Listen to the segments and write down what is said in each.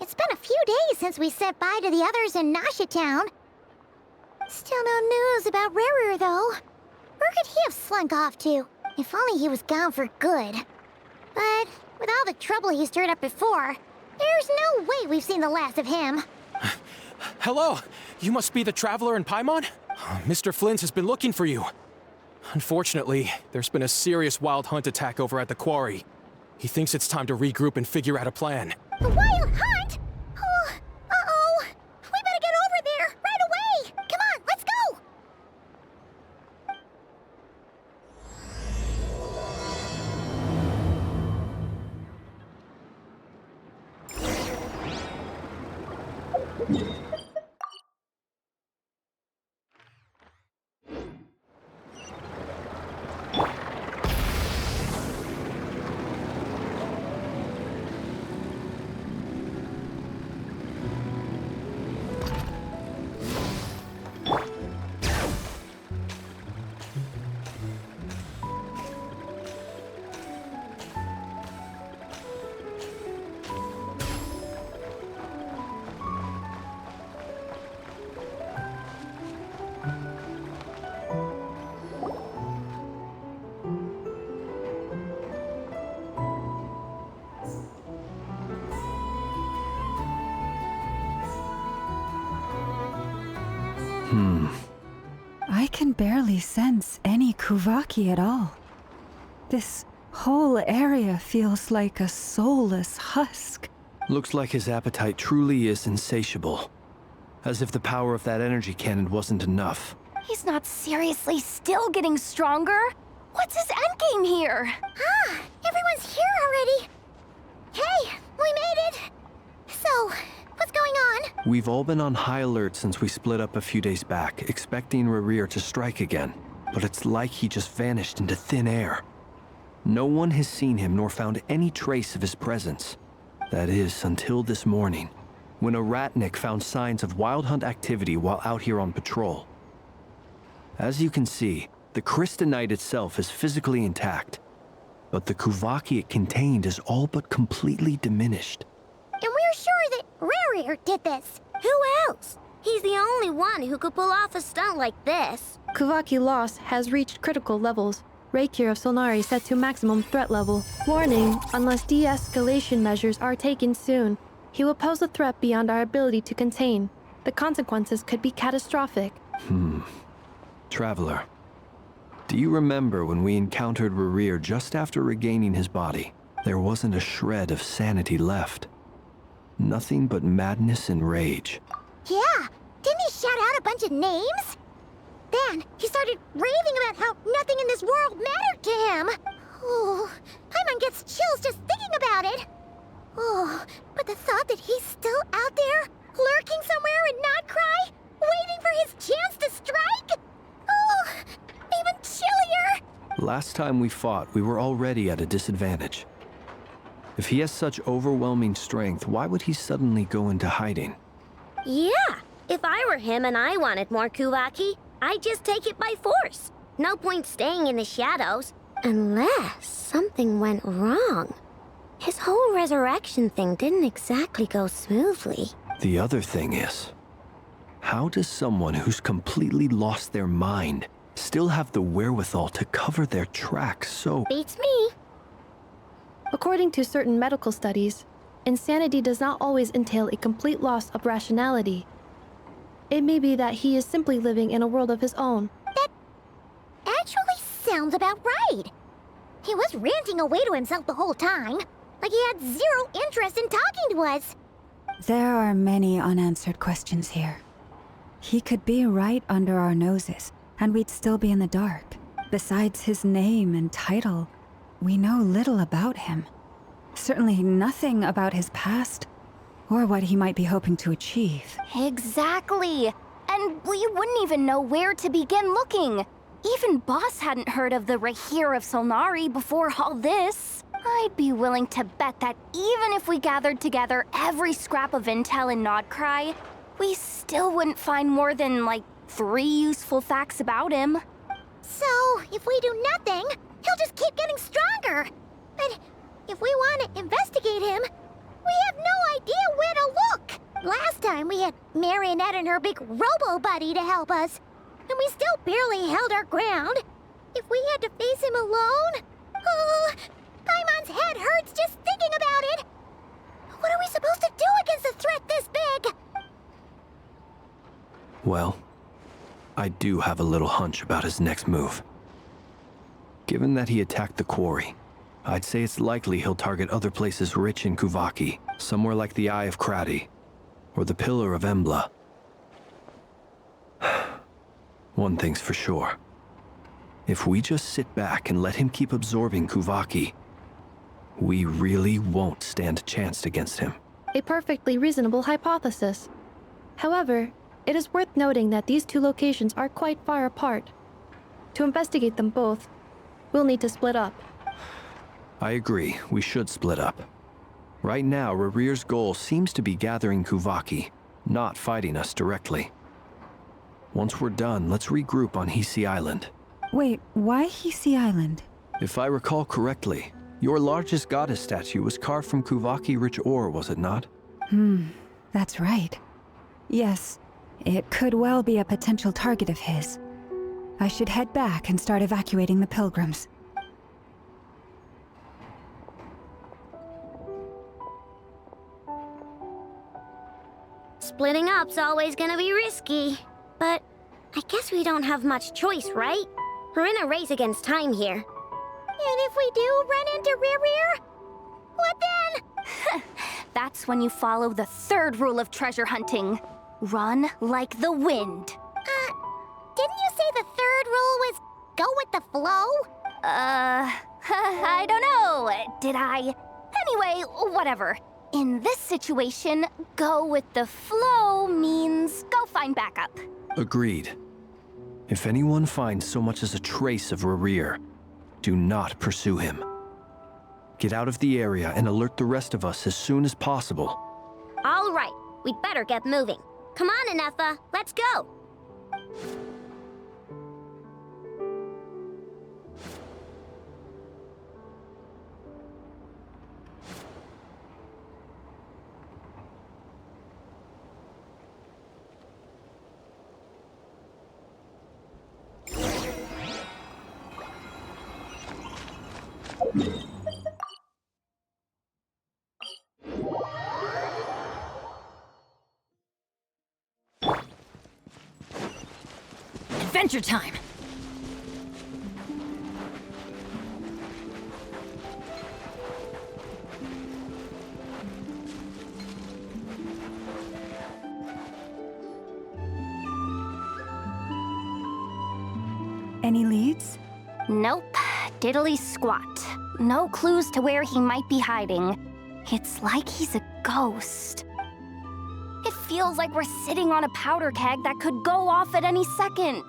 It's been a few days since we said bye to the others in Nasha Town. Still no news about Rarer, though. Where could he have slunk off to? If only he was gone for good. But with all the trouble he stirred up before, there's no way we've seen the last of him. Hello! You must be the traveler in Paimon? Mr. Flint has been looking for you. Unfortunately, there's been a serious wild hunt attack over at the quarry. He thinks it's time to regroup and figure out a plan. The wild hunt? Oh, uh-oh! We better get over there, right away! Come on, let's go! I can barely sense any Kuvaki at all. This whole area feels like a soulless husk. Looks like his appetite truly is insatiable. As if the power of that energy cannon wasn't enough. He's not seriously still getting stronger? What's his endgame here? Ah, everyone's here already. Hey, we made it. So, what's going on? We've all been on high alert since we split up a few days back, expecting Rarir to strike again. But it's like he just vanished into thin air. No one has seen him nor found any trace of his presence. That is, until this morning, when a ratnik found signs of wild hunt activity while out here on patrol. As you can see, the crystalline itself is physically intact, but the Kuvaki it contained is all but completely diminished. And we're sure that Rarir did this. Who else? He's the only one who could pull off a stunt like this. Kuvaki loss has reached critical levels. Reikir of Solnari set to maximum threat level. Warning, unless de-escalation measures are taken soon, he will pose a threat beyond our ability to contain. The consequences could be catastrophic. Traveler, do you remember when we encountered Rarir just after regaining his body? There wasn't a shred of sanity left. Nothing but madness and rage. Yeah, didn't he shout out a bunch of names? Then he started raving about how nothing in this world mattered to him. Oh, Paimon gets chills just thinking about it. Oh, but the thought that he's still out there, lurking somewhere in Nodcry, waiting for his chance to strike? Oh, even chillier. Last time we fought, we were already at a disadvantage. If he has such overwhelming strength, why would he suddenly go into hiding? Yeah, if I were him and I wanted more Kuvaki, I'd just take it by force. No point staying in the shadows. Unless something went wrong. His whole resurrection thing didn't exactly go smoothly. The other thing is, how does someone who's completely lost their mind still have the wherewithal to cover their tracks so... Beats me. According to certain medical studies, insanity does not always entail a complete loss of rationality. It may be that he is simply living in a world of his own. That actually sounds about right. He was ranting away to himself the whole time, like he had zero interest in talking to us. There are many unanswered questions here. He could be right under our noses, and we'd still be in the dark. Besides his name and title, we know little about him. Certainly nothing about his past, or what he might be hoping to achieve. Exactly. And we wouldn't even know where to begin looking. Even Boss hadn't heard of the Raihir of Solnari before all this. I'd be willing to bet that even if we gathered together every scrap of intel in Nodcry, we still wouldn't find more than, like, 3 useful facts about him. So, if we do nothing, he'll just keep getting stronger. But if we want to investigate him, we have no idea Last time we had Marionette and her big robo-buddy to help us, and we still barely held our ground. If we had to face him alone... Oh, Paimon's head hurts just thinking about it! What are we supposed to do against a threat this big? Well, I do have a little hunch about his next move. Given that he attacked the quarry, I'd say it's likely he'll target other places rich in Kuvaki, somewhere like the Eye of Krati, or the Pillar of Embla. One thing's for sure. If we just sit back and let him keep absorbing Kuvaki, we really won't stand a chance against him. A perfectly reasonable hypothesis. However, it is worth noting that these two locations are quite far apart. To investigate them both, we'll need to split up. I agree, we should split up. Right now, Rarir's goal seems to be gathering Kuvaki, not fighting us directly. Once we're done, let's regroup on Hisi Island. Wait, why Hisi Island? If I recall correctly, your largest goddess statue was carved from Kuvaki-rich ore, was it not? That's right. Yes, it could well be a potential target of his. I should head back and start evacuating the pilgrims. Splitting up's always gonna be risky. But I guess we don't have much choice, right? We're in a race against time here. And if we do run into Rerir, what then? That's when you follow the third rule of treasure hunting. Run like the wind. Didn't you say the third rule was go with the flow? I don't know. Did I? Anyway, whatever. In this situation, go with the flow means go find backup. Agreed. If anyone finds so much as a trace of Rarir, do not pursue him. Get out of the area and alert the rest of us as soon as possible. All right, we'd better get moving. Come on, Anefa, let's go. Adventure time! Any leads? Nope. Diddly squat. No clues to where he might be hiding. It's like he's a ghost. It feels like we're sitting on a powder keg that could go off at any second.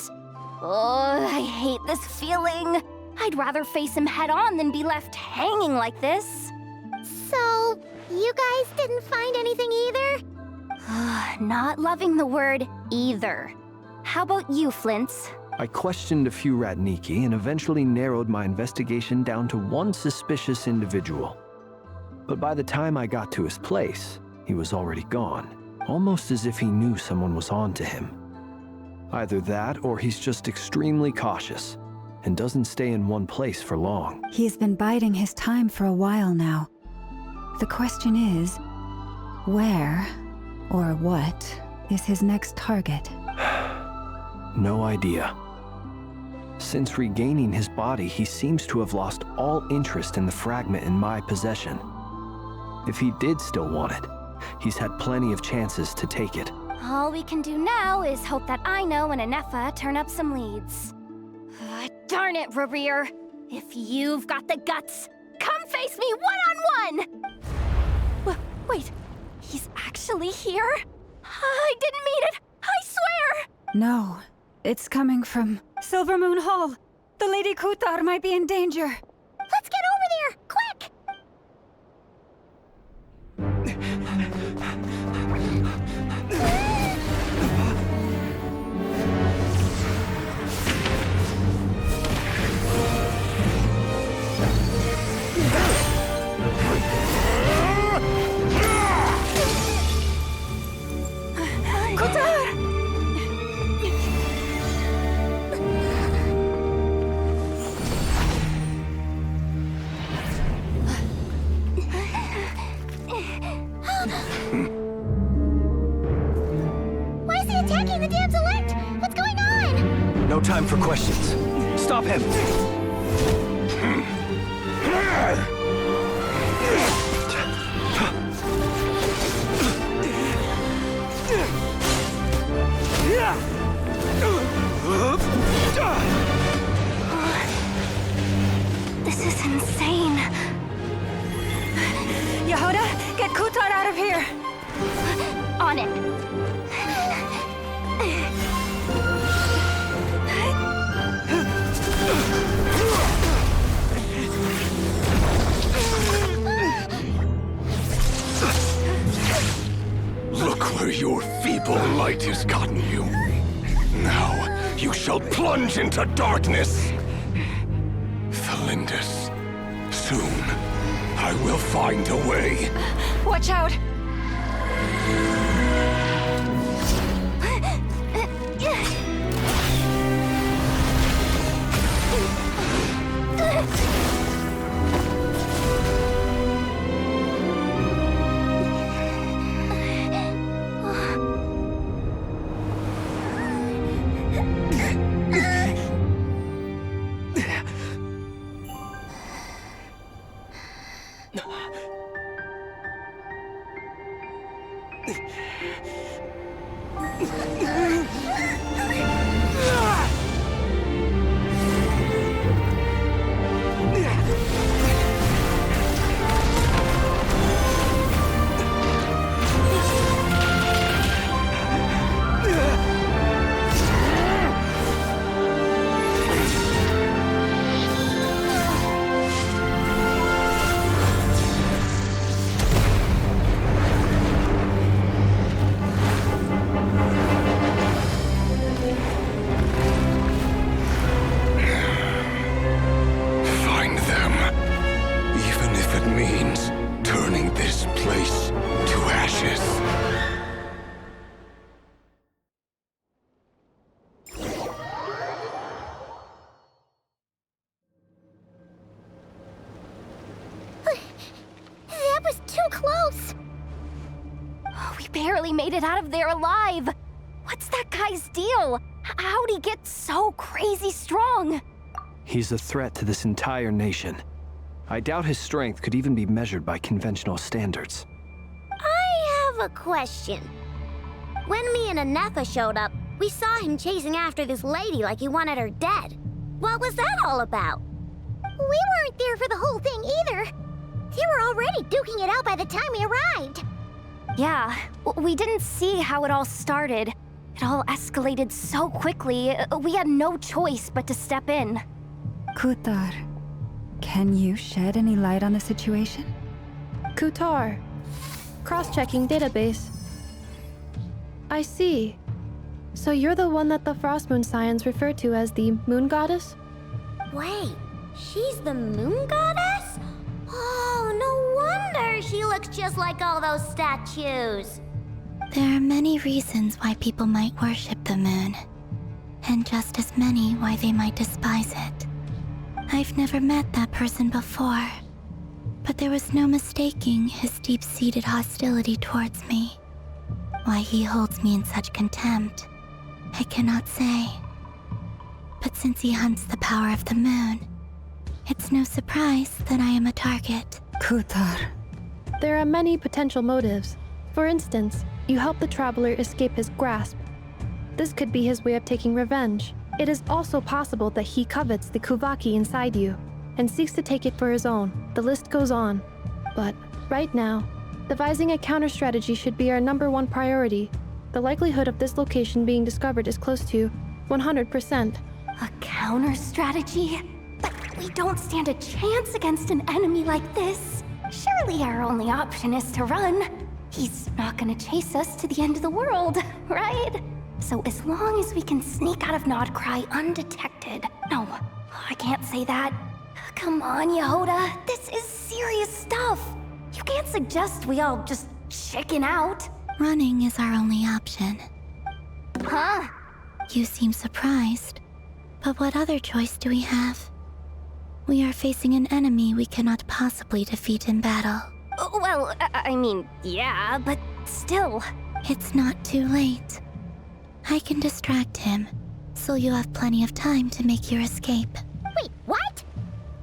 Oh, I hate this feeling. I'd rather face him head on than be left hanging like this. So, you guys didn't find anything either? Not loving the word either. How about you, Flint's? I questioned a few Ratniki and eventually narrowed my investigation down to one suspicious individual. But by the time I got to his place, he was already gone, almost as if he knew someone was on to him. Either that, or he's just extremely cautious and doesn't stay in one place for long. He's been biding his time for a while now. The question is, where or what is his next target? No idea. Since regaining his body, he seems to have lost all interest in the fragment in my possession. If he did still want it, he's had plenty of chances to take it. All we can do now is hope that Aino and Anefa turn up some leads. Darn it, Rarir. If you've got the guts, come face me one-on-one! Wait, he's actually here? I didn't mean it, I swear! No, it's coming from Silver Moon Hall. The Lady Kutar might be in danger. Let's get over there, quick! time for questions. Stop him! This is insane. Yehuda, get Kutar out of here! On it. Look where your feeble light has gotten you. Now, you shall plunge into darkness. Thalindus, soon, I will find a way. Watch out! Find them. Even if it means turning this place to ashes. That was too close! We barely made it out of there alive. What's that guy's deal? How'd he get so crazy strong? He's a threat to this entire nation. I doubt his strength could even be measured by conventional standards. I have a question. When me and Anefa showed up, we saw him chasing after this lady like he wanted her dead. What was that all about? We weren't there for the whole thing either. They were already duking it out by the time we arrived. Yeah, we didn't see how it all started. It all escalated so quickly, we had no choice but to step in. Kutar, can you shed any light on the situation? Kutar. Cross-checking database. I see. So you're the one that the Frost Moon Scions refer to as the Moon Goddess? Wait, she's the moon goddess? Oh, no wonder she looks just like all those statues. There are many reasons why people might worship the moon, and just as many why they might despise it. I've never met that person before, but there was no mistaking his deep-seated hostility towards me. Why he holds me in such contempt, I cannot say. But since he hunts the power of the moon, it's no surprise that I am a target. Kutar. There are many potential motives. For instance, you help the Traveler escape his grasp. This could be his way of taking revenge. It is also possible that he covets the Kuvaki inside you, and seeks to take it for his own. The list goes on. But, right now, devising a counter-strategy should be our #1 priority. The likelihood of this location being discovered is close to 100%. A counter-strategy? But we don't stand a chance against an enemy like this. Surely our only option is to run. He's not gonna chase us to the end of the world, right? So as long as we can sneak out of Nodcry undetected. No, I can't say that. Come on, Yehuda, this is serious stuff. You can't suggest we all just chicken out. Running is our only option. Huh? You seem surprised, but what other choice do we have? We are facing an enemy we cannot possibly defeat in battle. Well, I mean, yeah, but still. It's not too late. I can distract him, so you have plenty of time to make your escape. Wait, what?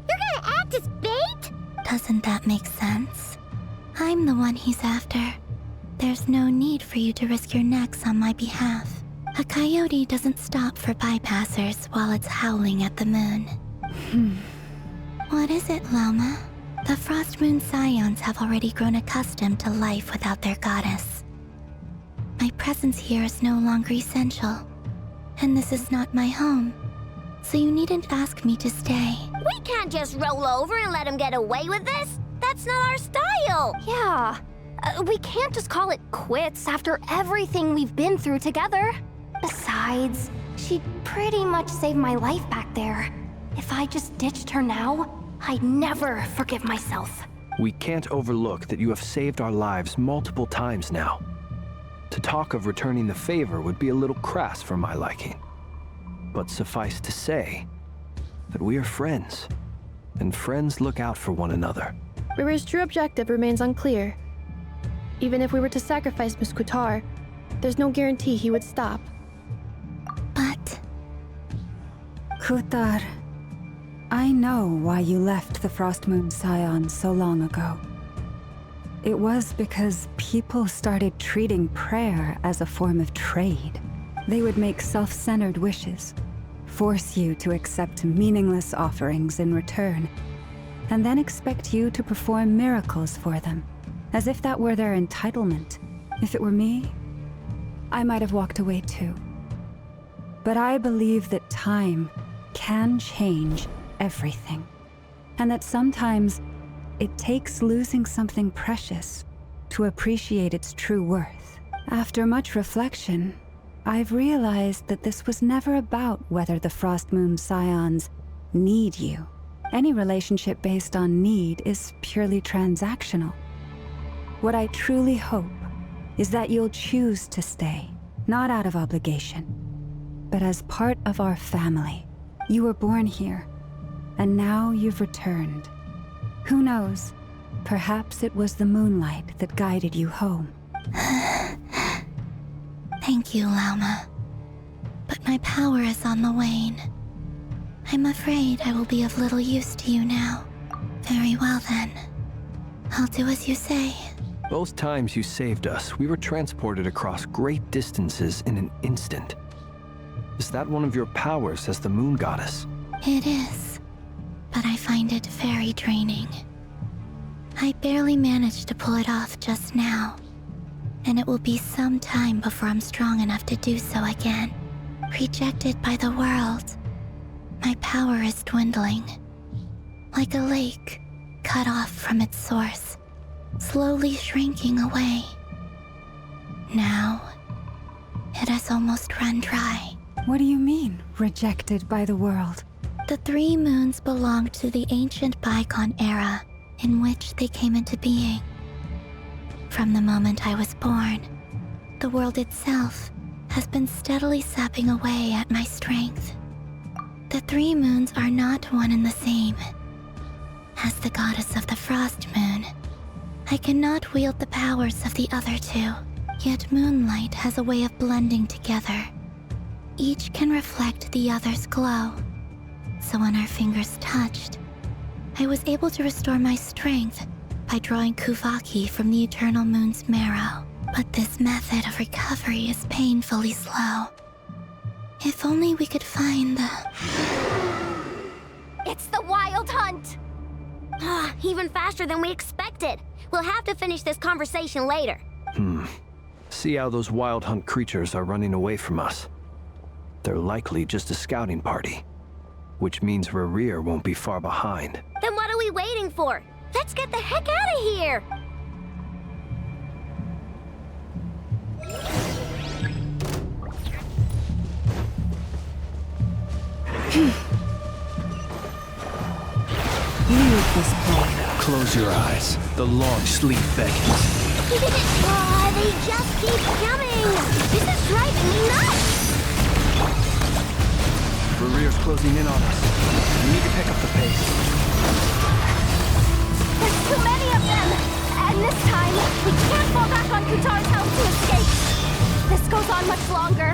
You're gonna act as bait? Doesn't that make sense? I'm the one he's after. There's no need for you to risk your necks on my behalf. A coyote doesn't stop for bypassers while it's howling at the moon. What is it, Loma? The Frost Moon Scions have already grown accustomed to life without their goddess. My presence here is no longer essential, and this is not my home, so you needn't ask me to stay. We can't just roll over and let him get away with this. That's not our style. Yeah, we can't just call it quits after everything we've been through together. Besides, she pretty much saved my life back there. If I just ditched her now, I'd never forgive myself. We can't overlook that you have saved our lives multiple times now. To talk of returning the favor would be a little crass for my liking. But suffice to say that we are friends, and friends look out for one another. River's true objective remains unclear. Even if we were to sacrifice Miss Kutar, there's no guarantee he would stop. But Kutar, I know why you left the Frost Moon Scions so long ago. It was because people started treating prayer as a form of trade. They would make self-centered wishes, force you to accept meaningless offerings in return, and then expect you to perform miracles for them, as if that were their entitlement. If it were me, I might have walked away too. But I believe that time can change everything, and that sometimes it takes losing something precious to appreciate its true worth. After much reflection, I've realized that this was never about whether the Frost Moon Scions need you. Any relationship based on need is purely transactional. What I truly hope is that you'll choose to stay, not out of obligation, but as part of our family. You were born here, and now you've returned. Who knows? Perhaps it was the moonlight that guided you home. thank you, Lauma. But my power is on the wane. I'm afraid I will be of little use to you now. Very well then. I'll do as you say. Both times you saved us, we were transported across great distances in an instant. Is that one of your powers as the Moon Goddess? It is, but I find it very draining. I barely managed to pull it off just now, and it will be some time before I'm strong enough to do so again. Rejected by the world, my power is dwindling. Like a lake cut off from its source, slowly shrinking away. Now, it has almost run dry. What do you mean, rejected by the world? The 3 moons belonged to the ancient bygone era in which they came into being. From the moment I was born, the world itself has been steadily sapping away at my strength. The 3 moons are not one and the same. As the goddess of the Frost Moon, I cannot wield the powers of the other 2, yet moonlight has a way of blending together. Each can reflect the other's glow. So when our fingers touched, I was able to restore my strength by drawing Kuvaki from the eternal moon's marrow. But this method of recovery is painfully slow. If only we could find the... It's the Wild Hunt! Even faster than we expected. We'll have to finish this conversation later. See how those Wild Hunt creatures are running away from us. They're likely just a scouting party, which means Rerir won't be far behind. Then what are we waiting for? Let's get the heck out of here! Leave this place. Close your eyes. The long sleep beckons. They just keep coming! This is driving me nuts! Rerir's closing in on us. We need to pick up the pace. There's too many of them! And this time, we can't fall back on Kutar's helm to escape! This goes on much longer.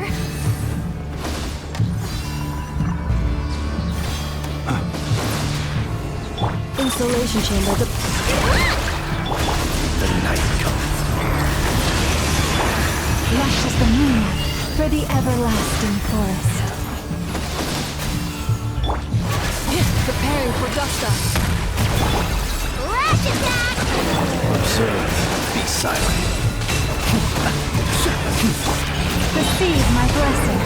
Insulation chamber. The night cometh. Lush as the moon for the everlasting forest. Preparing for dust up. Lash attack! Observe. Be silent. Receive my blessing.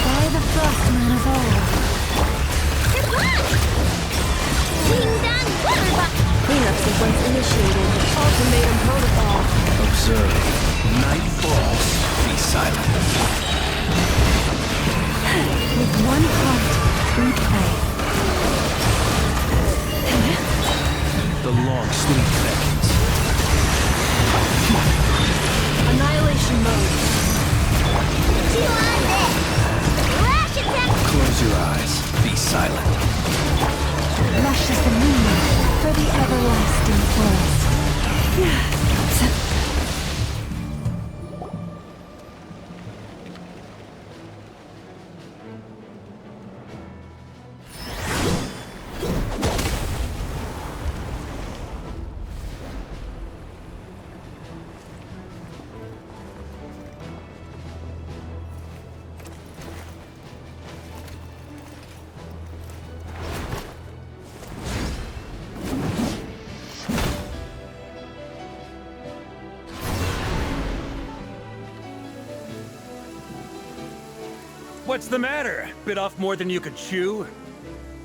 By the Frostman of old. Winged Weatherbuck! Cleanup sequence initiated. Ultimatum protocol. Observe. Night falls. Be silent. With one heart, we pray. The long sleep beckons. Annihilation mode. Lash attack! Close your eyes. Be silent. Lush as the moon for the everlasting forest. What's the matter? Bit off more than you could chew?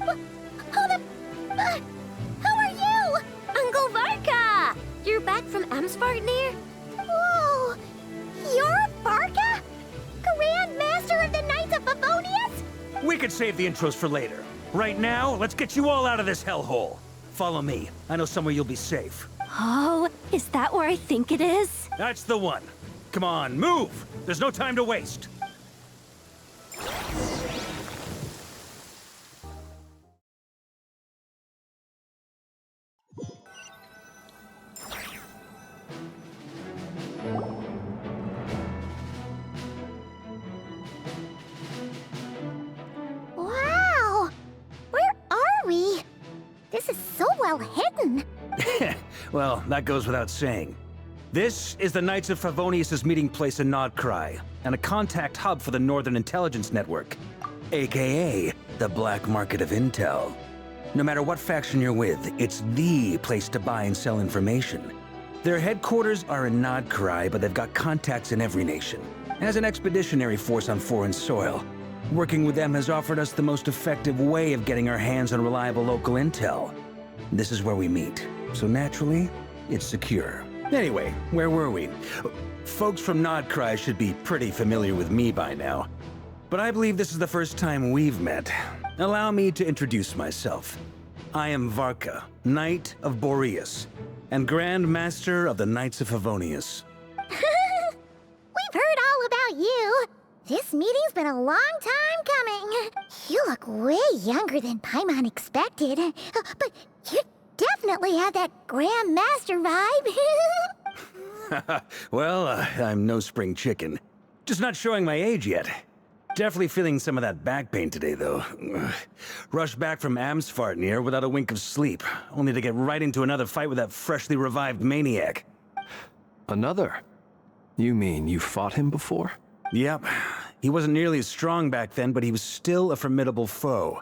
Who are you? Uncle Varka! You're back from Amsvartnir? Whoa! You're Varka? Grand Master of the Knights of Favonius? We could save the intros for later. Right now, let's get you all out of this hellhole. Follow me. I know somewhere you'll be safe. Oh, is that where I think it is? That's the one. Come on, move! There's no time to waste. Wow! Where are we? This is so well hidden. Well, that goes without saying. This is the Knights of Favonius' meeting place in Nodcry, and a contact hub for the Northern Intelligence Network, aka the Black Market of Intel. No matter what faction you're with, it's the place to buy and sell information. Their headquarters are in Nodcry, but they've got contacts in every nation. As an expeditionary force on foreign soil, working with them has offered us the most effective way of getting our hands on reliable local intel. This is where we meet, so naturally, it's secure. Anyway, where were we? Folks from Nodcry should be pretty familiar with me by now, but I believe this is the first time we've met. Allow me to introduce myself. I am Varka, Knight of Boreas, and Grand Master of the Knights of Favonius. We've heard all about you. This meeting's been a long time coming. You look way younger than Paimon expected. But you definitely have that Grand Master vibe. Well, I'm no spring chicken. Just not showing my age yet. Definitely feeling some of that back pain today, though. Rushed back from Amsvartnir without a wink of sleep, only to get right into another fight with that freshly revived maniac. Another? You mean you fought him before? Yep. He wasn't nearly as strong back then, but he was still a formidable foe.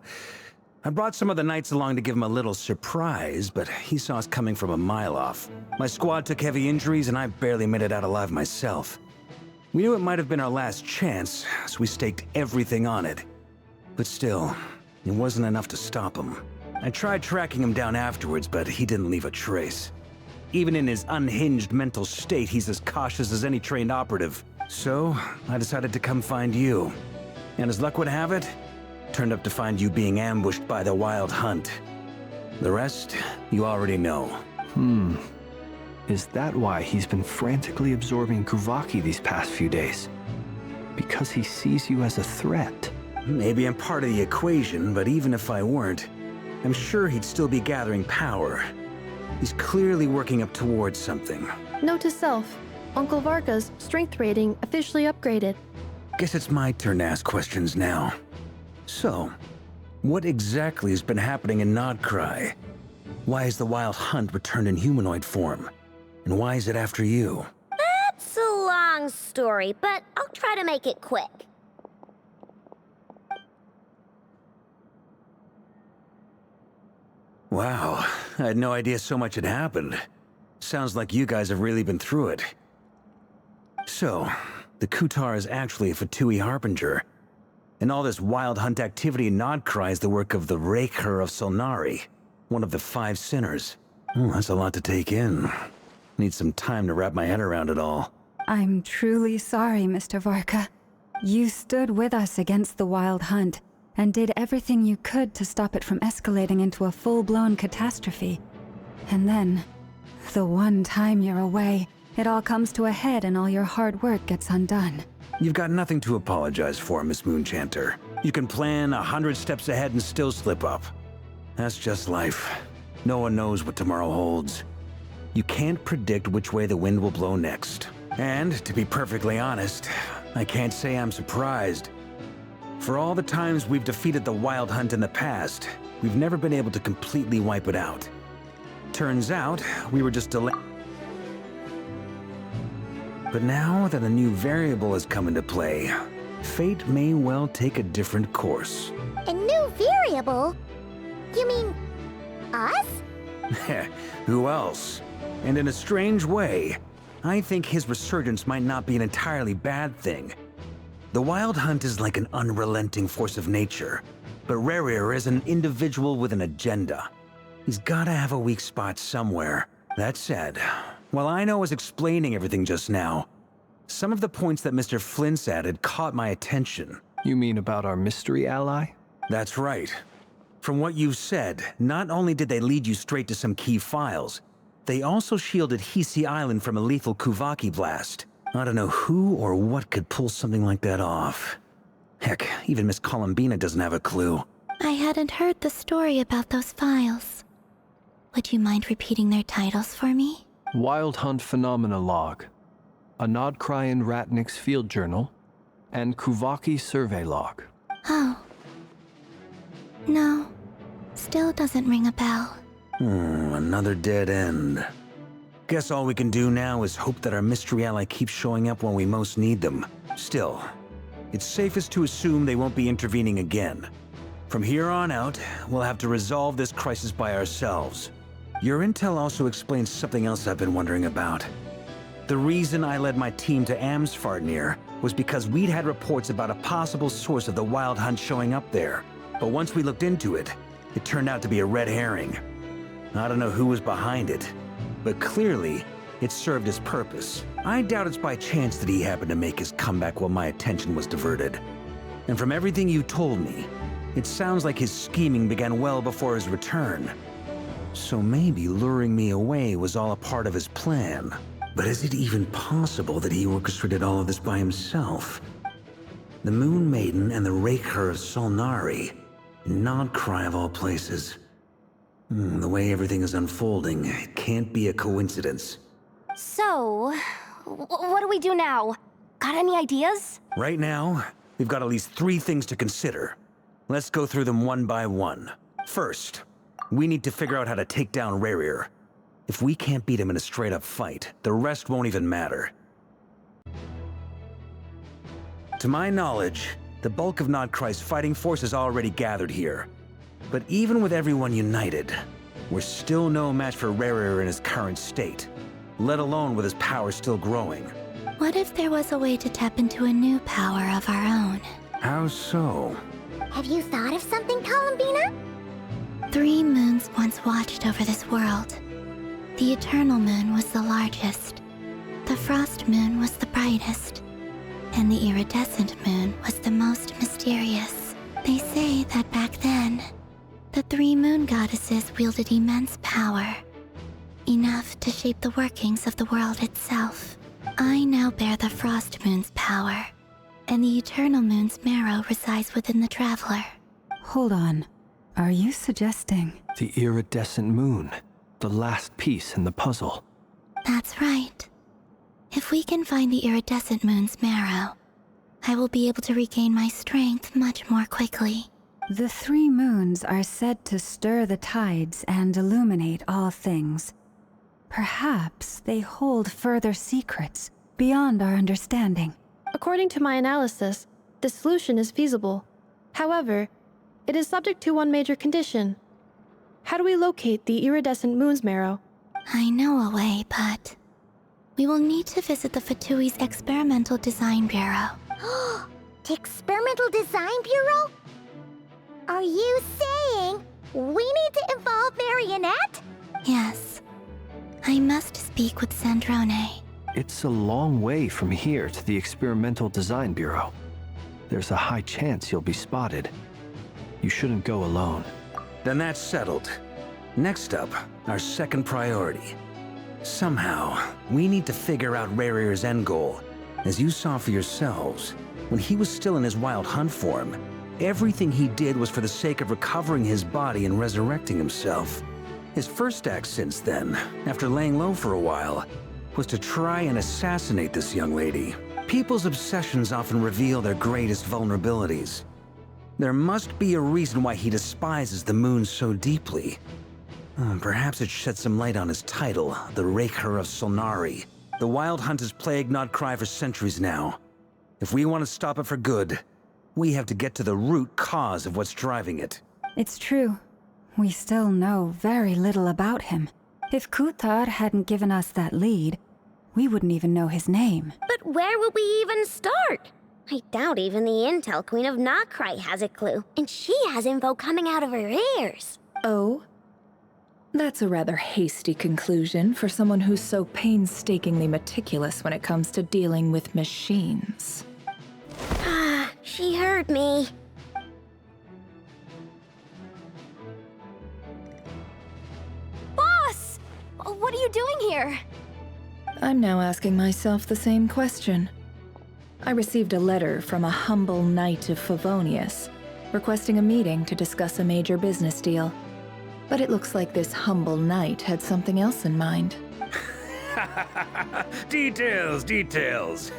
I brought some of the knights along to give him a little surprise, but he saw us coming from a mile off. My squad took heavy injuries, and I barely made it out alive myself. We knew it might have been our last chance, so we staked everything on it. But still, it wasn't enough to stop him. I tried tracking him down afterwards, but he didn't leave a trace. Even in his unhinged mental state, he's as cautious as any trained operative. So, I decided to come find you. And as luck would have it, turned up to find you being ambushed by the Wild Hunt. The rest, you already know. Is that why he's been frantically absorbing Kuvaki these past few days? Because he sees you as a threat? Maybe I'm part of the equation, but even if I weren't, I'm sure he'd still be gathering power. He's clearly working up towards something. Note to self, Uncle Varka's strength rating officially upgraded. Guess it's my turn to ask questions now. So, what exactly has been happening in Nodcry? Why is the Wild Hunt returned in humanoid form? And why is it after you? It's a long story, but I'll try to make it quick. Wow, I had no idea so much had happened. Sounds like you guys have really been through it. So, the Kutar is actually a Fatui Harbinger. And all this Wild Hunt activity in Nodcry is the work of the Raker of Solnari, one of the 5 sinners. That's a lot to take in. Need some time to wrap my head around it all. I'm truly sorry, Mr. Varka. You stood with us against the Wild Hunt, and did everything you could to stop it from escalating into a full-blown catastrophe. And then, the one time you're away, it all comes to a head and all your hard work gets undone. You've got nothing to apologize for, Miss Moonchanter. You can plan 100 steps ahead and still slip up. That's just life. No one knows what tomorrow holds. You can't predict which way the wind will blow next. And, to be perfectly honest, I can't say I'm surprised. For all the times we've defeated the Wild Hunt in the past, we've never been able to completely wipe it out. Turns out, we were just delayed. But now that a new variable has come into play, fate may well take a different course. A new variable? You mean us? Who else? And in a strange way, I think his resurgence might not be an entirely bad thing. The Wild Hunt is like an unrelenting force of nature, but Rerir is an individual with an agenda. He's gotta have a weak spot somewhere. That said, while I was explaining everything just now, some of the points that Mr. Flint's added caught my attention. You mean about our mystery ally? That's right. From what you've said, not only did they lead you straight to some key files, they also shielded Hisi Island from a lethal Kuvaki blast. I don't know who or what could pull something like that off. Heck, even Miss Columbina doesn't have a clue. I hadn't heard the story about those files. Would you mind repeating their titles for me? Wild Hunt Phenomena Log, a Nodcry and Ratnik's Field Journal, and Kuvaki Survey Log. Oh. No. Still doesn't ring a bell. Another dead end. Guess all we can do now is hope that our mystery ally keeps showing up when we most need them. Still, it's safest to assume they won't be intervening again. From here on out, we'll have to resolve this crisis by ourselves. Your intel also explains something else I've been wondering about. The reason I led my team to Amsfarnir was because we'd had reports about a possible source of the Wild Hunt showing up there. But once we looked into it, it turned out to be a red herring. I don't know who was behind it, but clearly, it served his purpose. I doubt it's by chance that he happened to make his comeback while my attention was diverted. And from everything you told me, it sounds like his scheming began well before his return. So maybe luring me away was all a part of his plan. But is it even possible that he orchestrated all of this by himself? The Moon Maiden and the Raker of Solnari, Nodcry of all places. The way everything is unfolding, it can't be a coincidence. So, what do we do now? Got any ideas? Right now, we've got at least 3 things to consider. Let's go through them one by one. First, we need to figure out how to take down Rerir. If we can't beat him in a straight-up fight, the rest won't even matter. To my knowledge, the bulk of Nodcry's fighting force is already gathered here. But even with everyone united, we're still no match for Rerir in his current state, let alone with his power still growing. What if there was a way to tap into a new power of our own? How so? Have you thought of something, Columbina? 3 moons once watched over this world. The Eternal Moon was the largest. The Frost Moon was the brightest. And the Iridescent Moon was the most mysterious. They say that back then, the 3 moon goddesses wielded immense power, enough to shape the workings of the world itself. I now bear the Frost Moon's power, and the Eternal Moon's marrow resides within the Traveler. Hold on. Are you suggesting... The Iridescent Moon, the last piece in the puzzle. That's right. If we can find the Iridescent Moon's marrow, I will be able to regain my strength much more quickly. The 3 moons are said to stir the tides and illuminate all things. Perhaps they hold further secrets beyond our understanding. According to my analysis, the solution is feasible. However, it is subject to one major condition. How do we locate the iridescent moon's marrow? I know a way, but we will need to visit the Fatui's Experimental Design Bureau. The Experimental Design Bureau? Are you saying we need to involve Marionette? Yes. I must speak with Sandrone. It's a long way from here to the Experimental Design Bureau. There's a high chance you'll be spotted. You shouldn't go alone. Then that's settled. Next up, our second priority. Somehow, we need to figure out Rarir's end goal. As you saw for yourselves, when he was still in his wild hunt form, everything he did was for the sake of recovering his body and resurrecting himself. His first act since then, after laying low for a while, was to try and assassinate this young lady. People's obsessions often reveal their greatest vulnerabilities. There must be a reason why he despises the moon so deeply. Perhaps it sheds some light on his title, the Raker of Solnari. The Wild Hunt has plagued Nodcry for centuries now. If we want to stop it for good, we have to get to the root cause of what's driving it. It's true. We still know very little about him. If Kutar hadn't given us that lead, we wouldn't even know his name. But where would we even start? I doubt even the Intel Queen of Nodcry has a clue, and she has info coming out of her ears. Oh? That's a rather hasty conclusion for someone who's so painstakingly meticulous when it comes to dealing with machines. Ah, she heard me. Boss! What are you doing here? I'm now asking myself the same question. I received a letter from a humble knight of Favonius, requesting a meeting to discuss a major business deal. But it looks like this humble knight had something else in mind. Details, details.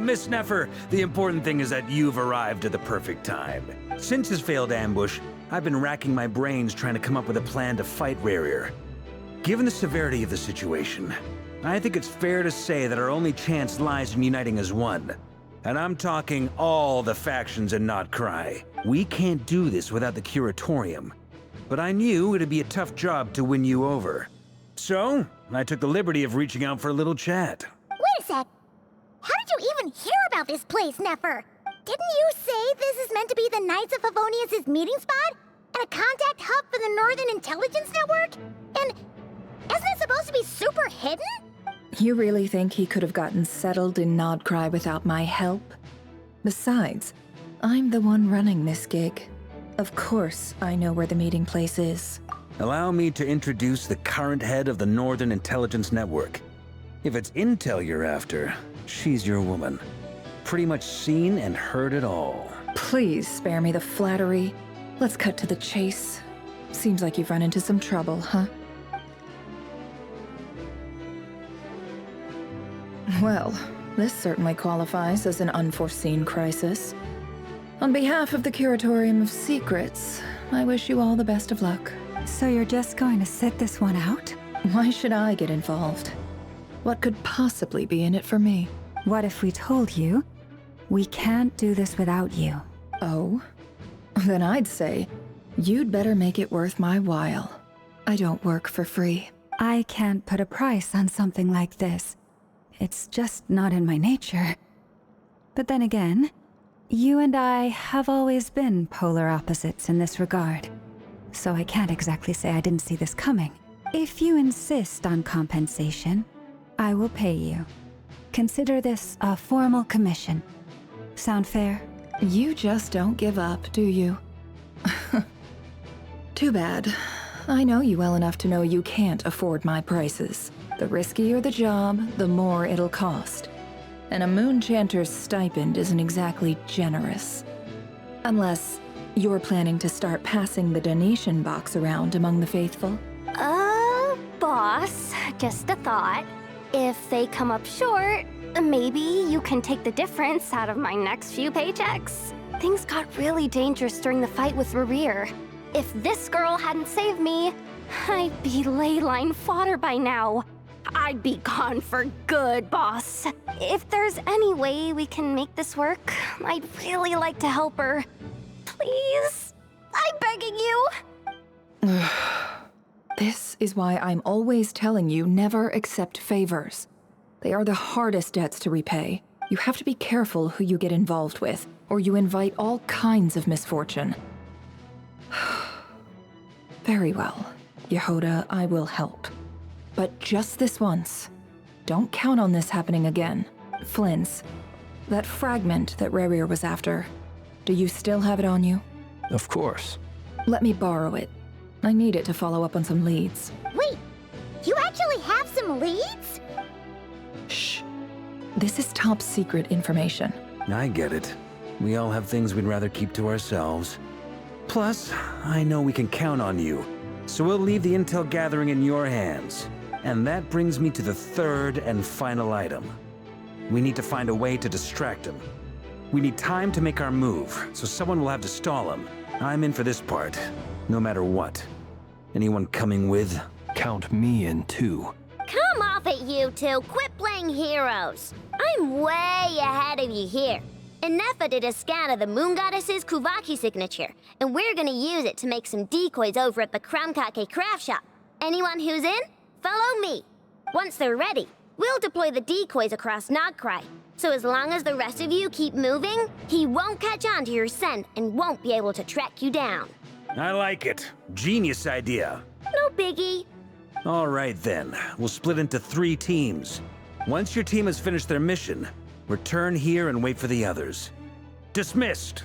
Miss Neffer, the important thing is that you've arrived at the perfect time. Since his failed ambush, I've been racking my brains trying to come up with a plan to fight Rarir. Given the severity of the situation, I think it's fair to say that our only chance lies in uniting as one. And I'm talking all the factions in Nodcry. We can't do this without the Curatorium. But I knew it'd be a tough job to win you over. So, I took the liberty of reaching out for a little chat. Wait a sec. How did you even hear about this place, Neffer? Didn't you say this is meant to be the Knights of Favonius' meeting spot? And a contact hub for the Northern Intelligence Network? And isn't it supposed to be super hidden? You really think he could have gotten settled in Nodcry without my help? Besides, I'm the one running this gig. Of course I know where the meeting place is. Allow me to introduce the current head of the Northern Intelligence Network. If it's intel you're after, she's your woman. Pretty much seen and heard it all. Please spare me the flattery. Let's cut to the chase. Seems like you've run into some trouble, huh? Well, this certainly qualifies as an unforeseen crisis. On behalf of the Curatorium of Secrets, I wish you all the best of luck. So you're just going to sit this one out? Why should I get involved? What could possibly be in it for me? What if we told you we can't do this without you? Oh? Then I'd say you'd better make it worth my while. I don't work for free. I can't put a price on something like this. It's just not in my nature. But then again, you and I have always been polar opposites in this regard. So I can't exactly say I didn't see this coming. If you insist on compensation, I will pay you. Consider this a formal commission. Sound fair? You just don't give up, do you? Too bad. I know you well enough to know you can't afford my prices. The riskier the job, the more it'll cost. And a Moonchanter's stipend isn't exactly generous. Unless you're planning to start passing the donation box around among the faithful. Boss, just a thought. If they come up short, maybe you can take the difference out of my next few paychecks. things got really dangerous during the fight with Rerir. If this girl hadn't saved me, I'd be ley line fodder by now. I'd be gone for good, boss. If there's any way we can make this work, I'd really like to help her. Please? I'm begging you. This is why I'm always telling you never accept favors. They are the hardest debts to repay. You have to be careful who you get involved with, or you invite all kinds of misfortune. Very well. Yehoda, I will help. But just this once. Don't count on this happening again. Flynn's, that fragment that Rerir was after, do you still have it on you? Of course. Let me borrow it. I need it to follow up on some leads. Wait, you actually have some leads? Shh. This is top secret information. I get it. We all have things we'd rather keep to ourselves. Plus, I know we can count on you. So we'll leave the intel gathering in your hands. And that brings me to the third and final item. We need to find a way to distract him. We need time to make our move, so someone will have to stall him. I'm in for this part, no matter what. Anyone coming with? Count me in too. Come off it, you two. Quit playing heroes. I'm way ahead of you here. Nefa did a scan of the Moon Goddess's Kuvaki signature, and we're gonna use it to make some decoys over at the Kramkake craft shop. Anyone who's in, follow me. Once they're ready, we'll deploy the decoys across Nogcry. So as long as the rest of you keep moving, he won't catch on to your scent and won't be able to track you down. I like it. Genius idea. No biggie. All right then, we'll split into 3 teams. Once your team has finished their mission, return here and wait for the others. Dismissed!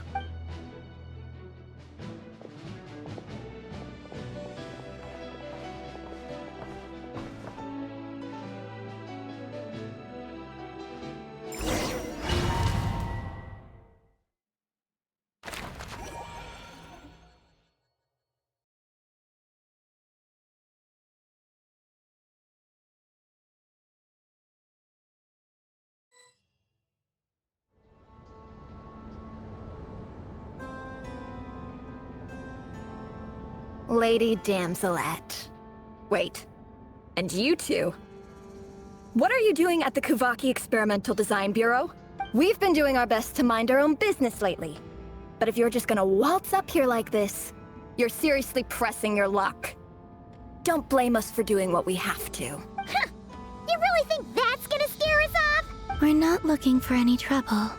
Lady Damselette. Wait, and you two? What are you doing at the Kuvaki Experimental Design Bureau? We've been doing our best to mind our own business lately. But if you're just gonna waltz up here like this, you're seriously pressing your luck. Don't blame us for doing what we have to. Huh. You really think that's gonna scare us off? We're not looking for any trouble.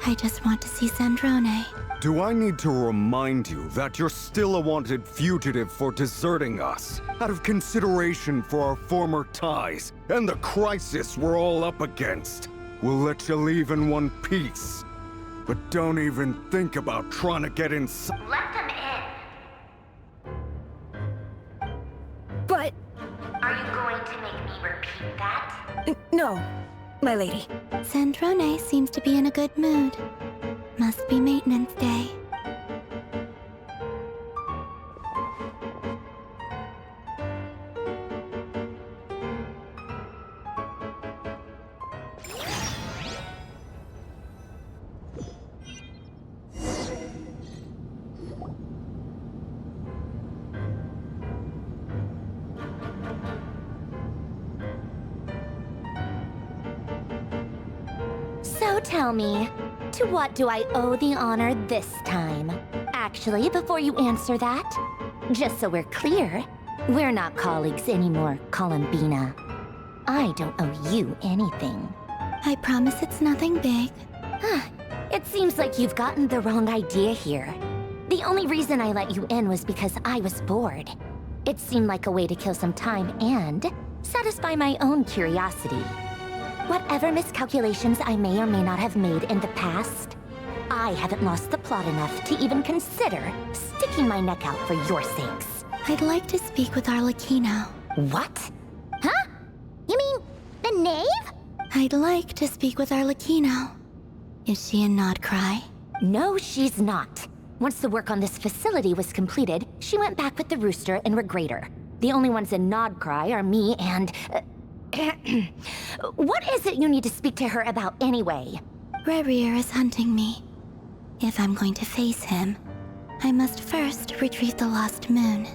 I just want to see Zandrone. Do I need to remind you that you're still a wanted fugitive for deserting us? Out of consideration for our former ties and the crisis we're all up against, we'll let you leave in one piece. But don't even think about trying to get inside. Let them in. But... Are you going to make me repeat that? No, my lady. Zandrone seems to be in a good mood. Must be maintenance day. So tell me, to what do I owe the honor this time? Actually, before you answer that, just so we're clear, we're not colleagues anymore, Columbina. I don't owe you anything. I promise it's nothing big. It seems like you've gotten the wrong idea here. The only reason I let you in was because I was bored. It seemed like a way to kill some time and satisfy my own curiosity. Whatever miscalculations I may or may not have made in the past, I haven't lost the plot enough to even consider sticking my neck out for your sakes. I'd like to speak with Arlecchino. What? Huh? You mean the knave? I'd like to speak with Arlecchino. Is she in Nodcry? No, she's not. Once the work on this facility was completed, she went back with the Rooster and Regrator. The only ones in Nodcry are me and... what is it you need to speak to her about anyway? Rerir is hunting me. If I'm going to face him, I must first retrieve the lost moon.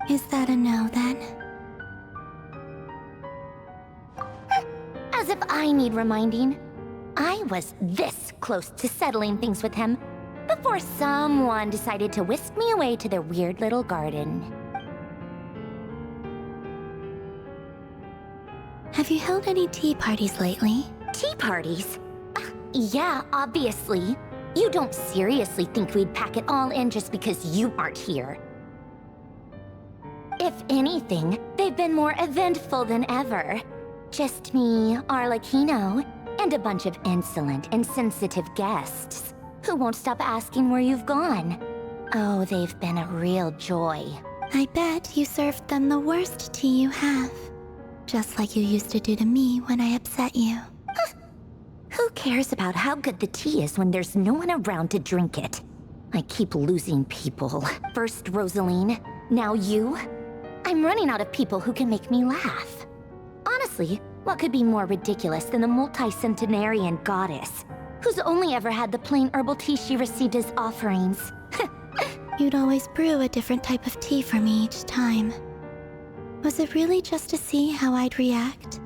Is that a no, then? As if I need reminding. I was this close to settling things with him before someone decided to whisk me away to their weird little garden. Have you held any tea parties lately? Tea parties? Yeah, obviously. You don't seriously think we'd pack it all in just because you aren't here. If anything, they've been more eventful than ever. Just me, Arlecchino, and a bunch of insolent and sensitive guests who won't stop asking where you've gone. Oh, they've been a real joy. I bet you served them the worst tea you have. Just like you used to do to me when I upset you. Who cares about how good the tea is when there's no one around to drink it? I keep losing people. First Rosaline, now you. I'm running out of people who can make me laugh. Honestly, what could be more ridiculous than the multi-centenarian goddess, who's only ever had the plain herbal tea she received as offerings? You'd always brew a different type of tea for me each time. Was it really just to see how I'd react?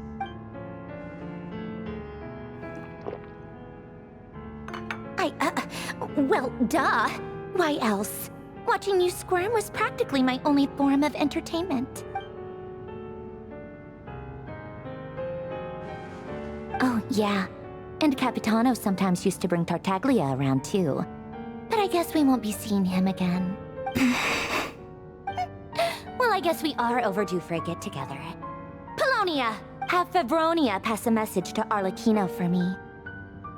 Well, duh. Why else? Watching you squirm was practically my only form of entertainment. Oh, yeah. And Capitano sometimes used to bring Tartaglia around, too. But I guess we won't be seeing him again. Well, I guess we are overdue for a get-together. Polonia! Have Fevronia pass a message to Arlecchino for me.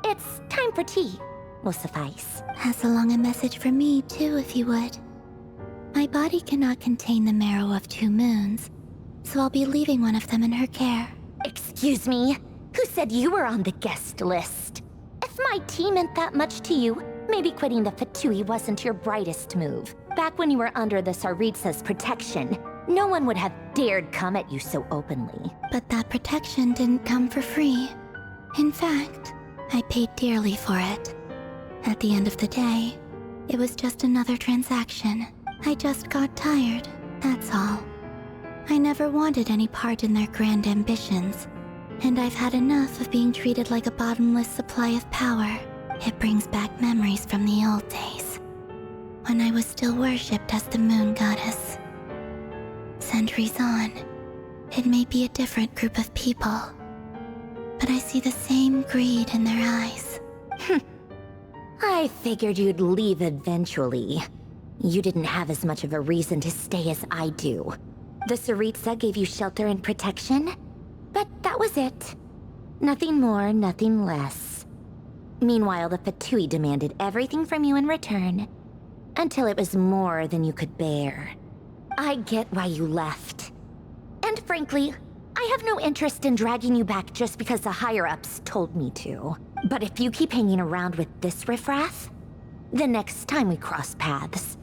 It's time for tea. Will suffice. Pass along a message for me, too, if you would. My body cannot contain the marrow of 2 moons, so I'll be leaving one of them in her care. Excuse me? Who said you were on the guest list? If my tea meant that much to you, maybe quitting the Fatui wasn't your brightest move. Back when you were under the Tsaritsa's protection, no one would have dared come at you so openly. But that protection didn't come for free. In fact, I paid dearly for it. At the end of the day, it was just another transaction. I just got tired, that's all. I never wanted any part in their grand ambitions, and I've had enough of being treated like a bottomless supply of power. It brings back memories from the old days, when I was still worshipped as the moon goddess. Centuries on, it may be a different group of people, but I see the same greed in their eyes. I figured you'd leave eventually. You didn't have as much of a reason to stay as I do. The Tsaritsa gave you shelter and protection, but that was it. Nothing more, nothing less. Meanwhile, the Fatui demanded everything from you in return, until it was more than you could bear. I get why you left. And frankly, I have no interest in dragging you back just because the higher-ups told me to. But if you keep hanging around with this riffraff, the next time we cross paths,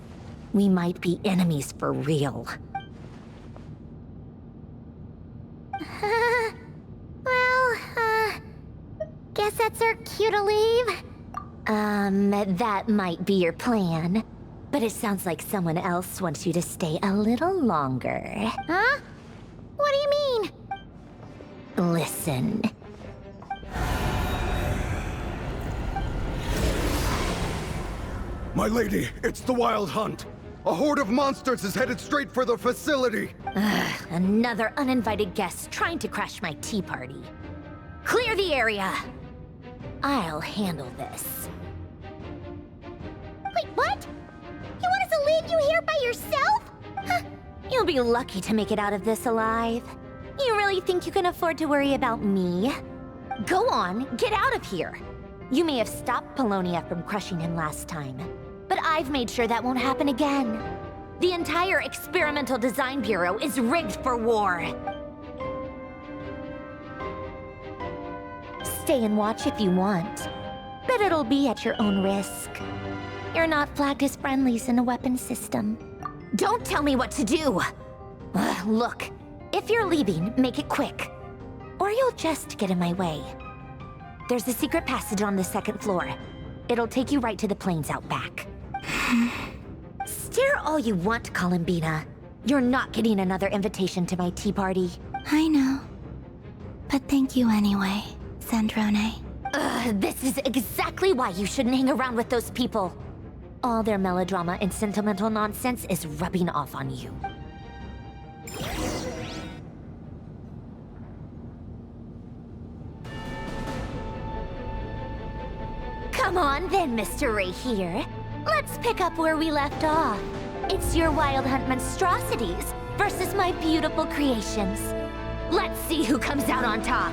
we might be enemies for real. Guess that's our cue to leave. That might be your plan. But it sounds like someone else wants you to stay a little longer. Huh? What do you mean? Listen. My lady, it's the Wild Hunt. A horde of monsters is headed straight for the facility. Another uninvited guest trying to crash my tea party. Clear the area. I'll handle this. Wait, what? You want us to leave you here by yourself? Huh. You'll be lucky to make it out of this alive. You really think you can afford to worry about me? Go on, get out of here. You may have stopped Polonia from crushing him last time, but I've made sure that won't happen again. The entire Experimental Design Bureau is rigged for war. Stay and watch if you want, but it'll be at your own risk. You're not flagged as friendlies in a weapons system. Don't tell me what to do! Look, If you're leaving, make it quick. Or you'll just get in my way. There's a secret passage on the second floor. It'll take you right to the plains out back. Stare all you want, Columbina. You're not getting another invitation to my tea party. I know. But thank you anyway, Sandrone. This is exactly why you shouldn't hang around with those people. All their melodrama and sentimental nonsense is rubbing off on you. Come on then, Mr. Ray here. Let's pick up where we left off. It's your Wild Hunt monstrosities versus my beautiful creations. Let's see who comes out on top.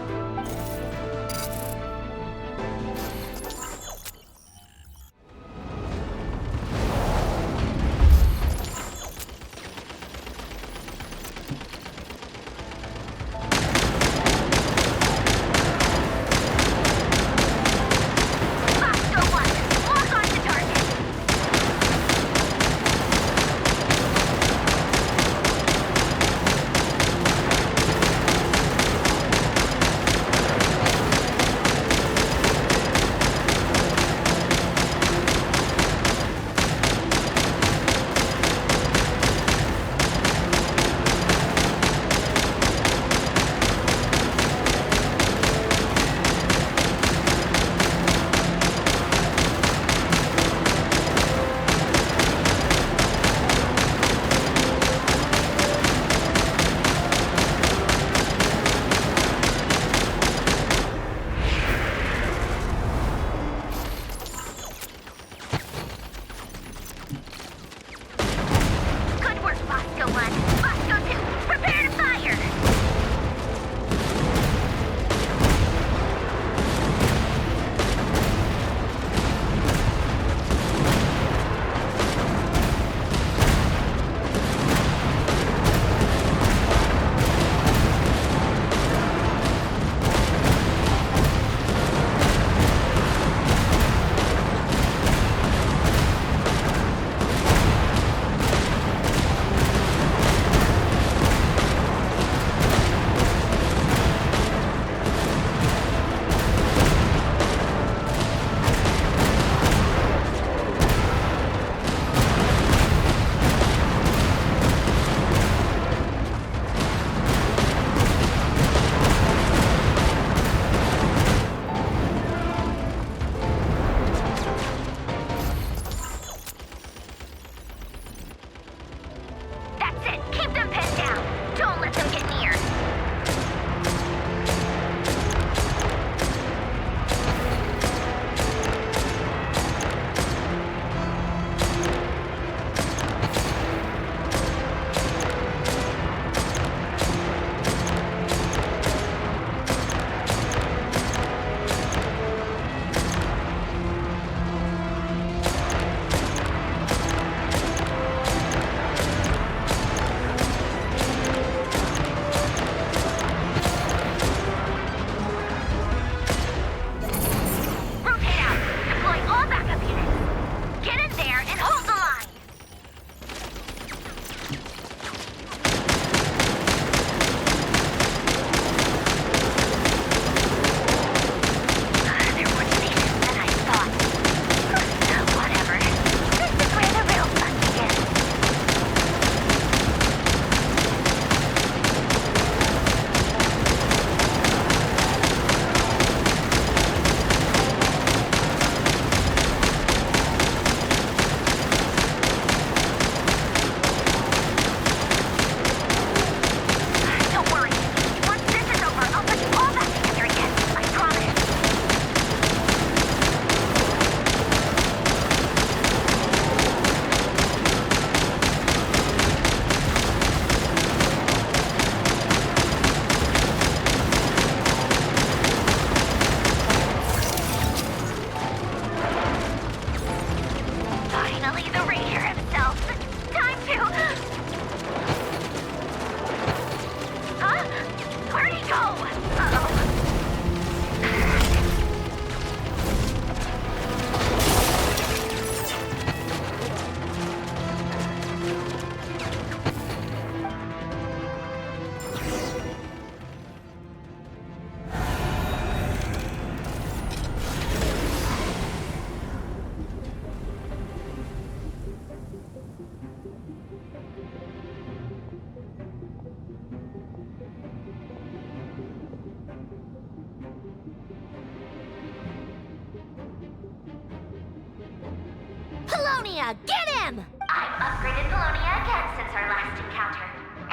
Polonia! Get him! I've upgraded Polonia again since our last encounter,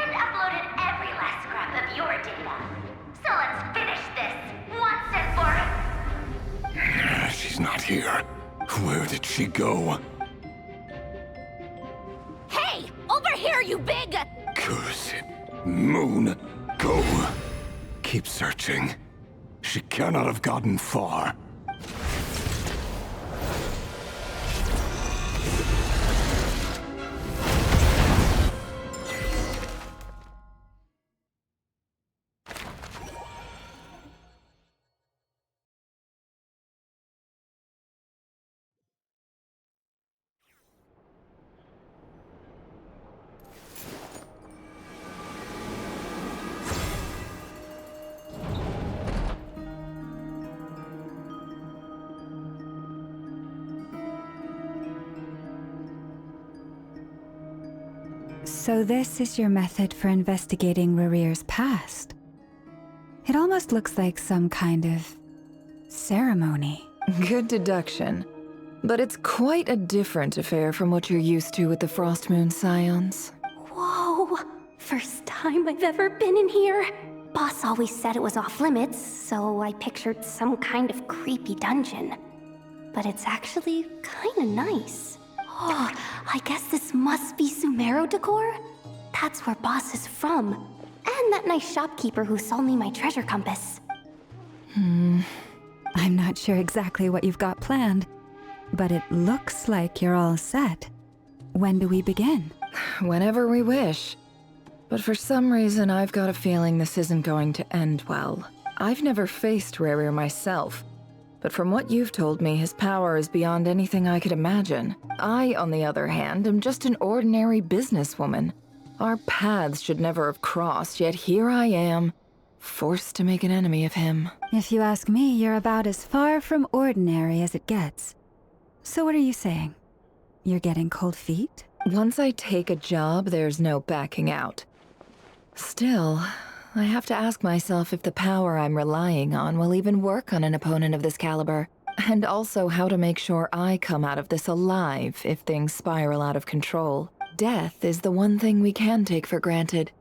and uploaded every last scrap of your data. So let's finish this, once and for... She's not here. Where did she go? Hey! Over here, you big... Curse it. Moon, go. Keep searching. She cannot have gotten far. So this is your method for investigating Rarir's past? It almost looks like some kind of ceremony. Good deduction. But it's quite a different affair from what you're used to with the Frost Moon Scions. Whoa! First time I've ever been in here. Boss always said it was off limits, so I pictured some kind of creepy dungeon. But it's actually kinda nice. Oh, I guess this must be Sumero decor? That's where Boss is from. And that nice shopkeeper who sold me my treasure compass. I'm not sure exactly what you've got planned, but it looks like you're all set. When do we begin? Whenever we wish. But for some reason, I've got a feeling this isn't going to end well. I've never faced Rarir myself, but from what you've told me, his power is beyond anything I could imagine. I, on the other hand, am just an ordinary businesswoman. Our paths should never have crossed, yet here I am, forced to make an enemy of him. If you ask me, you're about as far from ordinary as it gets. So what are you saying? You're getting cold feet? Once I take a job, there's no backing out. Still, I have to ask myself if the power I'm relying on will even work on an opponent of this caliber. And also how to make sure I come out of this alive if things spiral out of control. Death is the one thing we can take for granted.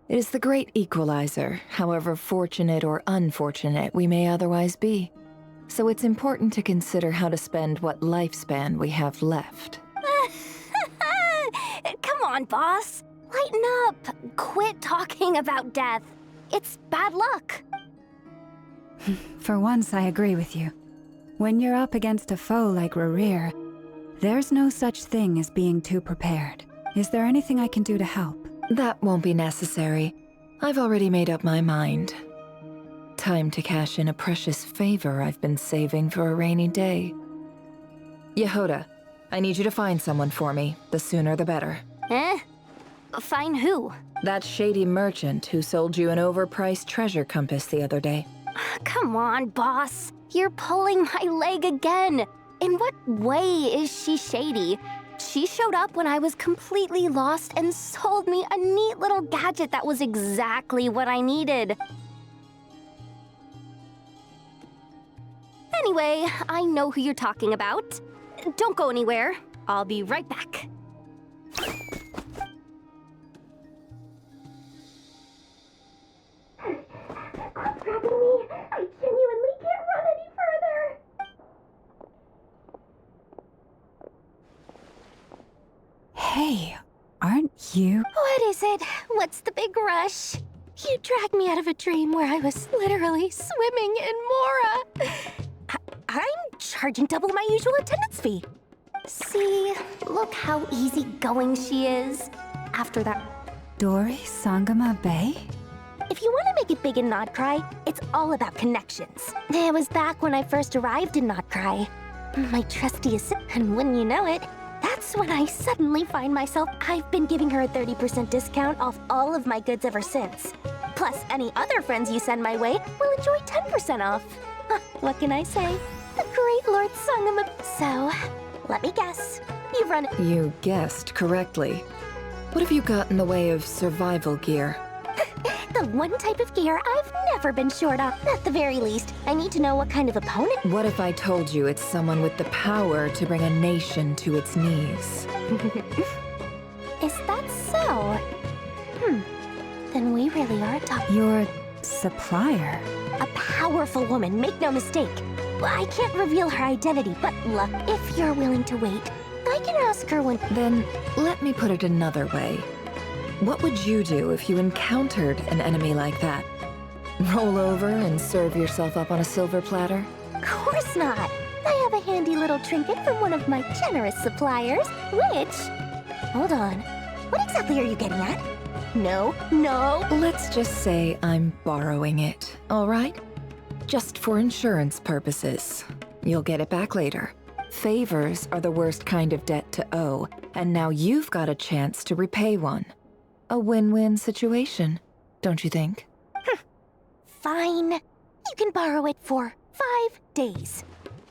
It is the great equalizer, however fortunate or unfortunate we may otherwise be. So it's important to consider how to spend what lifespan we have left. Come on, boss. Lighten up. Quit talking about death. It's bad luck. For once, I agree with you. When you're up against a foe like Rarir, there's no such thing as being too prepared. Is there anything I can do to help? That won't be necessary. I've already made up my mind. Time to cash in a precious favor I've been saving for a rainy day. Yehoda, I need you to find someone for me. The sooner the better. Eh? Find who? That shady merchant who sold you an overpriced treasure compass the other day. Come on, boss. You're pulling my leg again. In what way is she shady? She showed up when I was completely lost and sold me a neat little gadget that was exactly what I needed. Anyway, I know who you're talking about. Don't go anywhere. I'll be right back. Quit grabbing me. I genuinely can't run any further. Hey, aren't you? What is it? What's the big rush? You dragged me out of a dream where I was literally swimming in Mora. I'm charging double my usual attendance fee. See, look how easygoing she is. After that, Dori Sangama Bay? if you want to make it big in Nodcry, it's all about connections. It was back when I first arrived in Nodcry. My trusty assistant, and wouldn't you know it, that's when I suddenly find myself I've been giving her a 30% discount off all of my goods ever since. Plus, any other friends you send my way will enjoy 10% off. What can I say? The great Lord Sangama. So, let me guess. You've run. You guessed correctly. What have you got in the way of survival gear? The one type of gear I've never been short on. At the very least, I need to know what kind of opponent. What if I told you it's someone with the power to bring a nation to its knees? Is that so? Then we really are Your supplier? a powerful woman, make no mistake. I can't reveal her identity, but look, if you're willing to wait, I can ask her when. Then let me put it another way. What would you do if you encountered an enemy like that? Roll over and serve yourself up on a silver platter? Of course not. I have a handy little trinket from one of my generous suppliers, which... Hold on. What exactly are you getting at? No. Let's just say I'm borrowing it, all right? Just for insurance purposes. You'll get it back later. Favors are the worst kind of debt to owe, and now you've got a chance to repay one. A win-win situation, don't you think? Fine. You can borrow it for 5 days.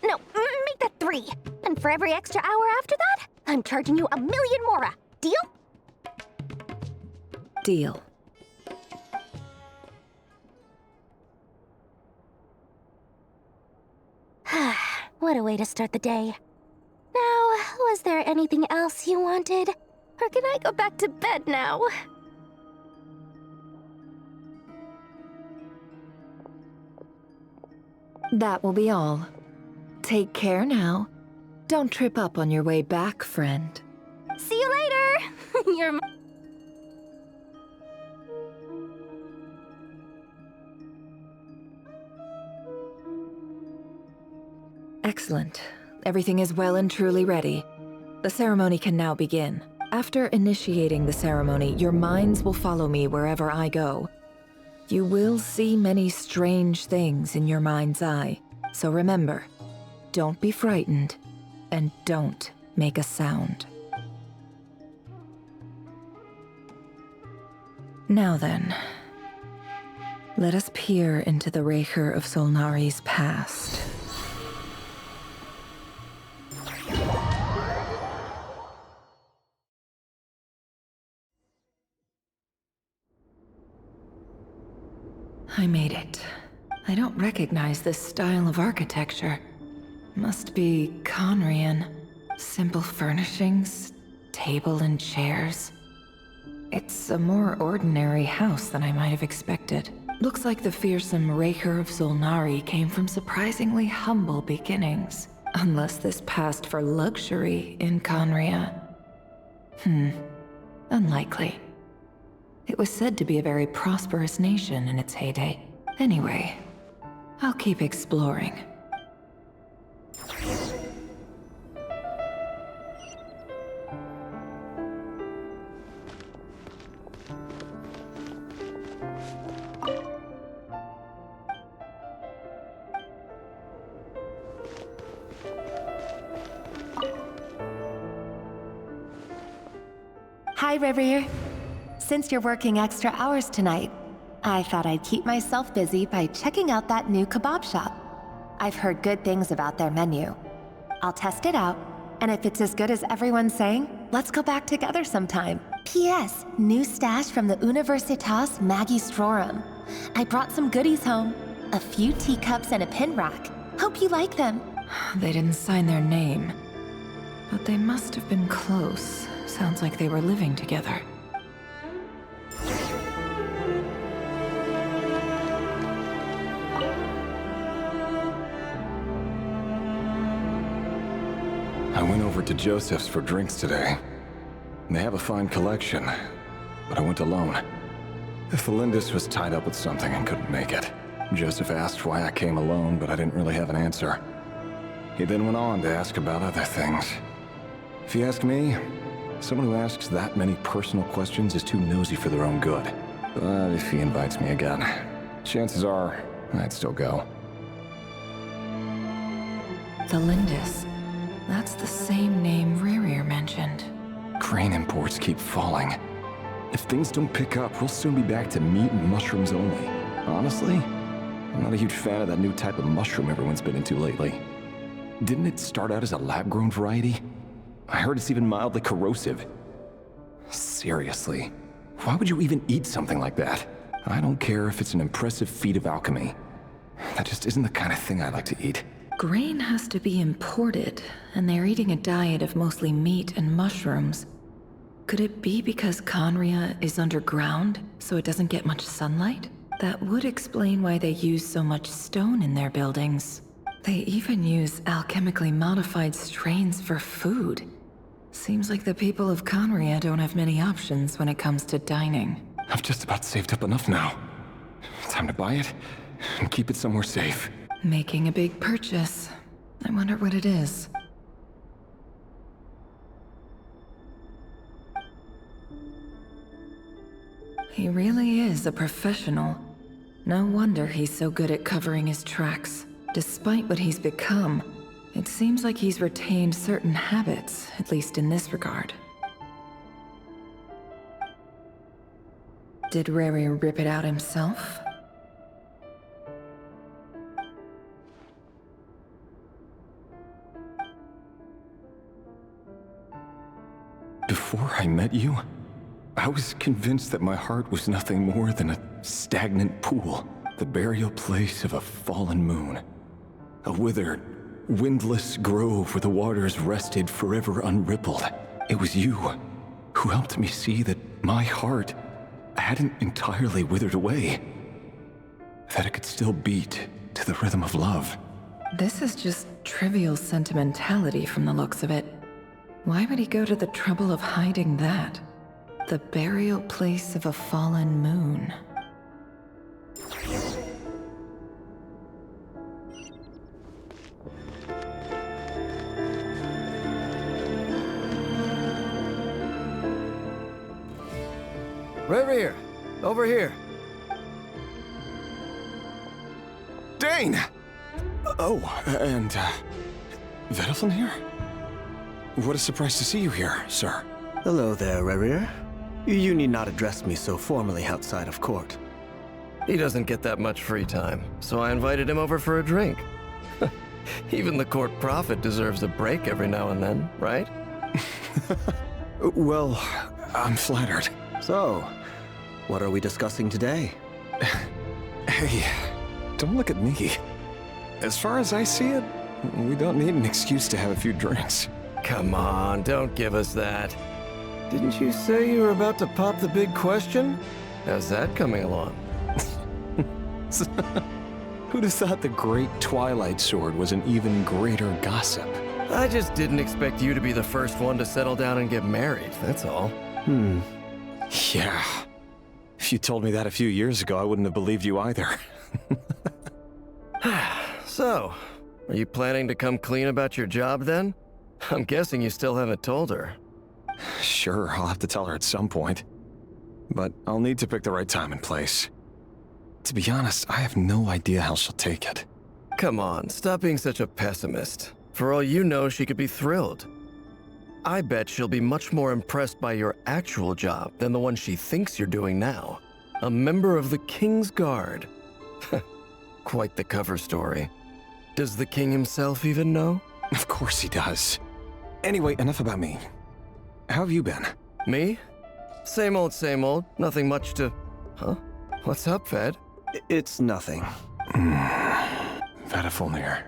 No, make that 3. And for every extra hour after that, I'm charging you 1,000,000 mora. Deal? Deal. What a way to start the day. Now, was there anything else you wanted? Or can I go back to bed now? That will be all. Take care now. Don't trip up on your way back, friend. See you later! You're Excellent. Everything is well and truly ready. The ceremony can now begin. After initiating the ceremony, your minds will follow me wherever I go. You will see many strange things in your mind's eye. So remember, don't be frightened, and don't make a sound. Now then, let us peer into the Raker of Solnari's past. I made it. I don't recognize this style of architecture. Must be Conrian. Simple furnishings, table and chairs. It's a more ordinary house than I might have expected. Looks like the fearsome Raker of Solnari came from surprisingly humble beginnings. Unless this passed for luxury in Conria. Unlikely. It was said to be a very prosperous nation in its heyday. Anyway, I'll keep exploring. Hi, Rivier. Since you're working extra hours tonight, I thought I'd keep myself busy by checking out that new kebab shop. I've heard good things about their menu. I'll test it out, and if it's as good as everyone's saying, let's go back together sometime. P.S. New stash from the Universitas Magistrorum. I brought some goodies home. A few teacups and a pin rack. Hope you like them. They didn't sign their name, but they must have been close. Sounds like they were living together. I went over to Joseph's for drinks today. They have a fine collection, but I went alone. Felindis was tied up with something and couldn't make it. Joseph asked why I came alone, but I didn't really have an answer. He then went on to ask about other things. If you ask me, someone who asks that many personal questions is too nosy for their own good. But if he invites me again, chances are I'd still go. Felindis. That's the same name Rerir mentioned. Grain imports keep falling. If things don't pick up, we'll soon be back to meat and mushrooms only. Honestly, I'm not a huge fan of that new type of mushroom everyone's been into lately. Didn't it start out as a lab-grown variety? I heard it's even mildly corrosive. Seriously, why would you even eat something like that? I don't care if it's an impressive feat of alchemy. That just isn't the kind of thing I like to eat. Grain has to be imported, and they're eating a diet of mostly meat and mushrooms. Could it be because Conria is underground, so it doesn't get much sunlight? That would explain why they use so much stone in their buildings. They even use alchemically modified strains for food. Seems like the people of Conria don't have many options when it comes to dining. I've just about saved up enough now. Time to buy it and keep it somewhere safe. Making a big purchase. I wonder what it is. He really is a professional. No wonder he's so good at covering his tracks. Despite what he's become, it seems like he's retained certain habits, at least in this regard. Did Rary rip it out himself? Before I met you, I was convinced that my heart was nothing more than a stagnant pool, the burial place of a fallen moon. A withered, windless grove where the waters rested forever unrippled. It was you who helped me see that my heart hadn't entirely withered away. That it could still beat to the rhythm of love. This is just trivial sentimentality from the looks of it. Why would he go to the trouble of hiding that? The burial place of a fallen moon. Revere, over here. Dane! Oh, and, Vedalfin here? What a surprise to see you here, sir. Hello there, Revere. You need not address me so formally outside of court. He doesn't get that much free time, so I invited him over for a drink. Even the court prophet deserves a break every now and then, right? Well, I'm flattered. So, what are we discussing today? Hey, don't look at me. As far as I see it, we don't need an excuse to have a few drinks. Come on, don't give us that. Didn't you say you were about to pop the big question? How's that coming along? Who'd have thought the great Twilight Sword was an even greater gossip? I just didn't expect you to be the first one to settle down and get married, that's all. Yeah. If you told me that a few years ago, I wouldn't have believed you either. So, are you planning to come clean about your job then? I'm guessing you still haven't told her. Sure, I'll have to tell her at some point. But I'll need to pick the right time and place. To be honest, I have no idea how she'll take it. Come on, stop being such a pessimist. For all you know, she could be thrilled. I bet she'll be much more impressed by your actual job than the one she thinks you're doing now. A member of the King's Guard. Quite the cover story. Does the king himself even know? Of course he does. Anyway, enough about me. How have you been? Me? Same old, nothing much to... Huh? What's up, Ved? It's nothing. Vedalfin,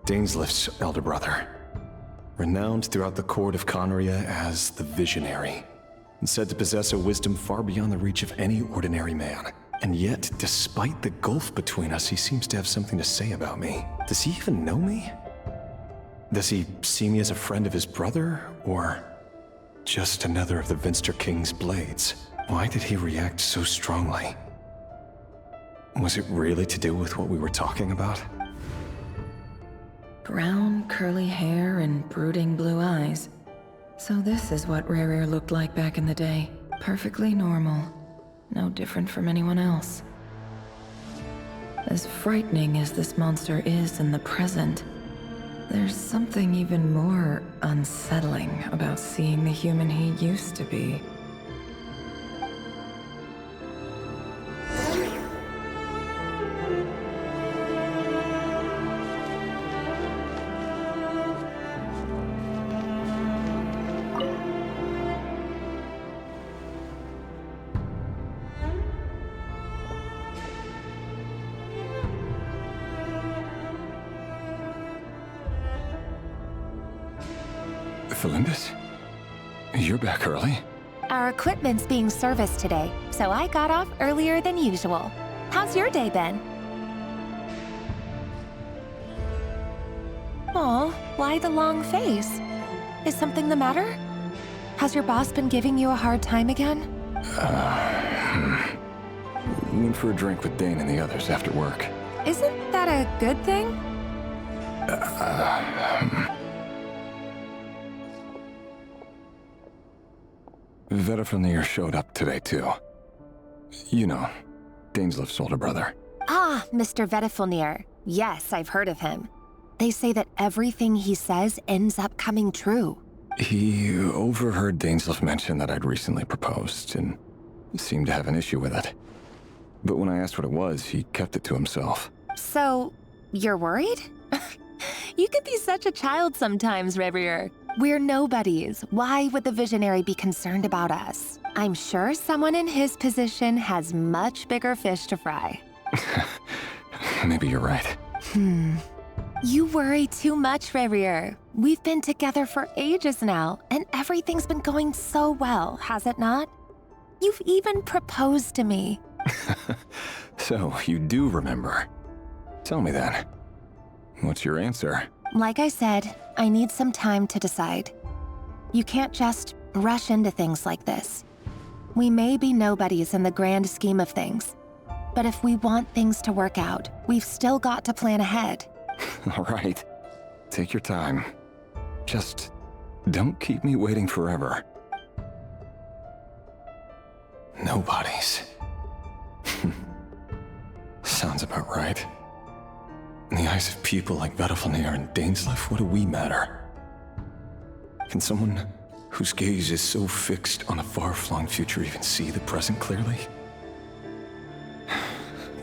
Dainslift's elder brother. Renowned throughout the court of Conria as the Visionary, and said to possess a wisdom far beyond the reach of any ordinary man. And yet, despite the gulf between us, he seems to have something to say about me. Does he even know me? Does he see me as a friend of his brother, or just another of the Vinster King's blades? Why did he react so strongly? Was it really to do with what we were talking about? Brown, curly hair and brooding blue eyes. So this is what Rare looked like back in the day. Perfectly normal. No different from anyone else. As frightening as this monster is in the present, there's something even more unsettling about seeing the human he used to be. Felindis? You're back early? Our equipment's being serviced today, so I got off earlier than usual. How's your day been? Aw, why the long face? Is something the matter? Has your boss been giving you a hard time again? Went for a drink with Dane and the others after work. Isn't that a good thing? Vedifilnir showed up today, too. You know, Daneslif's older brother. Ah, Mr. Vedifilnir. Yes, I've heard of him. They say that everything he says ends up coming true. He overheard Daneslif mention that I'd recently proposed, and seemed to have an issue with it. But when I asked what it was, he kept it to himself. So, you're worried? You can be such a child sometimes, Revier. We're nobodies. Why would the Visionary be concerned about us? I'm sure someone in his position has much bigger fish to fry. Maybe you're right. You worry too much, Revier. We've been together for ages now, and everything's been going so well, has it not? You've even proposed to me. So, you do remember. Tell me then. What's your answer? Like I said, I need some time to decide. You can't just rush into things like this. We may be nobodies in the grand scheme of things, but if we want things to work out, we've still got to plan ahead. All right. Take your time. Just don't keep me waiting forever. Nobodies. Sounds about right. In the eyes of people like Vedifilnir and Daneslif, what do we matter? Can someone whose gaze is so fixed on a far-flung future even see the present clearly?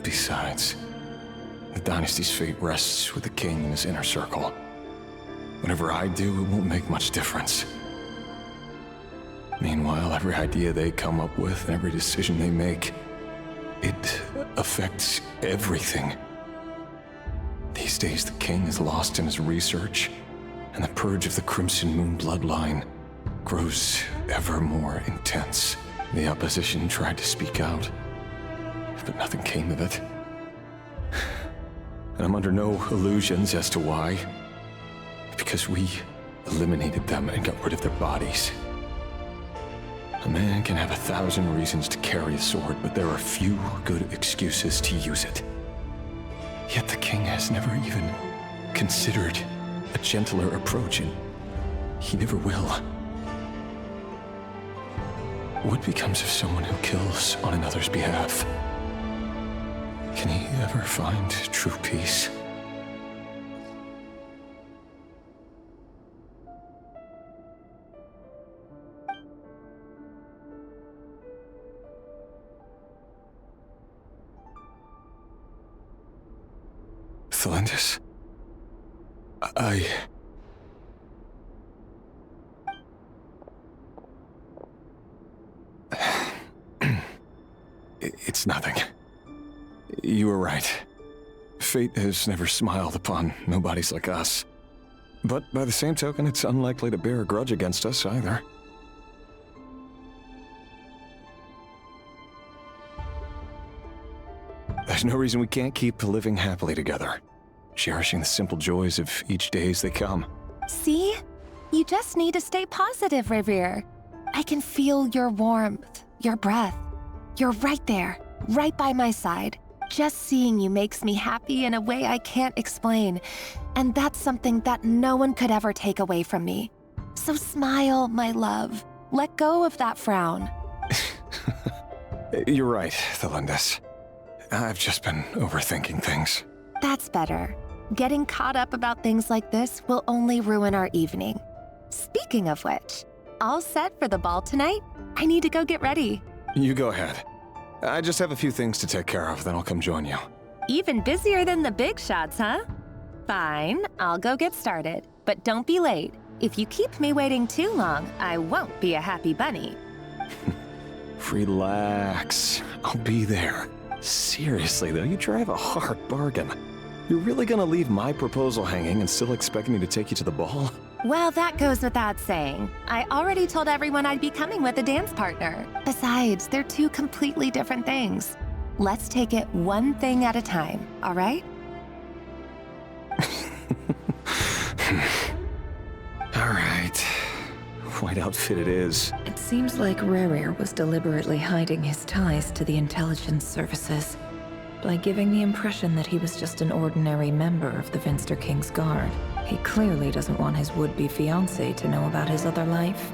Besides, the dynasty's fate rests with the king and his inner circle. Whatever I do, it won't make much difference. Meanwhile, every idea they come up with and every decision they make, it affects everything. These days, the king is lost in his research, and the purge of the Crimson Moon bloodline grows ever more intense. The opposition tried to speak out, but nothing came of it. And I'm under no illusions as to why. Because we eliminated them and got rid of their bodies. A man can have 1,000 reasons to carry a sword, but there are few good excuses to use it. Yet the king has never even considered a gentler approach, and he never will. What becomes of someone who kills on another's behalf? Can he ever find true peace? Felindis, It's nothing. You were right. Fate has never smiled upon nobodies like us. But by the same token, it's unlikely to bear a grudge against us either. There's no reason we can't keep living happily together, cherishing the simple joys of each day as they come. See? You just need to stay positive, Revier. I can feel your warmth, your breath. You're right there, right by my side. Just seeing you makes me happy in a way I can't explain. And that's something that no one could ever take away from me. So smile, my love. Let go of that frown. You're right, Felindis. I've just been overthinking things. That's better. Getting caught up about things like this will only ruin our evening. Speaking of which, all set for the ball tonight? I need to go get ready. You go ahead. I just have a few things to take care of, then I'll come join you. Even busier than the big shots, huh? Fine, I'll go get started. But don't be late. If you keep me waiting too long, I won't be a happy bunny. Relax. I'll be there. Seriously, though, you drive a hard bargain. You're really gonna leave my proposal hanging and still expect me to take you to the ball? Well, that goes without saying. I already told everyone I'd be coming with a dance partner. Besides, they're two completely different things. Let's take it one thing at a time, all right? All right. White outfit it is. It seems like Rerir was deliberately hiding his ties to the intelligence services by giving the impression that he was just an ordinary member of the Vinster King's Guard. He clearly doesn't want his would-be fiancée to know about his other life.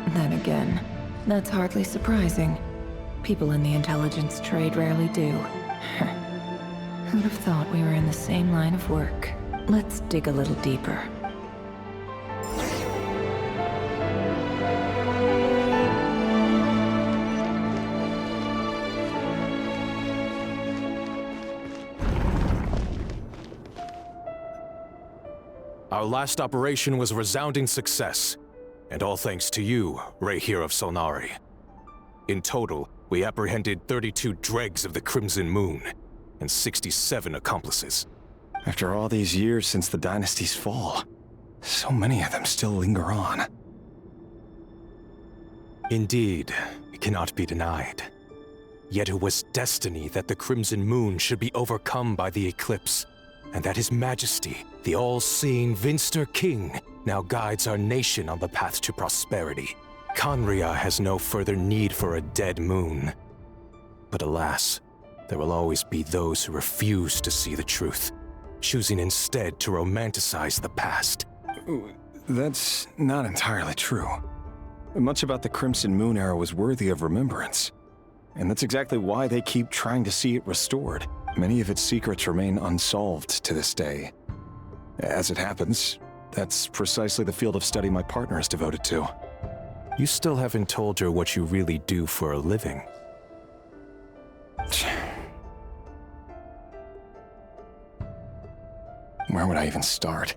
Then again, that's hardly surprising. People in the intelligence trade rarely do. Who'd have thought we were in the same line of work? Let's dig a little deeper. Our last operation was a resounding success, and all thanks to you, Rahier of Solnari. In total, we apprehended 32 dregs of the Crimson Moon, and 67 accomplices. After all these years since the dynasty's fall, so many of them still linger on. Indeed, it cannot be denied. Yet it was destiny that the Crimson Moon should be overcome by the eclipse, and that His Majesty, the all-seeing Vinster King, now guides our nation on the path to prosperity. Conria has no further need for a dead moon. But alas, there will always be those who refuse to see the truth, choosing instead to romanticize the past. That's not entirely true. Much about the Crimson Moon era was worthy of remembrance. And that's exactly why they keep trying to see it restored. Many of its secrets remain unsolved to this day. As it happens, that's precisely the field of study my partner is devoted to. You still haven't told her what you really do for a living. Where would I even start?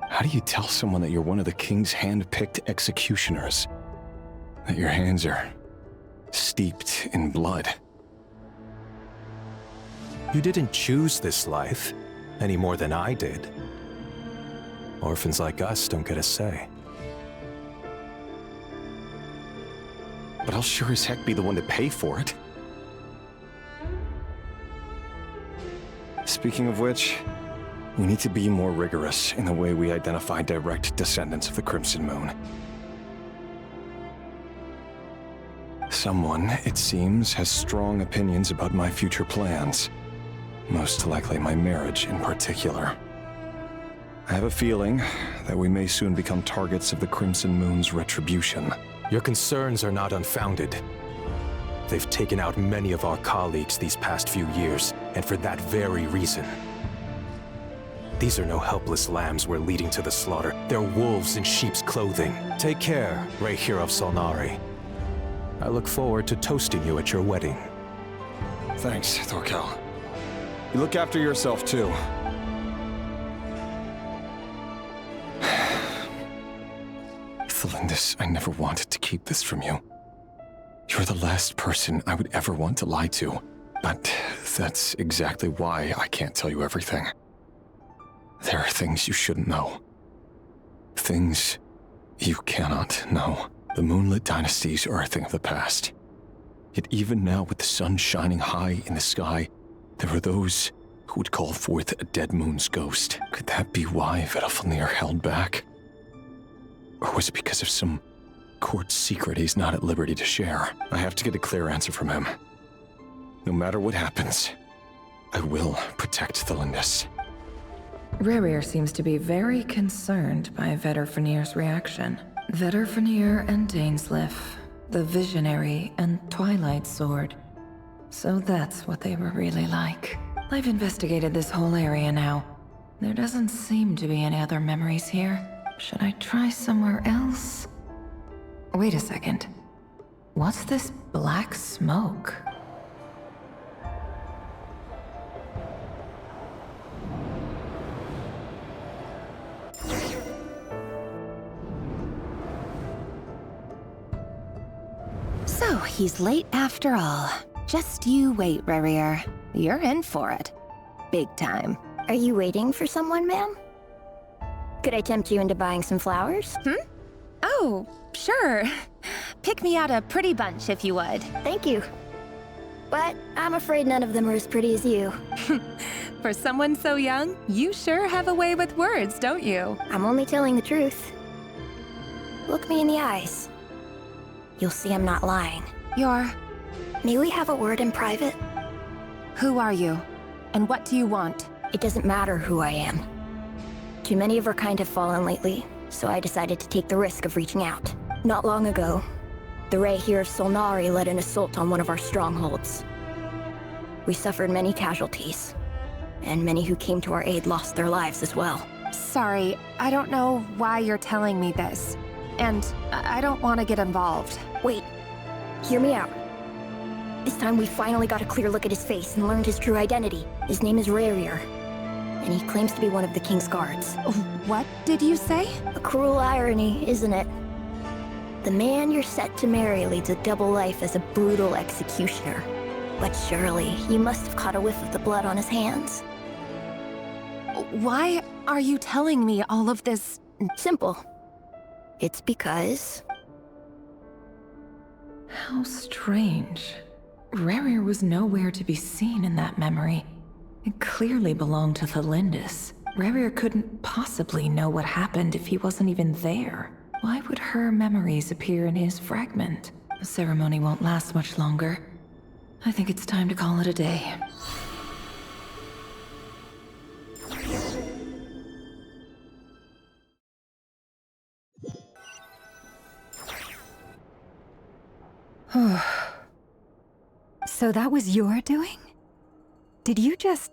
How do you tell someone that you're one of the king's hand-picked executioners? That your hands are steeped in blood? You didn't choose this life, any more than I did. Orphans like us don't get a say. But I'll sure as heck be the one to pay for it. Speaking of which, we need to be more rigorous in the way we identify direct descendants of the Crimson Moon. Someone, it seems, has strong opinions about my future plans. Most likely my marriage in particular. I have a feeling that we may soon become targets of the Crimson Moon's retribution. Your concerns are not unfounded. They've taken out many of our colleagues these past few years, and for that very reason. These are no helpless lambs we're leading to the slaughter. They're wolves in sheep's clothing. Take care, Rahier of Solnari. I look forward to toasting you at your wedding. Thanks, Thorkel. You look after yourself, too. Thelindis, I never wanted to keep this from you. You're the last person I would ever want to lie to. But that's exactly why I can't tell you everything. There are things you shouldn't know. Things you cannot know. The moonlit dynasties are a thing of the past. Yet even now, with the sun shining high in the sky, there are those who would call forth a dead moon's ghost. Could that be why Vedalfnir held back? Or was it because of some court secret he's not at liberty to share? I have to get a clear answer from him. No matter what happens, I will protect Thelindis. Rerir seems to be very concerned by Vedalfnir's reaction. Vedalfnir and Dainsleif, the Visionary and Twilight Sword. So that's what they were really like. I've investigated this whole area now. There doesn't seem to be any other memories here. Should I try somewhere else? Wait a second. What's this black smoke? So he's late after all. Just you wait, Rerir. You're in for it. Big time. Are you waiting for someone, ma'am? Could I tempt you into buying some flowers? Oh, sure. Pick me out a pretty bunch if you would. Thank you. But I'm afraid none of them are as pretty as you. For someone so young, you sure have a way with words, don't you? I'm only telling the truth. Look me in the eyes. You'll see I'm not lying. You're... May we have a word in private? Who are you? And what do you want? It doesn't matter who I am. Too many of our kind have fallen lately, so I decided to take the risk of reaching out. Not long ago, the Ray here of Solnari led an assault on one of our strongholds. We suffered many casualties, and many who came to our aid lost their lives as well. Sorry, I don't know why you're telling me this. And I don't want to get involved. Wait, hear me out. This time we finally got a clear look at his face and learned his true identity. His name is Rarier, and he claims to be one of the King's guards. What did you say? A cruel irony, isn't it? The man you're set to marry leads a double life as a brutal executioner. But surely, you must have caught a whiff of the blood on his hands. Why are you telling me all of this? Simple. It's because... How strange. Rarier was nowhere to be seen in that memory. It clearly belonged to Thalindis. Rarier couldn't possibly know what happened if he wasn't even there. Why would her memories appear in his fragment? The ceremony won't last much longer. I think it's time to call it a day. So that was your doing? Did you just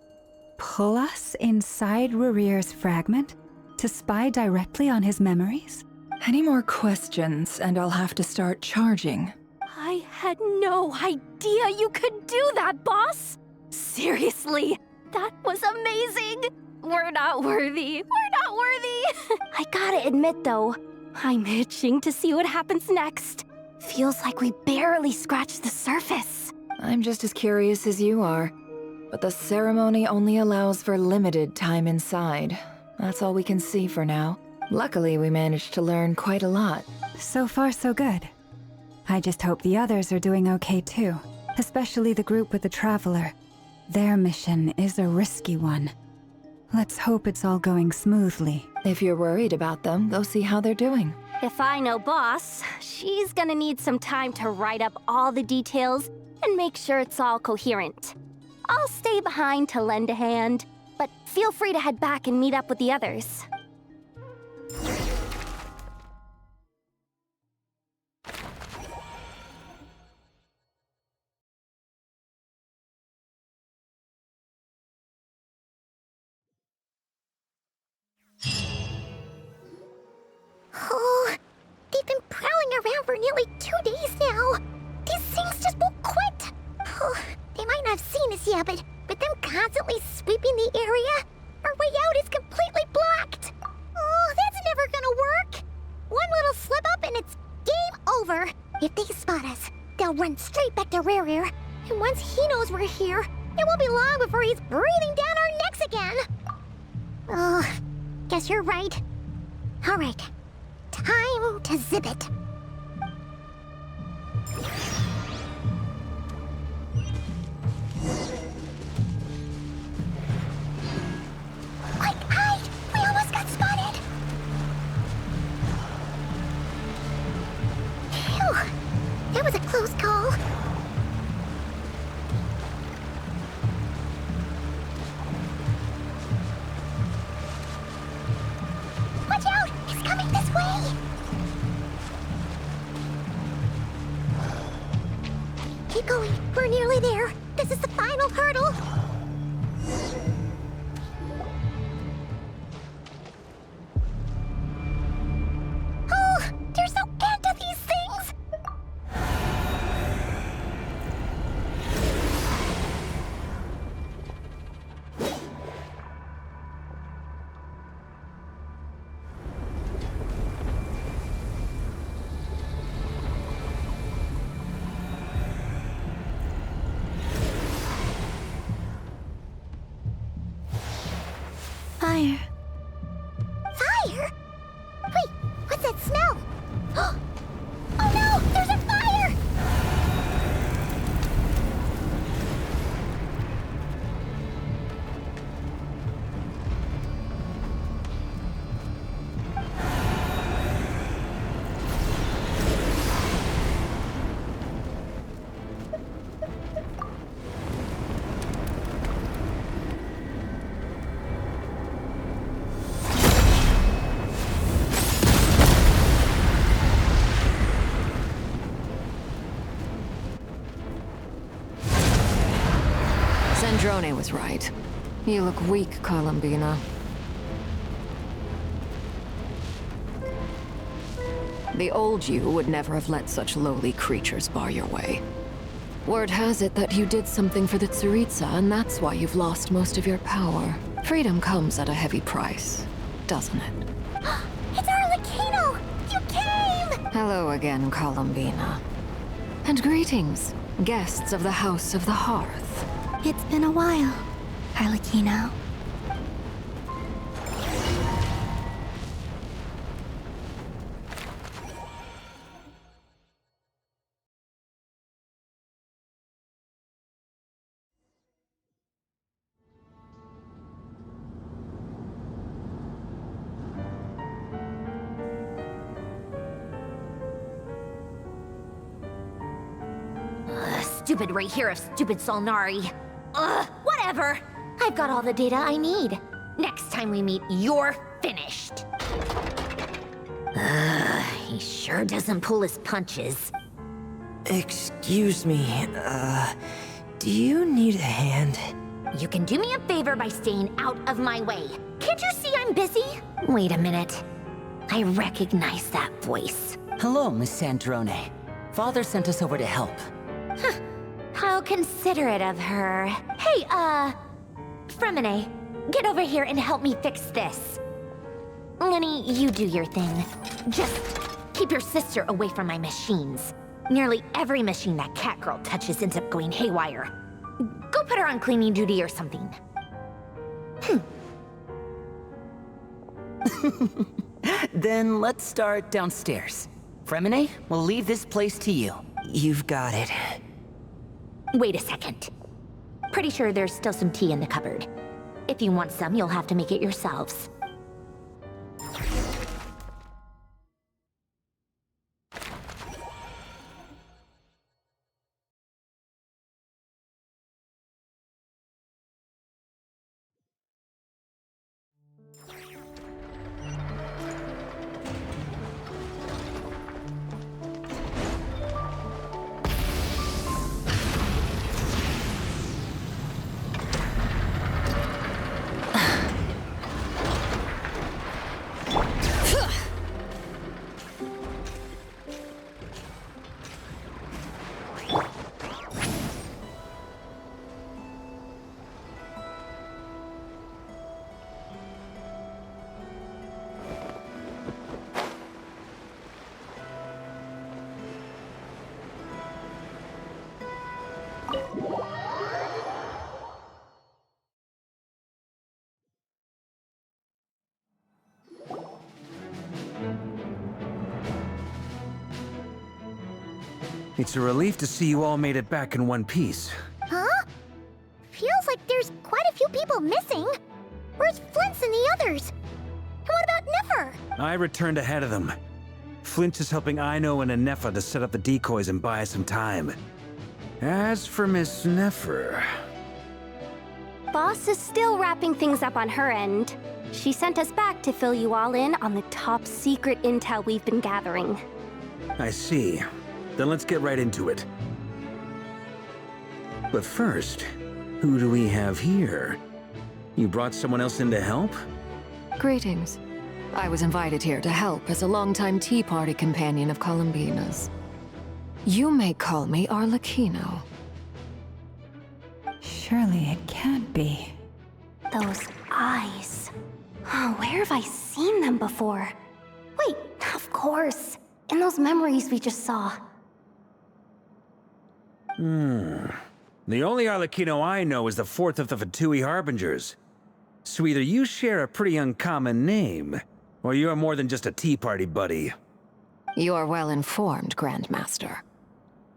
pull us inside Rarier's fragment to spy directly on his memories? Any more questions, and I'll have to start charging. I had no idea you could do that, boss! Seriously, that was amazing! We're not worthy. We're not worthy! I gotta admit, though, I'm itching to see what happens next. Feels like we barely scratched the surface. I'm just as curious as you are. But the ceremony only allows for limited time inside. That's all we can see for now. Luckily, we managed to learn quite a lot. So far, so good. I just hope the others are doing okay too. Especially the group with the Traveler. Their mission is a risky one. Let's hope it's all going smoothly. If you're worried about them, go see how they're doing. If I know boss, she's gonna need some time to write up all the details and make sure it's all coherent. I'll stay behind to lend a hand, but feel free to head back and meet up with the others. Oh, they've been prowling around for nearly 2 days now. These things just won't quit. Oh, they might not have seen us yet, but with them constantly sweeping the area, our way out is completely blocked. Oh, that's never gonna work. One little slip up and it's game over. If they spot us, they'll run straight back to Rarier. And once he knows we're here, it won't be long before he's breathing down our necks again. Oh, guess you're right. All right. Time to zip it. Quick, hide! We almost got spotted! Phew! That was a close call. Watch out! He's coming this way! Keep going. We're nearly there. This is the final hurdle. Oh, there's no end to these things! Sandrone was right. You look weak, Columbina. The old you would never have let such lowly creatures bar your way. Word has it that you did something for the Tsaritsa, and that's why you've lost most of your power. Freedom comes at a heavy price, doesn't it? It's Arlecchino! You came! Hello again, Columbina. And greetings, guests of the House of the Hearth. It's been a while, Arlecchino. Stupid right here of stupid Solnari. Ugh, whatever. I've got all the data I need. Next time we meet, you're finished. He sure doesn't pull his punches. Excuse me, do you need a hand? You can do me a favor by staying out of my way. Can't you see I'm busy? Wait a minute. I recognize that voice. Hello, Miss Sandrone. Father sent us over to help. Huh. How considerate of her. Hey, Fremine, get over here and help me fix this. Lenny, you do your thing. Just keep your sister away from my machines. Nearly every machine that cat girl touches ends up going haywire. Go put her on cleaning duty or something. Then let's start downstairs. Fremine, we'll leave this place to you. You've got it. Wait a second. Pretty sure there's still some tea in the cupboard. If you want some, you'll have to make it yourselves. It's a relief to see you all made it back in one piece. Huh? Feels like there's quite a few people missing. Where's Flint's and the others? And what about Nefer? I returned ahead of them. Flint is helping Aino and Anefa to set up the decoys and buy us some time. As for Miss Nefer... Boss is still wrapping things up on her end. She sent us back to fill you all in on the top secret intel we've been gathering. I see. Then let's get right into it. But first, who do we have here? You brought someone else in to help? Greetings. I was invited here to help as a longtime Tea Party companion of Columbina's. You may call me Arlecchino. Surely it can't be. Those eyes. Oh, where have I seen them before? Wait, of course. In those memories we just saw. The only Arlecchino I know is the fourth of the Fatui Harbingers. So either you share a pretty uncommon name, or you're more than just a Tea Party buddy. You're well informed, Grandmaster.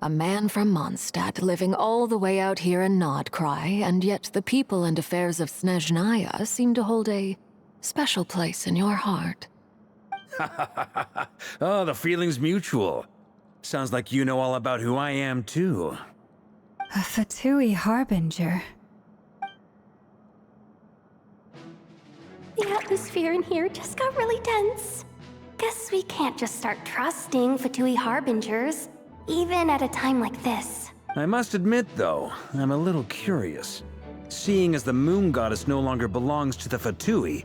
A man from Mondstadt living all the way out here in Nodcry, and yet the people and affairs of Snezhnaya seem to hold a special place in your heart. Oh, the feeling's mutual. Sounds like you know all about who I am, too. A Fatui Harbinger. The atmosphere in here just got really tense. Guess we can't just start trusting Fatui Harbingers, even at a time like this. I must admit, though, I'm a little curious. Seeing as the moon goddess no longer belongs to the Fatui,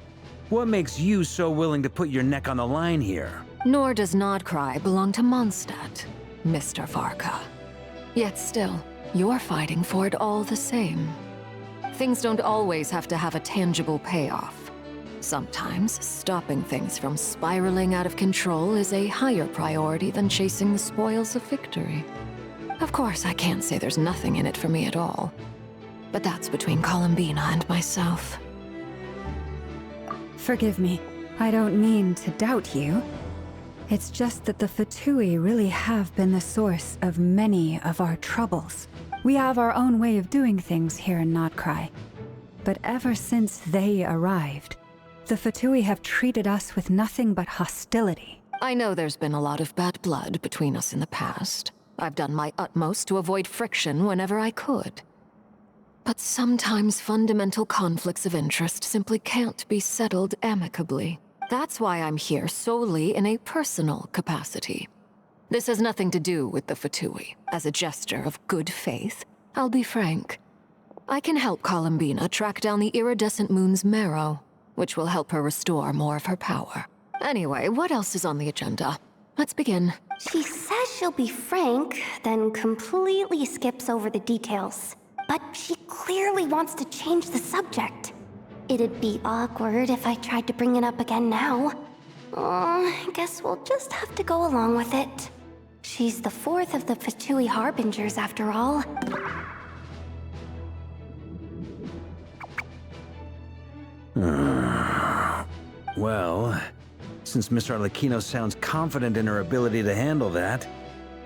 what makes you so willing to put your neck on the line here? Nor does Nodcry belong to Mondstadt, Mr. Varka. Yet still, you're fighting for it all the same. Things don't always have to have a tangible payoff. Sometimes, stopping things from spiraling out of control is a higher priority than chasing the spoils of victory. Of course, I can't say there's nothing in it for me at all. But that's between Columbina and myself. Forgive me. I don't mean to doubt you. It's just that the Fatui really have been the source of many of our troubles. We have our own way of doing things here in Nodcry. But ever since they arrived, the Fatui have treated us with nothing but hostility. I know there's been a lot of bad blood between us in the past. I've done my utmost to avoid friction whenever I could. But sometimes fundamental conflicts of interest simply can't be settled amicably. That's why I'm here solely in a personal capacity. This has nothing to do with the Fatui. As a gesture of good faith, I'll be frank. I can help Columbina track down the iridescent moon's marrow, which will help her restore more of her power. Anyway, what else is on the agenda? Let's begin. She says she'll be frank, then completely skips over the details. But she clearly wants to change the subject. It'd be awkward if I tried to bring it up again now. I guess we'll just have to go along with it. She's the fourth of the Fatui Harbingers, after all. Well, since Miss Arlecchino sounds confident in her ability to handle that,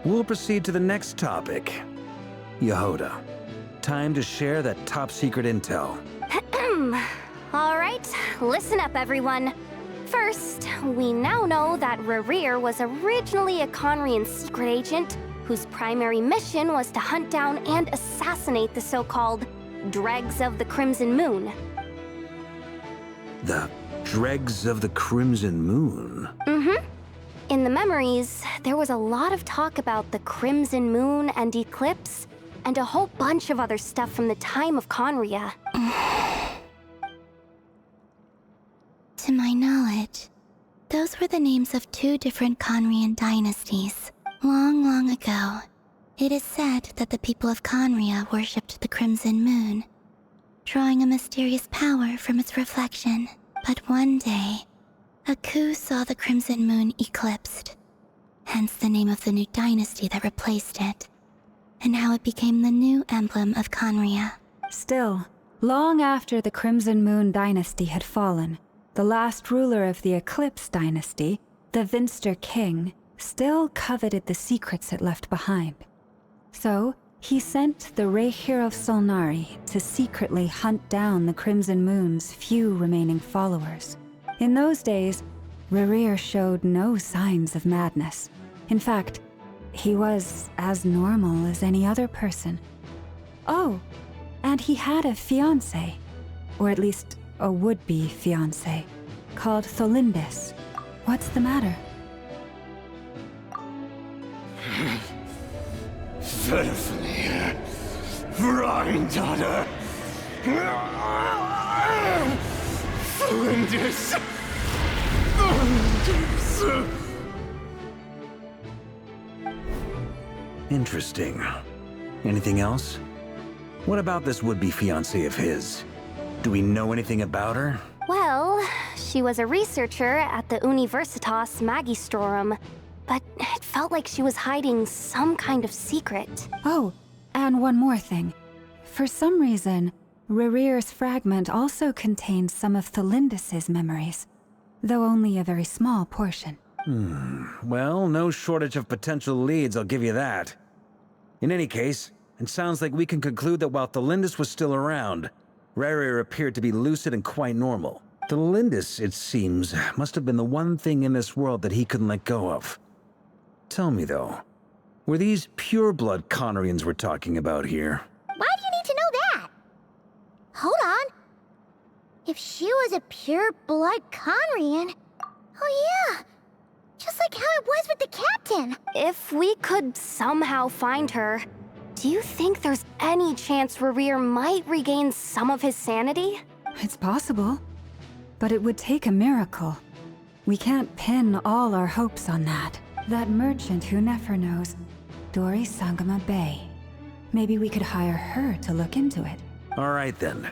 we'll proceed to the next topic. Yehoda, time to share that top-secret intel. Alright, listen up everyone. First, we now know that Rerir was originally a Conrian secret agent whose primary mission was to hunt down and assassinate the so-called Dregs of the Crimson Moon. The Dregs of the Crimson Moon? Mm-hmm. In the memories, there was a lot of talk about the Crimson Moon and Eclipse, and a whole bunch of other stuff from the time of Conria. To my knowledge, those were the names of two different Conrian dynasties. Long, long ago, it is said that the people of Conria worshipped the Crimson Moon, drawing a mysterious power from its reflection. But one day, a coup saw the Crimson Moon eclipsed, hence the name of the new dynasty that replaced it, and how it became the new emblem of Conria. Still, long after the Crimson Moon dynasty had fallen, the last ruler of the Eclipse dynasty, the Vinster King, still coveted the secrets it left behind. So, he sent the Rehir of Solnari to secretly hunt down the Crimson Moon's few remaining followers. In those days, Rerir showed no signs of madness. In fact, he was as normal as any other person. Oh, and he had a fiancé, or at least a would-be fiancé, called Tholindis. What's the matter? Verfnir, Vrindada, Flinders. Interesting. Anything else? What about this would-be fiancé of his? Do we know anything about her? Well, she was a researcher at the Universitas Magistrorum, but it felt like she was hiding some kind of secret. Oh, and one more thing. For some reason, Rerir's fragment also contains some of Tholindis' memories, though only a very small portion. Well, no shortage of potential leads, I'll give you that. In any case, it sounds like we can conclude that while Tholindis was still around, Rerir appeared to be lucid and quite normal. Tholindis, it seems, must have been the one thing in this world that he couldn't let go of. Tell me, though, were these pure-blood Conrians we're talking about here? Why do you need to know that? Hold on. If she was a pure-blood Conrian... Oh yeah! Just like how it was with the captain! If we could somehow find her, Do you think there's any chance Rerir might regain some of his sanity? It's possible, but it would take a miracle. We can't pin all our hopes on that. That merchant who Nefer knows, Dori Sangama Bay. Maybe we could hire her to look into it. All right then.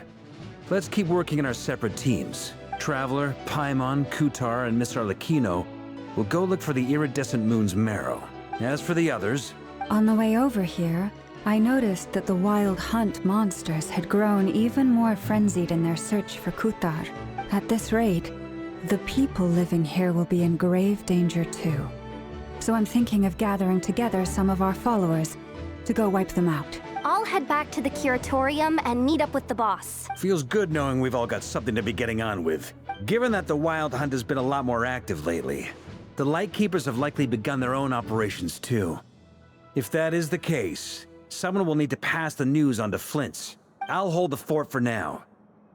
Let's keep working in our separate teams. Traveler, Paimon, Kutar, and Miss Arlecchino will go look for the iridescent moon's marrow. As for the others... On the way over here, I noticed that the Wild Hunt monsters had grown even more frenzied in their search for Kutar. At this rate, the people living here will be in grave danger too. So I'm thinking of gathering together some of our followers to go wipe them out. I'll head back to the Curatorium and meet up with the boss. Feels good knowing we've all got something to be getting on with. Given that the Wild Hunt has been a lot more active lately, the Lightkeepers have likely begun their own operations too. If that is the case, someone will need to pass the news on to Flint's. I'll hold the fort for now,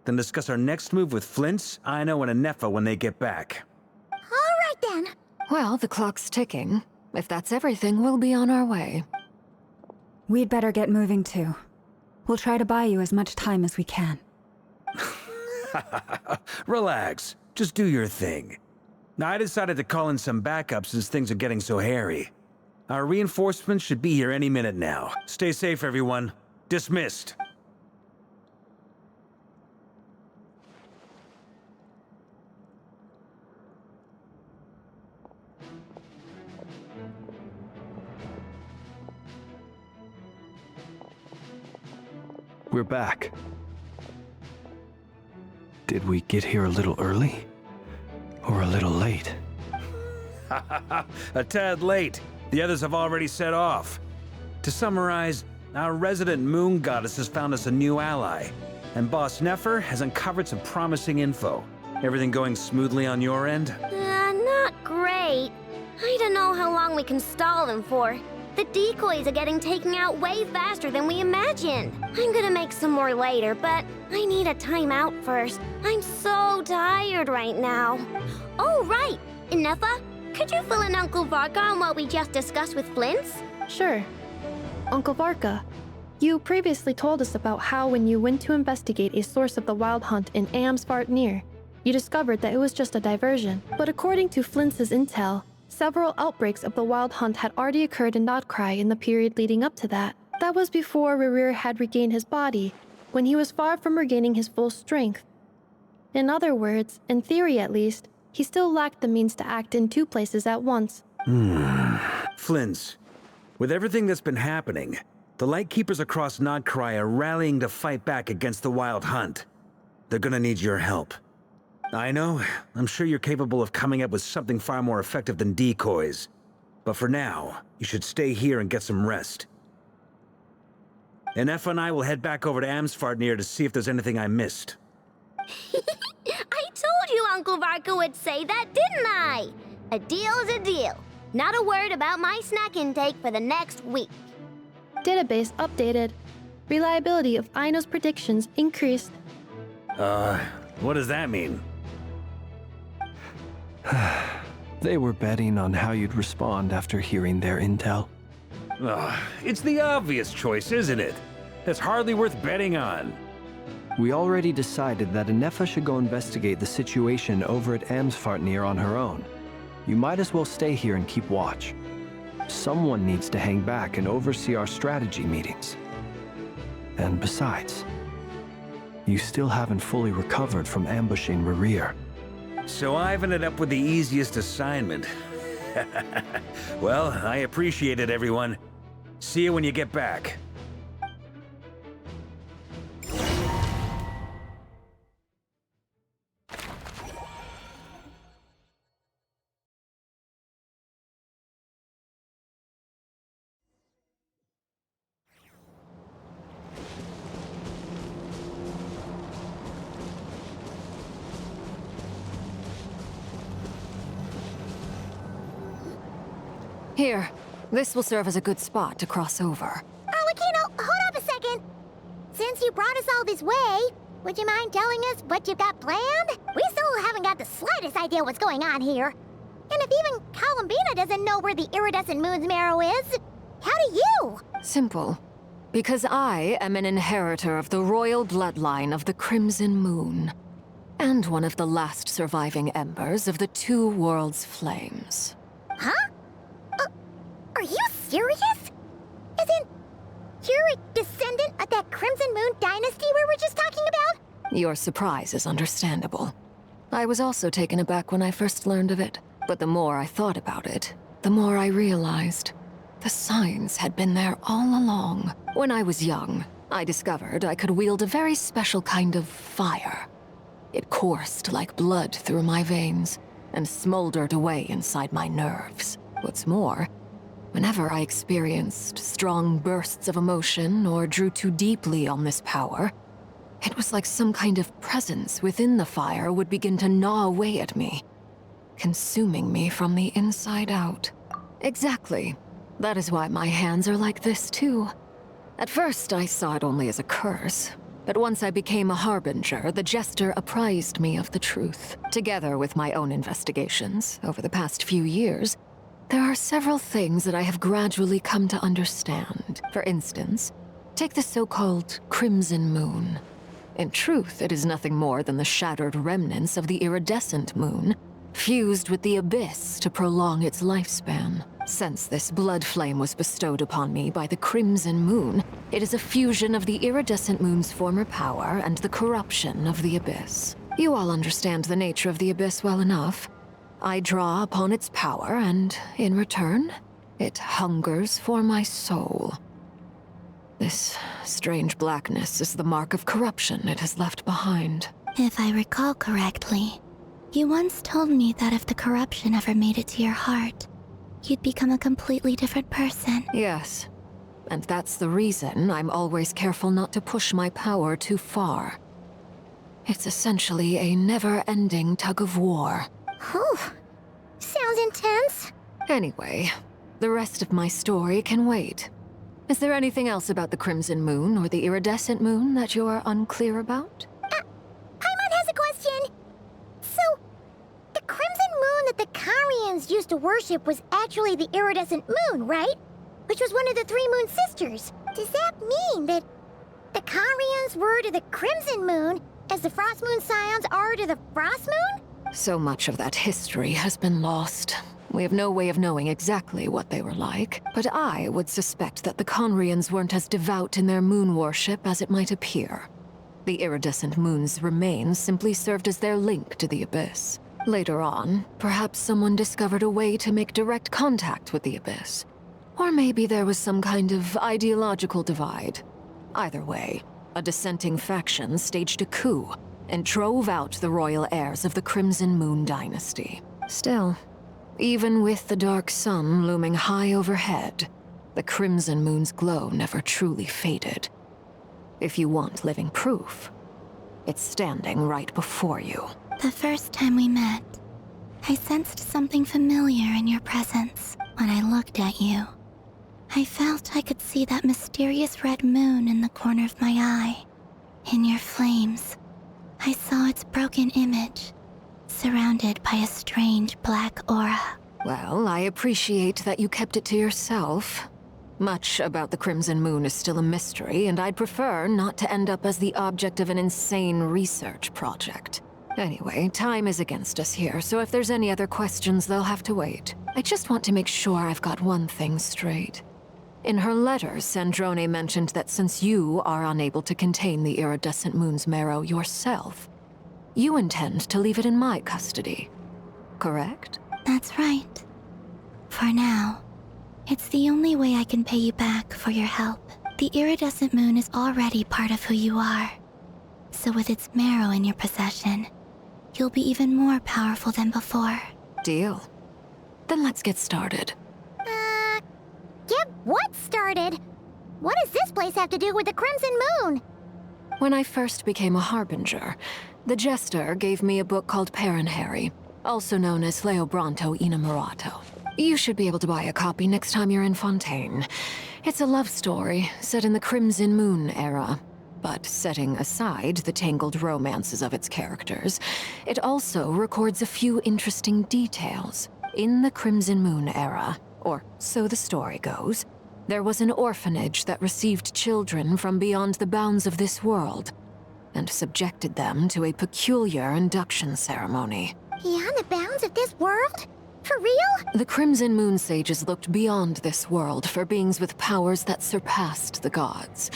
then discuss our next move with Flint's, Aino, and Anefa when they get back. All right then. Well, the clock's ticking. If that's everything, we'll be on our way. We'd better get moving too. We'll try to buy you as much time as we can. Relax. Just do your thing. I decided to call in some backup since things are getting so hairy. Our reinforcements should be here any minute now. Stay safe, everyone. Dismissed. We're back. Did we get here a little early? Or a little late? A tad late. The others have already set off. To summarize, our resident moon goddess has found us a new ally, and Boss Nefer has uncovered some promising info. Everything going smoothly on your end? Not great. I don't know how long we can stall them for. The decoys are getting taken out way faster than we imagined. I'm gonna make some more later, but I need a timeout first. I'm so tired right now. Oh, right! Inefa, could you fill in Uncle Varka on what we just discussed with Flint's? Sure. Uncle Varka, you previously told us about how when you went to investigate a source of the Wild Hunt in Amsvartnir, you discovered that it was just a diversion. But according to Flint's intel, several outbreaks of the Wild Hunt had already occurred in Nodcry in the period leading up to that. That was before Rerir had regained his body, when he was far from regaining his full strength. In other words, in theory at least, he still lacked the means to act in two places at once. Flint's, with everything that's been happening, the Lightkeepers across Nodcry are rallying to fight back against the Wild Hunt. They're gonna need your help. I know, I'm sure you're capable of coming up with something far more effective than decoys. But for now, you should stay here and get some rest. Enefa and I will head back over to Amsvartnir to see if there's anything I missed. I told you Uncle Varka would say that, didn't I? A deal is a deal. Not a word about my snack intake for the next week. Database updated. Reliability of Aino's predictions increased. What does that mean? They were betting on how you'd respond after hearing their intel. It's the obvious choice, isn't it? That's hardly worth betting on. We already decided that Anefa should go investigate the situation over at Amsvartnir on her own. You might as well stay here and keep watch. Someone needs to hang back and oversee our strategy meetings. And besides, you still haven't fully recovered from ambushing Rerir. So I've ended up with the easiest assignment. Well, I appreciate it, everyone. See you when you get back. Here, this will serve as a good spot to cross over. Arlecchino, hold up a second. Since you brought us all this way, would you mind telling us what you've got planned? We still haven't got the slightest idea what's going on here. And if even Columbina doesn't know where the iridescent moon's marrow is, how do you? Simple. Because I am an inheritor of the royal bloodline of the Crimson Moon, and one of the last surviving embers of the Two Worlds' flames. Huh? Are you serious? As in, you're a descendant of that Crimson Moon dynasty we were just talking about? Your surprise is understandable. I was also taken aback when I first learned of it, but the more I thought about it, the more I realized the signs had been there all along. When I was young, I discovered I could wield a very special kind of fire. It coursed like blood through my veins and smoldered away inside my nerves. What's more, whenever I experienced strong bursts of emotion or drew too deeply on this power, it was like some kind of presence within the fire would begin to gnaw away at me, consuming me from the inside out. Exactly. That is why my hands are like this, too. At first, I saw it only as a curse, but once I became a harbinger, the Jester apprised me of the truth. Together with my own investigations over the past few years, there are several things that I have gradually come to understand. For instance, take the so-called Crimson Moon. In truth, it is nothing more than the shattered remnants of the iridescent moon, fused with the abyss to prolong its lifespan. Since this blood flame was bestowed upon me by the Crimson Moon, it is a fusion of the iridescent moon's former power and the corruption of the abyss. You all understand the nature of the abyss well enough. I draw upon its power, and in return, it hungers for my soul. This strange blackness is the mark of corruption it has left behind. If I recall correctly, you once told me that if the corruption ever made it to your heart, you'd become a completely different person. Yes, and that's the reason I'm always careful not to push my power too far. It's essentially a never-ending tug-of-war. Whew. Sounds intense. Anyway, the rest of my story can wait. Is there anything else about the Crimson Moon or the Iridescent Moon that you're unclear about? Paimon has a question. So, the Crimson Moon that the Karians used to worship was actually the Iridescent Moon, right? Which was one of the three Moon Sisters. Does that mean that the Karians were to the Crimson Moon as the Frost Moon Scions are to the Frost Moon? So much of that history has been lost. We have no way of knowing exactly what they were like, but I would suspect that the Conrians weren't as devout in their moon worship as it might appear. The iridescent moon's remains simply served as their link to the Abyss. Later on, perhaps someone discovered a way to make direct contact with the Abyss. Or maybe there was some kind of ideological divide. Either way, a dissenting faction staged a coup and drove out the royal heirs of the Crimson Moon dynasty. Still, even with the dark sun looming high overhead, the Crimson Moon's glow never truly faded. If you want living proof, it's standing right before you. The first time we met, I sensed something familiar in your presence. When I looked at you, I felt I could see that mysterious red moon in the corner of my eye. In your flames, I saw its broken image, surrounded by a strange black aura. Well, I appreciate that you kept it to yourself. Much about the Crimson Moon is still a mystery, and I'd prefer not to end up as the object of an insane research project. Anyway, time is against us here, so if there's any other questions, they'll have to wait. I just want to make sure I've got one thing straight. In her letter, Sandrone mentioned that since you are unable to contain the iridescent moon's marrow yourself, you intend to leave it in my custody, correct? That's right. For now, it's the only way I can pay you back for your help. The iridescent moon is already part of who you are. So with its marrow in your possession, you'll be even more powerful than before. Deal. Then let's get started. Get what started? What does this place have to do with the Crimson Moon? When I first became a harbinger, the Jester gave me a book called Paranhari, also known as Leobranto Inamorato. You should be able to buy a copy next time you're in Fontaine. It's a love story set in the Crimson Moon era, but setting aside the tangled romances of its characters, it also records a few interesting details. In the Crimson Moon era, or so the story goes, There was an orphanage that received children from beyond the bounds of this world and subjected them to a peculiar induction ceremony. Beyond the bounds of this world? For real? The Crimson Moon Sages looked beyond this world for beings with powers that surpassed the gods.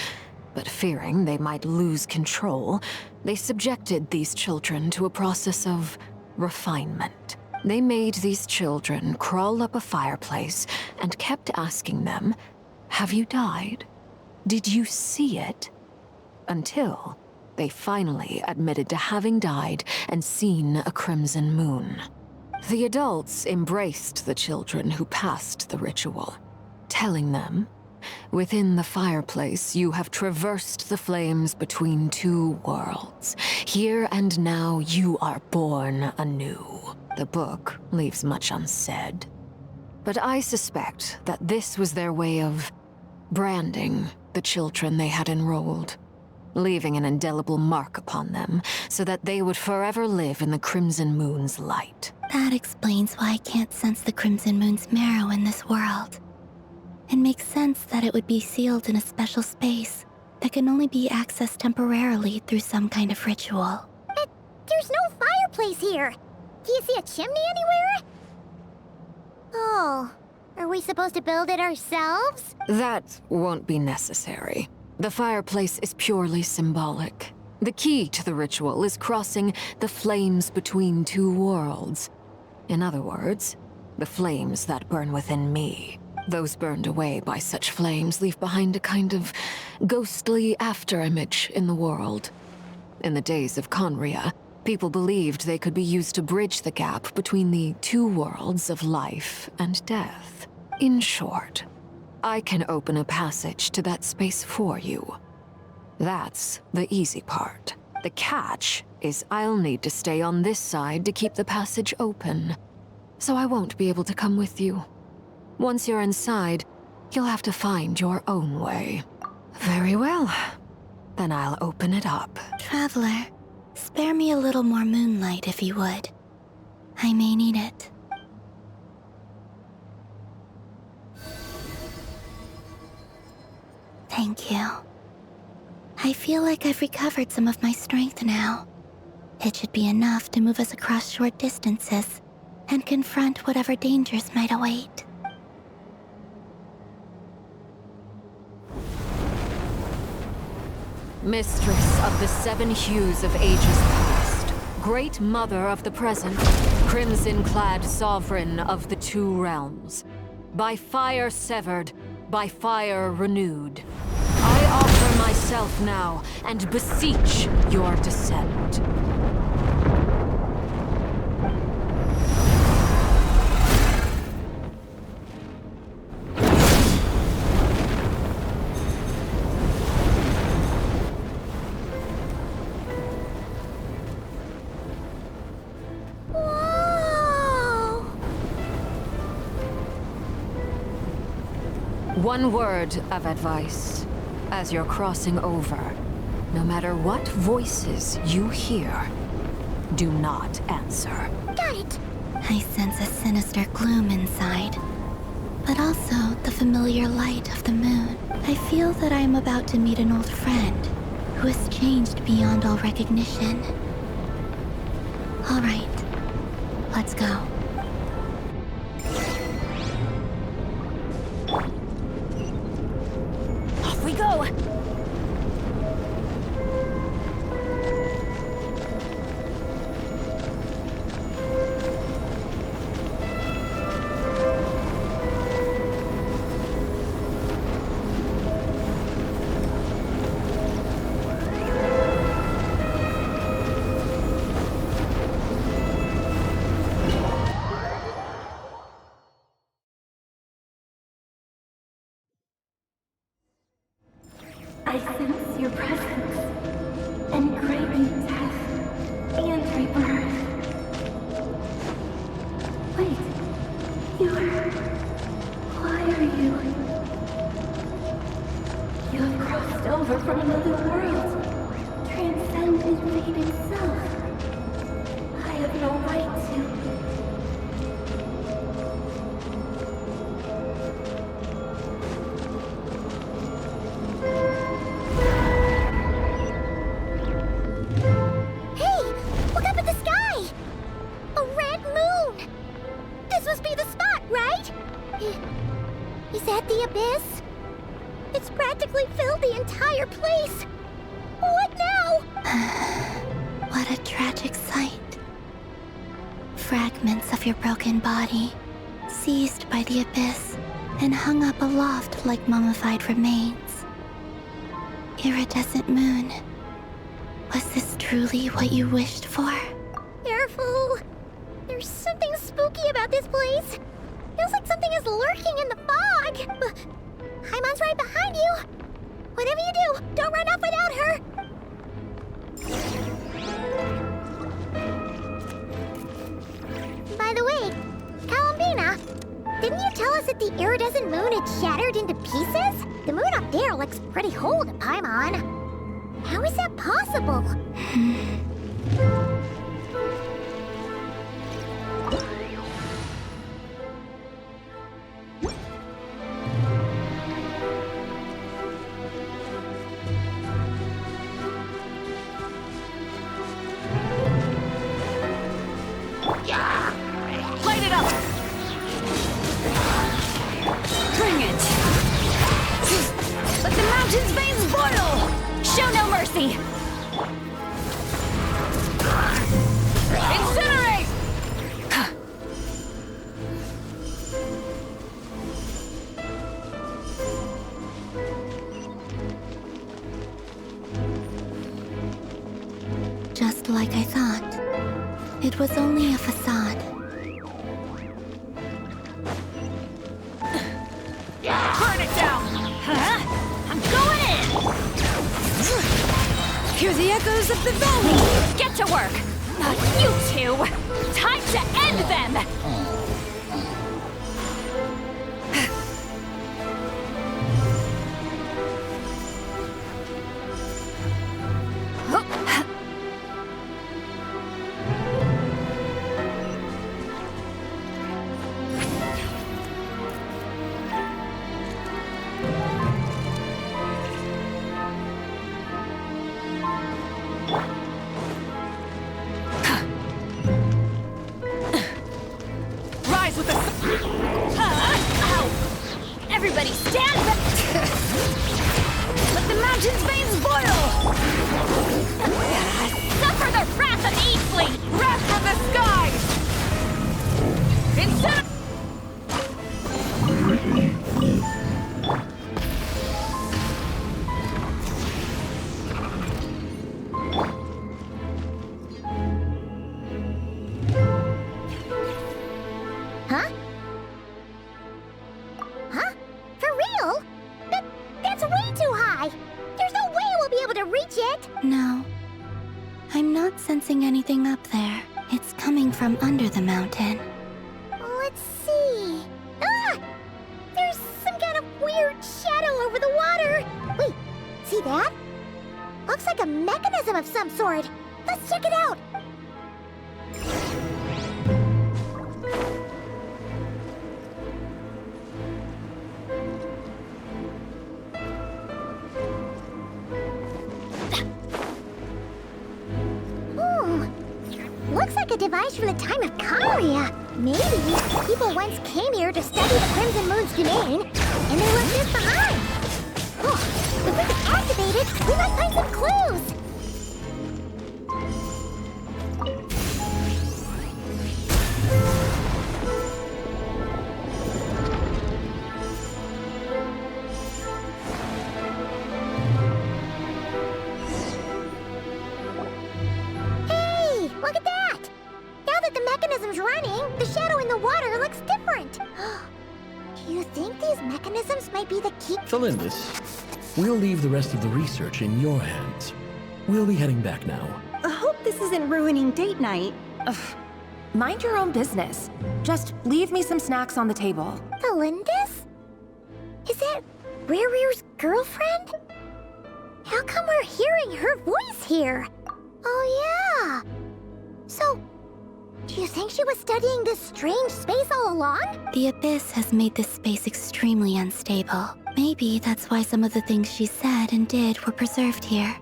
But fearing they might lose control, they subjected these children to a process of refinement. They made these children crawl up a fireplace and kept asking them, "Have you died? Did you see it?" Until they finally admitted to having died and seen a crimson moon. The adults embraced the children who passed the ritual, telling them, "Within the fireplace, you have traversed the flames between two worlds. Here and now, you are born anew." The book leaves much unsaid, but I suspect that this was their way of branding the children they had enrolled, leaving an indelible mark upon them so that they would forever live in the Crimson Moon's light. That explains why I can't sense the Crimson Moon's marrow in this world. It makes sense that it would be sealed in a special space that can only be accessed temporarily through some kind of ritual. But there's no fireplace here. Do you see a chimney anywhere? Oh, are we supposed to build it ourselves? That won't be necessary. The fireplace is purely symbolic. The key to the ritual is crossing the flames between two worlds. In other words, the flames that burn within me. Those burned away by such flames leave behind a kind of ghostly afterimage in the world. In the days of Conria, people believed they could be used to bridge the gap between the two worlds of life and death. In short, I can open a passage to that space for you. That's the easy part. The catch is I'll need to stay on this side to keep the passage open, so I won't be able to come with you. Once you're inside, you'll have to find your own way. Very well. Then I'll open it up. Traveler, spare me a little more moonlight if you would. I may need it. Thank you. I feel like I've recovered some of my strength now. It should be enough to move us across short distances and confront whatever dangers might await. Mistress of the seven hues of ages past, great mother of the present, crimson-clad sovereign of the two realms, by fire severed, by fire renewed, I offer myself now and beseech your descent. One word of advice. As you're crossing over, no matter what voices you hear, do not answer. Got it. I sense a sinister gloom inside, but also the familiar light of the moon. I feel that I am about to meet an old friend who has changed beyond all recognition. All right, let's go. Off we go! I sense your presence, and craving death and rebirth. Wait, why are you? You have crossed over from another world, transcended fate itself. I have no right to. Is that the abyss? It's practically filled the entire place. What now? What a tragic sight. Fragments of your broken body, seized by the abyss, and hung up aloft like mummified remains. Iridescent moon. Was this truly what you wished for? Careful. There's something spooky about this place. Feels like something is lurking in the fog. Paimon's right behind you. Whatever you do, don't run off without her. By the way, Columbina, didn't you tell us that the iridescent moon had shattered into pieces? The moon up there looks pretty whole to Paimon. How is that possible? Light it up! Bring it! Let the mountain's veins boil! Show no mercy! Incinerate! Just like I thought. It was only a facade. Burn it down! Huh? I'm going in! Hear the echoes of the valley! Get to work! Not you two! Time to end them! Rise with the... Ow! Everybody stand back! Let the mountain's veins boil! Suffer the wrath of Eastly! Wrath from the skies! Instead of... Huh? Huh? For real? That's way too high! There's no way we'll be able to reach it! No. I'm not sensing anything up there. It's coming from under the mountain. Let's see... Ah! There's some kind of weird shadow over the water! Wait, see that? Looks like a mechanism of some sort. Let's check it out! Looks like a device from the time of Conria. Maybe people once came here to study the Crimson Moon's domain, and they left this behind. Oh, if we can activate it, we might find some clues. Hey, look at that! Now that the mechanism's running, the shadow in the water looks different. Do you think these mechanisms might be the key? Felindis, we'll leave the rest of the research in your hands. We'll be heading back now. I hope this isn't ruining date night. Ugh. Mind your own business. Just leave me some snacks on the table. Felindis? Is that Rear's girlfriend? How come we're hearing her voice here? Oh yeah. So, do you think she was studying this strange space all along? The abyss has made this space extremely unstable. Maybe that's why some of the things she said and did were preserved here.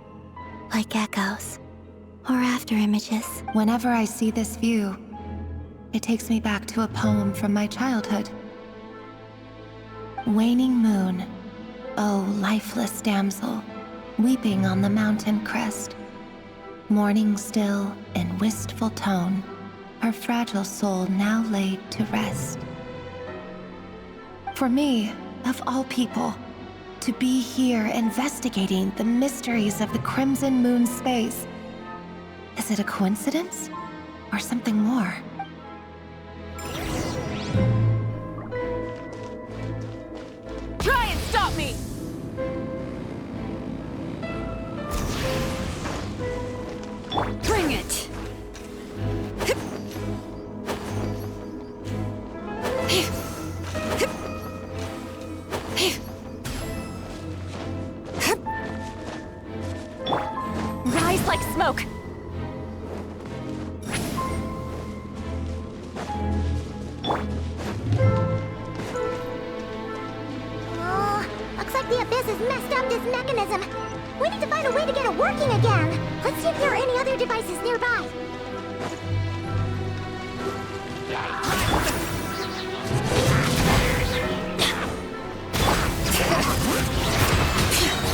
Like echoes. Or after images. Whenever I see this view, it takes me back to a poem from my childhood. Waning moon, oh lifeless damsel, weeping on the mountain crest. Mourning still in wistful tone, her fragile soul now laid to rest. For me, of all people, to be here investigating the mysteries of the Crimson Moon space, is it a coincidence or something more? Try and stop me! Bring it! Rise like smoke! Oh, looks like the Abyss has messed up this mechanism. We need to find a way to get it working again. Let's see if there are any other devices nearby.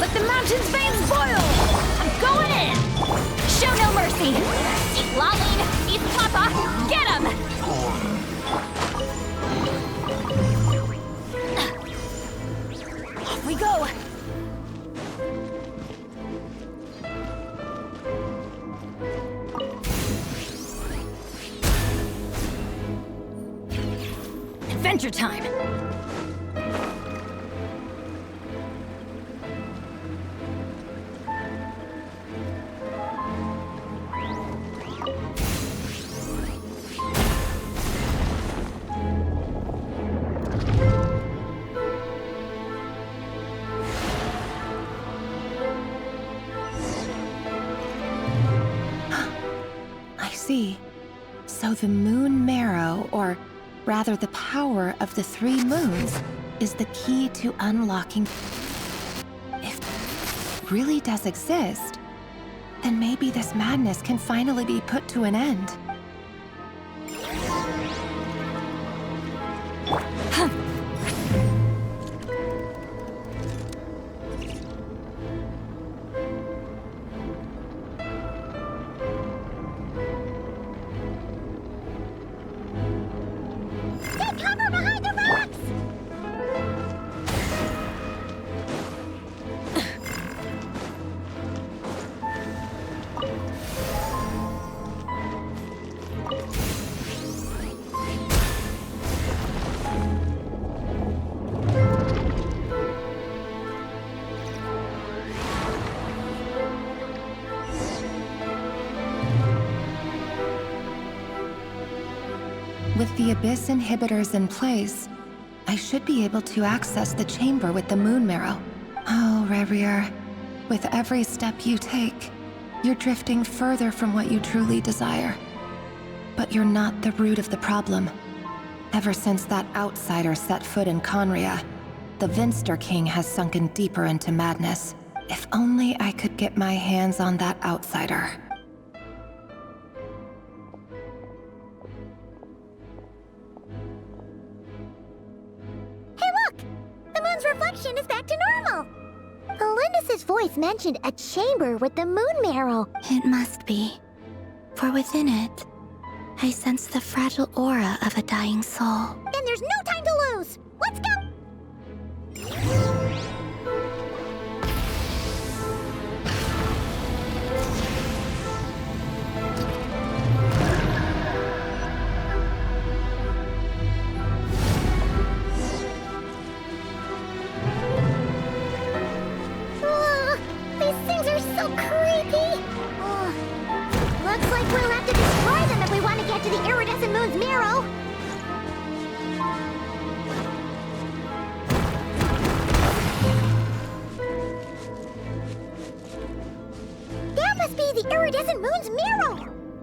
Let the mountain's veins boil! I'm going in! Show no mercy! Eat Laline! Eat Papa! Get him! Off we go! Adventure time! I see. So the moon marrow, or rather the power of the 3 moons, is the key to unlocking. If it really does exist, then maybe this madness can finally be put to an end. Take cover behind the rocks! With the Abyss inhibitors in place, I should be able to access the chamber with the moon marrow. Oh, Rerir, with every step you take, you're drifting further from what you truly desire. But you're not the root of the problem. Ever since that outsider set foot in Conria, the Vinster King has sunken deeper into madness. If only I could get my hands on that outsider. Hey, look! The moon's reflection is back to normal! Elendis' voice mentioned a chamber with the moon marrow. It must be. For within it, I sense the fragile aura of a dying soul. Then there's no time to lose! Let's go! These things are so creepy! Looks like we'll have to destroy them if we want to get to the iridescent moon's marrow! That must be the iridescent moon's marrow!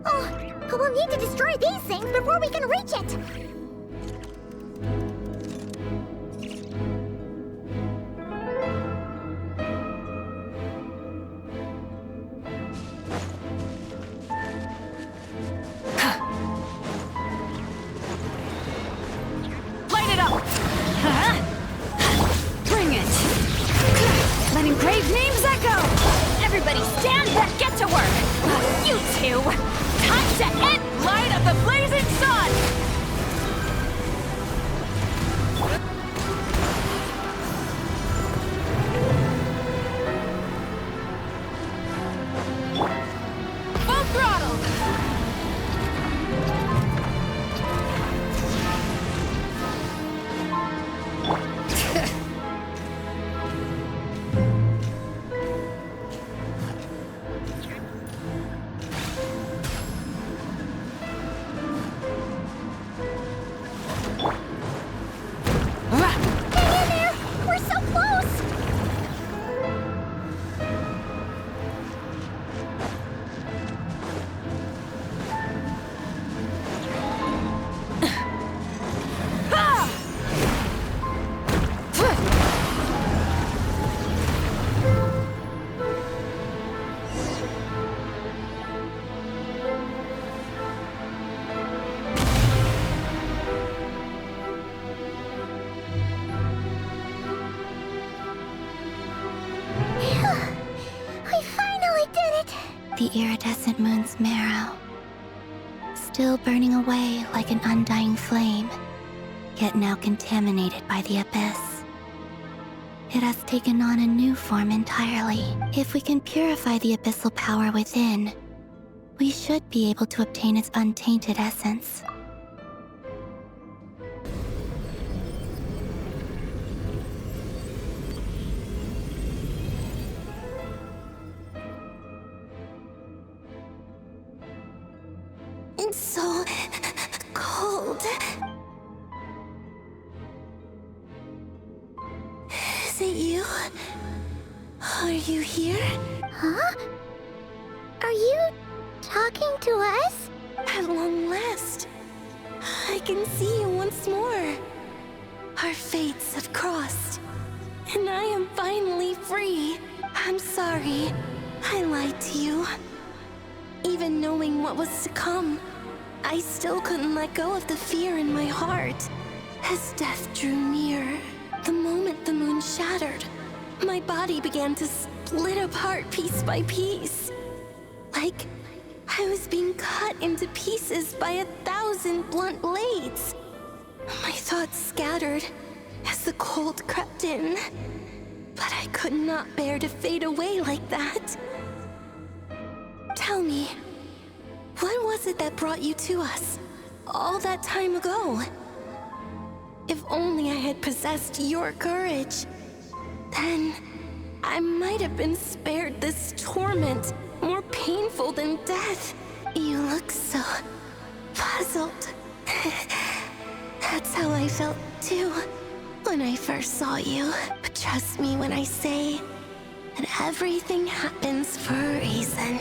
Oh, we'll need to destroy these things before we can reach it! Light it up! Huh? Everybody stand back, get to work! You two! Time to end light of the blazing sun! Full throttle! We're so close! We finally did it! The iridescent moon's marrow, still burning away like an undying flame, yet now contaminated by the abyss. It has taken on a new form entirely. If we can purify the abyssal power within, we should be able to obtain its untainted essence. It's so cold. Is it you? Are you here? Huh? Are you talking to us? At long last, I can see you once more. Our fates have crossed, and I am finally free. I'm sorry, I lied to you. Even knowing what was to come, I still couldn't let go of the fear in my heart. As death drew near, the moment the moon shattered, my body began to split apart piece by piece. Like I was being cut into pieces by 1,000 blunt blades. My thoughts scattered as the cold crept in, but I could not bear to fade away like that. Tell me, what was it that brought you to us all that time ago? If only I had possessed your courage, then I might have been spared this torment more painful than death. You look so puzzled. That's how I felt too when I first saw you. But trust me when I say that everything happens for a reason.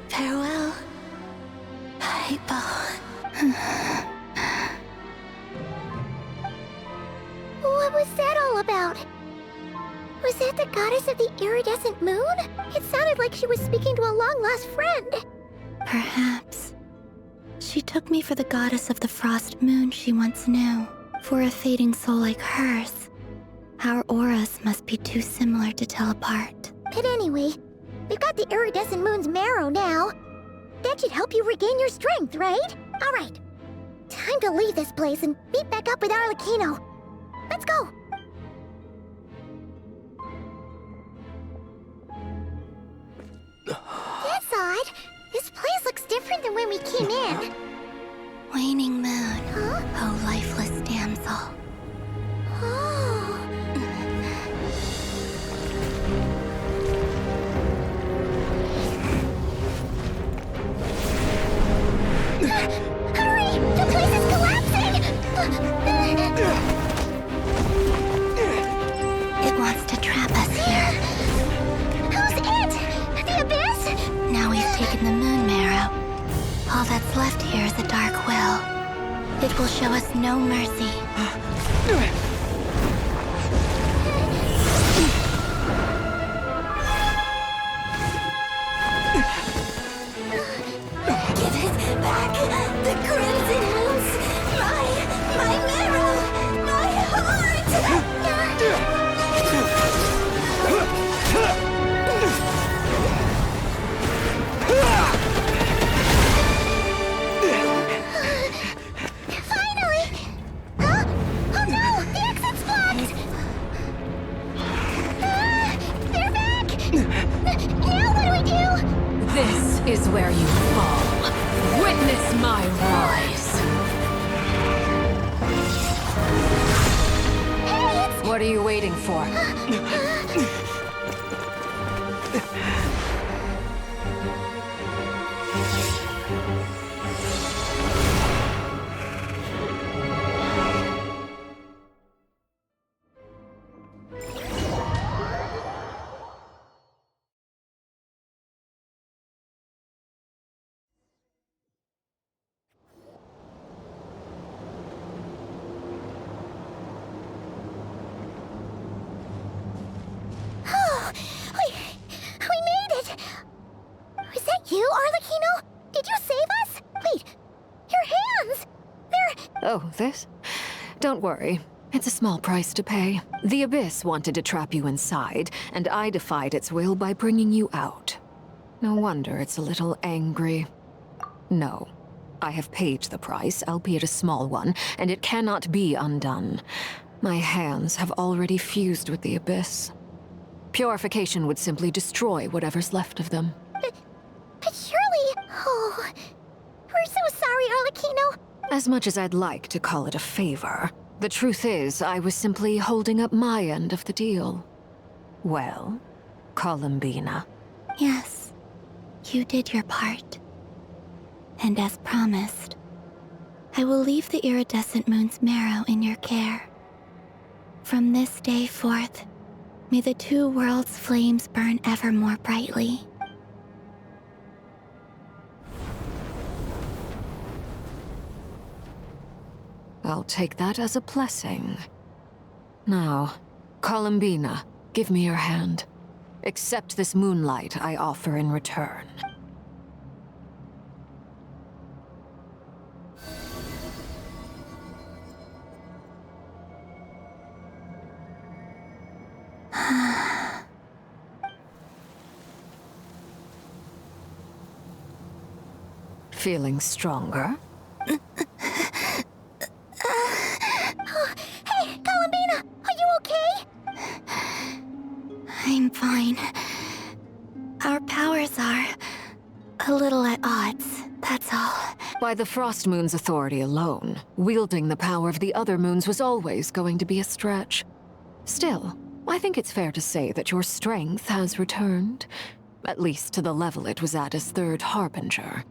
Farewell, Hypo. What was that all about? Was that the goddess of the iridescent moon? It sounded like she was speaking to a long-lost friend. Perhaps. She took me for the goddess of the frost moon she once knew. For a fading soul like hers, our auras must be too similar to tell apart. But anyway, we've got the iridescent moon's marrow now. That should help you regain your strength, right? Alright. Time to leave this place and meet back up with Arlecchino. Let's go! That's odd. This place looks different than when we came in. Waning moon, Huh? oh lifeless damsel. Oh. Hurry! The place is collapsing! It wants to trap us here. Who's it? The abyss? Now we've taken the moon marrow. All that's left here is a dark will. It will show us no mercy. Give it back! The crimson moons! My marrow! My heart! What are you waiting for? Oh, we made it! Is that you, Arlecchino? Did you save us? Wait, your hands! They're... Oh, this? Don't worry. It's a small price to pay. The Abyss wanted to trap you inside, and I defied its will by bringing you out. No wonder it's a little angry. No. I have paid the price, albeit a small one, and it cannot be undone. My hands have already fused with the Abyss. Purification would simply destroy whatever's left of them. But surely... Oh... We're so sorry, Arlecchino. As much as I'd like to call it a favor, the truth is I was simply holding up my end of the deal. Well, Columbina. Yes, you did your part. And as promised, I will leave the iridescent moon's marrow in your care. From this day forth, may the two worlds' flames burn ever more brightly. I'll take that as a blessing. Now, Columbina, give me your hand. Accept this moonlight I offer in return. Feeling stronger? Hey, Columbina, are you okay? I'm fine. Our powers are a little at odds, that's all. By the Frost Moon's authority alone, wielding the power of the other moons was always going to be a stretch. Still, I think it's fair to say that your strength has returned, at least to the level it was at as Third Harbinger.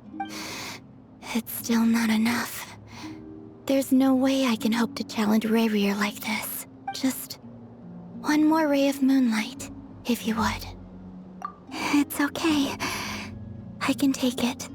It's still not enough. There's no way I can hope to challenge Rayrear like this. Just one more ray of moonlight, if you would. It's okay. I can take it.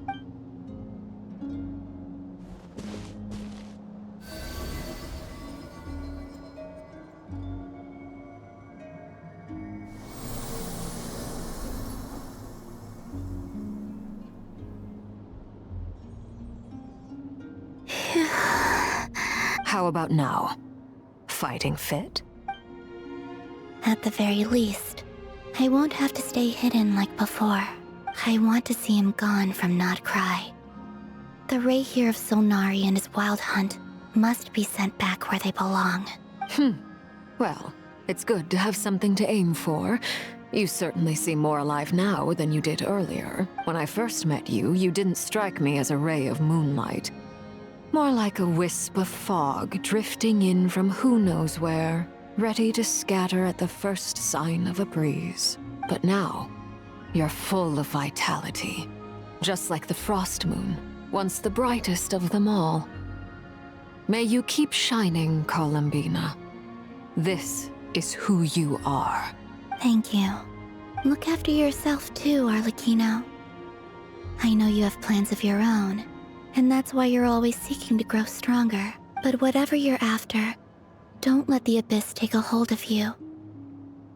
How about now? Fighting fit? At the very least, I won't have to stay hidden like before. I want to see him gone from Nodcry. The Rayhear of Solnari and his wild hunt must be sent back where they belong. Well, it's good to have something to aim for. You certainly seem more alive now than you did earlier. When I first met you, you didn't strike me as a ray of moonlight. More like a wisp of fog drifting in from who knows where, ready to scatter at the first sign of a breeze. But now, you're full of vitality. Just like the Frost Moon, once the brightest of them all. May you keep shining, Columbina. This is who you are. Thank you. Look after yourself too, Arlecchino. I know you have plans of your own, and that's why you're always seeking to grow stronger. But whatever you're after, don't let the Abyss take a hold of you.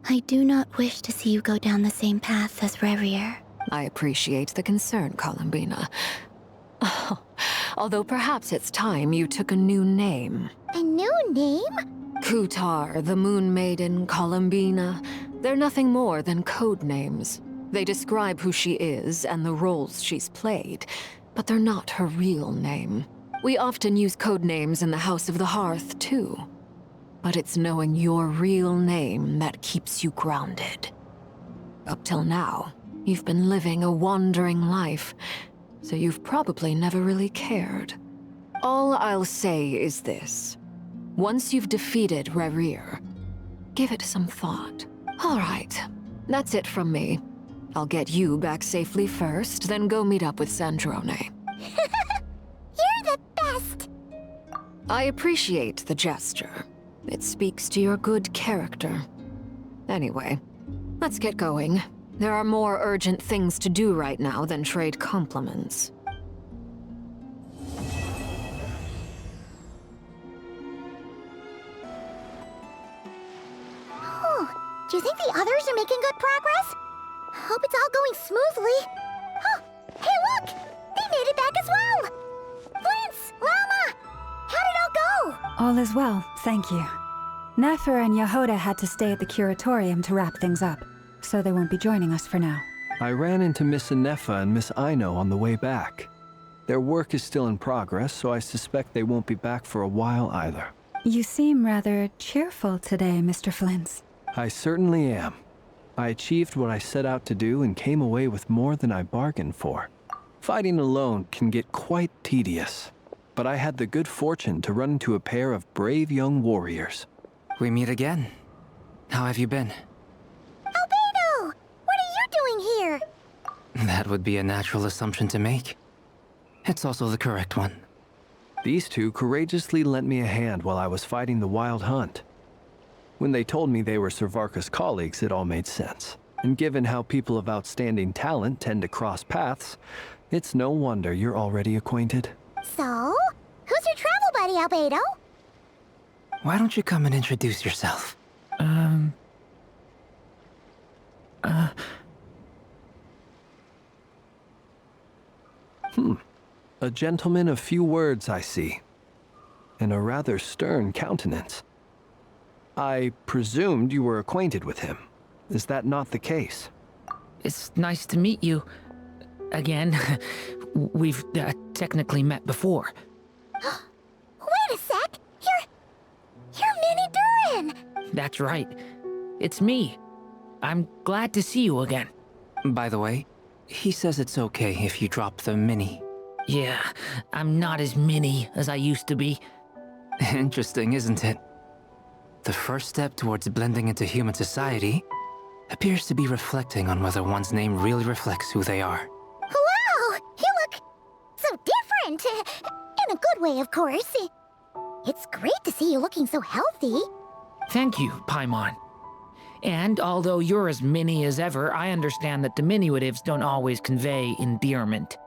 I do not wish to see you go down the same path as Rayrear. I appreciate the concern, Columbina. Although perhaps it's time you took a new name. A new name? Kutar, the Moon Maiden, Columbina. They're nothing more than code names. They describe who she is and the roles she's played, but they're not her real name. We often use code names in the House of the Hearth, too. But it's knowing your real name that keeps you grounded. Up till now, you've been living a wandering life, so you've probably never really cared. All I'll say is this. Once you've defeated Rayrear, give it some thought. All right, that's it from me. I'll get you back safely first, then go meet up with Sandrone. You're the best! I appreciate the gesture. It speaks to your good character. Anyway, let's get going. There are more urgent things to do right now than trade compliments. Do you think the others are making good progress? Hope it's all going smoothly. Oh, hey look! They made it back as well! Flintz! Llama! How'd it all go? All is well, thank you. Nefer and Yehoda had to stay at the curatorium to wrap things up, so they won't be joining us for now. I ran into Miss Anefa and Miss Aino on the way back. Their work is still in progress, so I suspect they won't be back for a while either. You seem rather cheerful today, Mr. Flintz. I certainly am. I achieved what I set out to do and came away with more than I bargained for. Fighting alone can get quite tedious, but I had the good fortune to run into a pair of brave young warriors. We meet again. How have you been? Albedo! What are you doing here? That would be a natural assumption to make. It's also the correct one. These two courageously lent me a hand while I was fighting the wild hunt. When they told me they were Servarka's colleagues, it all made sense. And given how people of outstanding talent tend to cross paths, it's no wonder you're already acquainted. So, who's your travel buddy, Albedo? Why don't you come and introduce yourself? A gentleman of few words, I see. And a rather stern countenance. I presumed you were acquainted with him. Is that not the case? It's nice to meet you. Again. We've technically met before. Wait a sec! You're Minnie Durin! That's right. It's me. I'm glad to see you again. By the way, he says it's okay if you drop the mini. Yeah, I'm not as mini as I used to be. Interesting, isn't it? The first step towards blending into human society appears to be reflecting on whether one's name really reflects who they are. Wow! You look so different! In a good way, of course. It's great to see you looking so healthy. Thank you, Paimon. And although you're as mini as ever, I understand that diminutives don't always convey endearment.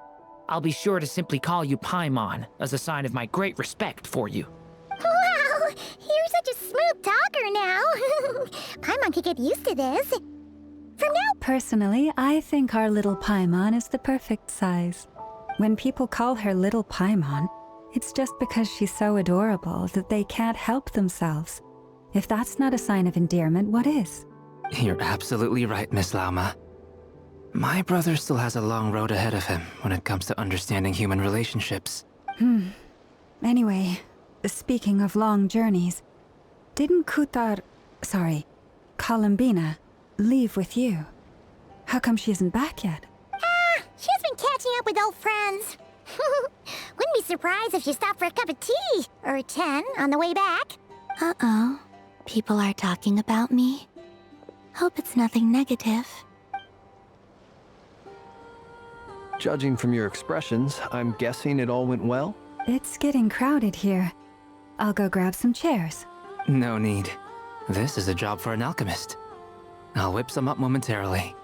I'll be sure to simply call you Paimon as a sign of my great respect for you. Wow! You're such a smooth talker now. Paimon could get used to this. From now... Personally, I think our little Paimon is the perfect size. When people call her Little Paimon, it's just because she's so adorable that they can't help themselves. If that's not a sign of endearment, what is? You're absolutely right, Miss Lauma. My brother still has a long road ahead of him when it comes to understanding human relationships. Anyway, speaking of long journeys, didn't Columbina, leave with you? How come she isn't back yet? She's been catching up with old friends. Wouldn't be surprised if she stopped for a cup of tea, or 10, on the way back. Uh-oh. People are talking about me. Hope it's nothing negative. Judging from your expressions, I'm guessing it all went well? It's getting crowded here. I'll go grab some chairs. No need. This is a job for an alchemist. I'll whip some up momentarily.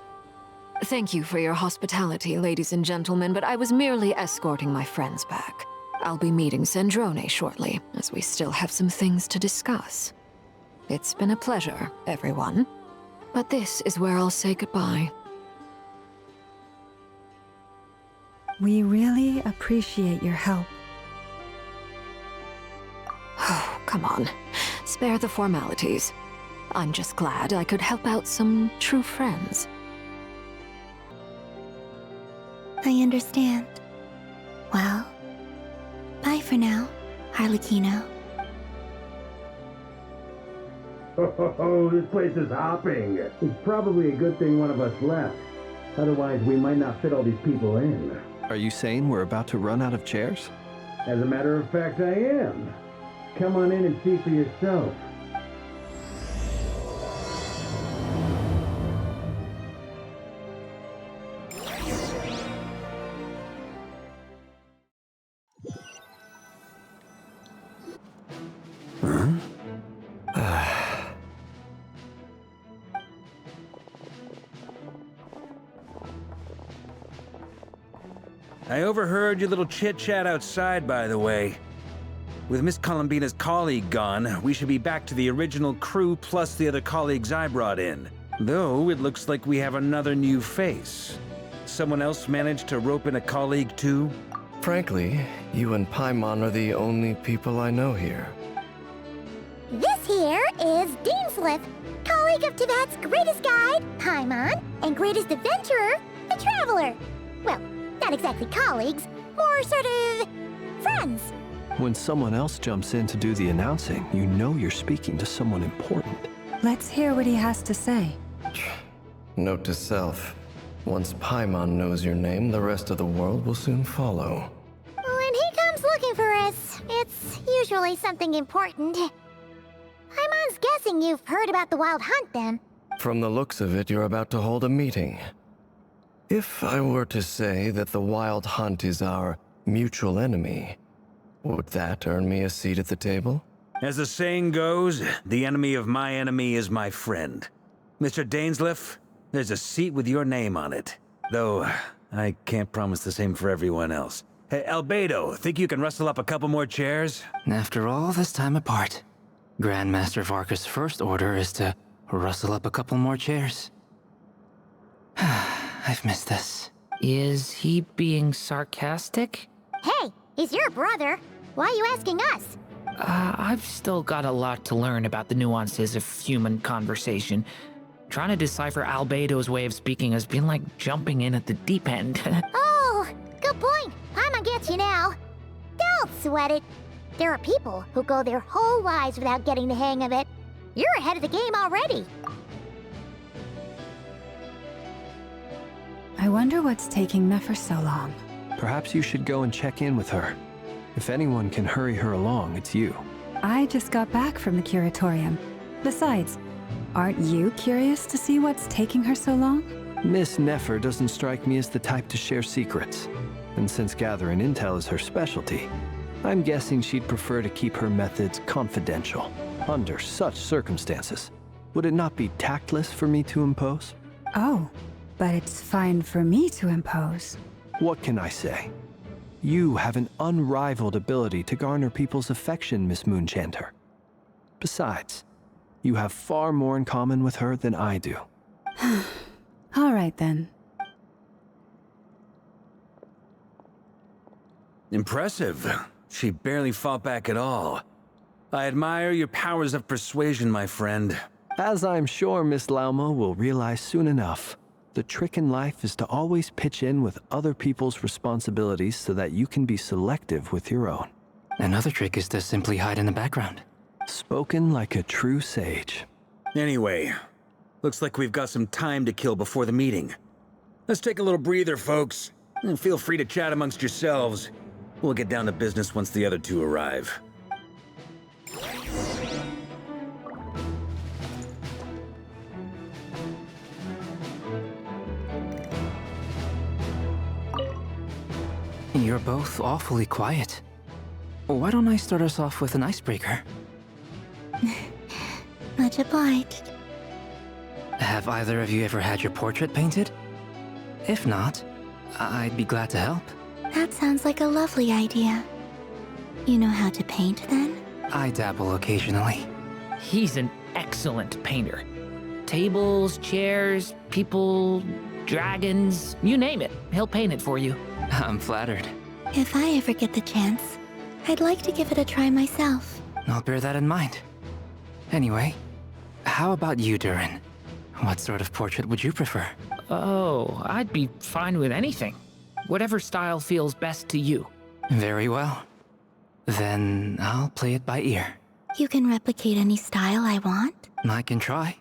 Thank you for your hospitality, ladies and gentlemen, but I was merely escorting my friends back. I'll be meeting Sandrone shortly, as we still have some things to discuss. It's been a pleasure, everyone. But this is where I'll say goodbye. We really appreciate your help. Oh, come on. Spare the formalities. I'm just glad I could help out some true friends. I understand. Well, bye for now, Harlequino. Oh, this place is hopping. It's probably a good thing one of us left. Otherwise, we might not fit all these people in. Are you saying we're about to run out of chairs? As a matter of fact, I am. Come on in and see for yourself. I overheard your little chit-chat outside, by the way. With Miss Columbina's colleague gone, we should be back to the original crew plus the other colleagues I brought in. Though, it looks like we have another new face. Someone else managed to rope in a colleague too? Frankly, you and Paimon are the only people I know here. This here is Deansliff, colleague of Tibet's greatest guide, Paimon, and greatest adventurer, the Traveler. Well, not exactly colleagues, more sort of friends. When someone else jumps in to do the announcing, you know you're speaking to someone important. Let's hear what he has to say. Note to self. Once Paimon knows your name, the rest of the world will soon follow. When he comes looking for us, it's usually something important. Paimon's guessing you've heard about the Wild Hunt, then. From the looks of it, you're about to hold a meeting. If I were to say that the Wild Hunt is our mutual enemy, would that earn me a seat at the table? As the saying goes, the enemy of my enemy is my friend. Mr. Dainsliff, there's a seat with your name on it. Though, I can't promise the same for everyone else. Hey, Albedo, think you can rustle up a couple more chairs? After all this time apart, Grandmaster Varka's first order is to rustle up a couple more chairs. I've missed this. Is he being sarcastic? Hey, he's your brother. Why are you asking us? I've still got a lot to learn about the nuances of human conversation. Trying to decipher Albedo's way of speaking has been like jumping in at the deep end. Oh, good point. Paimon gets you now. Don't sweat it. There are people who go their whole lives without getting the hang of it. You're ahead of the game already. I wonder what's taking Nefer so long. Perhaps you should go and check in with her. If anyone can hurry her along, it's you. I just got back from the curatorium. Besides, aren't you curious to see what's taking her so long? Miss Nefer doesn't strike me as the type to share secrets. And since gathering intel is her specialty, I'm guessing she'd prefer to keep her methods confidential. Under such circumstances, would it not be tactless for me to impose? Oh, but it's fine for me to impose. What can I say? You have an unrivaled ability to garner people's affection, Miss Moonchanter. Besides, you have far more in common with her than I do. All right, then. Impressive. She barely fought back at all. I admire your powers of persuasion, my friend. As I'm sure Miss Lauma will realize soon enough, the trick in life is to always pitch in with other people's responsibilities so that you can be selective with your own. Another trick is to simply hide in the background. Spoken like a true sage. Anyway, looks like we've got some time to kill before the meeting. Let's take a little breather, folks. And feel free to chat amongst yourselves. We'll get down to business once the other two arrive. You're both awfully quiet. Why don't I start us off with an icebreaker? Much obliged. Have either of you ever had your portrait painted? If not, I'd be glad to help. That sounds like a lovely idea. You know how to paint, then? I dabble occasionally. He's an excellent painter. Tables, chairs, people, dragons, you name it. He'll paint it for you. I'm flattered. If I ever get the chance, I'd like to give it a try myself. I'll bear that in mind. Anyway, how about you, Durin? What sort of portrait would you prefer? Oh, I'd be fine with anything. Whatever style feels best to you. Very well. Then I'll play it by ear. You can replicate any style I want? I can try.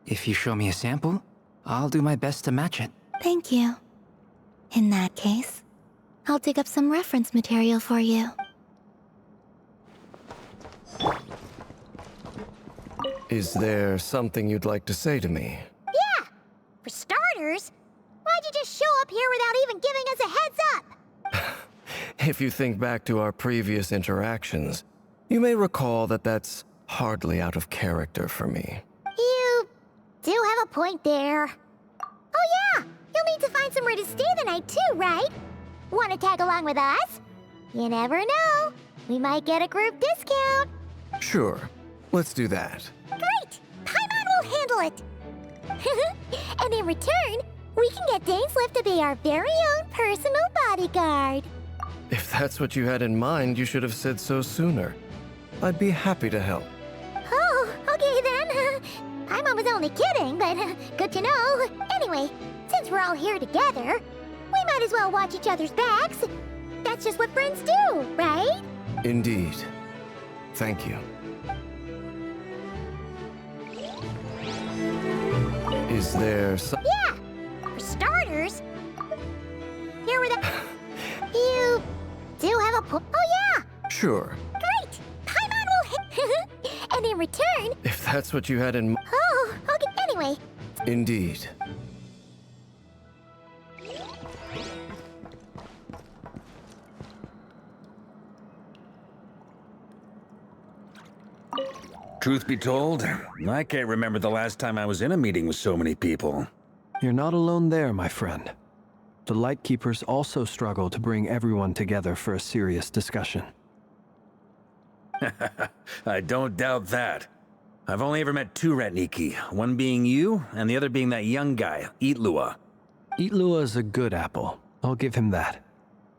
If you show me a sample, I'll do my best to match it. Thank you. In that case, I'll dig up some reference material for you. Is there something you'd like to say to me? Yeah! For starters, why'd you just show up here without even giving us a heads up? If you think back to our previous interactions, you may recall that that's hardly out of character for me. You do have a point there. Oh yeah! You'll need to find somewhere to stay the night too, right? Want to tag along with us? You never know. We might get a group discount. Sure, let's do that. Great! Paimon will handle it. And in return, we can get Dainslift to be our very own personal bodyguard. If that's what you had in mind, you should have said so sooner. I'd be happy to help. Oh, okay then. Paimon was only kidding, but good to know. Anyway, since we're all here together, we might as well watch each other's backs. That's just what friends do, right? Indeed. Thank you. Is there some... Yeah! For starters, here with the... You do have a Oh yeah! Sure. Great! Paimon will... And in return... If that's what you had in... Oh, okay. Anyway. Indeed. Truth be told, I can't remember the last time I was in a meeting with so many people. You're not alone there, my friend. The Lightkeepers also struggle to bring everyone together for a serious discussion. I don't doubt that. I've only ever met two Ratniki, one being you, and the other being that young guy, Itlua. Itlua is a good apple. I'll give him that.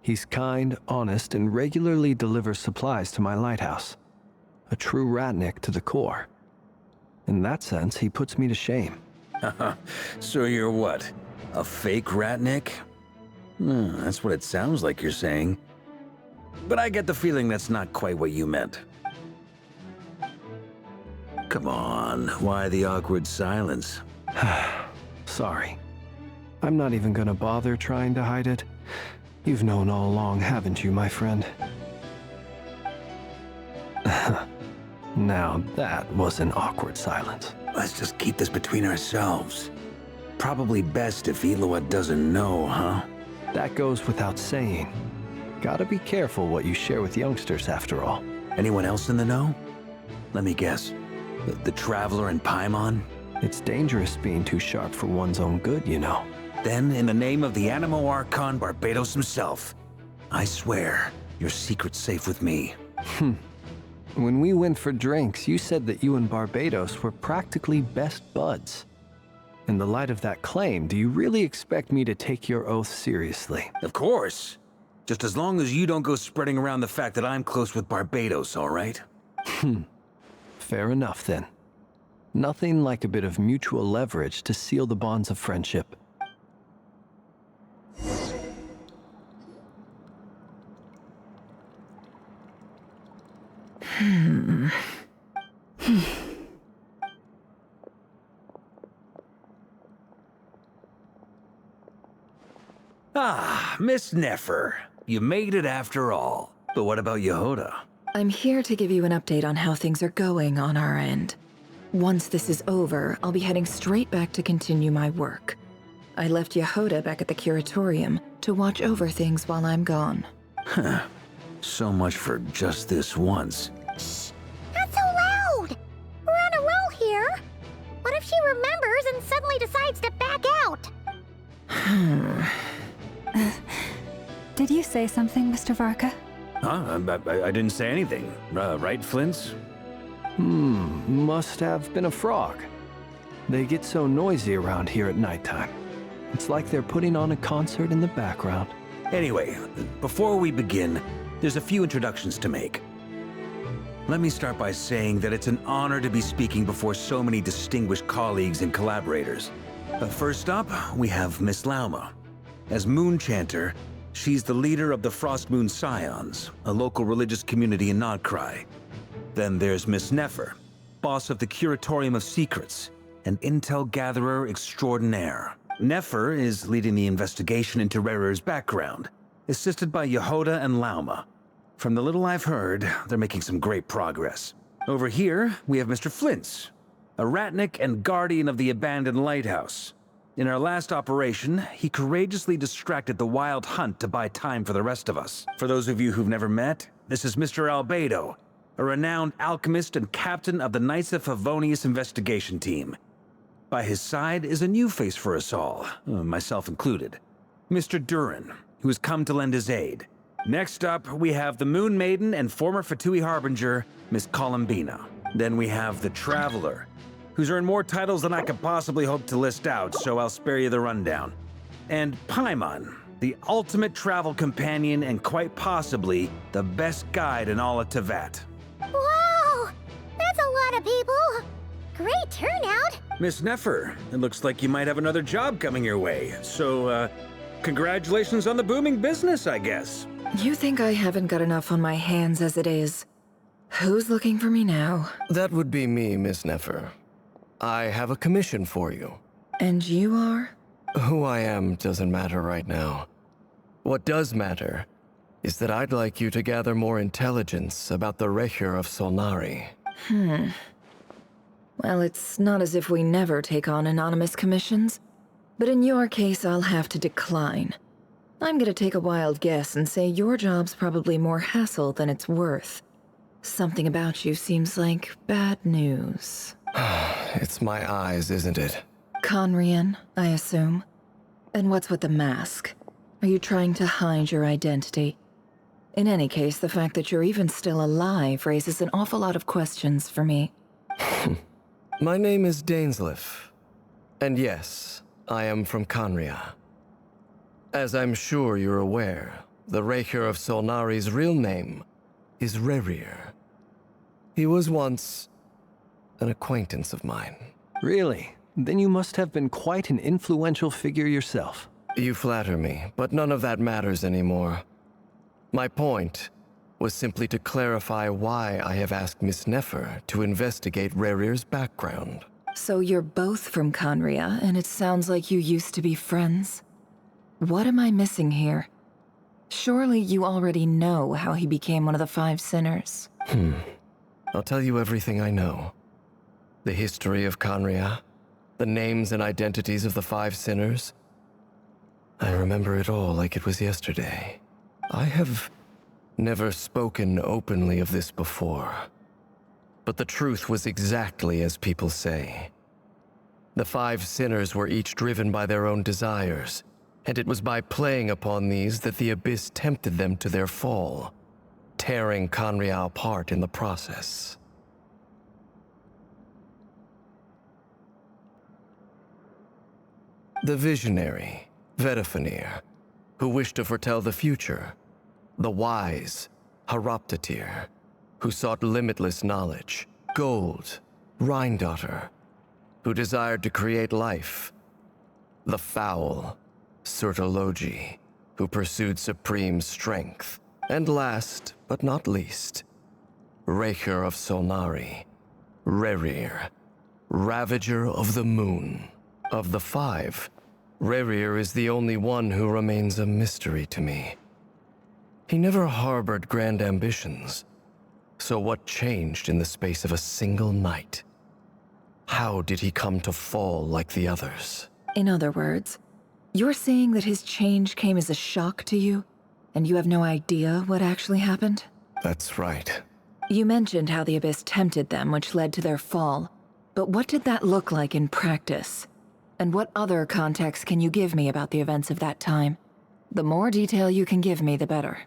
He's kind, honest, and regularly delivers supplies to my lighthouse. A true Ratnik to the core. In that sense, he puts me to shame. So you're what? A fake Ratnik? That's what it sounds like you're saying. But I get the feeling that's not quite what you meant. Come on, why the awkward silence? Sorry. I'm not even gonna bother trying to hide it. You've known all along, haven't you, my friend? Now that was an awkward silence. Let's just keep this between ourselves. Probably best if Itlua doesn't know, huh? That goes without saying. Gotta be careful what you share with youngsters, after all. Anyone else in the know? Let me guess. The Traveler and Paimon? It's dangerous being too sharp for one's own good, you know. Then, in the name of the Animo Archon Barbados himself, I swear, your secret's safe with me. When we went for drinks, you said that you and Barbados were practically best buds. In the light of that claim, do you really expect me to take your oath seriously? Of course. Just as long as you don't go spreading around the fact that I'm close with Barbados, all right? Fair enough, then. Nothing like a bit of mutual leverage to seal the bonds of friendship. Ah, Miss Nefer. You made it after all. But what about Yehoda? I'm here to give you an update on how things are going on our end. Once this is over, I'll be heading straight back to continue my work. I left Yehoda back at the Curatorium to watch over things while I'm gone. Huh. So much for just this once. Shh! Not so loud! We're on a roll here. What if she remembers and suddenly decides to back out? Did you say something, Mr. Varka? Huh? I didn't say anything. Right, Flints? Must have been a frog. They get so noisy around here at nighttime. It's like they're putting on a concert in the background. Anyway, before we begin, there's a few introductions to make. Let me start by saying that it's an honor to be speaking before so many distinguished colleagues and collaborators. First up, we have Miss Lauma. As Moon Chanter, she's the leader of the Frost Moon Scions, a local religious community in Nodcry. Then there's Miss Nefer, boss of the Curatorium of Secrets, an intel gatherer extraordinaire. Nefer is leading the investigation into Rerer's background, assisted by Yehoda and Lauma. From the little I've heard, they're making some great progress. Over here, we have Mr. Flints, a Ratnik and guardian of the abandoned lighthouse. In our last operation, he courageously distracted the Wild Hunt to buy time for the rest of us. For those of you who've never met, this is Mr. Albedo, a renowned alchemist and captain of the Knights of Favonius investigation team. By his side is a new face for us all, myself included. Mr. Durin, who has come to lend his aid. Next up, we have the Moon Maiden and former Fatui Harbinger, Miss Columbina. Then we have the Traveler, who's earned more titles than I could possibly hope to list out, so I'll spare you the rundown. And Paimon, the ultimate travel companion and quite possibly the best guide in all of Tevat. Wow! That's a lot of people! Great turnout! Miss Nefer, it looks like you might have another job coming your way, so, congratulations on the booming business, I guess. You think I haven't got enough on my hands as it is? Who's looking for me now? That would be me, Miss Nefer. I have a commission for you. And you are? Who I am doesn't matter right now. What does matter is that I'd like you to gather more intelligence about the Recher of Solnari. Well, it's not as if we never take on anonymous commissions, but in your case, I'll have to decline. I'm gonna take a wild guess and say your job's probably more hassle than it's worth. Something about you seems like bad news. It's my eyes, isn't it? Conrian, I assume. And what's with the mask? Are you trying to hide your identity? In any case, the fact that you're even still alive raises an awful lot of questions for me. My name is Dainsleif. And yes, I am from Conria. As I'm sure you're aware, the Recher of Solnari's real name is Rerir. He was once an acquaintance of mine. Really? Then you must have been quite an influential figure yourself. You flatter me, but none of that matters anymore. My point was simply to clarify why I have asked Miss Nefer to investigate Rerir's background. So you're both from Conria, and it sounds like you used to be friends? What am I missing here? Surely you already know how he became one of the Five Sinners. I'll tell you everything I know. The history of Conria, the names and identities of the Five Sinners. I remember it all like it was yesterday. I have never spoken openly of this before. But the truth was exactly as people say. The Five Sinners were each driven by their own desires, and it was by playing upon these that the Abyss tempted them to their fall, tearing Conria apart in the process. The visionary, Vedifenir, who wished to foretell the future. The wise, Haroptatir, who sought limitless knowledge. Gold, Rhindaughter, who desired to create life. The foul, Surtologi, who pursued supreme strength. And last, but not least, Recher of Solnari, Rerir, Ravager of the Moon. Of the five, Rerir is the only one who remains a mystery to me. He never harbored grand ambitions. So what changed in the space of a single night? How did he come to fall like the others? In other words, you're saying that his change came as a shock to you, and you have no idea what actually happened? That's right. You mentioned how the Abyss tempted them, which led to their fall. But what did that look like in practice? And what other context can you give me about the events of that time? The more detail you can give me, the better.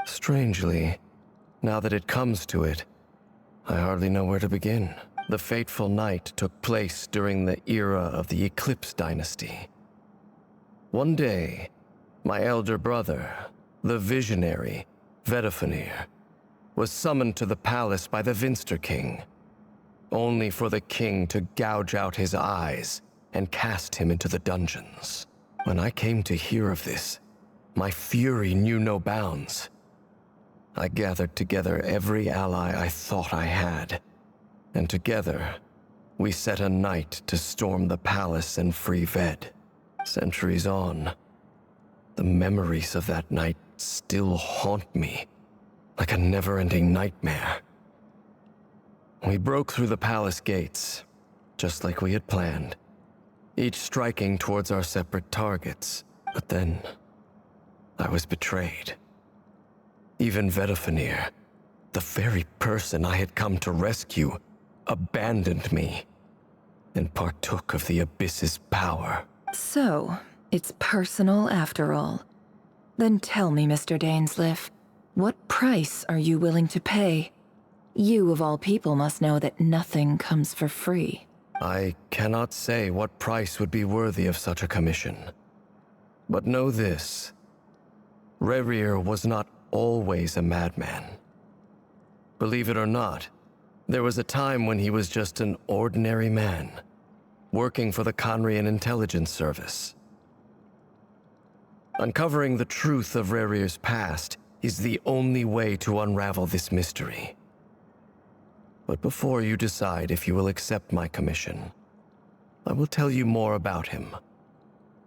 Strangely, now that it comes to it, I hardly know where to begin. The fateful night took place during the era of the Eclipse Dynasty. One day, my elder brother, the visionary, Vedifenir, was summoned to the palace by the Vinster King, only for the king to gouge out his eyes and cast him into the dungeons. When I came to hear of this, my fury knew no bounds. I gathered together every ally I thought I had, and together, we set a night to storm the palace and free Ved. Centuries on, the memories of that night still haunt me, like a never-ending nightmare. We broke through the palace gates, just like we had planned, each striking towards our separate targets. But then, I was betrayed. Even Vedifenir, the very person I had come to rescue, abandoned me and partook of the Abyss's power. So, it's personal after all. Then tell me, Mr. Dainsleif, what price are you willing to pay? You, of all people, must know that nothing comes for free. I cannot say what price would be worthy of such a commission. But know this. Rerir was not always a madman. Believe it or not, there was a time when he was just an ordinary man, working for the Conrian Intelligence Service. Uncovering the truth of Rerir's past is the only way to unravel this mystery. But before you decide if you will accept my commission, I will tell you more about him.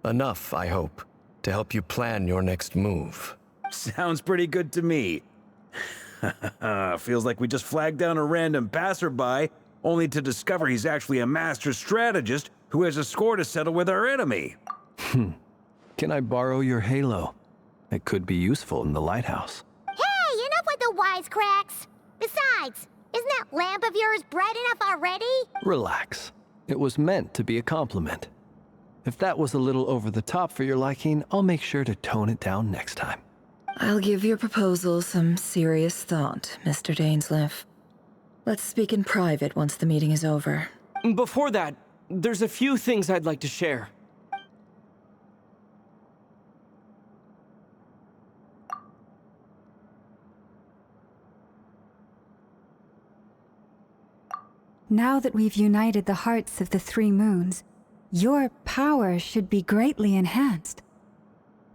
Enough, I hope, to help you plan your next move. Sounds pretty good to me. Feels like we just flagged down a random passerby, only to discover he's actually a master strategist who has a score to settle with our enemy. Can I borrow your halo? It could be useful in the lighthouse. Hey, enough with the wisecracks! Besides, isn't that lamp of yours bright enough already? Relax. It was meant to be a compliment. If that was a little over the top for your liking, I'll make sure to tone it down next time. I'll give your proposal some serious thought, Mr. Dainsleif. Let's speak in private once the meeting is over. Before that, there's a few things I'd like to share. Now that we've united the hearts of the three moons, your power should be greatly enhanced.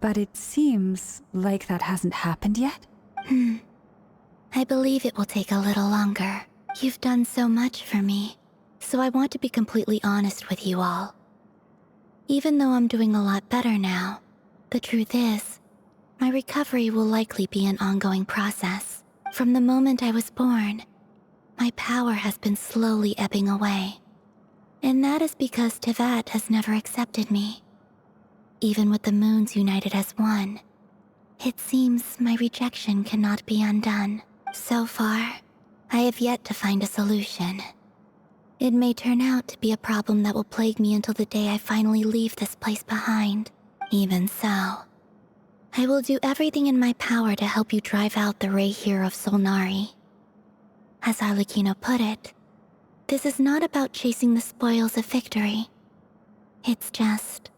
But it seems like that hasn't happened yet? I believe it will take a little longer. You've done so much for me, so I want to be completely honest with you all. Even though I'm doing a lot better now, the truth is, my recovery will likely be an ongoing process. From the moment I was born, my power has been slowly ebbing away. And that is because Tevat has never accepted me. Even with the moons united as one, it seems my rejection cannot be undone. So far, I have yet to find a solution. It may turn out to be a problem that will plague me until the day I finally leave this place behind. Even so, I will do everything in my power to help you drive out the Reihir of Solnari. As Arlecchino put it, this is not about chasing the spoils of victory. It's just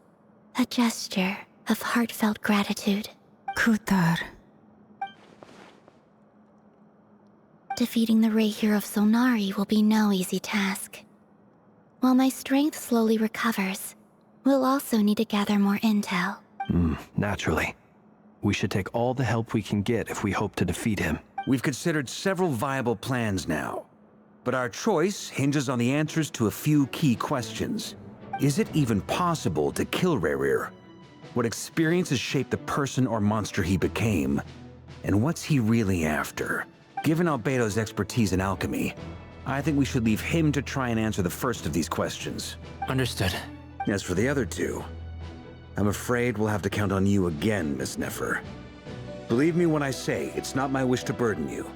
a gesture of heartfelt gratitude. Kutar. Defeating the Reihir of Solnari will be no easy task. While my strength slowly recovers, we'll also need to gather more intel. Naturally. We should take all the help we can get if we hope to defeat him. We've considered several viable plans now, but our choice hinges on the answers to a few key questions. Is it even possible to kill Rerir? What experiences shaped the person or monster he became? And what's he really after? Given Albedo's expertise in alchemy, I think we should leave him to try and answer the first of these questions. Understood. As for the other two, I'm afraid we'll have to count on you again, Miss Nefer. Believe me when I say it's not my wish to burden you.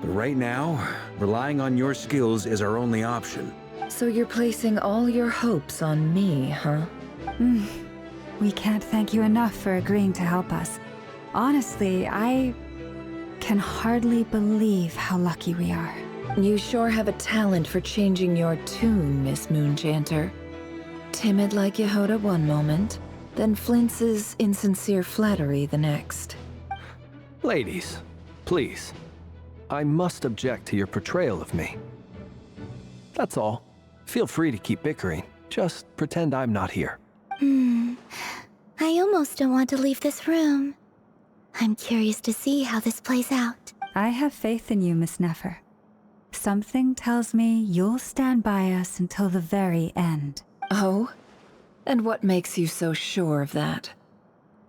But right now, relying on your skills is our only option. So you're placing all your hopes on me, huh? We can't thank you enough for agreeing to help us. Honestly, I can hardly believe how lucky we are. You sure have a talent for changing your tune, Miss Moonchanter. Timid like Yehoda one moment, then flinches insincere flattery the next. Ladies, please. I must object to your portrayal of me. That's all. Feel free to keep bickering. Just pretend I'm not here. I almost don't want to leave this room. I'm curious to see how this plays out. I have faith in you, Miss Nefer. Something tells me you'll stand by us until the very end. Oh? And what makes you so sure of that?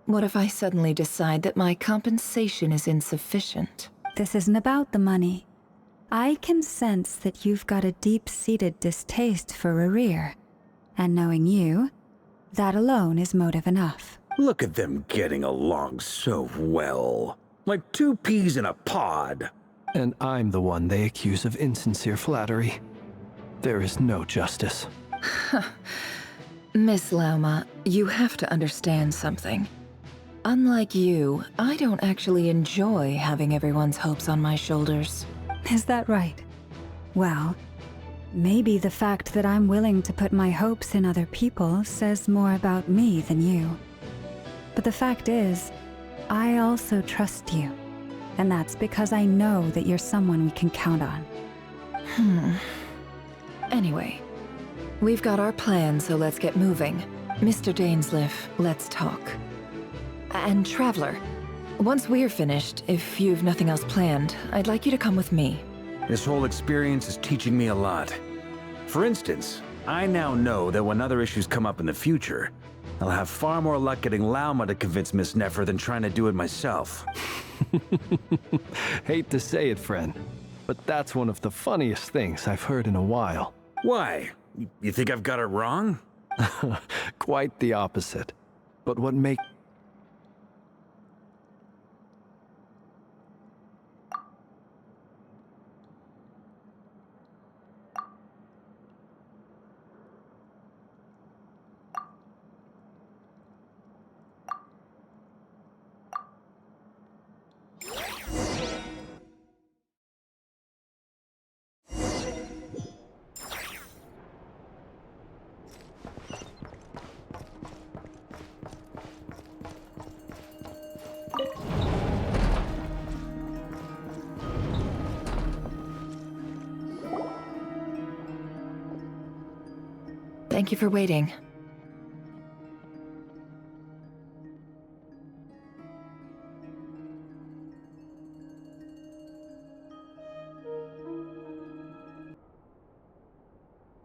What if I suddenly decide that my compensation is insufficient? This isn't about the money. I can sense that you've got a deep-seated distaste for Rerir. And knowing you, that alone is motive enough. Look at them getting along so well. Like two peas in a pod. And I'm the one they accuse of insincere flattery. There is no justice. Miss Lauma, you have to understand something. Unlike you, I don't actually enjoy having everyone's hopes on my shoulders. Is that right? Well, maybe the fact that I'm willing to put my hopes in other people says more about me than you. But the fact is, I also trust you. And that's because I know that you're someone we can count on. Anyway, we've got our plan, so let's get moving. Mr. Dainsleif, let's talk. And Traveler, once we're finished, if you've nothing else planned, I'd like you to come with me. This whole experience is teaching me a lot. For instance, I now know that when other issues come up in the future, I'll have far more luck getting Lauma to convince Miss Nefer than trying to do it myself. Hate to say it, friend, but that's one of the funniest things I've heard in a while. Why? You think I've got it wrong? Quite the opposite. But what makes... Thank you for waiting.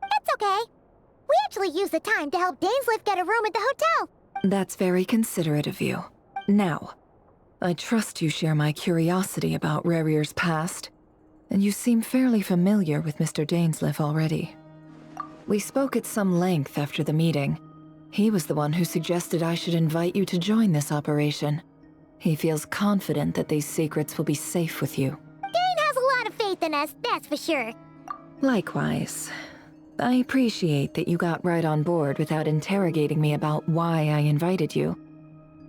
That's okay. We actually used the time to help Dainsleif get a room at the hotel. That's very considerate of you. Now, I trust you share my curiosity about Rerir's past, and you seem fairly familiar with Mr. Dainsleif already. We spoke at some length after the meeting. He was the one who suggested I should invite you to join this operation. He feels confident that these secrets will be safe with you. Dane has a lot of faith in us, that's for sure. Likewise. I appreciate that you got right on board without interrogating me about why I invited you.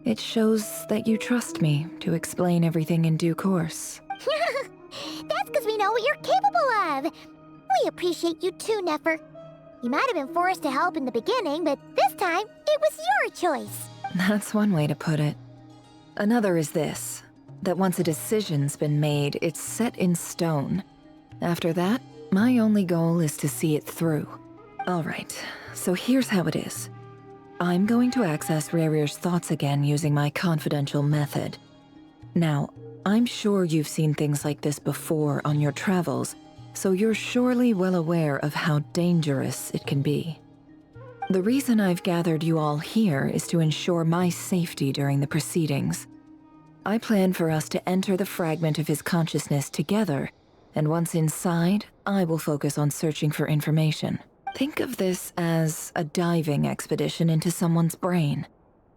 It shows that you trust me to explain everything in due course. That's because we know what you're capable of. We appreciate you too, Nefer. You might have been forced to help in the beginning, but this time, it was your choice. That's one way to put it. Another is this, that once a decision's been made, it's set in stone. After that, my only goal is to see it through. All right, so here's how it is. I'm going to access Rerir's thoughts again using my confidential method. Now, I'm sure you've seen things like this before on your travels, so you're surely well aware of how dangerous it can be. The reason I've gathered you all here is to ensure my safety during the proceedings. I plan for us to enter the fragment of his consciousness together, and once inside, I will focus on searching for information. Think of this as a diving expedition into someone's brain.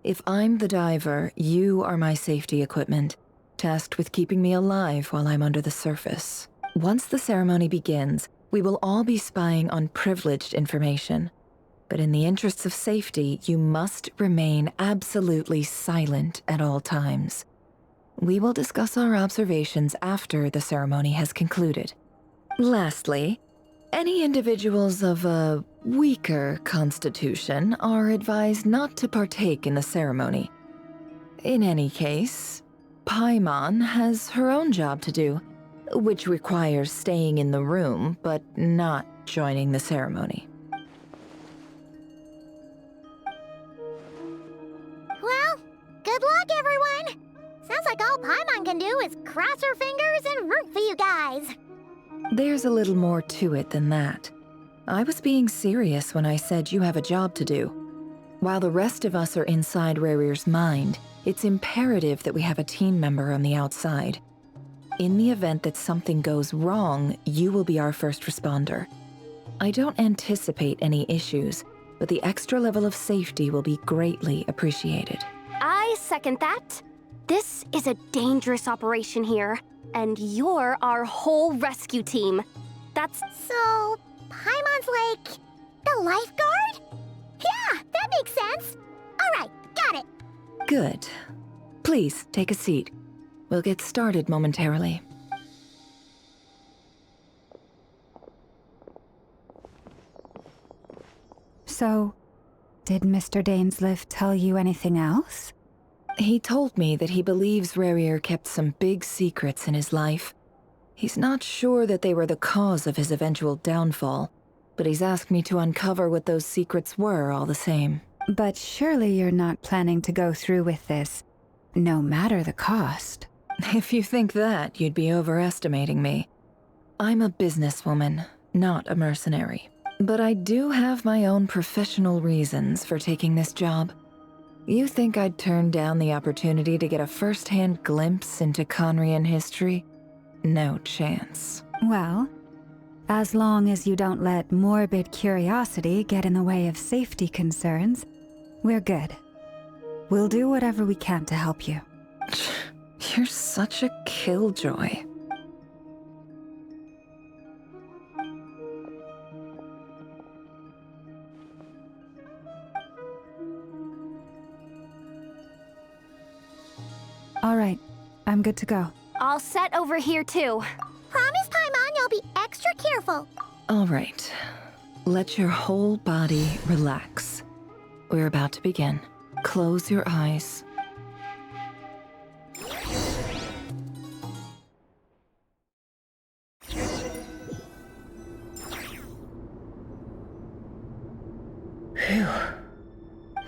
If I'm the diver, you are my safety equipment, tasked with keeping me alive while I'm under the surface. Once the ceremony begins, we will all be spying on privileged information. But in the interests of safety, you must remain absolutely silent at all times. We will discuss our observations after the ceremony has concluded. Lastly, any individuals of a weaker constitution are advised not to partake in the ceremony. In any case, Paimon has her own job to do, which requires staying in the room, but not joining the ceremony. Well, good luck, everyone. Sounds like all Paimon can do is cross her fingers and root for you guys. There's a little more to it than that. I was being serious when I said you have a job to do. While the rest of us are inside Rerir's mind, it's imperative that we have a team member on the outside. In the event that something goes wrong, you will be our first responder. I don't anticipate any issues, but the extra level of safety will be greatly appreciated. I second that. This is a dangerous operation here, and you're our whole rescue team. That's... So, Paimon's like... the lifeguard? Yeah, that makes sense. All right, got it. Good. Please, take a seat. We'll get started momentarily. So, did Mr. Dainsliff tell you anything else? He told me that he believes Rarier kept some big secrets in his life. He's not sure that they were the cause of his eventual downfall, but he's asked me to uncover what those secrets were all the same. But surely you're not planning to go through with this, no matter the cost. If you think that, you'd be overestimating me. I'm a businesswoman, not a mercenary. But I do have my own professional reasons for taking this job. You think I'd turn down the opportunity to get a first-hand glimpse into Conrian history? No chance. Well, as long as you don't let morbid curiosity get in the way of safety concerns, we're good. We'll do whatever we can to help you. You're such a killjoy. All right, I'm good to go. All set over here, too. Promise, Paimon, you'll be extra careful. All right. Let your whole body relax. We're about to begin. Close your eyes. Phew.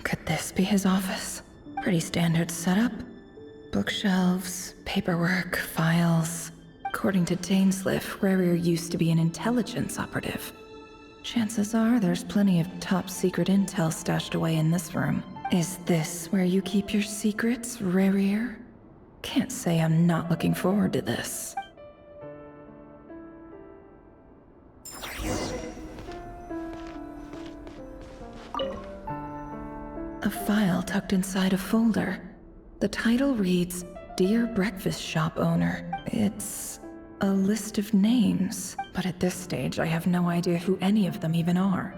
Could this be his office? Pretty standard setup. Bookshelves, paperwork, files. According to Dainsliff, Rarier used to be an intelligence operative. Chances are there's plenty of top-secret intel stashed away in this room. Is this where you keep your secrets, Rarier? Can't say I'm not looking forward to this. A file tucked inside a folder. The title reads, Dear Breakfast Shop Owner. It's a list of names, but at this stage I have no idea who any of them even are.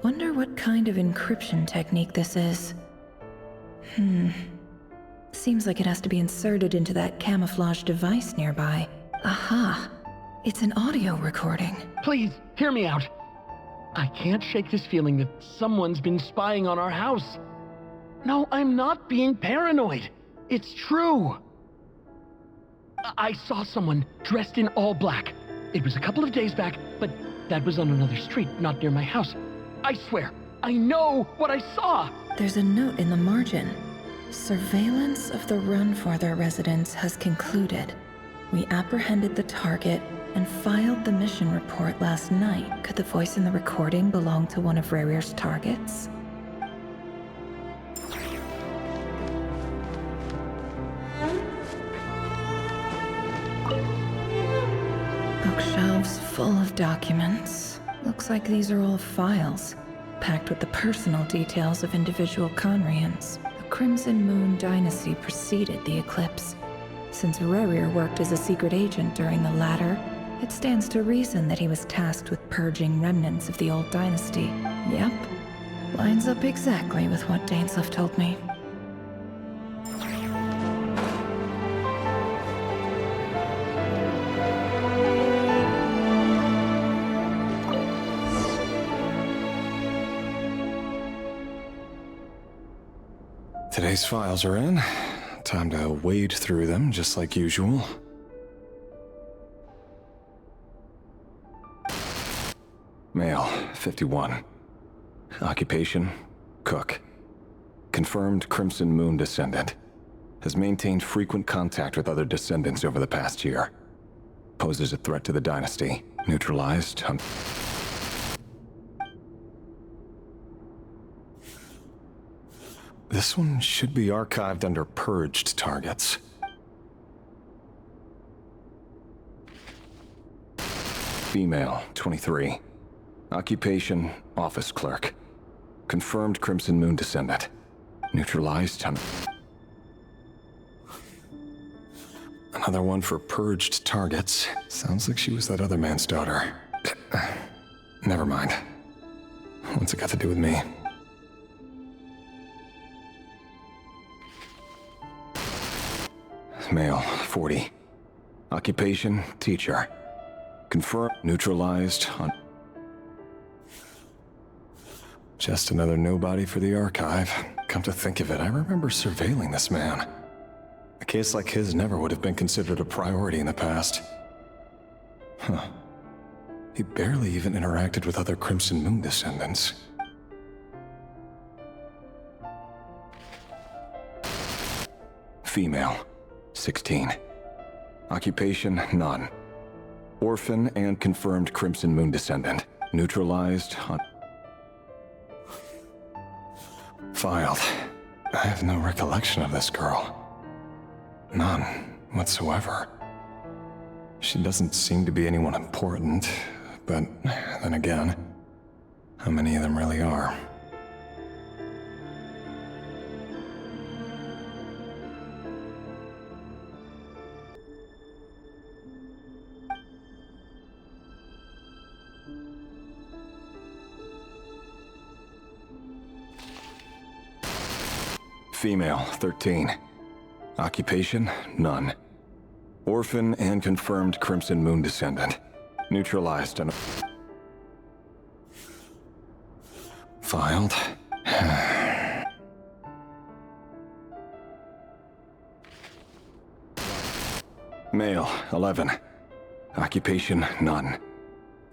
Wonder what kind of encryption technique this is. Seems like it has to be inserted into that camouflage device nearby. Aha! It's an audio recording. Please, hear me out. I can't shake this feeling that someone's been spying on our house. No, I'm not being paranoid. It's true. I saw someone dressed in all black. It was a couple of days back, but that was on another street, not near my house. I swear, I know what I saw. There's a note in the margin. Surveillance of the Runforther residence has concluded. We apprehended the target and filed the mission report last night. Could the voice in the recording belong to one of Rarier's targets? Bookshelves full of documents. Looks like these are all files, packed with the personal details of individual Conrians. The Crimson Moon dynasty preceded the eclipse. Since Rarier worked as a secret agent during the latter, it stands to reason that he was tasked with purging remnants of the old dynasty. Yep. Lines up exactly with what Dainsliff told me. Today's files are in. Time to wade through them, just like usual. Male, 51. Occupation, cook. Confirmed Crimson Moon descendant. Has maintained frequent contact with other descendants over the past year. Poses a threat to the dynasty. Neutralized. This one should be archived under purged targets. Female, 23. Occupation, office clerk. Confirmed Crimson Moon descendant. Neutralized. Another one for purged targets. Sounds like she was that other man's daughter. Never mind. What's it got to do with me? Male, 40. Occupation, teacher. Confirmed, neutralized on... Just another nobody for the archive. Come to think of it, I remember surveilling this man. A case like his never would have been considered a priority in the past. Huh. He barely even interacted with other Crimson Moon descendants. Female, 16. Occupation, none. Orphan and confirmed Crimson Moon descendant. Neutralized on... Filed. I have no recollection of this girl. None whatsoever. She doesn't seem to be anyone important, but then again, how many of them really are? Female, 13. Occupation, none. Orphan and confirmed Crimson Moon descendant. Neutralized and... Filed. Male, 11. Occupation, none.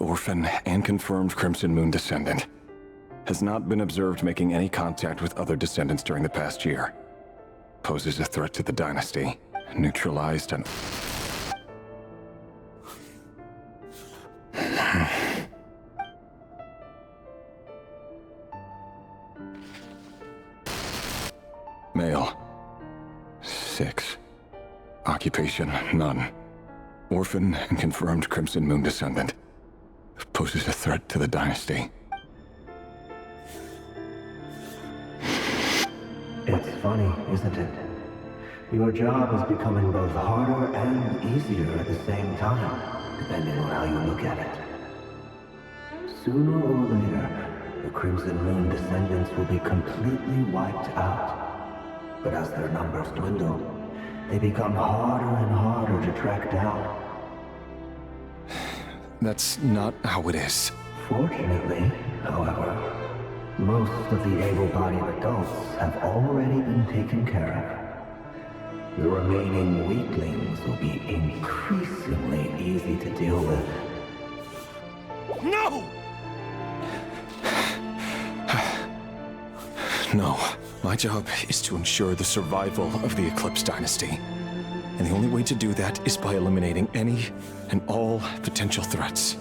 Orphan and confirmed Crimson Moon descendant. Has not been observed making any contact with other descendants during the past year. Poses a threat to the dynasty. Neutralized and... Male. 6. Occupation, none. Orphan and confirmed Crimson Moon descendant. Poses a threat to the dynasty. It's funny, isn't it? Your job is becoming both harder and easier at the same time, depending on how you look at it. Sooner or later, the Crimson Moon descendants will be completely wiped out. But as their numbers dwindle, they become harder and harder to track down. That's not how it is. Fortunately, however, most of the able-bodied adults have already been taken care of. The remaining weaklings will be increasingly easy to deal with. No! No. My job is to ensure the survival of the Eclipse Dynasty. And the only way to do that is by eliminating any and all potential threats.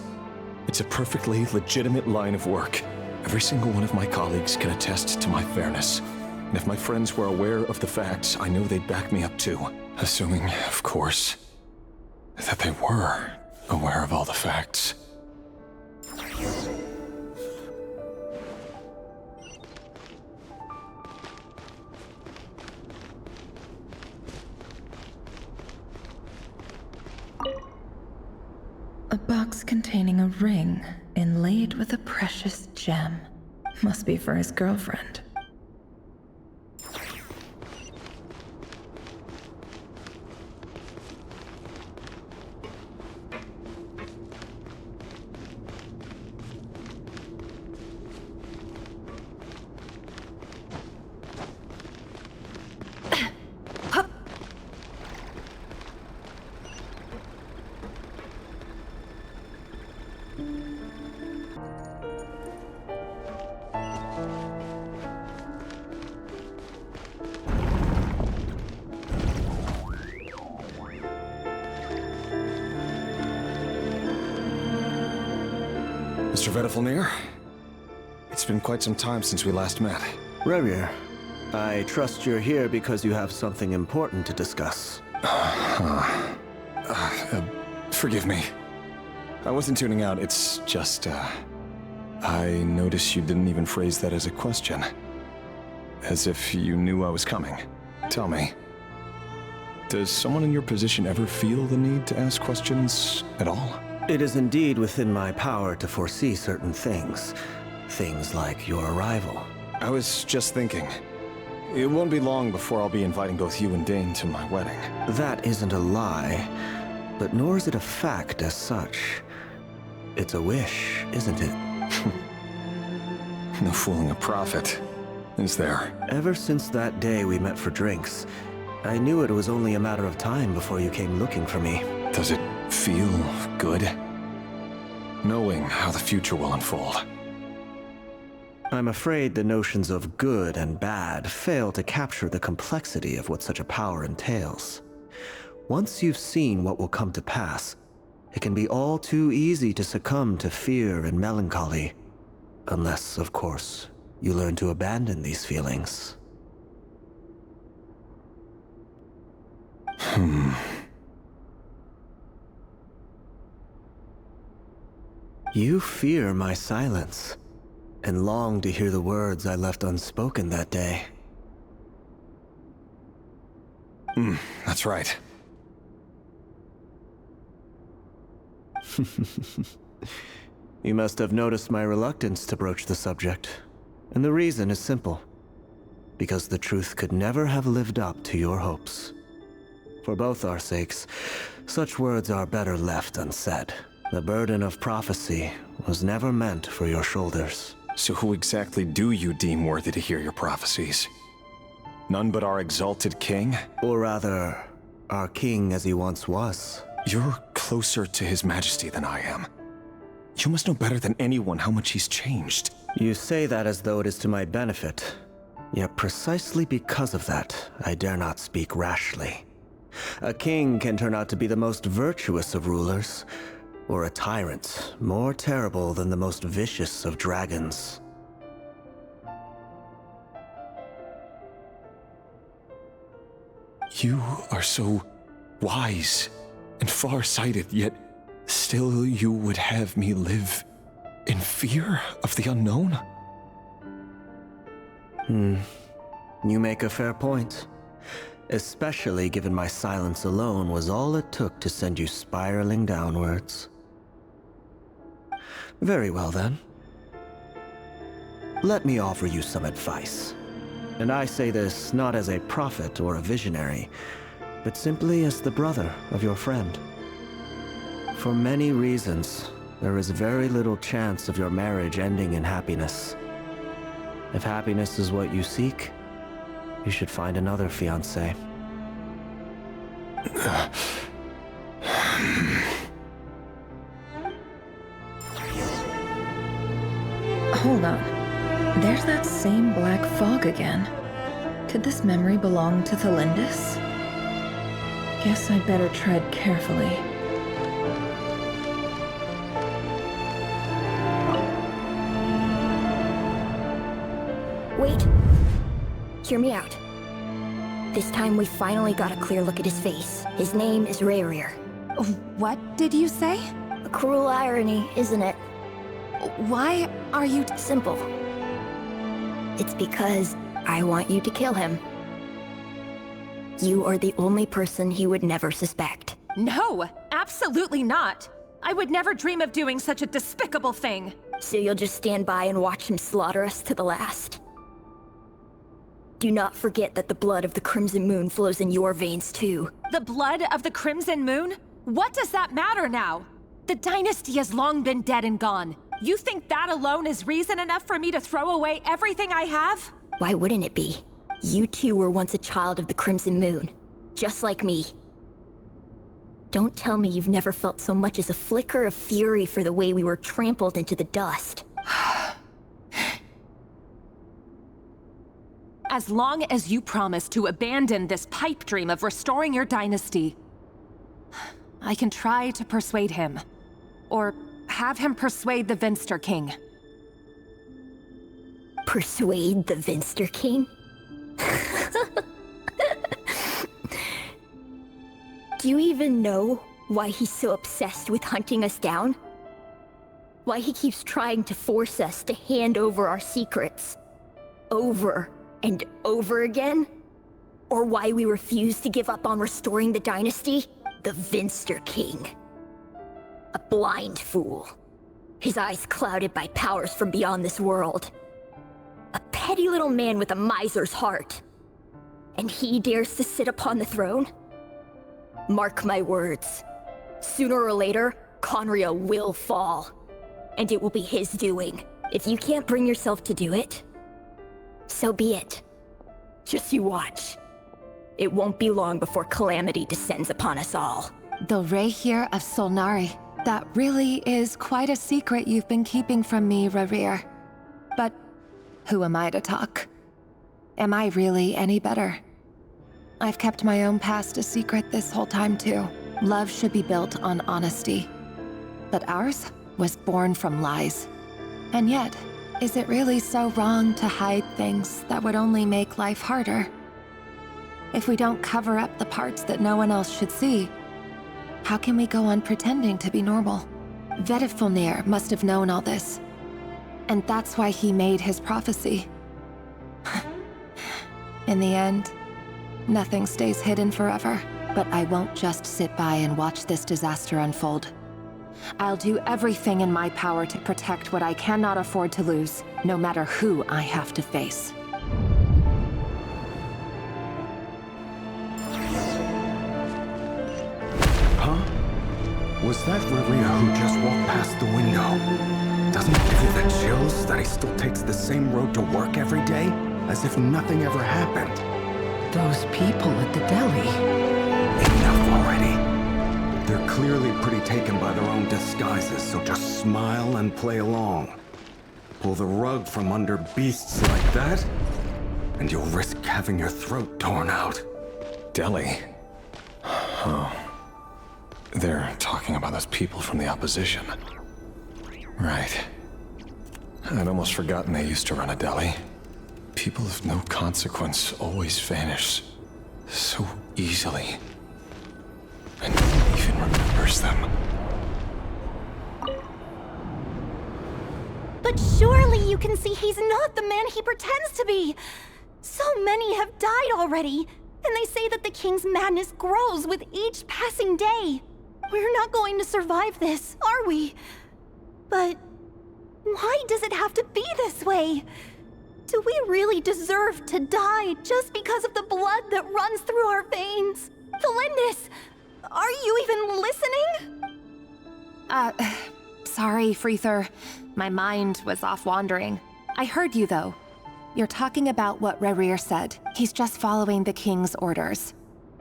It's a perfectly legitimate line of work. Every single one of my colleagues can attest to my fairness. And if my friends were aware of the facts, I know they'd back me up too. Assuming, of course, that they were aware of all the facts. A box containing a ring inlaid with a precious gem. Must be for his girlfriend. Mr. Vedifalnir, it's been quite some time since we last met. Rerir, I trust you're here because you have something important to discuss. Forgive me. I wasn't tuning out, it's just, I noticed you didn't even phrase that as a question. As if you knew I was coming. Tell me, does someone in your position ever feel the need to ask questions at all? It is indeed within my power to foresee certain things. Things like your arrival. I was just thinking, It won't be long before I'll be inviting both you and Dane to my wedding. That isn't a lie, but nor is it a fact as such. It's a wish, isn't it? No fooling a prophet, is there? Ever since that day we met for drinks, I knew it was only a matter of time before you came looking for me. Does it feel good? Knowing how the future will unfold. I'm afraid the notions of good and bad fail to capture the complexity of what such a power entails. Once you've seen what will come to pass, it can be all too easy to succumb to fear and melancholy. Unless, of course, you learn to abandon these feelings. You fear my silence, and long to hear the words I left unspoken that day. That's right. You must have noticed my reluctance to broach the subject, and the reason is simple. Because the truth could never have lived up to your hopes. For both our sakes, such words are better left unsaid. The burden of prophecy was never meant for your shoulders. So who exactly do you deem worthy to hear your prophecies? None but our exalted king? Or rather, our king as he once was. You're closer to his majesty than I am. You must know better than anyone how much he's changed. You say that as though it is to my benefit. Yet precisely because of that, I dare not speak rashly. A king can turn out to be the most virtuous of rulers, or a tyrant more terrible than the most vicious of dragons. You are so wise and far-sighted, yet still you would have me live in fear of the unknown? You make a fair point. Especially given my silence alone was all it took to send you spiraling downwards. Very well then. Let me offer you some advice. And I say this not as a prophet or a visionary, but simply as the brother of your friend. For many reasons, there is very little chance of your marriage ending in happiness. If happiness is what you seek, you should find another fiancé. Hold on. There's that same black fog again. Could this memory belong to Thelindis? Guess I'd better tread carefully. Wait. Hear me out. This time we finally got a clear look at his face. His name is Rayrir. What did you say? A cruel irony, isn't it? Why are you... Simple. It's because I want you to kill him. You are the only person he would never suspect. No, absolutely not. I would never dream of doing such a despicable thing. So you'll just stand by and watch him slaughter us to the last? Do not forget that the blood of the Crimson Moon flows in your veins too. The blood of the Crimson Moon? What does that matter now? The dynasty has long been dead and gone. You think that alone is reason enough for me to throw away everything I have? Why wouldn't it be? You two were once a child of the Crimson Moon, just like me. Don't tell me you've never felt so much as a flicker of fury for the way we were trampled into the dust. As long as you promise to abandon this pipe dream of restoring your dynasty, I can try to persuade him. Or have him persuade the Vinster King. Persuade the Vinster King? Do you even know why he's so obsessed with hunting us down? Why he keeps trying to force us to hand over our secrets? Over and over again? Or why we refuse to give up on restoring the dynasty? The Vinster King. A blind fool. His eyes clouded by powers from beyond this world. A petty little man with a miser's heart. and he dares to sit upon the throne? Mark my words. Sooner or later, Conria will fall. And it will be his doing. If you can't bring yourself to do it, so be it. Just you watch. It won't be long before calamity descends upon us all. The Rehir of Solnari. That really is quite a secret you've been keeping from me, Rarir. But who am I to talk? Am I really any better? I've kept my own past a secret this whole time too. Love should be built on honesty. But ours was born from lies. And yet, is it really so wrong to hide things that would only make life harder? If we don't cover up the parts that no one else should see, how can we go on pretending to be normal? Vedifulnir must have known all this. And that's why he made his prophecy. In the end, nothing stays hidden forever. But I won't just sit by and watch this disaster unfold. I'll do everything in my power to protect what I cannot afford to lose, no matter who I have to face. Huh? Was that Raria who just walked past the window? Doesn't it give you the chills that he still takes the same road to work every day? As if nothing ever happened. Those people at the deli. Enough already. They're clearly pretty taken by their own disguises, so just smile and play along. Pull the rug from under beasts like that, and you'll risk having your throat torn out. Deli? Oh. They're talking about those people from the opposition. Right. I'd almost forgotten they used to run a deli. People of no consequence always vanish so easily. And no one even remembers them. But surely you can see he's not the man he pretends to be! So many have died already, and they say that the king's madness grows with each passing day. We're not going to survive this, are we? But why does it have to be this way? Do we really deserve to die just because of the blood that runs through our veins? Felindis, are you even listening? Sorry, Freether. My mind was off wandering. I heard you, though. You're talking about what Rarir said. He's just following the king's orders.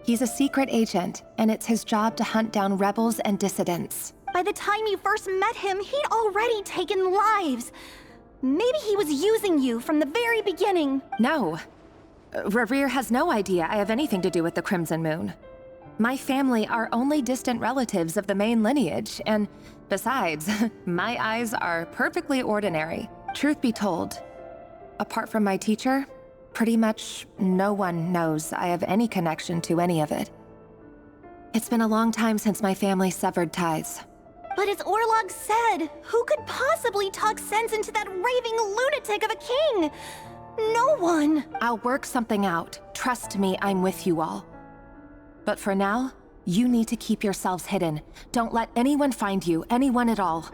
He's a secret agent, and it's his job to hunt down rebels and dissidents. By the time you first met him, he'd already taken lives. Maybe he was using you from the very beginning. No. Rarir has no idea I have anything to do with the Crimson Moon. My family are only distant relatives of the main lineage, and besides, my eyes are perfectly ordinary. Truth be told, apart from my teacher, pretty much no one knows I have any connection to any of it. It's been a long time since my family severed ties. But as Orlog said, who could possibly talk sense into that raving lunatic of a king? No one. I'll work something out. Trust me, I'm with you all. But for now, you need to keep yourselves hidden. Don't let anyone find you, anyone at all.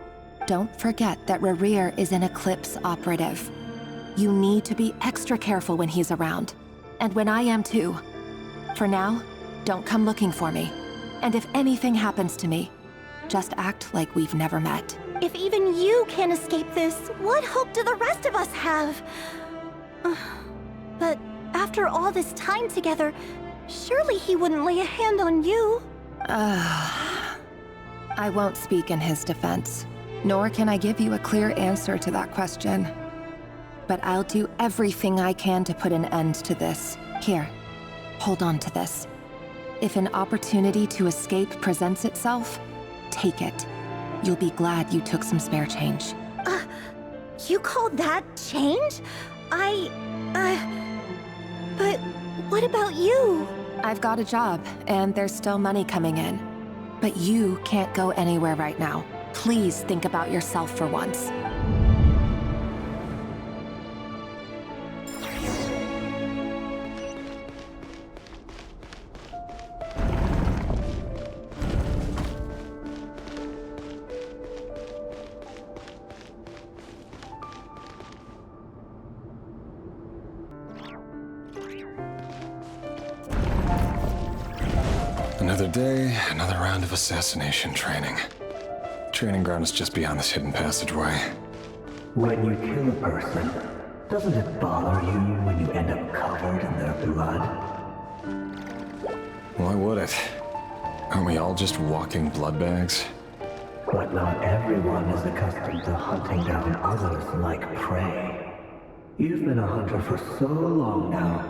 Don't forget that Rarir is an Eclipse operative. You need to be extra careful when he's around. And when I am too. For now, don't come looking for me. And if anything happens to me, just act like we've never met. If even you can't escape this, what hope do the rest of us have? But after all this time together, surely he wouldn't lay a hand on you. I won't speak in his defense, nor can I give you a clear answer to that question. But I'll do everything I can to put an end to this. Here, hold on to this. If an opportunity to escape presents itself, take it. You'll be glad you took some spare change. You call that change? But what about you? I've got a job, and there's still money coming in. But you can't go anywhere right now. Please think about yourself for once. Another day, another round of assassination training. Training ground is just beyond this hidden passageway. When you kill a person, doesn't it bother you when you end up covered in their blood? Why would it? Aren't we all just walking blood bags? But not everyone is accustomed to hunting down others like prey. You've been a hunter for so long now,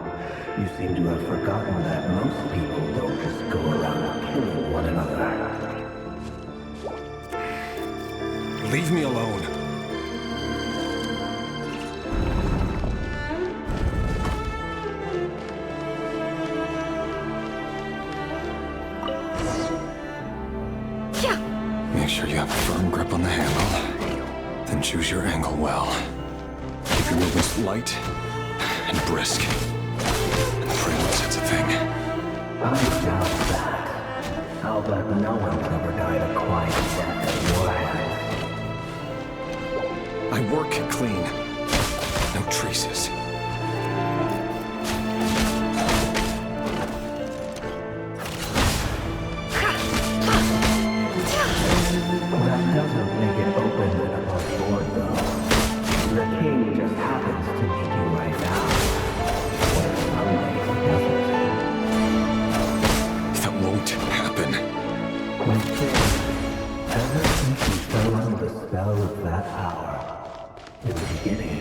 you seem to have forgotten that most people don't just go around killing one another. Leave me alone. Make sure you have a firm grip on the handle. Then choose your angle well. Keep your movements light and brisk. And pray no sense a thing. I doubt that. I'll bet no one's ever died a quiet death at your hands. I work clean. No traces. That doesn't make it open and above board, though. The king just happens to need you right now. What if someday he doesn't? That won't happen. When king, ever since you fell under the spell of that power, in the beginning,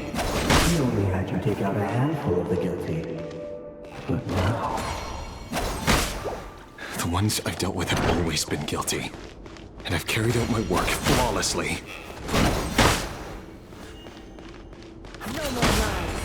he only had you take out a handful of the guilty. But now... The ones I've dealt with have always been guilty. And I've carried out my work flawlessly. No more lies.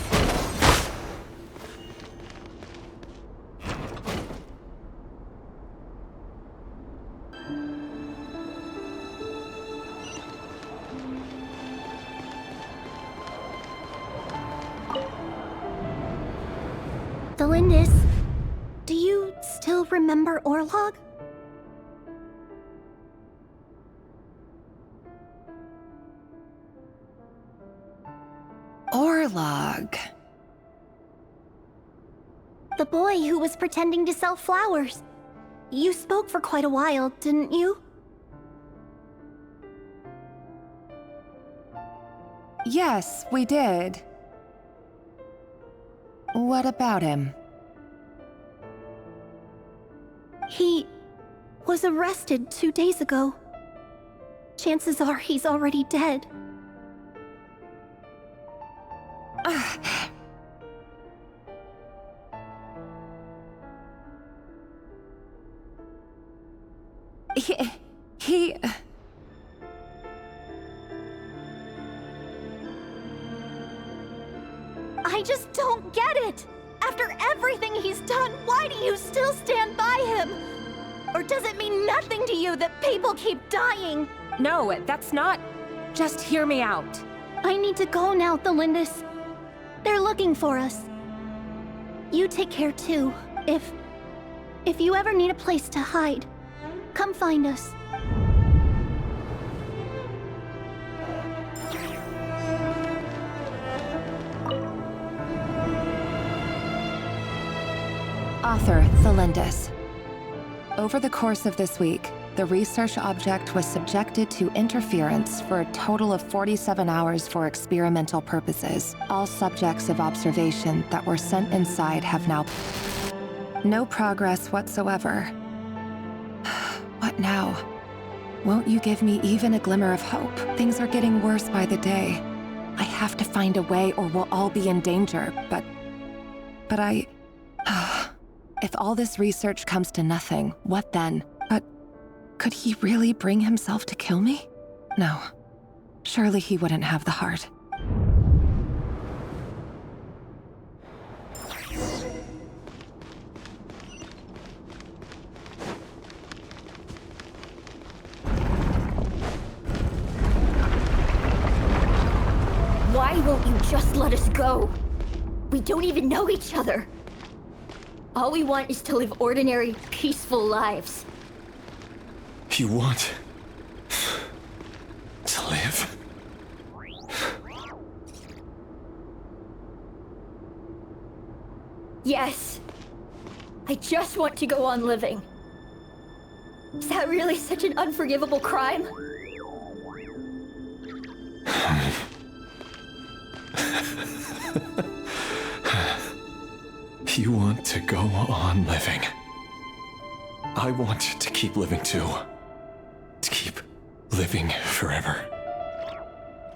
Delindis, do you still remember Orlog? Orlog. The boy who was pretending to sell flowers. You spoke for quite a while, didn't you? Yes, we did. What about him? He was arrested 2 days ago. Chances are he's already dead. He... I just don't get it! After everything he's done, why do you still stand by him? Or does it mean nothing to you that people keep dying? No, that's not... Just hear me out. I need to go now, Thelindis. They're looking for us. You take care too. If you ever need a place to hide, come find us. Author Thelindis. Over the course of this week, the research object was subjected to interference for a total of 47 hours for experimental purposes. All subjects of observation that were sent inside have now... No progress whatsoever. What now? Won't you give me even a glimmer of hope? Things are getting worse by the day. I have to find a way or we'll all be in danger, but I... If all this research comes to nothing, what then? But could he really bring himself to kill me? No. Surely he wouldn't have the heart. Why won't you just let us go? We don't even know each other. All we want is to live ordinary, peaceful lives. You want... to live? Yes. I just want to go on living. Is that really such an unforgivable crime? You want to go on living. I want to keep living too. To keep living forever.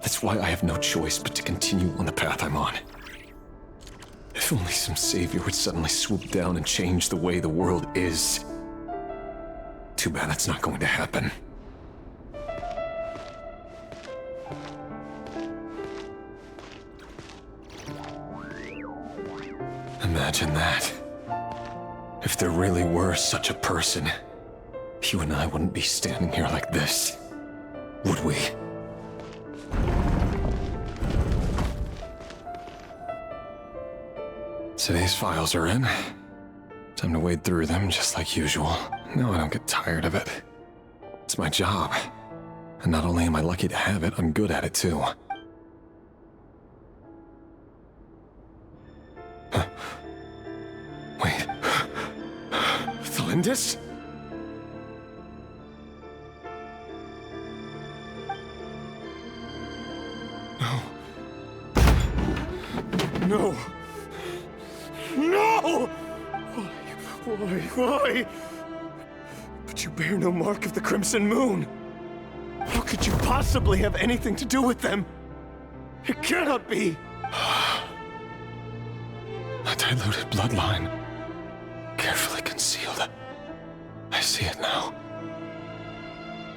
That's why I have no choice but to continue on the path I'm on. If only some savior would suddenly swoop down and change the way the world is. Too bad that's not going to happen. Imagine that. If there really were such a person, you and I wouldn't be standing here like this, would we? Today's files are in. Time to wade through them just like usual. No, I don't get tired of it. It's my job. And not only am I lucky to have it, I'm good at it too. Wait. Thalindis? No. No! Why? But you bear no mark of the Crimson Moon. How could you possibly have anything to do with them? It cannot be! A diluted bloodline. Carefully concealed. I see it now.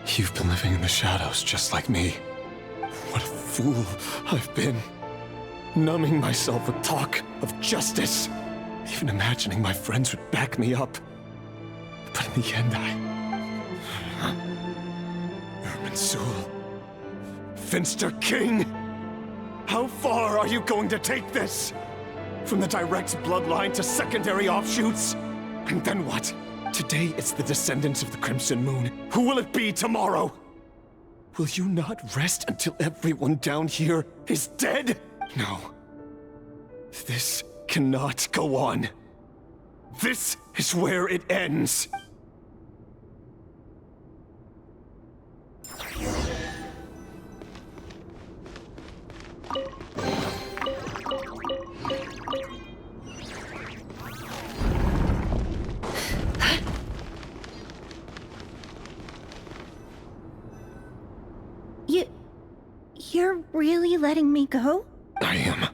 You've been living in the shadows just like me. What a fool I've been. Numbing myself with talk of justice. Even imagining my friends would back me up. But in the end, Irminsul. Finster King! How far are you going to take this? From the direct bloodline to secondary offshoots? And then what? Today it's the descendants of the Crimson Moon. Who will it be tomorrow? Will you not rest until everyone down here is dead? No. This cannot go on. This is where it ends. You're really letting me go? I am.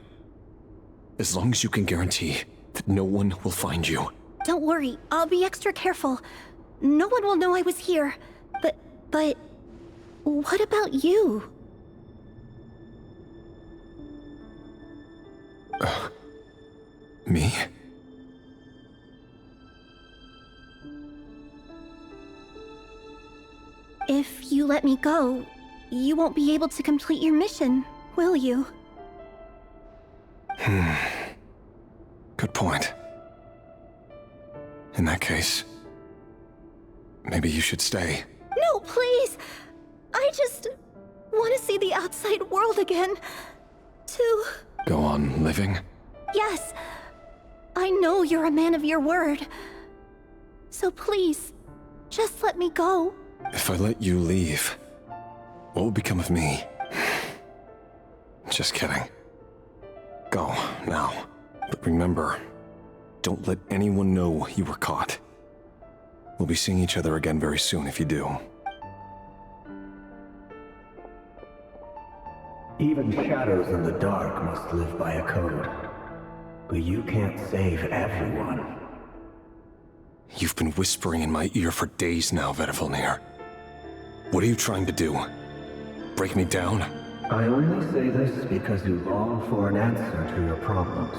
As long as you can guarantee that no one will find you. Don't worry, I'll be extra careful. No one will know I was here. But what about you? Me? If you let me go, you won't be able to complete your mission, will you? Good point. In that case, maybe you should stay. No, please! I just want to see the outside world again. To... Go on living? Yes. I know you're a man of your word. So please, just let me go. If I let you leave, what will become of me? Just kidding. Go, now. But remember, don't let anyone know you were caught. We'll be seeing each other again very soon if you do. Even shadows in the dark must live by a code. But you can't save everyone. You've been whispering in my ear for days now, Vedifalnir. What are you trying to do? Break me down? I only say this because you long for an answer to your problems.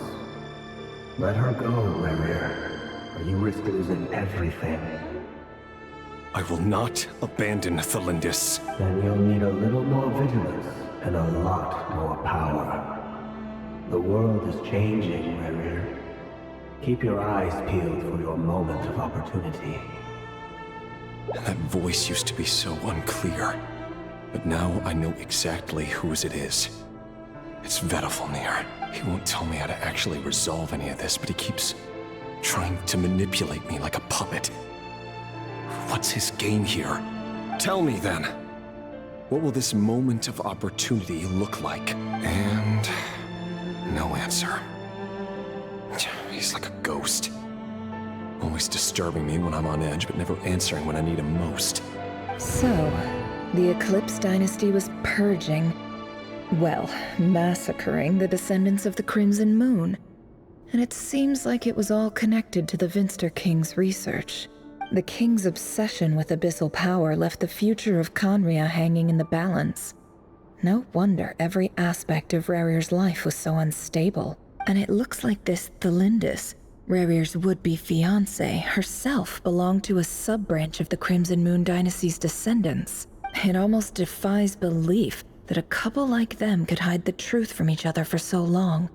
Let her go, Rerir, or you risk losing everything. I will not abandon Thalindis. Then you'll need a little more vigilance and a lot more power. The world is changing, Rerir. Keep your eyes peeled for your moment of opportunity. That voice used to be so unclear. But now I know exactly whose it is. It's Vedifalnir. He won't tell me how to actually resolve any of this, but he keeps trying to manipulate me like a puppet. What's his game here? Tell me then. What will this moment of opportunity look like? And no answer. He's like a ghost. Always disturbing me when I'm on edge, but never answering when I need him most. So, the Eclipse Dynasty was purging, well, massacring the descendants of the Crimson Moon. And it seems like it was all connected to the Vinster King's research. The King's obsession with abyssal power left the future of Conria hanging in the balance. No wonder every aspect of Rarir's life was so unstable. And it looks like this Thelindis, Rarir's would-be fiancé, herself belonged to a sub-branch of the Crimson Moon Dynasty's descendants. It almost defies belief that a couple like them could hide the truth from each other for so long.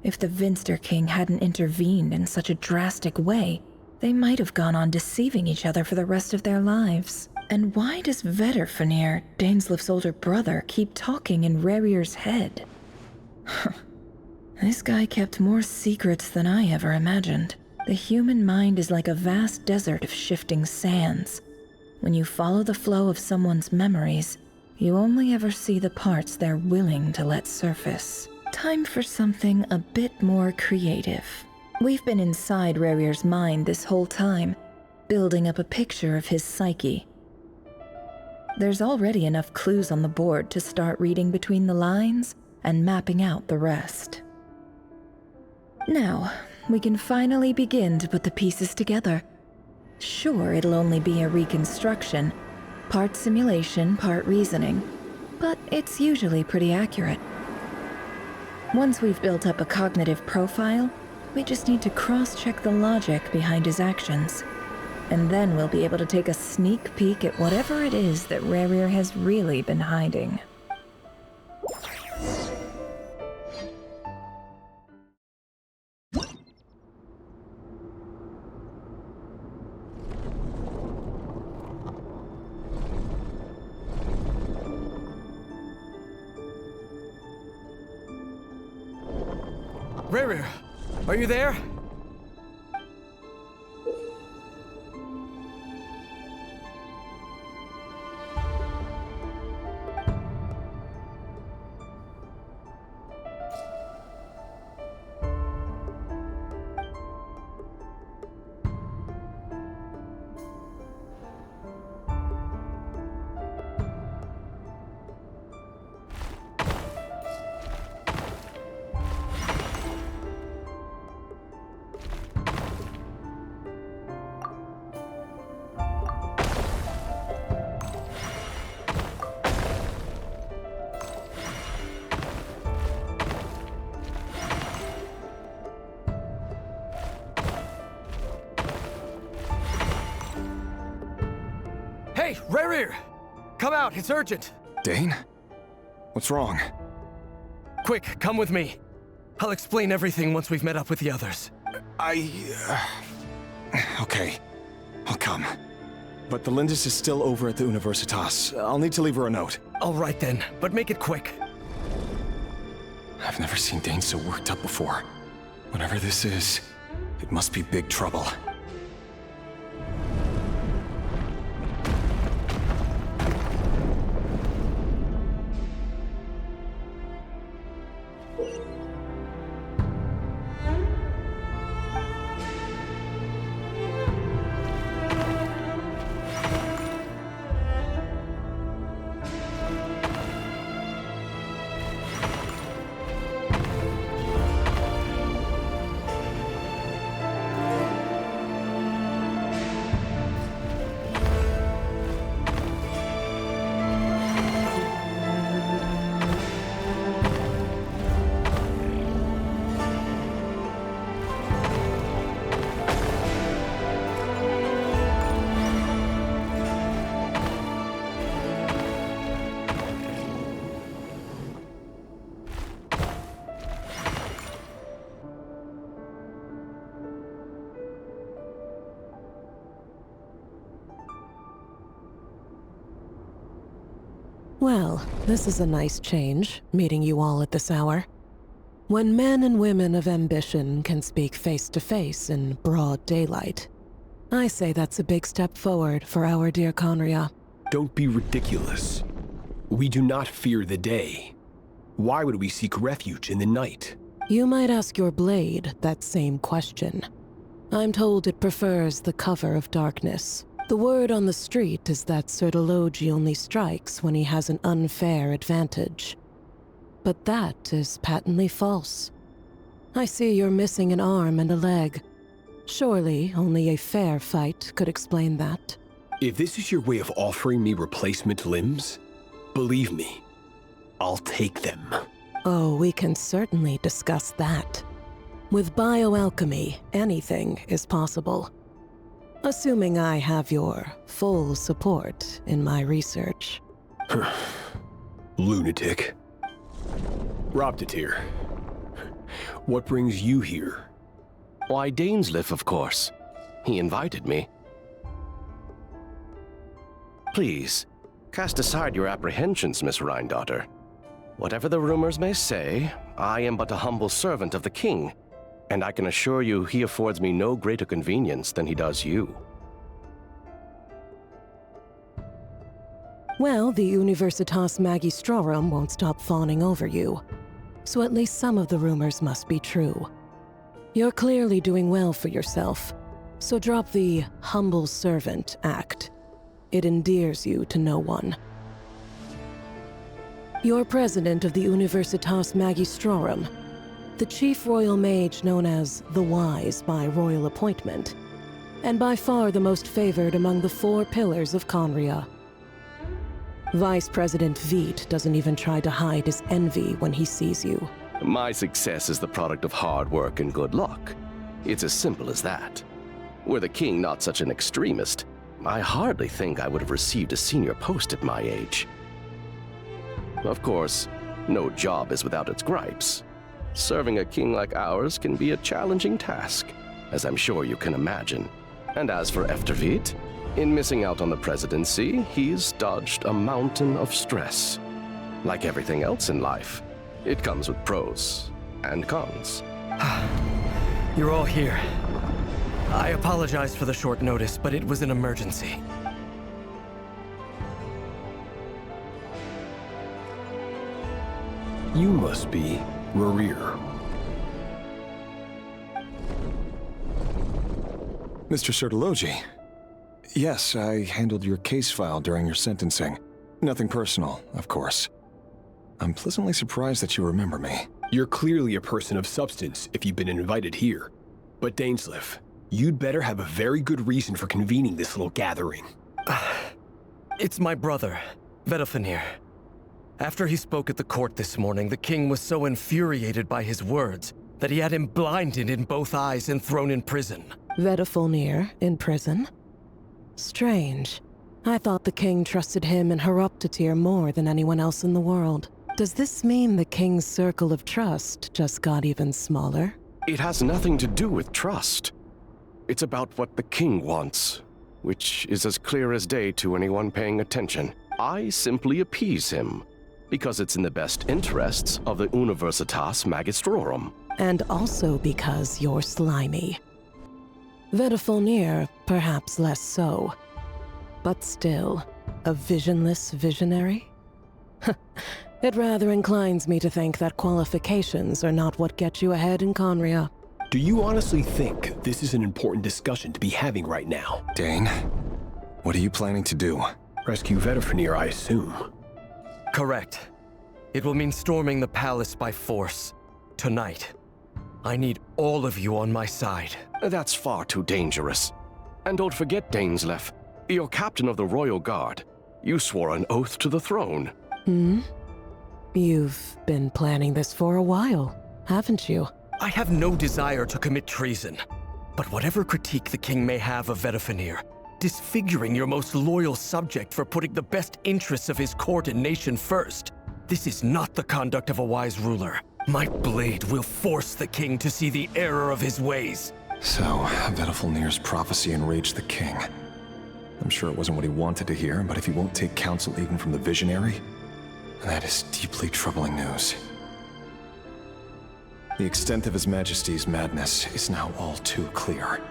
If the Vinster King hadn't intervened in such a drastic way, they might have gone on deceiving each other for the rest of their lives. And why does Vedderfanir, Daneslif's older brother, keep talking in Rarir's head? This guy kept more secrets than I ever imagined. The human mind is like a vast desert of shifting sands. When you follow the flow of someone's memories, you only ever see the parts they're willing to let surface. Time for something a bit more creative. We've been inside Rarir's mind this whole time, building up a picture of his psyche. There's already enough clues on the board to start reading between the lines and mapping out the rest. Now, we can finally begin to put the pieces together. Sure, it'll only be a reconstruction, part simulation, part reasoning, but it's usually pretty accurate. Once we've built up a cognitive profile, we just need to cross-check the logic behind his actions. And then we'll be able to take a sneak peek at whatever it is that Rarir has really been hiding. Rarir, are you there? Hey, Rarir! Come out, it's urgent! Dane? What's wrong? Quick, come with me. I'll explain everything once we've met up with the others. Okay. I'll come. But the Lindis is still over at the Universitas. I'll need to leave her a note. All right then, but make it quick. I've never seen Dane so worked up before. Whatever this is, it must be big trouble. Well, this is a nice change, meeting you all at this hour. When men and women of ambition can speak face to face in broad daylight. I say that's a big step forward for our dear Conria. Don't be ridiculous. We do not fear the day. Why would we seek refuge in the night? You might ask your blade that same question. I'm told it prefers the cover of darkness. The word on the street is that Sertologi only strikes when he has an unfair advantage. But that is patently false. I see you're missing an arm and a leg. Surely only a fair fight could explain that. If this is your way of offering me replacement limbs, believe me, I'll take them. Oh, we can certainly discuss that. With bioalchemy, anything is possible. Assuming I have your full support in my research. Lunatic. Robtatir, what brings you here? Why, Dainsleif, of course. He invited me. Please, cast aside your apprehensions, Miss Rhindaughter. Whatever the rumors may say, I am but a humble servant of the king, and I can assure you he affords me no greater convenience than he does you. Well, the Universitas Magistrorum won't stop fawning over you. So at least some of the rumors must be true. You're clearly doing well for yourself, so drop the humble servant act. It endears you to no one. You're president of the Universitas Magistrorum, the chief royal mage known as the Wise by royal appointment, and by far the most favored among the 4 pillars of Conria. Vice President Veit doesn't even try to hide his envy when he sees you. My success is the product of hard work and good luck. It's as simple as that. Were the king not such an extremist, I hardly think I would have received a senior post at my age. Of course, no job is without its gripes. Serving a king like ours can be a challenging task, as I'm sure you can imagine. And as for Efterveit, in missing out on the presidency, he's dodged a mountain of stress. Like everything else in life, it comes with pros and cons. You're all here. I apologize for the short notice, but it was an emergency. You must be Rarir. Mr. Sertologi. Yes, I handled your case file during your sentencing. Nothing personal, of course. I'm pleasantly surprised that you remember me. You're clearly a person of substance if you've been invited here. But Dainsleif, you'd better have a very good reason for convening this little gathering. It's my brother, Vedalfenir. After he spoke at the court this morning, the king was so infuriated by his words that he had him blinded in both eyes and thrown in prison. Vedalfenir in prison? Strange. I thought the king trusted him and Horoptatir more than anyone else in the world. Does this mean the king's circle of trust just got even smaller? It has nothing to do with trust. It's about what the king wants, which is as clear as day to anyone paying attention. I simply appease him, because it's in the best interests of the Universitas Magistrorum. And also because you're slimy. Vedalfenir, perhaps less so. But still, a visionless visionary? It rather inclines me to think that qualifications are not what get you ahead in Conria. Do you honestly think this is an important discussion to be having right now? Dane, what are you planning to do? Rescue Vedalfenir, I assume. Correct. It will mean storming the palace by force. Tonight. I need all of you on my side. That's far too dangerous. And don't forget, Dainsleif, you're captain of the Royal Guard. You swore an oath to the throne. You've been planning this for a while, haven't you? I have no desire to commit treason. But whatever critique the king may have of Vedalfenir, disfiguring your most loyal subject for putting the best interests of his court and nation first, this is not the conduct of a wise ruler. My blade will force the king to see the error of his ways. So, Vedalfenir's prophecy enraged the king. I'm sure it wasn't what he wanted to hear, but if he won't take counsel even from the visionary, that is deeply troubling news. The extent of His Majesty's madness is now all too clear.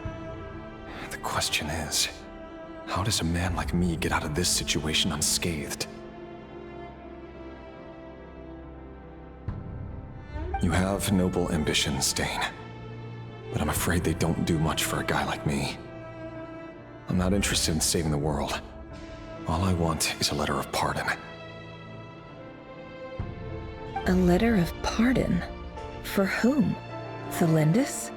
The question is, how does a man like me get out of this situation unscathed? You have noble ambitions, Dane. But I'm afraid they don't do much for a guy like me. I'm not interested in saving the world. All I want is a letter of pardon. A letter of pardon? For whom? Thelindis?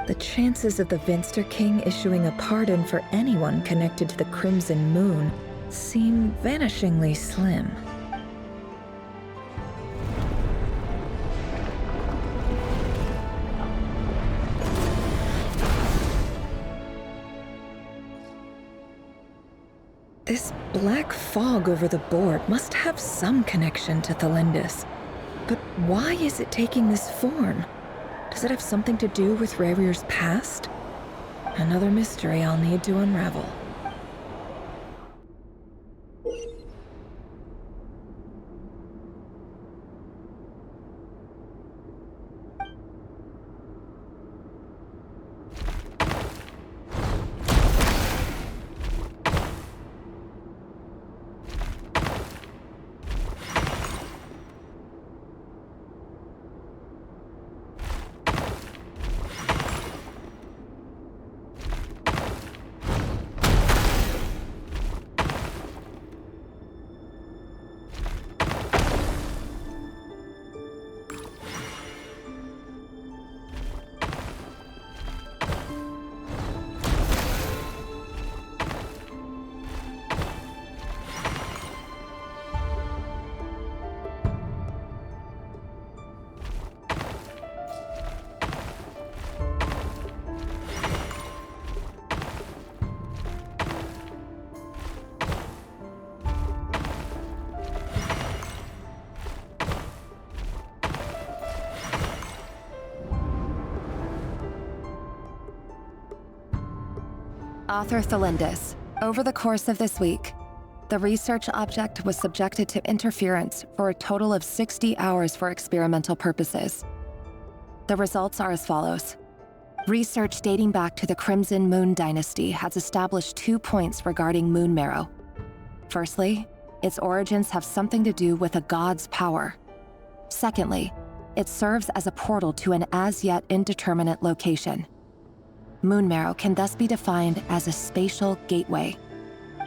The chances of the Vinster King issuing a pardon for anyone connected to the Crimson Moon seem vanishingly slim. This black fog over the board must have some connection to Thelindis. But why is it taking this form? Does it have something to do with Rarir's past? Another mystery I'll need to unravel. Author Thelindis. Over the course of this week, the research object was subjected to interference for a total of 60 hours for experimental purposes. The results are as follows. Research dating back to the Crimson Moon dynasty has established 2 points regarding moon marrow. Firstly, its origins have something to do with a god's power. Secondly, it serves as a portal to an as-yet indeterminate location. Moon marrow can thus be defined as a spatial gateway.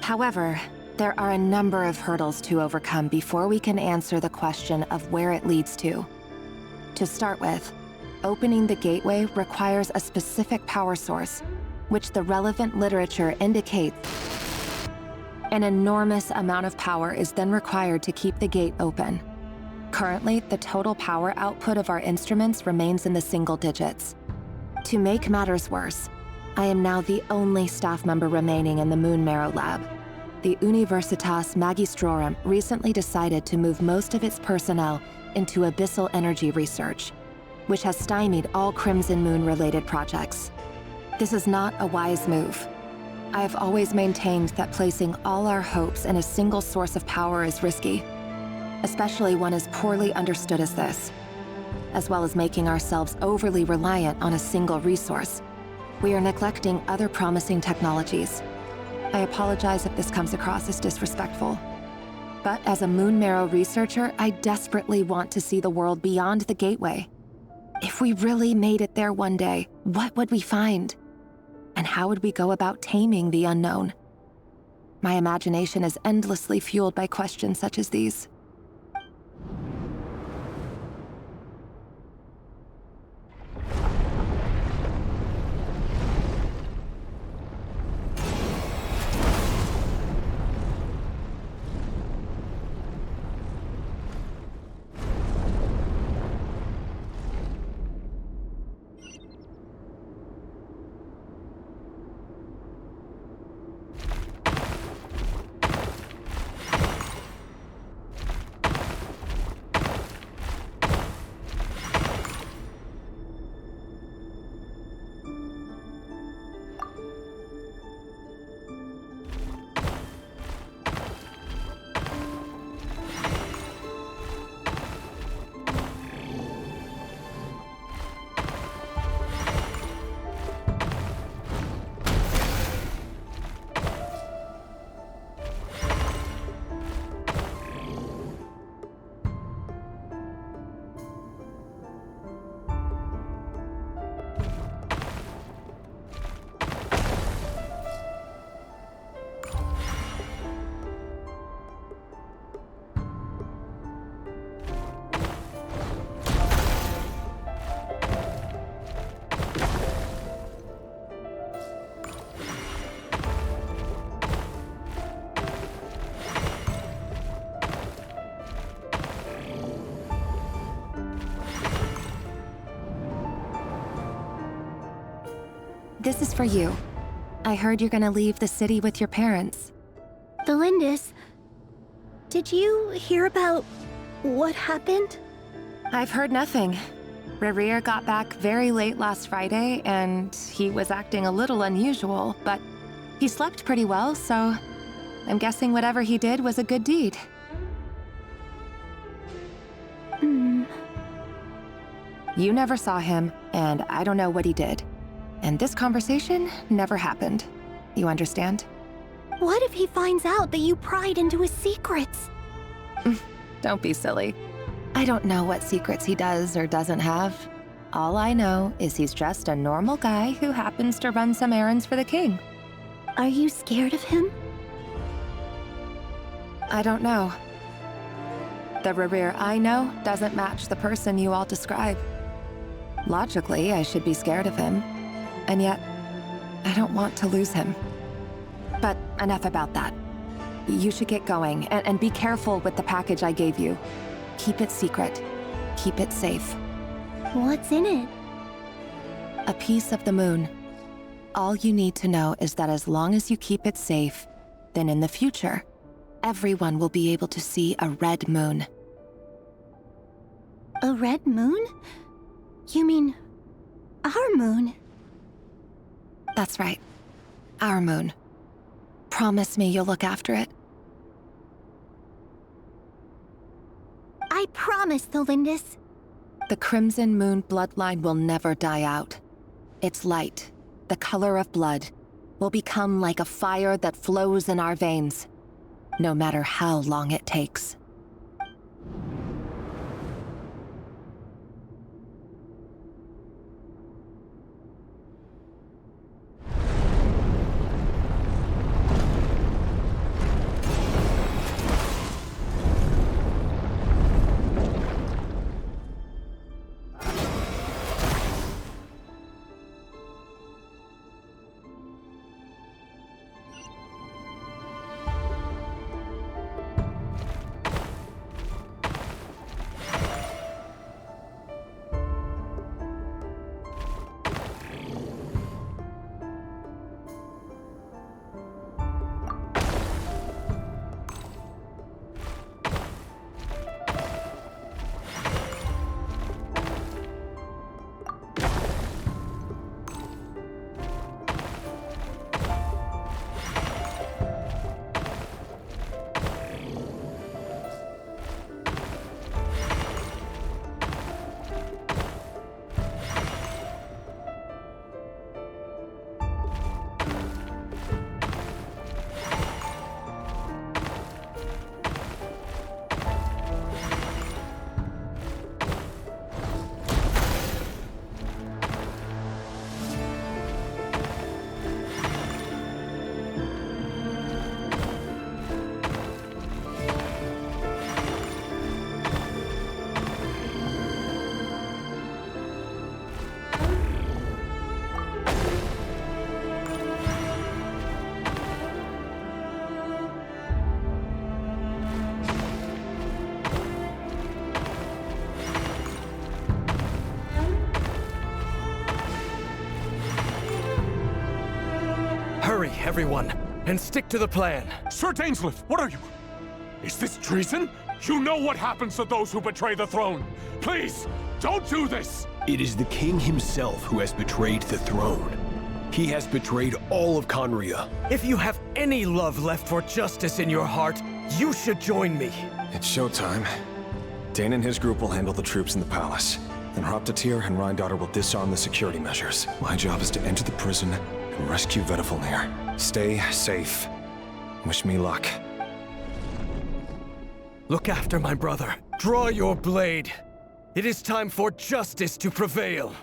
However, there are a number of hurdles to overcome before we can answer the question of where it leads to. To start with, opening the gateway requires a specific power source, which the relevant literature indicates. An enormous amount of power is then required to keep the gate open. Currently, the total power output of our instruments remains in the single digits. To make matters worse, I am now the only staff member remaining in the Moon Marrow Lab. The Universitas Magistrorum recently decided to move most of its personnel into abyssal energy research, which has stymied all Crimson Moon-related projects. This is not a wise move. I have always maintained that placing all our hopes in a single source of power is risky, especially one as poorly understood as this. As well as making ourselves overly reliant on a single resource, we are neglecting other promising technologies. I apologize if this comes across as disrespectful. But as a Moon Marrow researcher, I desperately want to see the world beyond the gateway. If we really made it there one day, what would we find? And how would we go about taming the unknown? My imagination is endlessly fueled by questions such as these. This is for you. I heard you're gonna leave the city with your parents. Delindis, did you hear about what happened? I've heard nothing. Rerir got back very late last Friday, and he was acting a little unusual, but he slept pretty well, so I'm guessing whatever he did was a good deed. You never saw him, and I don't know what he did. And this conversation never happened. You understand? What if he finds out that you pried into his secrets? Don't be silly. I don't know what secrets he does or doesn't have. All I know is he's just a normal guy who happens to run some errands for the king. Are you scared of him? I don't know. The Rerir I know doesn't match the person you all describe. Logically, I should be scared of him. And yet, I don't want to lose him. But enough about that. You should get going, and be careful with the package I gave you. Keep it secret. Keep it safe. What's in it? A piece of the moon. All you need to know is that as long as you keep it safe, then in the future, everyone will be able to see a red moon. A red moon? You mean our moon? That's right. Our moon. Promise me you'll look after it. I promise, Delindis. The Crimson Moon bloodline will never die out. Its light, the color of blood, will become like a fire that flows in our veins, no matter how long it takes. Hurry, everyone, and stick to the plan. Sir Dainsleif, what are you? Is this treason? You know what happens to those who betray the throne. Please, don't do this! It is the king himself who has betrayed the throne. He has betrayed all of Conria. If you have any love left for justice in your heart, you should join me. It's showtime. Dane and his group will handle the troops in the palace. Then Hraptatir and Rhindaughter will disarm the security measures. My job is to enter the prison and rescue Vedifalnir. Stay safe. Wish me luck. Look after my brother. Draw your blade. It is time for justice to prevail.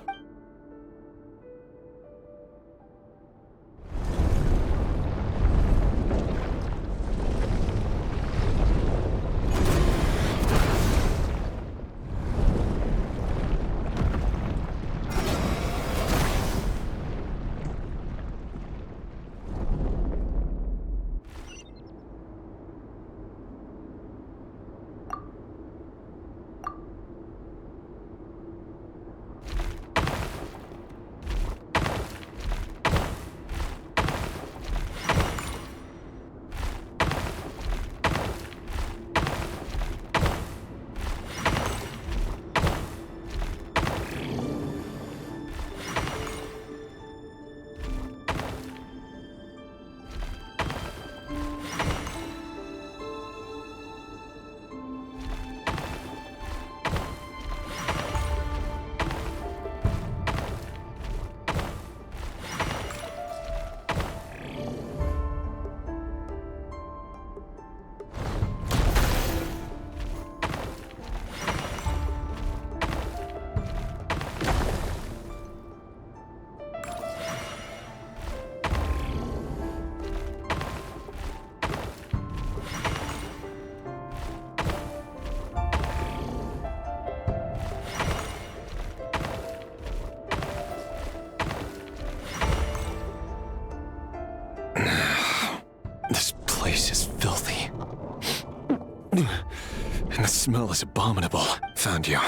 And the smell is abominable. Found you.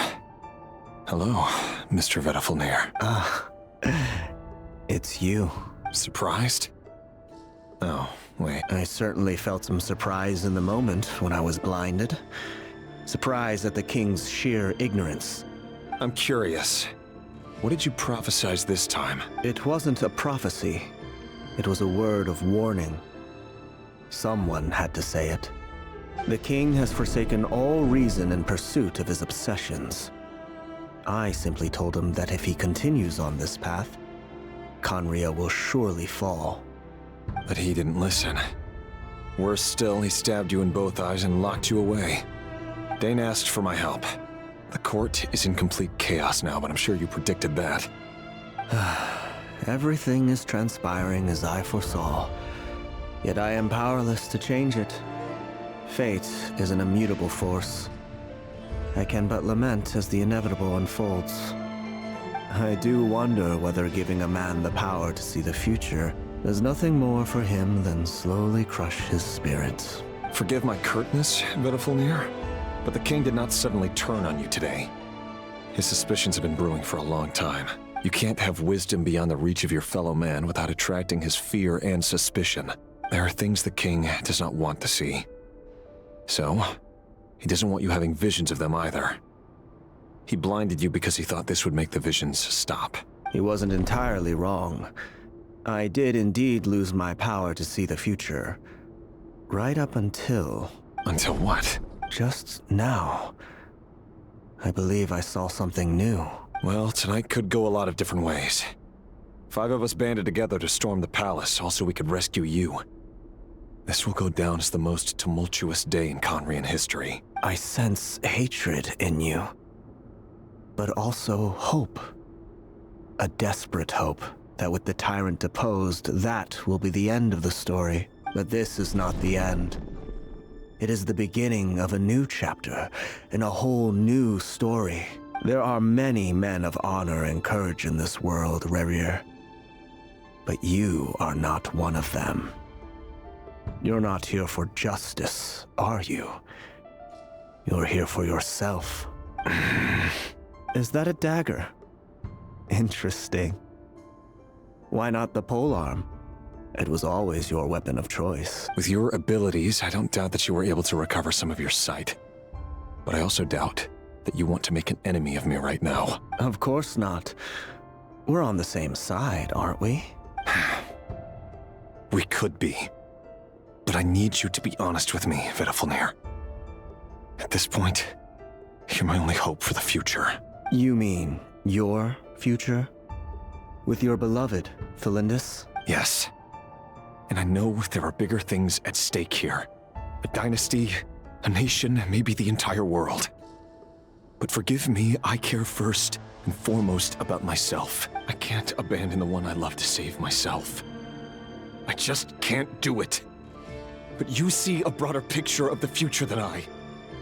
Hello, Mr. Vedafilnir. It's you. Surprised? Oh, wait. I certainly felt some surprise in the moment when I was blinded. Surprise at the king's sheer ignorance. I'm curious. What did you prophesize this time? It wasn't a prophecy. It was a word of warning. Someone had to say it. The king has forsaken all reason in pursuit of his obsessions. I simply told him that if he continues on this path, Khaenri'ah will surely fall. But he didn't listen. Worse still, he stabbed you in both eyes and locked you away. Dane asked for my help. The court is in complete chaos now, but I'm sure you predicted that. Everything is transpiring as I foresaw, yet I am powerless to change it. Fate is an immutable force. I can but lament as the inevitable unfolds. I do wonder whether giving a man the power to see the future does nothing more for him than slowly crush his spirit. Forgive my curtness, Vedafilnir, but the king did not suddenly turn on you today. His suspicions have been brewing for a long time. You can't have wisdom beyond the reach of your fellow man without attracting his fear and suspicion. There are things the king does not want to see. So, he doesn't want you having visions of them either. He blinded you because he thought this would make the visions stop. He wasn't entirely wrong. I did indeed lose my power to see the future. Right up until... Until what? Just now. I believe I saw something new. Well, tonight could go a lot of different ways. 5 of us banded together to storm the palace, also we could rescue you. This will go down as the most tumultuous day in Khaenri'ah history. I sense hatred in you. But also hope. A desperate hope that with the tyrant deposed, that will be the end of the story. But this is not the end. It is the beginning of a new chapter, and a whole new story. There are many men of honor and courage in this world, Rerir. But you are not one of them. You're not here for justice, are you? You're here for yourself. Is that a dagger? Interesting. Why not the polearm? It was always your weapon of choice. With your abilities, I don't doubt that you were able to recover some of your sight. But I also doubt that you want to make an enemy of me right now. Of course not. We're on the same side, aren't we? We could be. But I need you to be honest with me, Vedafilnir. At this point, you're my only hope for the future. You mean your future? With your beloved, Felindis? Yes. And I know there are bigger things at stake here. A dynasty, a nation, maybe the entire world. But forgive me, I care first and foremost about myself. I can't abandon the one I love to save myself. I just can't do it. But you see a broader picture of the future than I.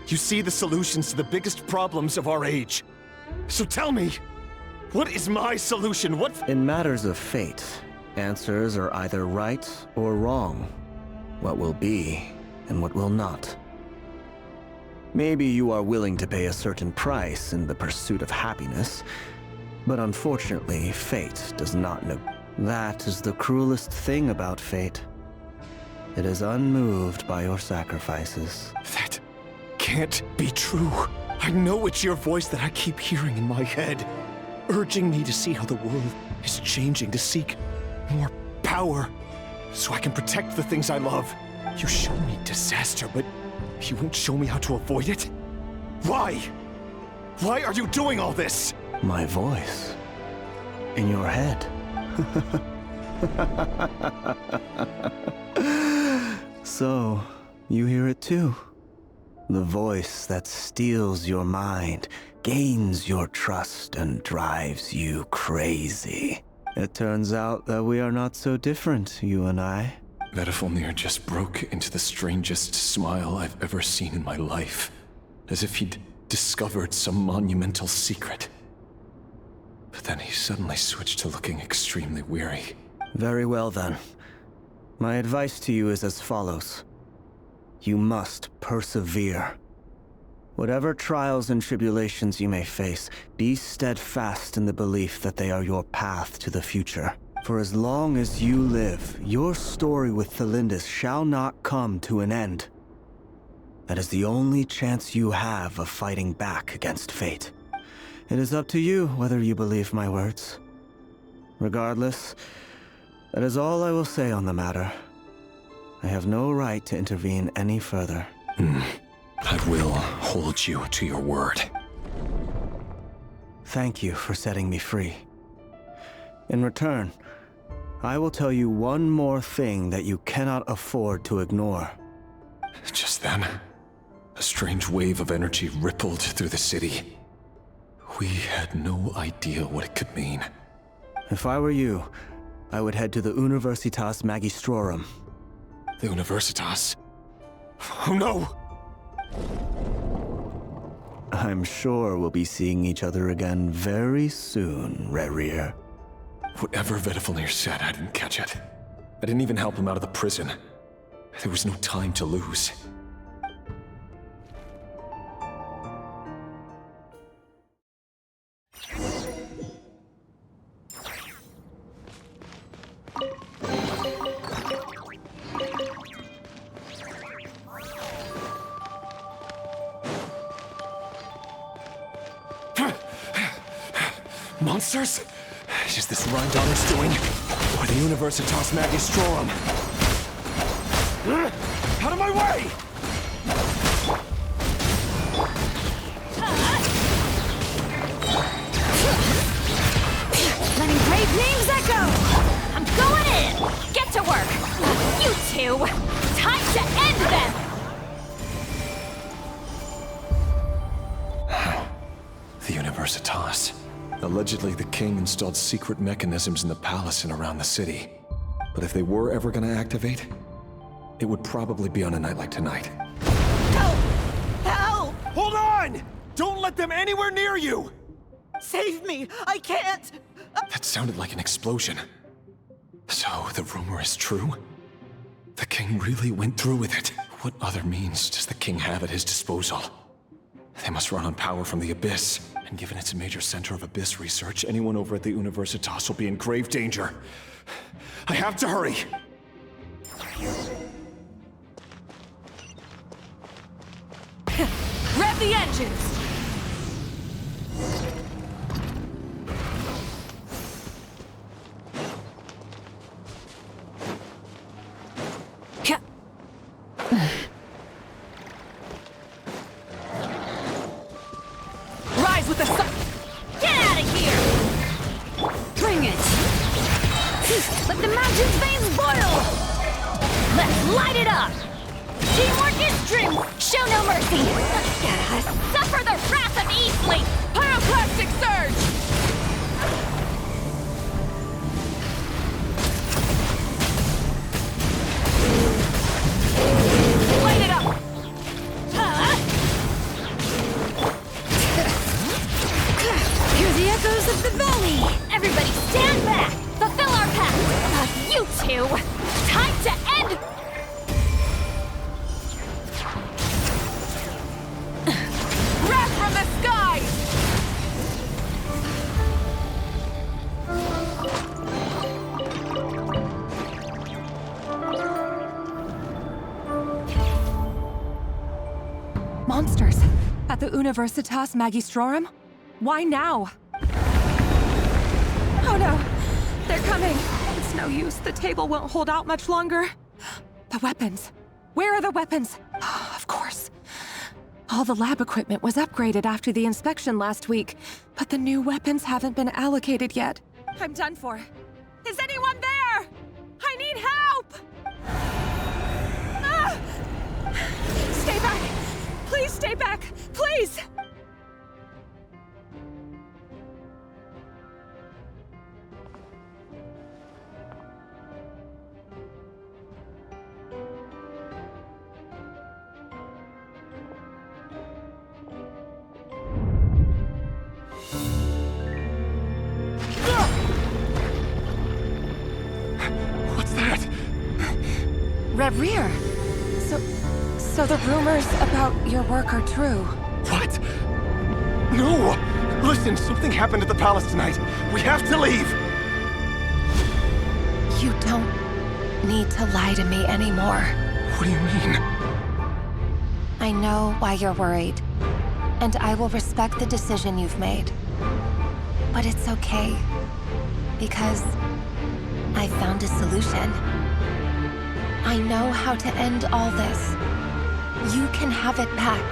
You see the solutions to the biggest problems of our age. So tell me, what is my solution? In matters of fate, answers are either right or wrong. What will be and what will not. Maybe you are willing to pay a certain price in the pursuit of happiness, but unfortunately, fate does not know. That is the cruelest thing about fate. It is unmoved by your sacrifices. That can't be true. I know it's your voice that I keep hearing in my head, urging me to see how the world is changing, to seek more power, so I can protect the things I love. You show me disaster, but you won't show me how to avoid it? Why? Why are you doing all this? My voice. In your head. So, you hear it too? The voice that steals your mind, gains your trust, and drives you crazy. It turns out that we are not so different, you and I. Vedafilnir just broke into the strangest smile I've ever seen in my life, as if he'd discovered some monumental secret. But then he suddenly switched to looking extremely weary. Very well then. My advice to you is as follows. You must persevere. Whatever trials and tribulations you may face, be steadfast in the belief that they are your path to the future. For as long as you live, your story with Thelindis shall not come to an end. That is the only chance you have of fighting back against fate. It is up to you whether you believe my words. Regardless, that is all I will say on the matter. I have no right to intervene any further. I will hold you to your word. Thank you for setting me free. In return, I will tell you one more thing that you cannot afford to ignore. Just then, a strange wave of energy rippled through the city. We had no idea what it could mean. If I were you, I would head to the Universitas Magistrorum. The Universitas? Oh no! I'm sure we'll be seeing each other again very soon, Rerir. Whatever Vedifalnir said, I didn't catch it. I didn't even help him out of the prison. There was no time to lose. Monsters? Is this Rhindonner's doing? Or the Universitas Magistrorum? Out of my way! Letting brave names echo! I'm going in! Get to work! You two! Time to end them! The Universitas. Allegedly, the king installed secret mechanisms in the palace and around the city. But if they were ever gonna activate, it would probably be on a night like tonight. Help! Help! Hold on! Don't let them anywhere near you! Save me! I can't! That sounded like an explosion. So, the rumor is true? The king really went through with it. What other means does the king have at his disposal? They must run on power from the Abyss. And given it's a major center of Abyss research, anyone over at the Universitas will be in grave danger. I have to hurry! Rev the engines! Rise with the sun! Get out of here! Bring it! Let the mountain's veins boil! Let's light it up! Teamwork is true! Show no mercy! Suffer the wrath of Eastling! Pyroclastic surge! Light it up! Hear the echoes of the valley! Everybody stand back! Fulfill our pact! You two! Time to end! Wrath from the skies! Monsters! At the Universitas Magistrorum? Why now? Oh no! They're coming! It's no use. The table won't hold out much longer. The weapons. Where are the weapons? Of course. All the lab equipment was upgraded after the inspection last week, but the new weapons haven't been allocated yet. I'm done for. Is anyone there? I need help! Ah! Stay back! Please stay back! Please! What's that? Rerir! So the rumors about your work are true. What? No! Listen, something happened at the palace tonight. We have to leave! You don't need to lie to me anymore. What do you mean? I know why you're worried, and I will respect the decision you've made. But it's okay, because I found a solution. I know how to end all this. You can have it back.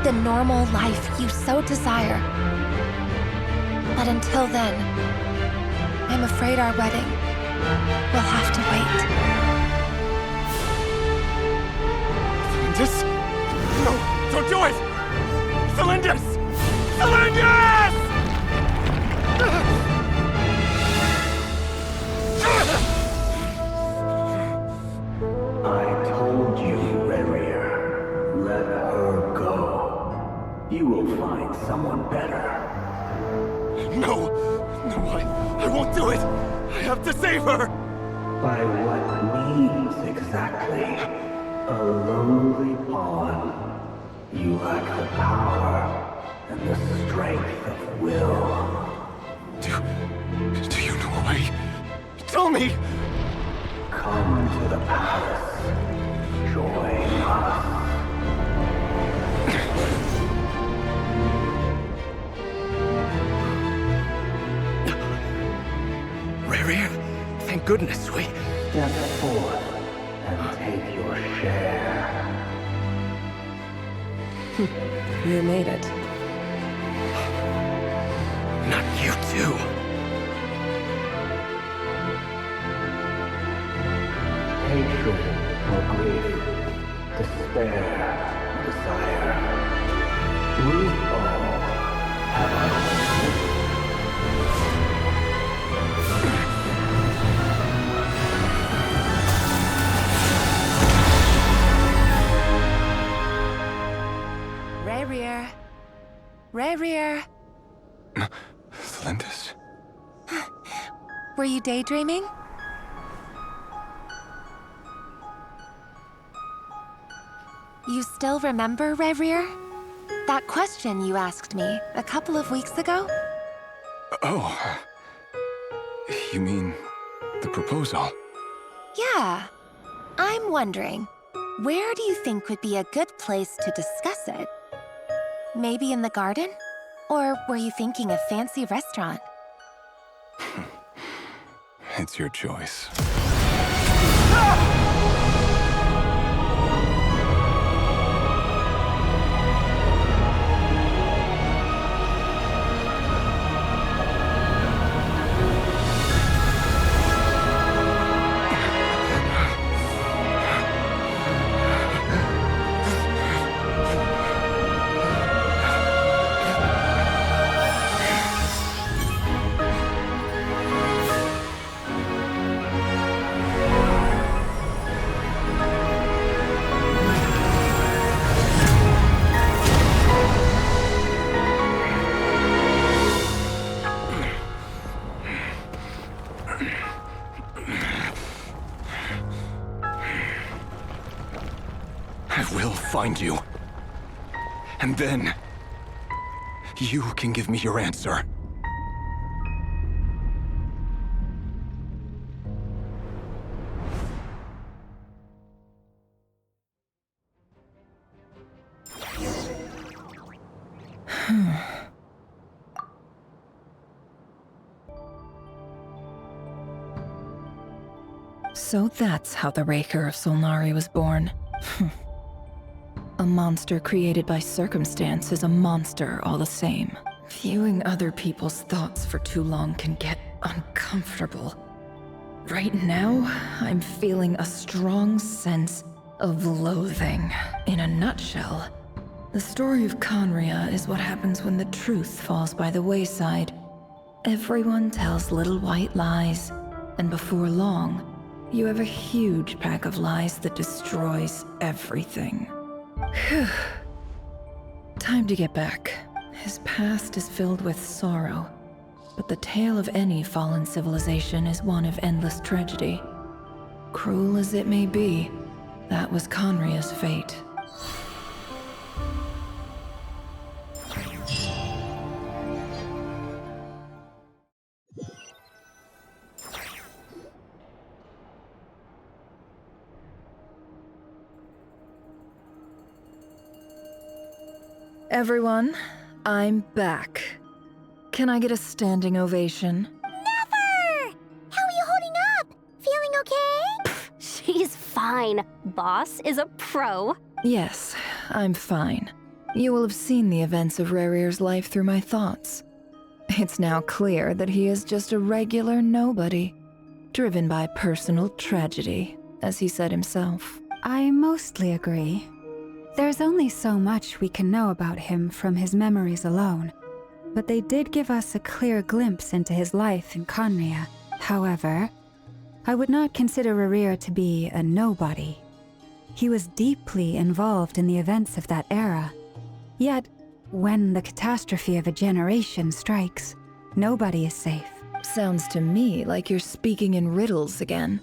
The normal life you so desire. But until then, I'm afraid our wedding will have to wait. Felindis? No, don't do it! Felindis! Felindis! I told you, Rerir. Let her go. You will find someone better. No! No, I won't do it! I have to save her! By what means exactly? A lowly pawn. You lack the power and the strength of will. Do you know a way? Tell me! Come to the palace. Join us. Rerir, thank goodness we... Step forth and take your share. You made it. Not you too. Hatred or grief, despair or desire. We all have our own. Rerir. Rerir. Felindis? Were you daydreaming? You still remember, Rerir? That question you asked me a couple of weeks ago? Oh. You mean the proposal? Yeah. I'm wondering, where do you think would be a good place to discuss it? Maybe in the garden? Or were you thinking a fancy restaurant? It's your choice. I will find you. And then... you can give me your answer. So that's how the Raker of Solnari was born. A monster created by circumstance is a monster all the same. Viewing other people's thoughts for too long can get uncomfortable. Right now, I'm feeling a strong sense of loathing. In a nutshell, the story of Conria is what happens when the truth falls by the wayside. Everyone tells little white lies, and before long, you have a huge pack of lies that destroys everything. Phew. Time to get back. His past is filled with sorrow, but the tale of any fallen civilization is one of endless tragedy. Cruel as it may be, that was Conria's fate. Everyone, I'm back. Can I get a standing ovation? Never! How are you holding up? Feeling okay? She's fine. Boss is a pro. Yes, I'm fine. You will have seen the events of Rarir's life through my thoughts. It's now clear that he is just a regular nobody, driven by personal tragedy, as he said himself. I mostly agree. There's only so much we can know about him from his memories alone, but they did give us a clear glimpse into his life in Conria. However, I would not consider Rarir to be a nobody. He was deeply involved in the events of that era. Yet, when the catastrophe of a generation strikes, nobody is safe. Sounds to me like you're speaking in riddles again.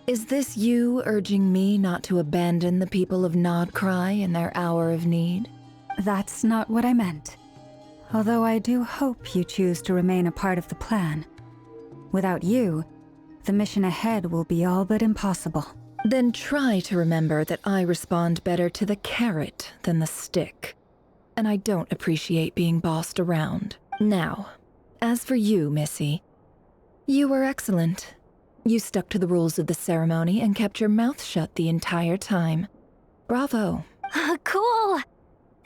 Is this you urging me not to abandon the people of Nodcry in their hour of need? That's not what I meant. Although I do hope you choose to remain a part of the plan. Without you, the mission ahead will be all but impossible. Then try to remember that I respond better to the carrot than the stick. And I don't appreciate being bossed around. Now, as for you, Missy, you were excellent. You stuck to the rules of the ceremony and kept your mouth shut the entire time. Bravo. Cool.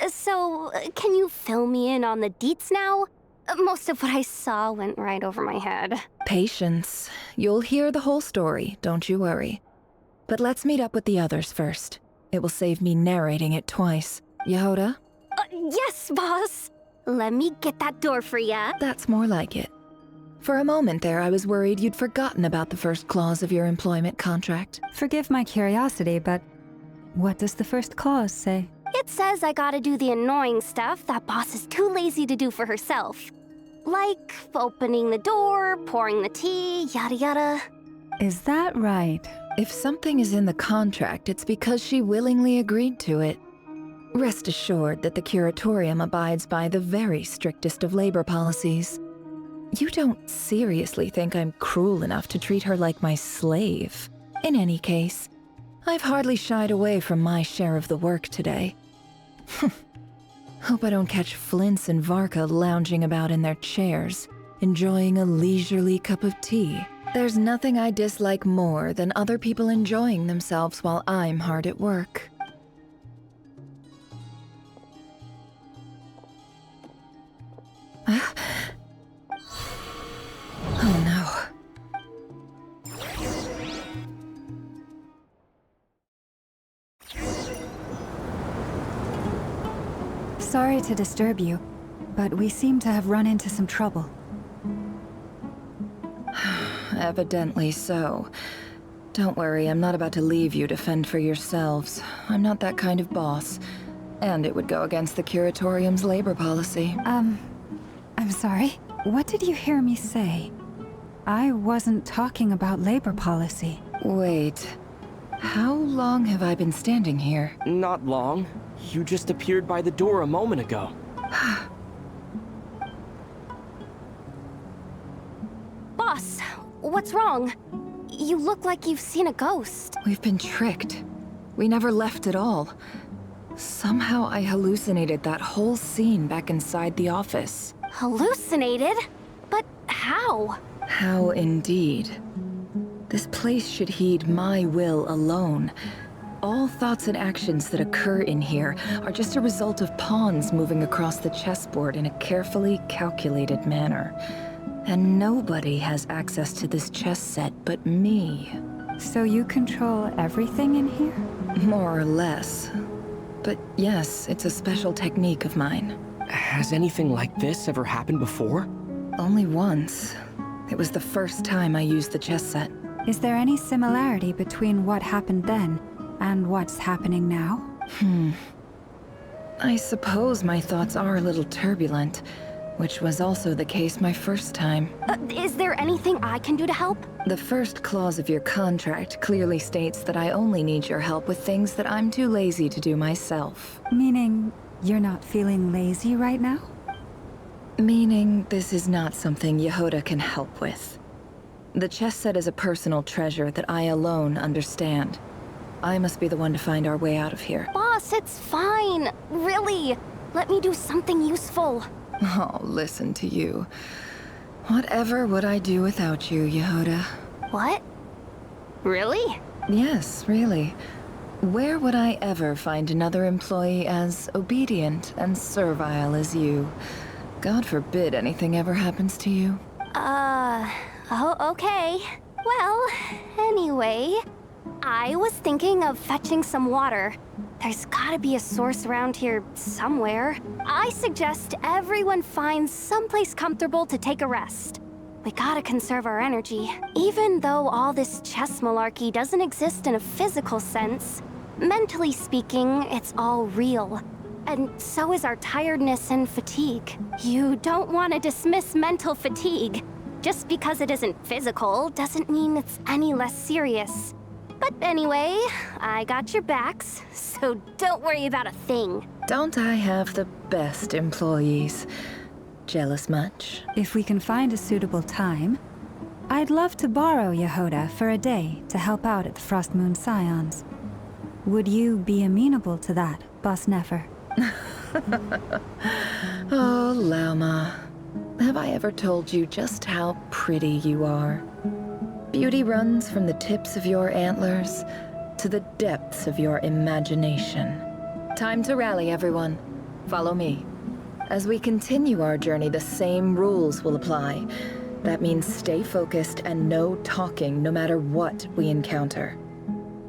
So, can you fill me in on the deets now? Most of what I saw went right over my head. Patience. You'll hear the whole story, don't you worry. But let's meet up with the others first. It will save me narrating it twice. Yehoda? Yes, boss! Let me get that door for ya. That's more like it. For a moment there, I was worried you'd forgotten about the first clause of your employment contract. Forgive my curiosity, but what does the first clause say? It says I gotta do the annoying stuff that boss is too lazy to do for herself. Like opening the door, pouring the tea, yada yada. Is that right? If something is in the contract, it's because she willingly agreed to it. Rest assured that the Curatorium abides by the very strictest of labor policies. You don't seriously think I'm cruel enough to treat her like my slave. In any case, I've hardly shied away from my share of the work today. Hope I don't catch Flintz and Varka lounging about in their chairs, enjoying a leisurely cup of tea. There's nothing I dislike more than other people enjoying themselves while I'm hard at work. Oh no. Sorry to disturb you, but we seem to have run into some trouble. Evidently so. Don't worry, I'm not about to leave you to fend for yourselves. I'm not that kind of boss. And it would go against the Curatorium's labor policy. I'm sorry? What did you hear me say? I wasn't talking about labor policy. Wait. How long have I been standing here? Not long. You just appeared by the door a moment ago. Boss, what's wrong? You look like you've seen a ghost. We've been tricked. We never left at all. Somehow I hallucinated that whole scene back inside the office. Hallucinated? But how? How indeed. This place should heed my will alone. All thoughts and actions that occur in here are just a result of pawns moving across the chessboard in a carefully calculated manner. And nobody has access to this chess set but me. So you control everything in here? More or less. But yes, it's a special technique of mine. Has anything like this ever happened before? Only once. It was the first time I used the chess set. Is there any similarity between what happened then and what's happening now? I suppose my thoughts are a little turbulent, which was also the case my first time. Is there anything I can do to help? The first clause of your contract clearly states that I only need your help with things that I'm too lazy to do myself. Meaning, you're not feeling lazy right now? Meaning, this is not something Yehoda can help with. The chess set is a personal treasure that I alone understand. I must be the one to find our way out of here. Boss, it's fine. Really. Let me do something useful. Oh, listen to you. Whatever would I do without you, Yehoda? What? Really? Yes, really. Where would I ever find another employee as obedient and servile as you? God forbid anything ever happens to you. Oh, okay. Well, anyway, I was thinking of fetching some water. There's gotta be a source around here somewhere. I suggest everyone finds someplace comfortable to take a rest. We gotta conserve our energy. Even though all this chess malarkey doesn't exist in a physical sense, mentally speaking, it's all real. And so is our tiredness and fatigue. You don't want to dismiss mental fatigue. Just because it isn't physical doesn't mean it's any less serious. But anyway, I got your backs, so don't worry about a thing. Don't I have the best employees? Jealous much? If we can find a suitable time, I'd love to borrow Yehoda for a day to help out at the Frost Moon Scions. Would you be amenable to that, Boss Nefer? Oh, Lauma. Have I ever told you just how pretty you are? Beauty runs from the tips of your antlers to the depths of your imagination. Time to rally, everyone. Follow me. As we continue our journey, the same rules will apply. That means stay focused and no talking no matter what we encounter.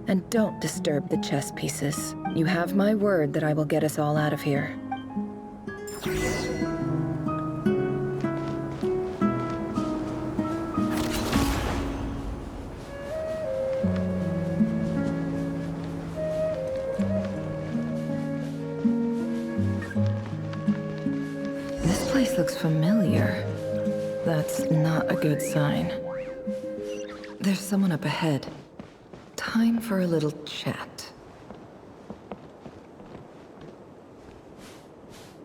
And don't disturb the chess pieces. You have my word that I will get us all out of here. This place looks familiar. That's not a good sign. There's someone up ahead. Time for a little chat.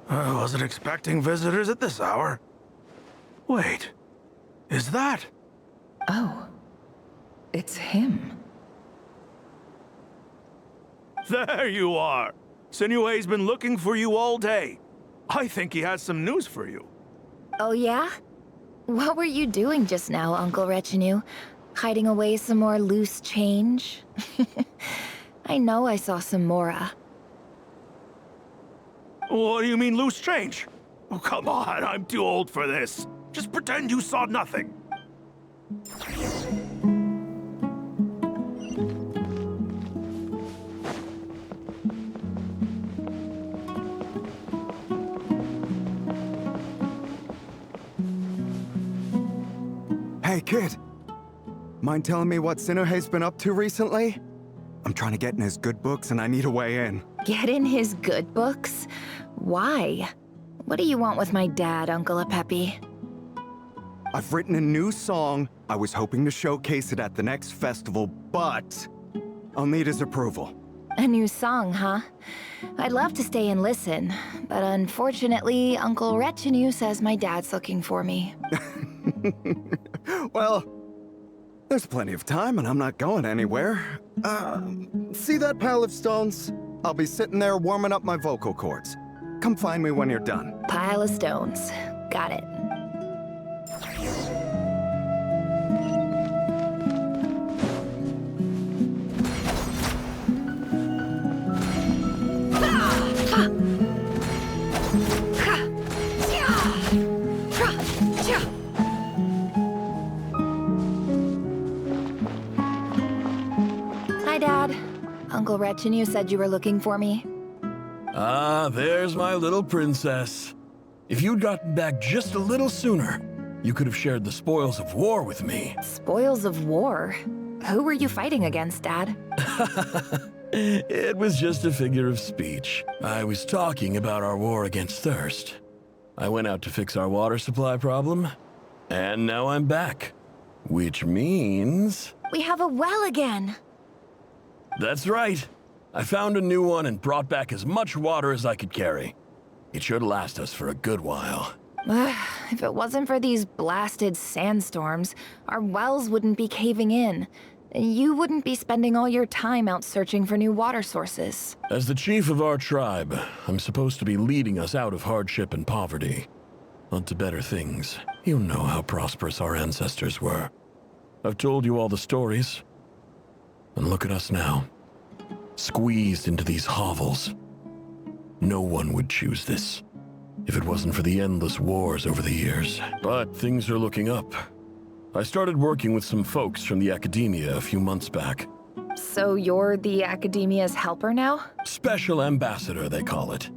I wasn't expecting visitors at this hour. Wait, is that? Oh, it's him. There you are. Sinue's been looking for you all day. I think he has some news for you. Oh yeah? What were you doing just now, Uncle Retinue? Hiding away some more loose change? I know I saw some Mora. What do you mean, loose change? Oh, come on, I'm too old for this. Just pretend you saw nothing. Hey, kid. Mind telling me what Sinuhe's been up to recently? I'm trying to get in his good books and I need a way in. Get in his good books? Why? What do you want with my dad, Uncle Apepi? I've written a new song. I was hoping to showcase it at the next festival, but I'll need his approval. A new song, huh? I'd love to stay and listen, but unfortunately, Uncle Retinue says my dad's looking for me. Well, there's plenty of time and I'm not going anywhere. See that pile of stones? I'll be sitting there warming up my vocal cords. Come find me when you're done. Pile of stones. Got it. Hi, Dad. Uncle Retinue said you were looking for me. Ah, there's my little princess. If you'd gotten back just a little sooner, you could have shared the spoils of war with me. Spoils of war? Who were you fighting against, Dad? It was just a figure of speech. I was talking about our war against thirst. I went out to fix our water supply problem, and now I'm back. Which means... We have a well again! That's right. I found a new one and brought back as much water as I could carry. It should last us for a good while. If it wasn't for these blasted sandstorms, our wells wouldn't be caving in. You wouldn't be spending all your time out searching for new water sources. As the chief of our tribe, I'm supposed to be leading us out of hardship and poverty, onto better things. You know how prosperous our ancestors were. I've told you all the stories. And look at us now, squeezed into these hovels. No one would choose this, if it wasn't for the endless wars over the years. But things are looking up. I started working with some folks from the academia a few months back. So you're the academia's helper now? Special ambassador, they call it.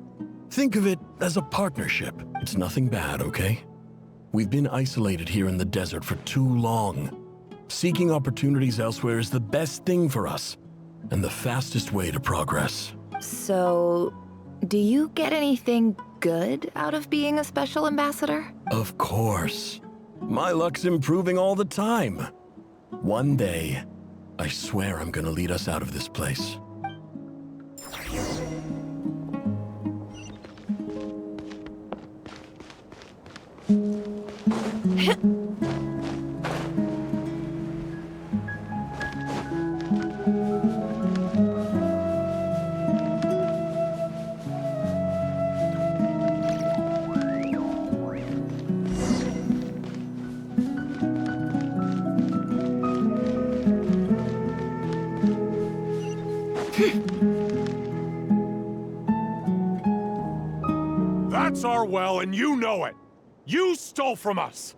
Think of it as a partnership. It's nothing bad, okay? We've been isolated here in the desert for too long. Seeking opportunities elsewhere is the best thing for us, and the fastest way to progress. So, do you get anything good out of being a special ambassador? Of course. My luck's improving all the time. One day, I swear I'm gonna lead us out of this place. That's our well, and you know it. You stole from us.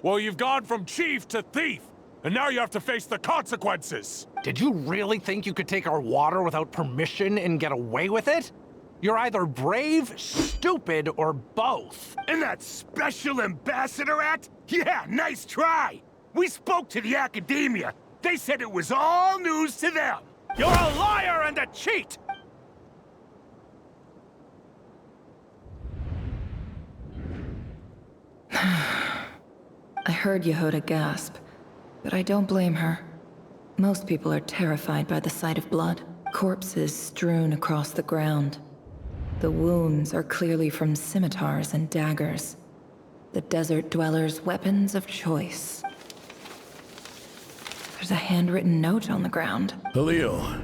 Well, you've gone from chief to thief, and now you have to face the consequences. Did you really think you could take our water without permission and get away with it? You're either brave, stupid, or both. And that Special Ambassador Act? Yeah, nice try. We spoke to the academia. They said it was all news to them. You're a liar and a cheat! I heard Yehuda gasp, but I don't blame her. Most people are terrified by the sight of blood. Corpses strewn across the ground. The wounds are clearly from scimitars and daggers. The desert dwellers' weapons of choice. There's a handwritten note on the ground. Halil,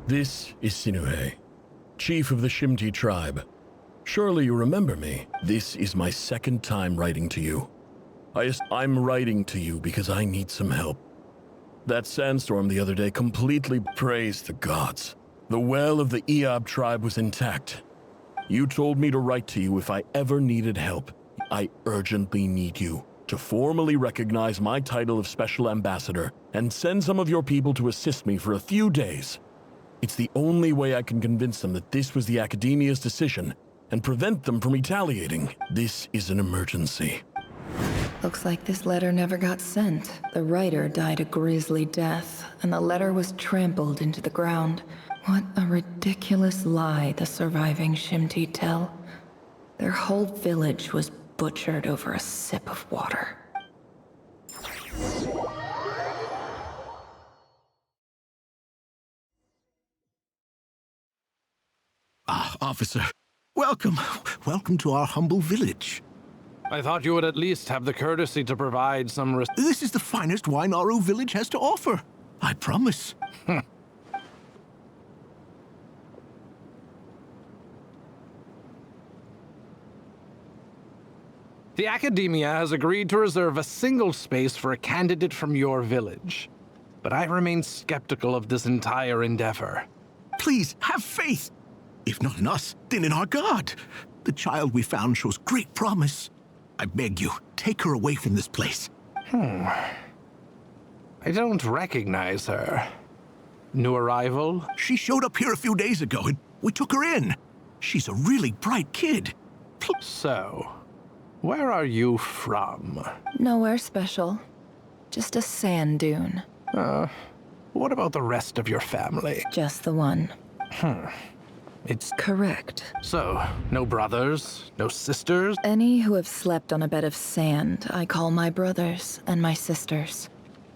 this is Sinuhe, chief of the Shimti tribe. Surely you remember me. This is my second time writing to you. I'm writing to you because I need some help. That sandstorm the other day completely praised the gods. The well of the Eob tribe was intact. You told me to write to you if I ever needed help. I urgently need you to formally recognize my title of Special Ambassador and send some of your people to assist me for a few days. It's the only way I can convince them that this was the Academia's decision and prevent them from retaliating. This is an emergency. Looks like this letter never got sent. The writer died a grisly death, and the letter was trampled into the ground. What a ridiculous lie the surviving Shimti tell. Their whole village was butchered over a sip of water. Ah, officer. Welcome. Welcome to our humble village. I thought you would at least have the courtesy to provide some This is the finest wine Aru village has to offer. I promise. The Academia has agreed to reserve a single space for a candidate from your village. But I remain skeptical of this entire endeavor. Please, have faith. If not in us, then in our god. The child we found shows great promise. I beg you, take her away from this place. I don't recognize her. New arrival? She showed up here a few days ago and we took her in. She's a really bright kid. So, where are you from? Nowhere special. Just a sand dune. What about the rest of your family? Just the one. It's correct. So, no brothers, no sisters? Any who have slept on a bed of sand, I call my brothers and my sisters.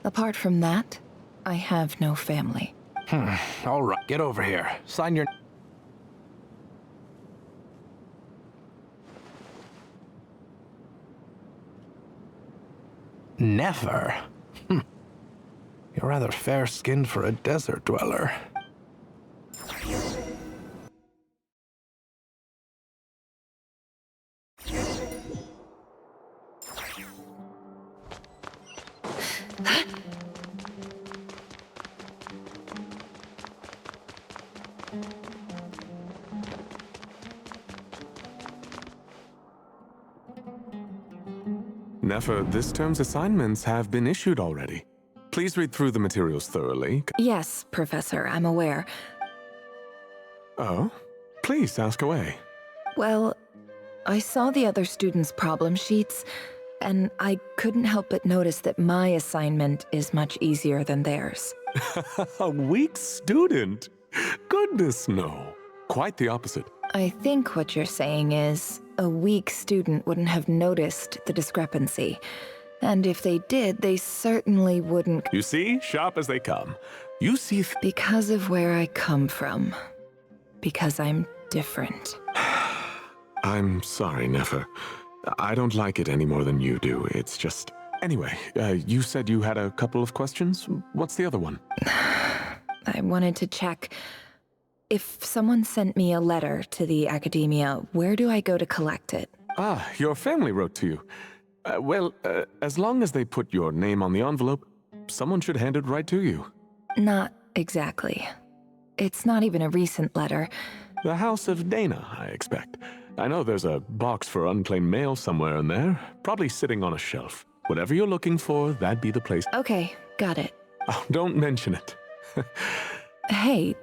Apart from that, I have no family. All right, get over here. Sign your... Never? You're Rather fair-skinned for a desert dweller. Nefer, this term's assignments have been issued already. Please read through the materials thoroughly. Yes, Professor, I'm aware. Oh? Please ask away. Well, I saw the other students' problem sheets, and I couldn't help but notice that my assignment is much easier than theirs. A weak student? Goodness, no. Quite the opposite. I think what you're saying is, a weak student wouldn't have noticed the discrepancy. And if they did, they certainly wouldn't. You see? Sharp as they come. You see because of where I come from. Because I'm different. I'm sorry, Nefer. I don't like it any more than you do. It's just... Anyway, you said you had a couple of questions? What's the other one? I wanted to check... If someone sent me a letter to the academia, where do I go to collect it? Ah, your family wrote to you. Well, as long as they put your name on the envelope, someone should hand it right to you. Not exactly. It's not even a recent letter. The House of Dana, I expect. I know there's a box for unclaimed mail somewhere in there, probably sitting on a shelf. Whatever you're looking for, that'd be the place. Okay, got it. Oh, don't mention it. Hey,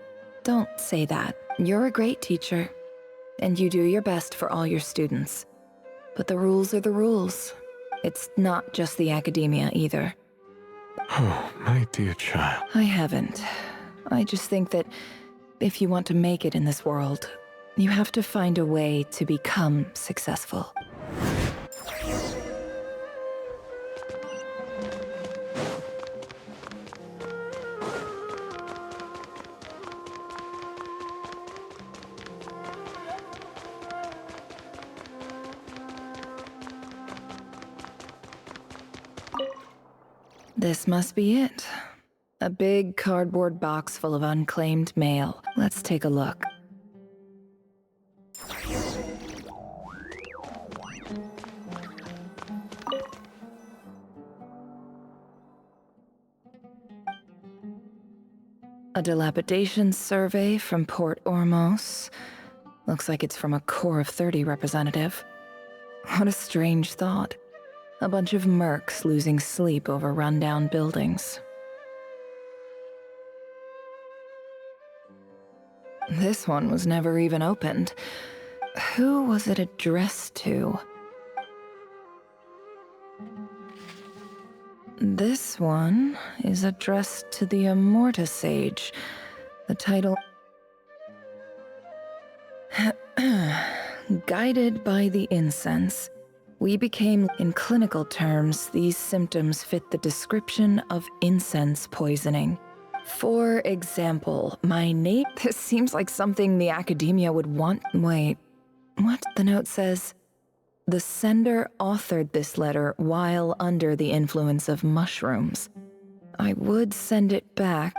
don't say that. You're a great teacher, and you do your best for all your students. But the rules are the rules. It's not just the academia either. Oh, my dear child. I haven't. I just think that if you want to make it in this world, you have to find a way to become successful. This must be it. A big cardboard box full of unclaimed mail. Let's take a look. A dilapidation survey from Port Ormos. Looks like it's from a Core of 30 representative. What a strange thought. A bunch of mercs losing sleep over rundown buildings. This one was never even opened. Who was it addressed to? This one is addressed to the Immorta Sage. The title... Guided by the incense. We became, in clinical terms, these symptoms fit the description of incense poisoning. For example, my name... This seems like something the academia would want... Wait, what? The note says, the sender authored this letter while under the influence of mushrooms. I would send it back.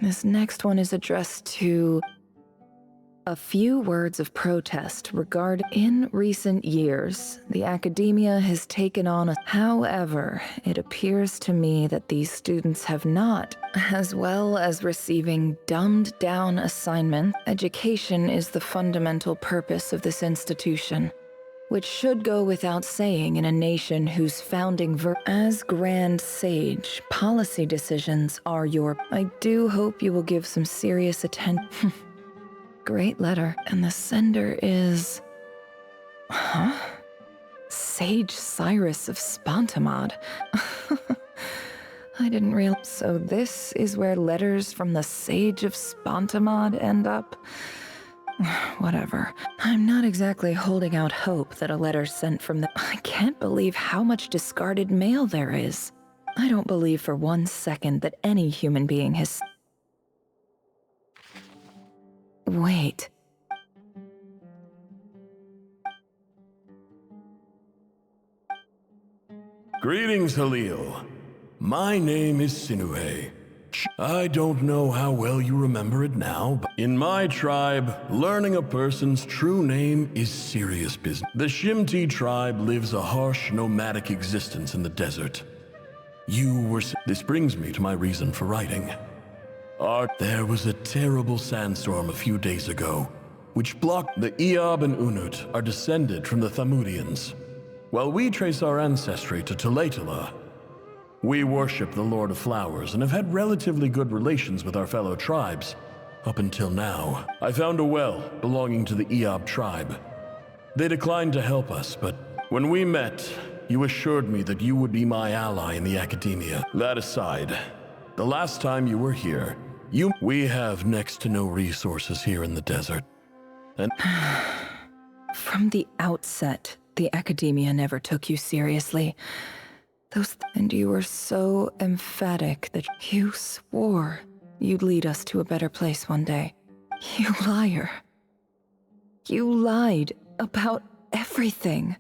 This next one is addressed to... A few words of protest regarding in recent years, the academia has taken on a... However, it appears to me that these students have not, as well as receiving dumbed-down assignments. Education is the fundamental purpose of this institution, which should go without saying in a nation whose founding as Grand Sage, policy decisions are your... I do hope you will give some serious attention... Great letter. And the sender is... Huh? Sage Cyrus of Spontamod. I didn't realize... So this is where letters from the Sage of Spontamod end up? Whatever. I'm not exactly holding out hope that a letter sent from the... I can't believe how much discarded mail there is. I don't believe for 1 second that any human being has... Wait. Greetings, Halil. My name is Sinuhe. I don't know how well you remember it now, but in my tribe, learning a person's true name is serious business. The Shimti tribe lives a harsh, nomadic existence in the desert. This brings me to my reason for writing. There was a terrible sandstorm a few days ago, which blocked the Eob and Unut are descended from the Thamudians. While we trace our ancestry to Tulatala, we worship the Lord of Flowers and have had relatively good relations with our fellow tribes, up until now. I found a well belonging to the Eob tribe. They declined to help us, but when we met, you assured me that you would be my ally in the academia. That aside, the last time you were here, we have next to no resources here in the desert. And From the outset, the academia never took you seriously. And you were so emphatic that you swore you'd lead us to a better place one day. You liar. You lied about everything.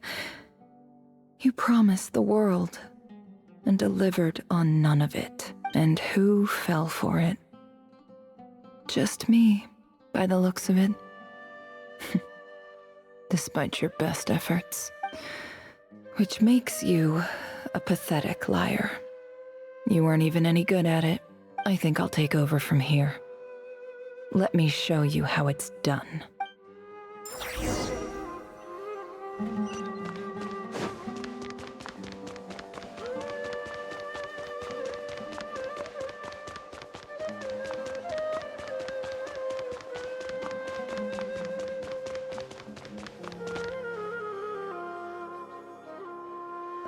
You promised the world and delivered on none of it. And who fell for it? Just me, by the looks of it. Despite your best efforts. Which makes you a pathetic liar. You weren't even any good at it. I think I'll take over from here. Let me show you how it's done.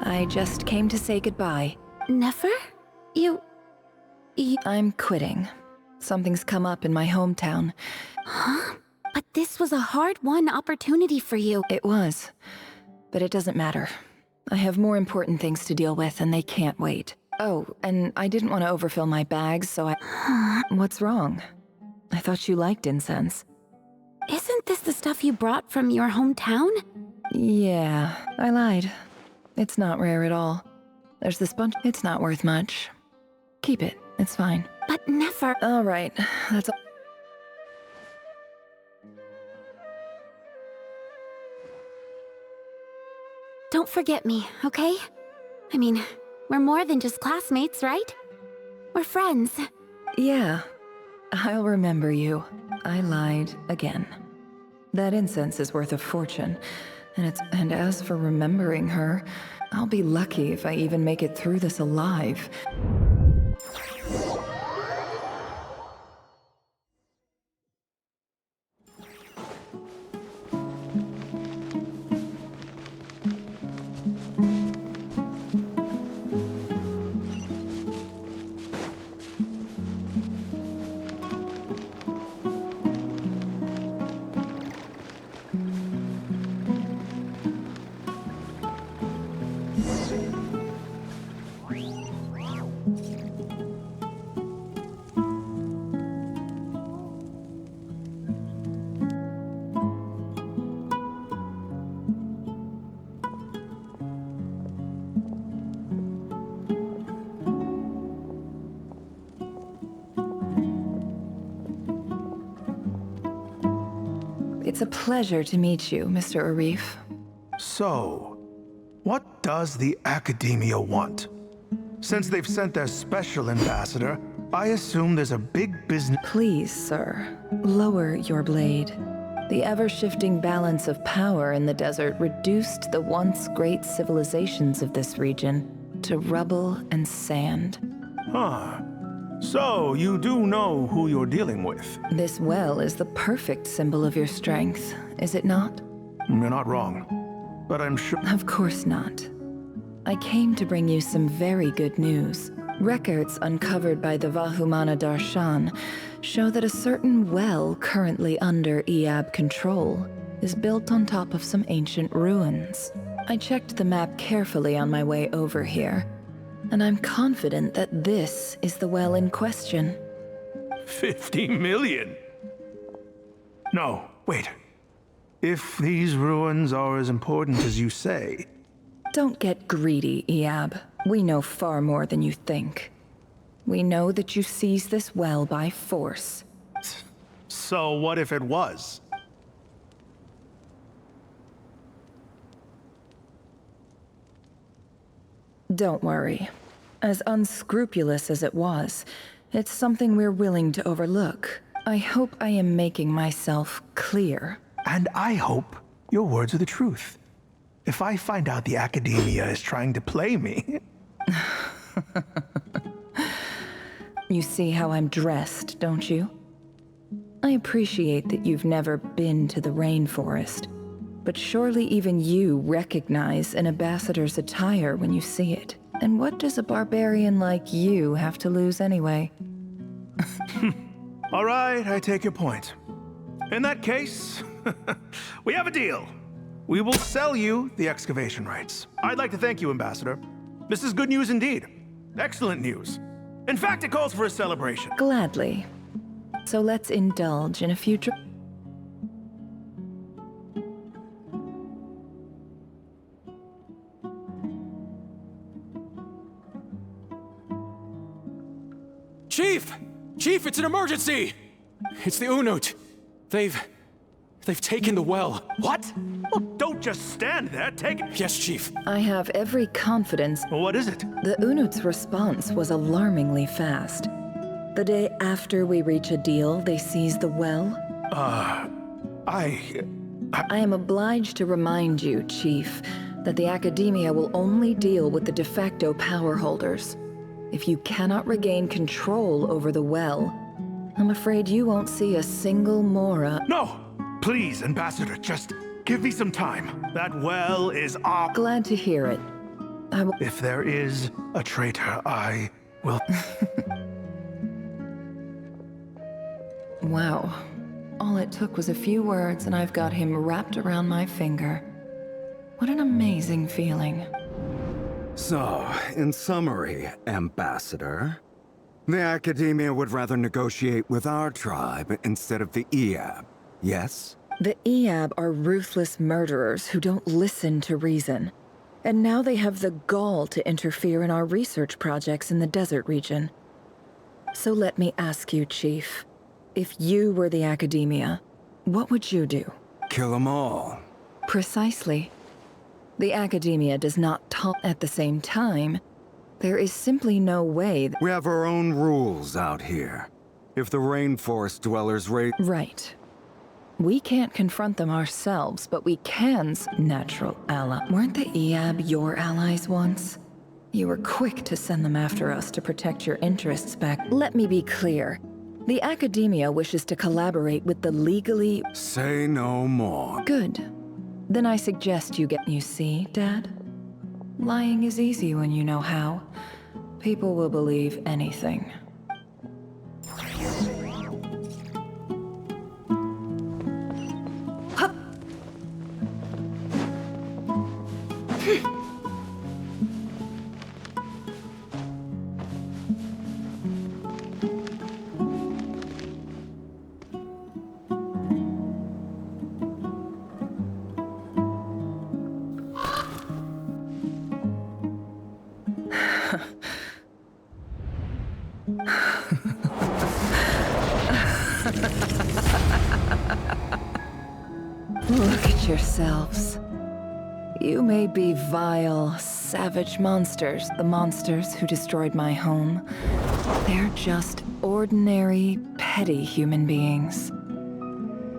I just came to say goodbye. Nefer? You... I'm quitting. Something's come up in my hometown. Huh? But this was a hard-won opportunity for you. It was. But it doesn't matter. I have more important things to deal with, and they can't wait. Oh, and I didn't want to overfill my bags, so I... What's wrong? I thought you liked incense. Isn't this the stuff you brought from your hometown? Yeah, I lied. It's not rare at all. There's this bunch. It's not worth much. Keep it. It's fine. But Nefer... All right. That's all. Don't forget me, okay? I mean, we're more than just classmates, right? We're friends. Yeah. I'll remember you. I lied again. That incense is worth a fortune. And as for remembering her, I'll be lucky if I even make it through this alive. It's a pleasure to meet you, Mr. Arif. So, what does the Academia want? Since they've sent their special ambassador, I assume there's a big business— Please, sir, lower your blade. The ever-shifting balance of power in the desert reduced the once great civilizations of this region to rubble and sand. Huh. So, you do know who you're dealing with? This well is the perfect symbol of your strength, is it not? You're not wrong, but I'm sure— Of course not. I came to bring you some very good news. Records uncovered by the Vahumana Darshan show that a certain well currently under Eob control is built on top of some ancient ruins. I checked the map carefully on my way over here, and I'm confident that this is the well in question. 50 million? No, wait. If these ruins are as important as you say, Don't get greedy, Eab. We know far more than you think. We know that you seized this well by force. So what if it was? Don't worry. As unscrupulous as it was, it's something we're willing to overlook. I hope I am making myself clear. And I hope your words are the truth. If I find out the Academia is trying to play me... You see how I'm dressed, don't you? I appreciate that you've never been to the rainforest, but surely even you recognize an ambassador's attire when you see it. And what does a barbarian like you have to lose anyway? All right, I take your point. In that case, we have a deal. We will sell you the excavation rights. I'd like to thank you, Ambassador. This is good news indeed. Excellent news. In fact, it calls for a celebration. Gladly. So let's indulge in a few Chief! Chief, it's an emergency! It's the Unut. They've taken the well. What? Well, don't just stand there, take it. Yes, Chief. I have every confidence. What is it? The Unut's response was alarmingly fast. The day after we reach a deal, they seize the well. I am obliged to remind you, Chief, that the Academia will only deal with the de facto power holders. If you cannot regain control over the well, I'm afraid you won't see a single Mora. No! Please, Ambassador, just give me some time. That well is our... Glad to hear it. If there is a traitor, I will... Wow. All it took was a few words and I've got him wrapped around my finger. What an amazing feeling. So, in summary, Ambassador, the Academia would rather negotiate with our tribe instead of the Eab, yes? The Eab are ruthless murderers who don't listen to reason. And now they have the gall to interfere in our research projects in the desert region. So let me ask you, Chief. If you were the Academia, what would you do? Kill them all. Precisely. The Academia does not talk at the same time. There is simply no way We have our own rules out here. If the rainforest dwellers Right. We can't confront them ourselves, but we can natural ally. Weren't the Eab your allies once? You were quick to send them after us to protect your interests back. Let me be clear. The Academia wishes to collaborate with the legally... Say no more. Good. Then I suggest you get... You see, Dad? Lying is easy when you know how. People will believe anything. Look at yourselves. You may be vile, savage monsters, the monsters who destroyed my home. They're just ordinary, petty human beings.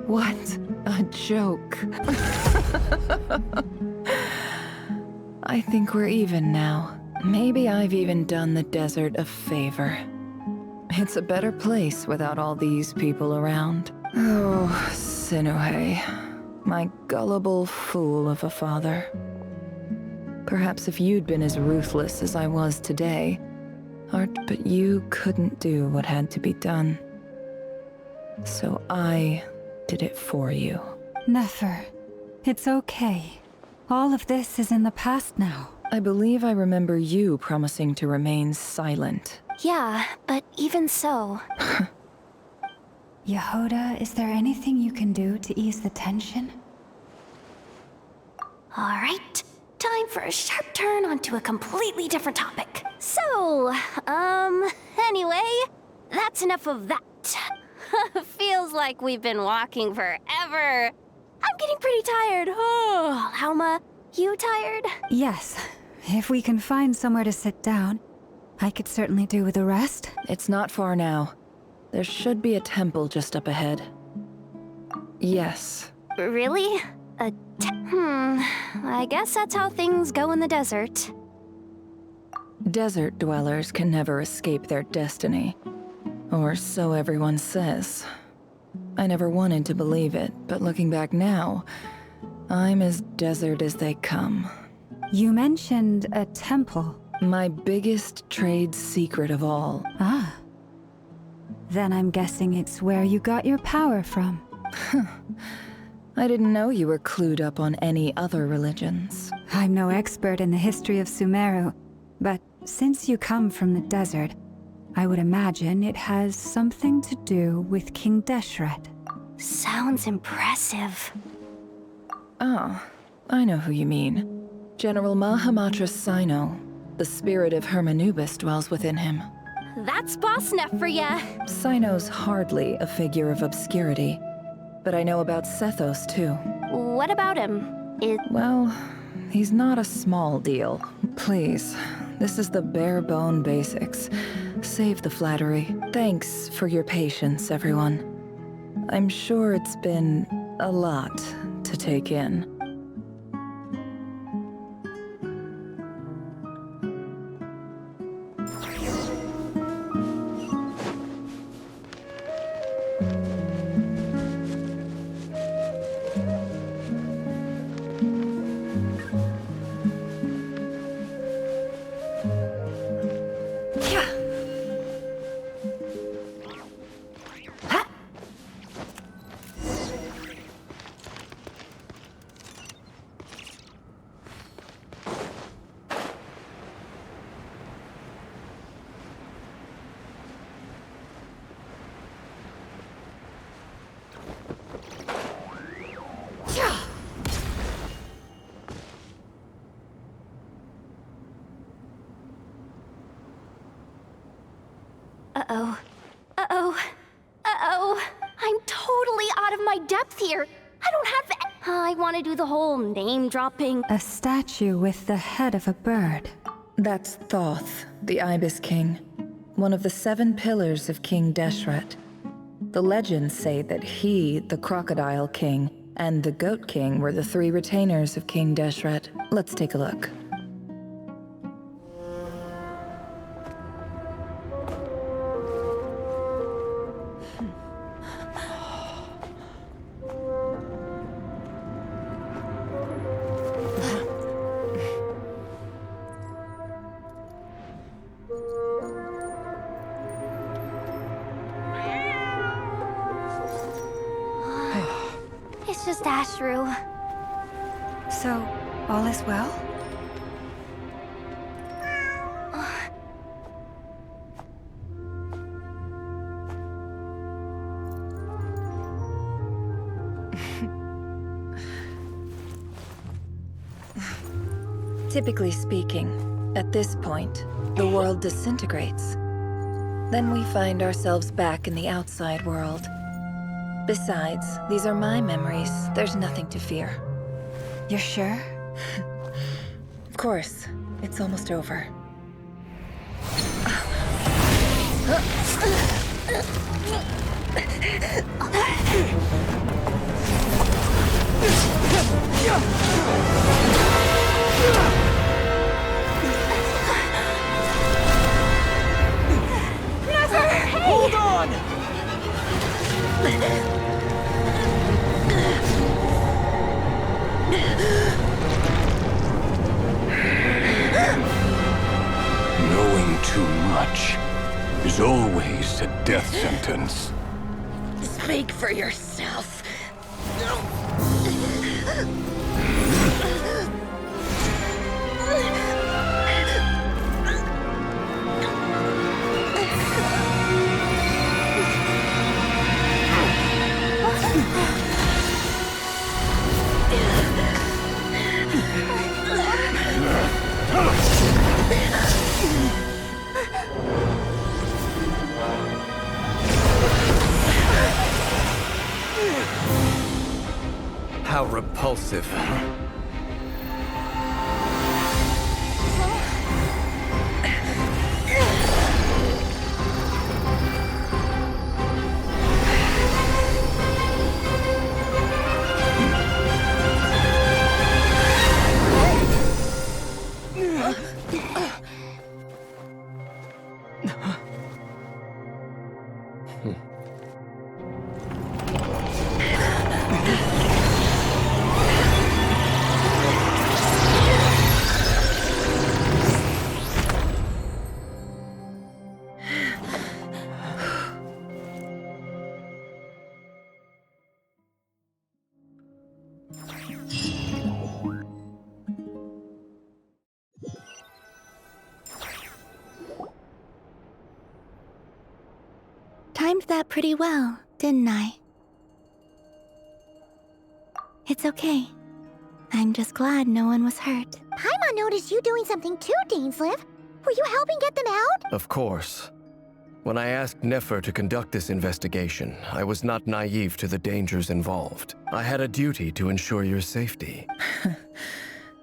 What a joke. I think we're even now. Maybe I've even done the desert a favor. It's a better place without all these people around. Oh, Sinuhe. My gullible fool of a father. Perhaps if you'd been as ruthless as I was today, but you couldn't do what had to be done. So I did it for you. Nefer, it's okay. All of this is in the past now. I believe I remember you promising to remain silent. Yeah, but even so... Yehoda, is there anything you can do to ease the tension? All right. time for a sharp turn onto a completely different topic. So, anyway, that's enough of that. Feels like we've been walking forever. I'm getting pretty tired. Oh, Alma, you tired? Yes. If we can find somewhere to sit down, I could certainly do with a rest. It's not far now. There should be a temple just up ahead. Yes. Really? I guess that's how things go in the desert. Desert dwellers can never escape their destiny. Or so everyone says. I never wanted to believe it, but looking back now, I'm as desert as they come. You mentioned a temple. My biggest trade secret of all. Ah. Then I'm guessing it's where you got your power from. I didn't know you were clued up on any other religions. I'm no expert in the history of Sumeru, but since you come from the desert, I would imagine it has something to do with King Deshret. Sounds impressive. Ah, I know who you mean. General Mahamatra Sino. The spirit of Hermanubis dwells within him. That's boss enough for ya. Sino's hardly a figure of obscurity, but I know about Sethos too. What about him? Well, he's not a small deal. Please, this is the bare bone basics. Save the flattery. Thanks for your patience, everyone. I'm sure it's been a lot to take in. Uh-oh. Uh-oh. Uh-oh. I'm totally out of my depth here. I don't have I want to do the whole name-dropping. A statue with the head of a bird. That's Thoth, the Ibis King. One of the 7 pillars of King Deshret. The legends say that he, the Crocodile King, and the Goat King were the 3 retainers of King Deshret. Let's take a look. It's just Ashru. So, all is well? Typically speaking, at this point, the world disintegrates. Then we find ourselves back in the outside world. Besides, these are my memories. There's nothing to fear. You're sure? Of course. It's almost over. Never! Hold on! Knowing too much is always a death sentence. Speak for yourself. How repulsive. Timed that pretty well, didn't I? It's okay. I'm just glad no one was hurt. Paimon noticed you doing something too, Dainsleif. Were you helping get them out? Of course. When I asked Nefer to conduct this investigation, I was not naive to the dangers involved. I had a duty to ensure your safety.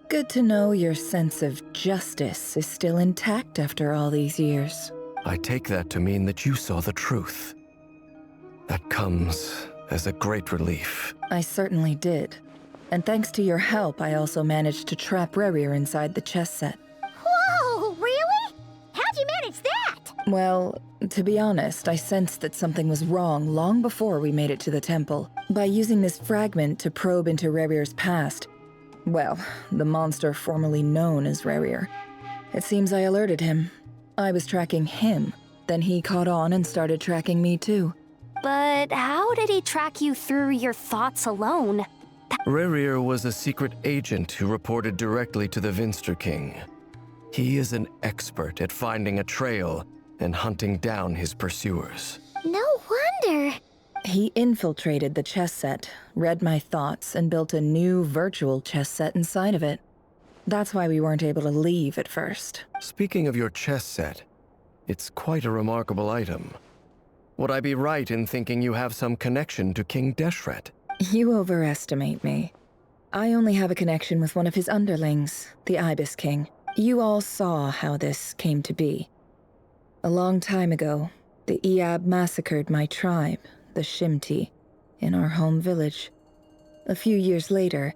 Good to know your sense of justice is still intact after all these years. I take that to mean that you saw the truth. That comes as a great relief. I certainly did. And thanks to your help, I also managed to trap Rerir inside the chess set. Whoa, really? How'd you manage that? Well, to be honest, I sensed that something was wrong long before we made it to the temple. By using this fragment to probe into Rerir's past, well, the monster formerly known as Rerir, it seems I alerted him. I was tracking him, then he caught on and started tracking me too. But how did he track you through your thoughts alone? Rerir was a secret agent who reported directly to the Vinster King. He is an expert at finding a trail and hunting down his pursuers. No wonder. He infiltrated the chess set, read my thoughts, and built a new virtual chess set inside of it. That's why we weren't able to leave at first. Speaking of your chess set, it's quite a remarkable item. Would I be right in thinking you have some connection to King Deshret? You overestimate me. I only have a connection with one of his underlings, the Ibis King. You all saw how this came to be. A long time ago, the Iab massacred my tribe, the Shimti, in our home village. A few years later,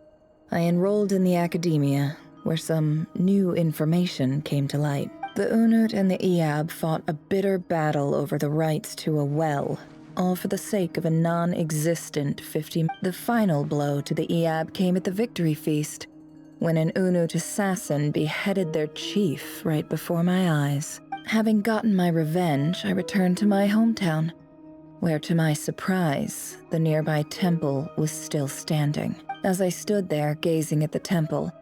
I enrolled in the academia, where some new information came to light. The Unut and the Iab fought a bitter battle over the rights to a well, all for the sake of a non-existent 50. The final blow to the Iab came at the victory feast, when an Unut assassin beheaded their chief right before my eyes. Having gotten my revenge, I returned to my hometown, where to my surprise, the nearby temple was still standing. As I stood there gazing at the temple,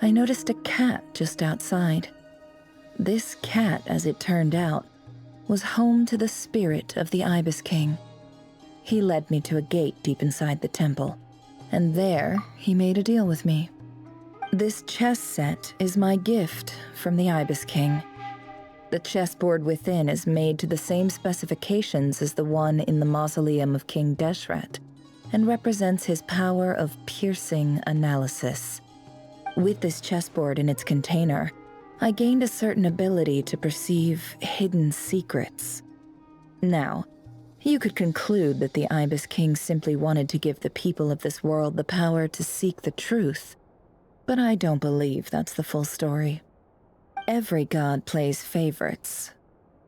I noticed a cat just outside. This cat, as it turned out, was home to the spirit of the Ibis King. He led me to a gate deep inside the temple, and there he made a deal with me. This chess set is my gift from the Ibis King. The chessboard within is made to the same specifications as the one in the mausoleum of King Deshret, and represents his power of piercing analysis. With this chessboard in its container, I gained a certain ability to perceive hidden secrets. Now, you could conclude that the Ibis King simply wanted to give the people of this world the power to seek the truth, but I don't believe that's the full story. Every god plays favorites.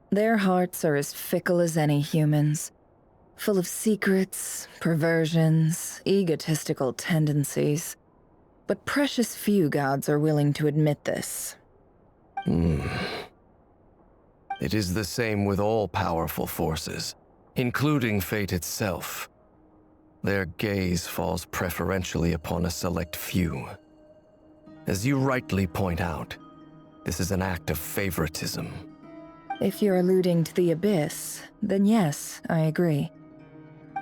Their hearts are as fickle as any human's, full of secrets, perversions, egotistical tendencies. But precious few gods are willing to admit this. It is the same with all powerful forces, including fate itself. Their gaze falls preferentially upon a select few. As you rightly point out, this is an act of favoritism. If you're alluding to the Abyss, then yes, I agree.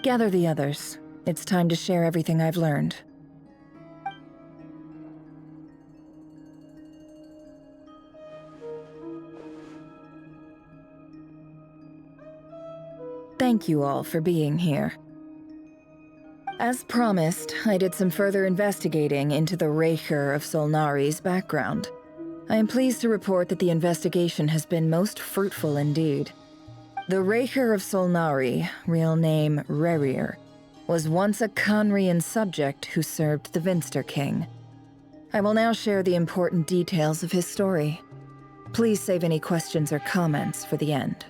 Gather the others. It's time to share everything I've learned. Thank you all for being here. As promised, I did some further investigating into the Raker of Solnari's background. I am pleased to report that the investigation has been most fruitful indeed. The Raker of Solnari, real name Rerir, was once a Conrian subject who served the Vinster King. I will now share the important details of his story. Please save any questions or comments for the end.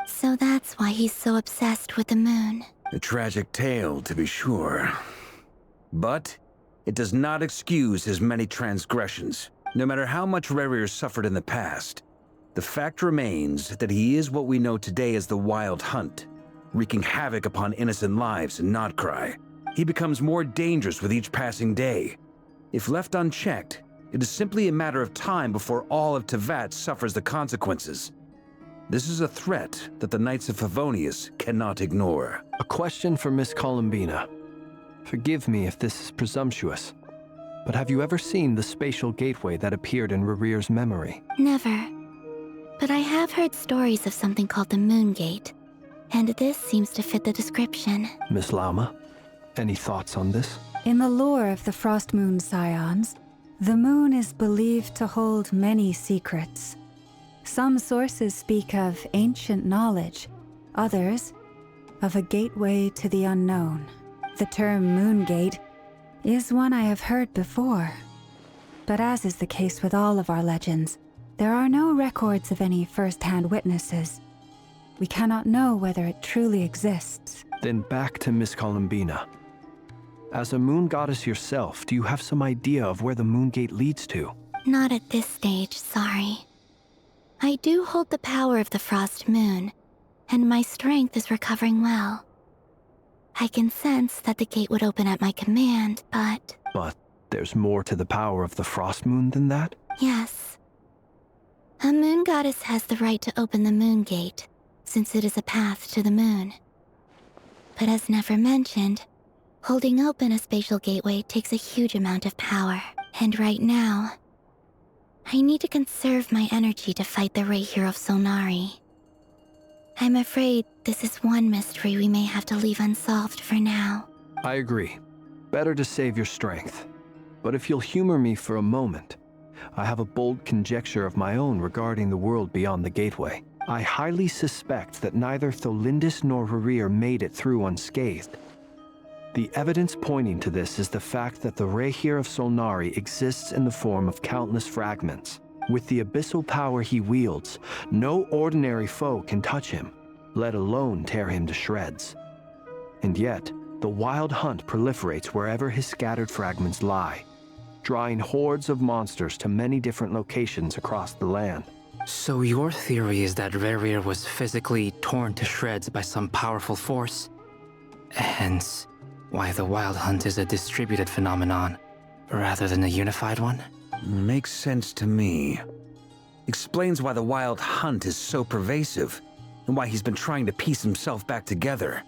So that's why he's so obsessed with the moon. A tragic tale, to be sure. But it does not excuse his many transgressions. No matter how much Rerir suffered in the past, the fact remains that he is what we know today as the Wild Hunt, wreaking havoc upon innocent lives in Notcry. He becomes more dangerous with each passing day. If left unchecked, it is simply a matter of time before all of Tevat suffers the consequences. This is a threat that the Knights of Favonius cannot ignore. A question for Miss Columbina. Forgive me if this is presumptuous, but have you ever seen the spatial gateway that appeared in Rerir's memory? Never. But I have heard stories of something called the Moon Gate, and this seems to fit the description. Miss Lauma, any thoughts on this? In the lore of the Frost Moon Scions, the moon is believed to hold many secrets. Some sources speak of ancient knowledge, others of a gateway to the unknown. The term Moon Gate is one I have heard before. But as is the case with all of our legends, there are no records of any first-hand witnesses. We cannot know whether it truly exists. Then back to Miss Columbina. As a moon goddess yourself, do you have some idea of where the Moon Gate leads to? Not at this stage, sorry. I do hold the power of the Frost Moon, and my strength is recovering well. I can sense that the gate would open at my command, but... But there's more to the power of the Frost Moon than that? Yes. A moon goddess has the right to open the Moon Gate, since it is a path to the moon. But as Nefer mentioned, holding open a spatial gateway takes a huge amount of power. And right now, I need to conserve my energy to fight the Raher of Solnari. I'm afraid this is one mystery we may have to leave unsolved for now. I agree. Better to save your strength. But if you'll humor me for a moment, I have a bold conjecture of my own regarding the world beyond the gateway. I highly suspect that neither Tholindis nor Rerir made it through unscathed. The evidence pointing to this is the fact that the Raher of Solnari exists in the form of countless fragments. With the abyssal power he wields, no ordinary foe can touch him, let alone tear him to shreds. And yet, the Wild Hunt proliferates wherever his scattered fragments lie, drawing hordes of monsters to many different locations across the land. So your theory is that Rerir was physically torn to shreds by some powerful force? Hence, why the Wild Hunt is a distributed phenomenon, rather than a unified one? Makes sense to me. Explains why the Wild Hunt is so pervasive, and why he's been trying to piece himself back together.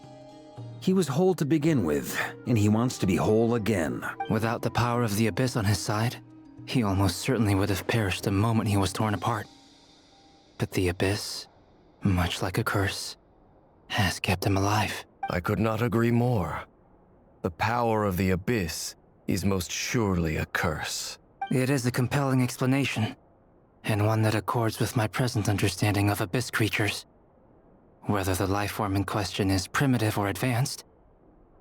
He was whole to begin with, and he wants to be whole again. Without the power of the Abyss on his side, he almost certainly would have perished the moment he was torn apart. But the Abyss, much like a curse, has kept him alive. I could not agree more. The power of the Abyss is most surely a curse. It is a compelling explanation, and one that accords with my present understanding of Abyss creatures. Whether the life form in question is primitive or advanced,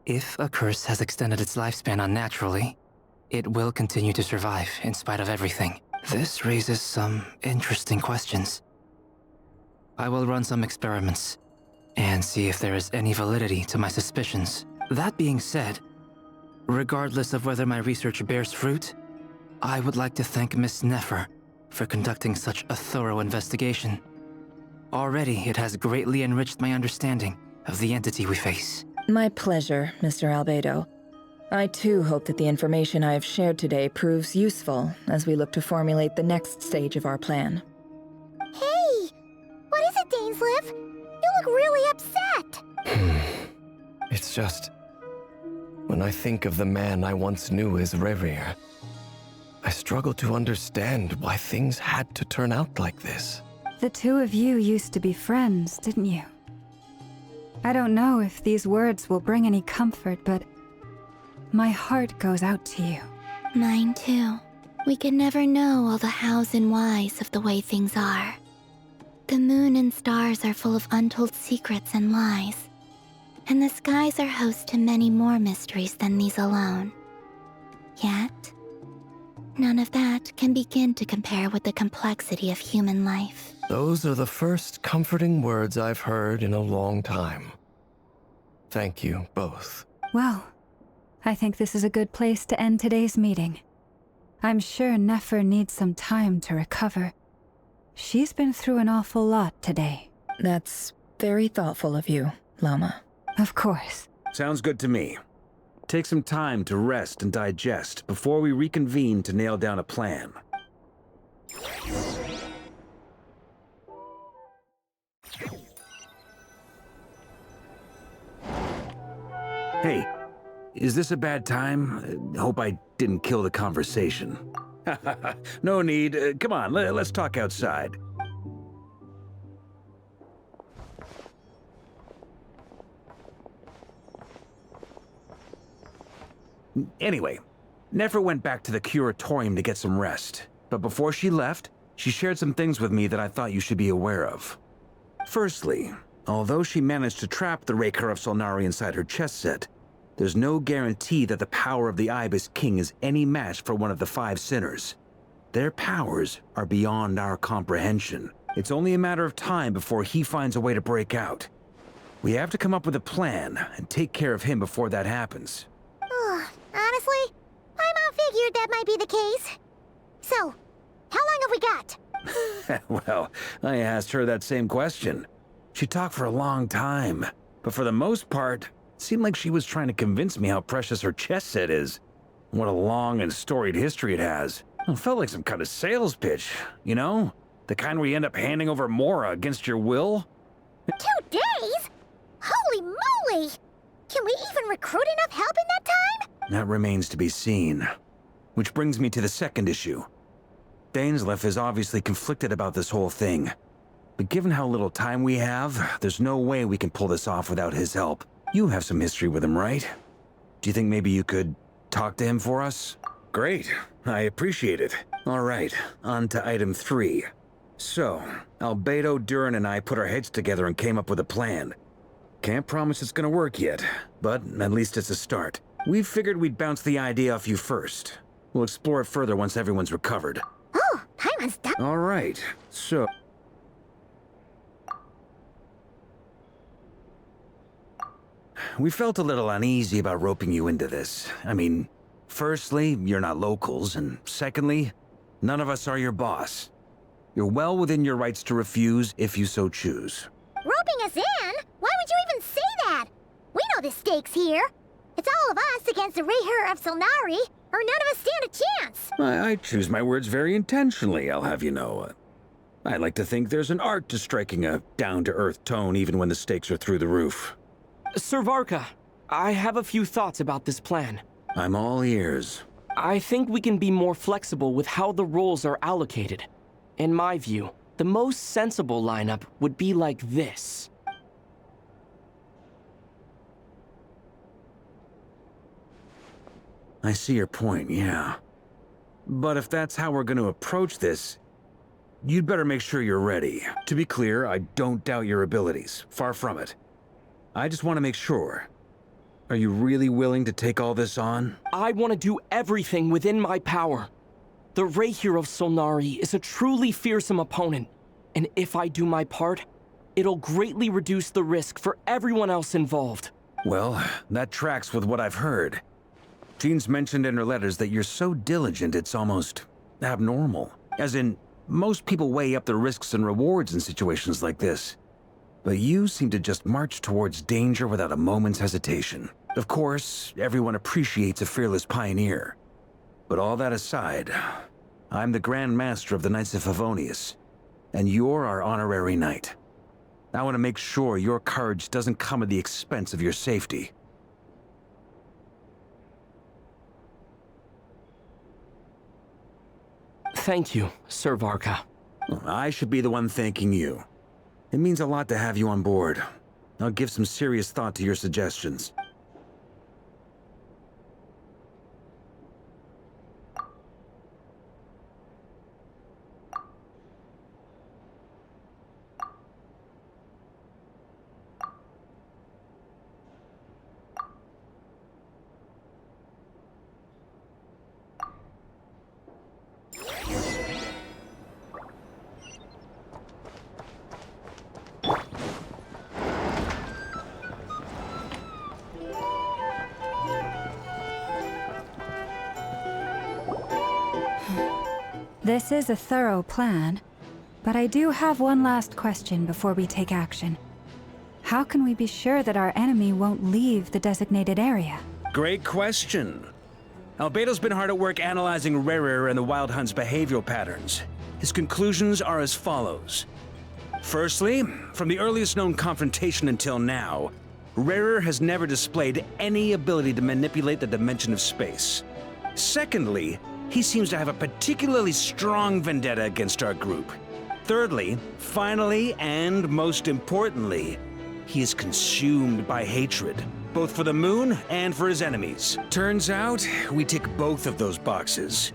if a curse has extended its lifespan unnaturally, it will continue to survive in spite of everything. This raises some interesting questions. I will run some experiments and see if there is any validity to my suspicions. That being said, regardless of whether my research bears fruit, I would like to thank Miss Nefer for conducting such a thorough investigation. Already, it has greatly enriched my understanding of the entity we face. My pleasure, Mr. Albedo. I too hope that the information I have shared today proves useful as we look to formulate the next stage of our plan. Hey! What is it, Dainsleif? You look really upset! It's just... when I think of the man I once knew as Rerir, I struggle to understand why things had to turn out like this. The two of you used to be friends, didn't you? I don't know if these words will bring any comfort, but my heart goes out to you. Mine too. We can never know all the hows and whys of the way things are. The moon and stars are full of untold secrets and lies, and the skies are host to many more mysteries than these alone. Yet, none of that can begin to compare with the complexity of human life. Those are the first comforting words I've heard in a long time. Thank you, both. Well, I think this is a good place to end today's meeting. I'm sure Nefer needs some time to recover. She's been through an awful lot today. That's very thoughtful of you, Lama. Of course. Sounds good to me. Take some time to rest and digest before we reconvene to nail down a plan. Hey, is this a bad time? Hope I didn't kill the conversation. No need. Come on, let's talk outside. Anyway, Nefer went back to the curatorium to get some rest. But before she left, she shared some things with me that I thought you should be aware of. Firstly, although she managed to trap the Raker of Solnari inside her chess set, there's no guarantee that the power of the Ibis King is any match for one of the 5 sinners. Their powers are beyond our comprehension. It's only a matter of time before he finds a way to break out. We have to come up with a plan and take care of him before that happens. Honestly, my mom figured that might be the case. So, how long have we got? Well, I asked her that same question. She talked for a long time, but for the most part, it seemed like she was trying to convince me how precious her chess set is. What a long and storied history it has. It felt like some kind of sales pitch, you know? The kind where you end up handing over Mora against your will. 2 days? Holy moly! Can we even recruit enough help in that time? That remains to be seen. Which brings me to the second issue. Dainsleif is obviously conflicted about this whole thing. But given how little time we have, there's no way we can pull this off without his help. You have some history with him, right? Do you think maybe you could talk to him for us? Great. I appreciate it. All right, on to item 3. So, Albedo, Durin, and I put our heads together and came up with a plan. Can't promise it's gonna work yet, but at least it's a start. We figured we'd bounce the idea off you first. We'll explore it further once everyone's recovered. Oh, Paimon's done. All right, so... We felt a little uneasy about roping you into this. I mean, firstly, you're not locals, and secondly, none of us are your boss. You're well within your rights to refuse if you so choose. Roping us in? Why would you even say that? We know the stakes here. It's all of us against the Reher of Solnari, or none of us stand a chance. I choose my words very intentionally, I'll have you know. I like to think there's an art to striking a down-to-earth tone even when the stakes are through the roof. Sir Varka, I have a few thoughts about this plan. I'm all ears. I think we can be more flexible with how the roles are allocated. In my view, the most sensible lineup would be like this. I see your point, yeah. But if that's how we're going to approach this, you'd better make sure you're ready. To be clear, I don't doubt your abilities. Far from it. I just want to make sure. Are you really willing to take all this on? I want to do everything within my power. The Reher of Solnari is a truly fearsome opponent, and if I do my part, it'll greatly reduce the risk for everyone else involved. Well, that tracks with what I've heard. Jean's mentioned in her letters that you're so diligent it's almost abnormal. As in, Most people weigh up the risks and rewards in situations like this. But you seem to just march towards danger without a moment's hesitation. Of course, everyone appreciates a fearless pioneer. But all that aside, I'm the Grand Master of the Knights of Favonius, and you're our honorary knight. I want to make sure your courage doesn't come at the expense of your safety. Thank you, Sir Varka. I should be the one thanking you. It means a lot to have you on board. I'll give some serious thought to your suggestions. This is a thorough plan, but I do have one last question before we take action. How can we be sure that our enemy won't leave the designated area? Great question. Albedo's been hard at work analyzing Rerir and the Wild Hunt's behavioral patterns. His conclusions are as follows. Firstly, from the earliest known confrontation until now, Rerir has never displayed any ability to manipulate the dimension of space. Secondly, he seems to have a particularly strong vendetta against our group. Thirdly, finally, and most importantly, he is consumed by hatred, both for the moon and for his enemies. Turns out, we tick both of those boxes.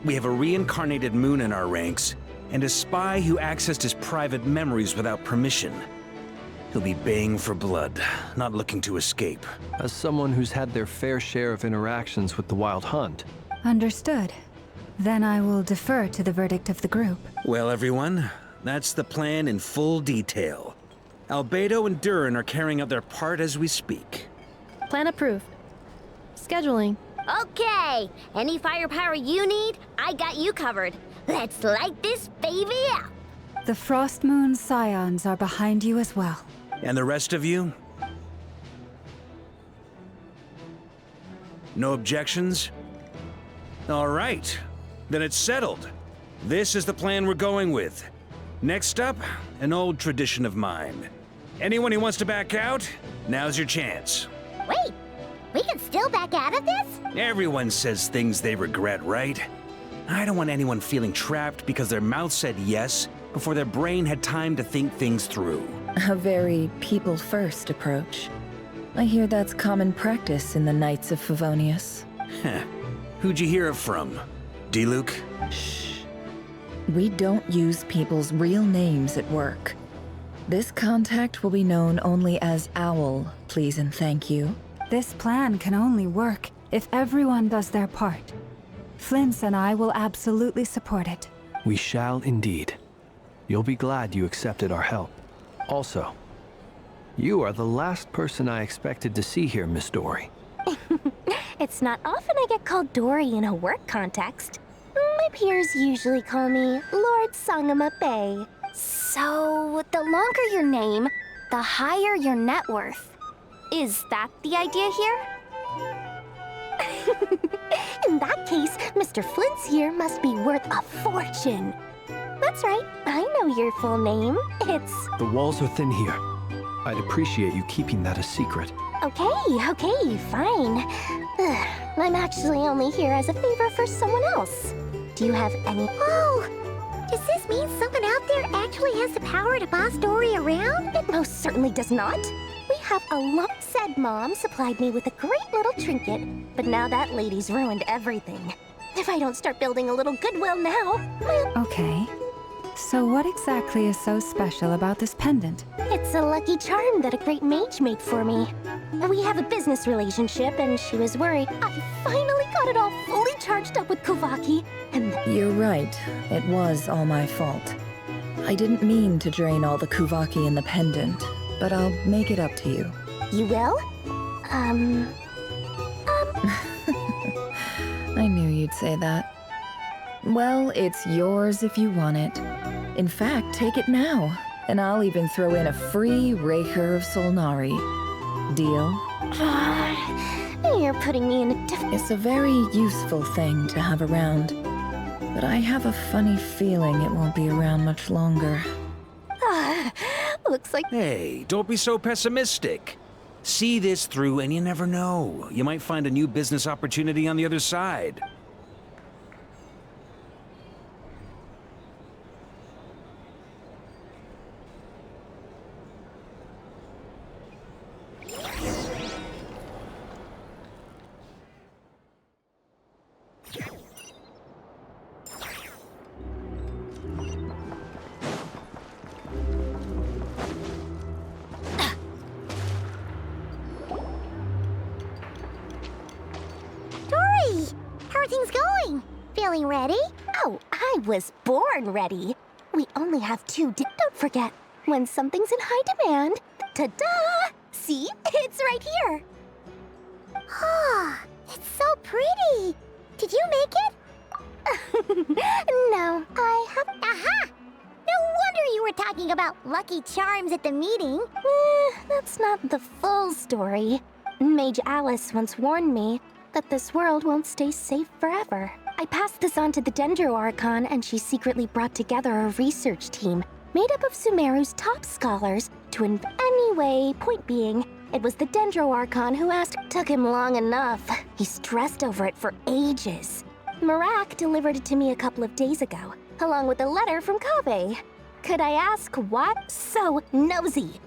We have a reincarnated moon in our ranks, and a spy who accessed his private memories without permission. He'll be baying for blood, not looking to escape. As someone who's had their fair share of interactions with the Wild Hunt, Understood. Then I will defer to the verdict of the group. Well, everyone, that's the plan in full detail. Albedo and Durin are carrying out their part as we speak. Plan approved. Scheduling. Okay, any firepower you need, I got you covered. Let's light this baby up. The Frost Moon Scions are behind you as well. And the rest of you? No objections? All right, then it's settled. This is the plan we're going with. Next up, an old tradition of mine. Anyone who wants to back out, now's your chance. Wait, we can still back out of this? Everyone says things they regret, right? I don't want anyone feeling trapped because their mouth said yes before their brain had time to think things through. A very people-first approach. I hear that's common practice in the Knights of Favonius. Heh. Who'd you hear it from? D-Luke? Shh. We don't use people's real names at work. This contact will be known only as Owl, please and thank you. This plan can only work if everyone does their part. Flint's and I will absolutely support it. we shall indeed. You'll be glad you accepted our help. Also, you are the last person I expected to see here, Miss Dory. It's not often I get called Dory in a work context. My peers usually call me Lord Sangamabe. So, the longer your name, the higher your net worth. Is that the idea here? In that case, Mr. Flint's here must be worth a fortune. That's right, I know your full name. It's... The walls are thin here. I'd appreciate you keeping that a secret. Okay, fine. I'm actually only here as a favor for someone else. Do you have any... Oh! Does this mean someone out there actually has the power to boss Dory around? It most certainly does not. We have a lump said Mom supplied me with a great little trinket, but now that lady's ruined everything. If I don't start building a little goodwill now, Okay. So what exactly is so special about this pendant? It's a lucky charm that a great mage made for me. We have a business relationship, and she was worried. I finally got it all fully charged up with Kovaki, and... You're right. It was all my fault. I didn't mean to drain all the Kuvaki in the pendant, but I'll make it up to you. You will? I knew you'd say that. Well, it's yours if you want it. In fact, take it now, and I'll even throw in a free Raker of Solnari. Deal? You're putting me in a It's a very useful thing to have around, but I have a funny feeling it won't be around much longer. Looks like... Hey, don't be so pessimistic. See this through and you never know. You might find a new business opportunity on the other side. Dory! How are things going? Feeling ready? Oh, I was born ready. We only have 2 Don't forget, when something's in high demand, ta-da! See? It's right here. Ah, it's so pretty. Did you make it? No, I have... Aha! No wonder you were talking about Lucky Charms at the meeting. That's not the full story. Mage Alice once warned me that this world won't stay safe forever. I passed this on to the Dendro Archon, and she secretly brought together a research team made up of Sumeru's top scholars to Anyway, point being, it was the Dendro Archon who asked. Took him long enough. He stressed over it for ages. Marak delivered it to me a couple of days ago, along with a letter from Kaveh. Could I ask what? So nosy.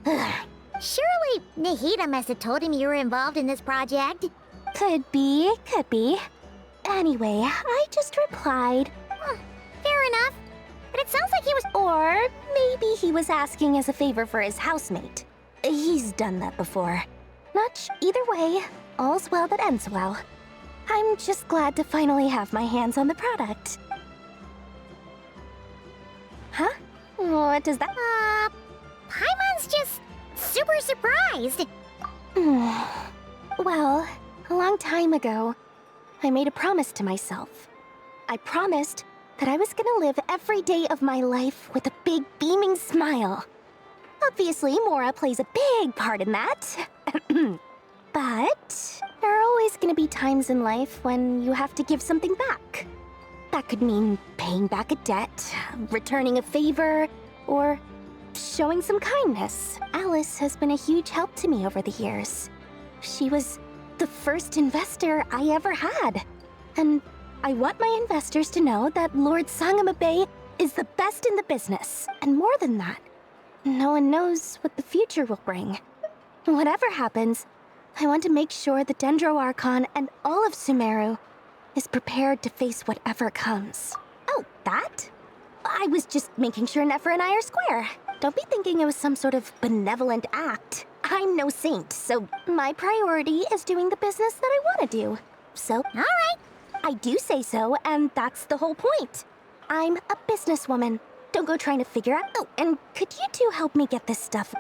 Surely Nahida must have told him you were involved in this project. Could be. Anyway, I just replied. Fair enough. But it sounds like he was... Or maybe he was asking as a favor for his housemate. He's done that before. Either way, all's well that ends well. I'm just glad to finally have my hands on the product. Huh? What does that... Paimon's just super surprised. Well, a long time ago, I made a promise to myself. I promised that I was gonna live every day of my life with a big beaming smile. Obviously, Mora plays a big part in that. But there are always gonna be times in life when you have to give something back. That could mean paying back a debt, returning a favor, or showing some kindness. Alice has been a huge help to me over the years. She was the first investor I ever had. And I want my investors to know that Lord Sangamabe is the best in the business. And more than that, no one knows what the future will bring. Whatever happens, I want to make sure the Dendro Archon and all of Sumeru is prepared to face whatever comes. Oh, that? I was just making sure Nefer and I are square. Don't be thinking it was some sort of benevolent act. I'm no saint, so my priority is doing the business that I want to do. So, all right. I do say so, and that's the whole point. I'm a businesswoman. Don't go trying to figure out... Oh, and could you two help me get this stuff?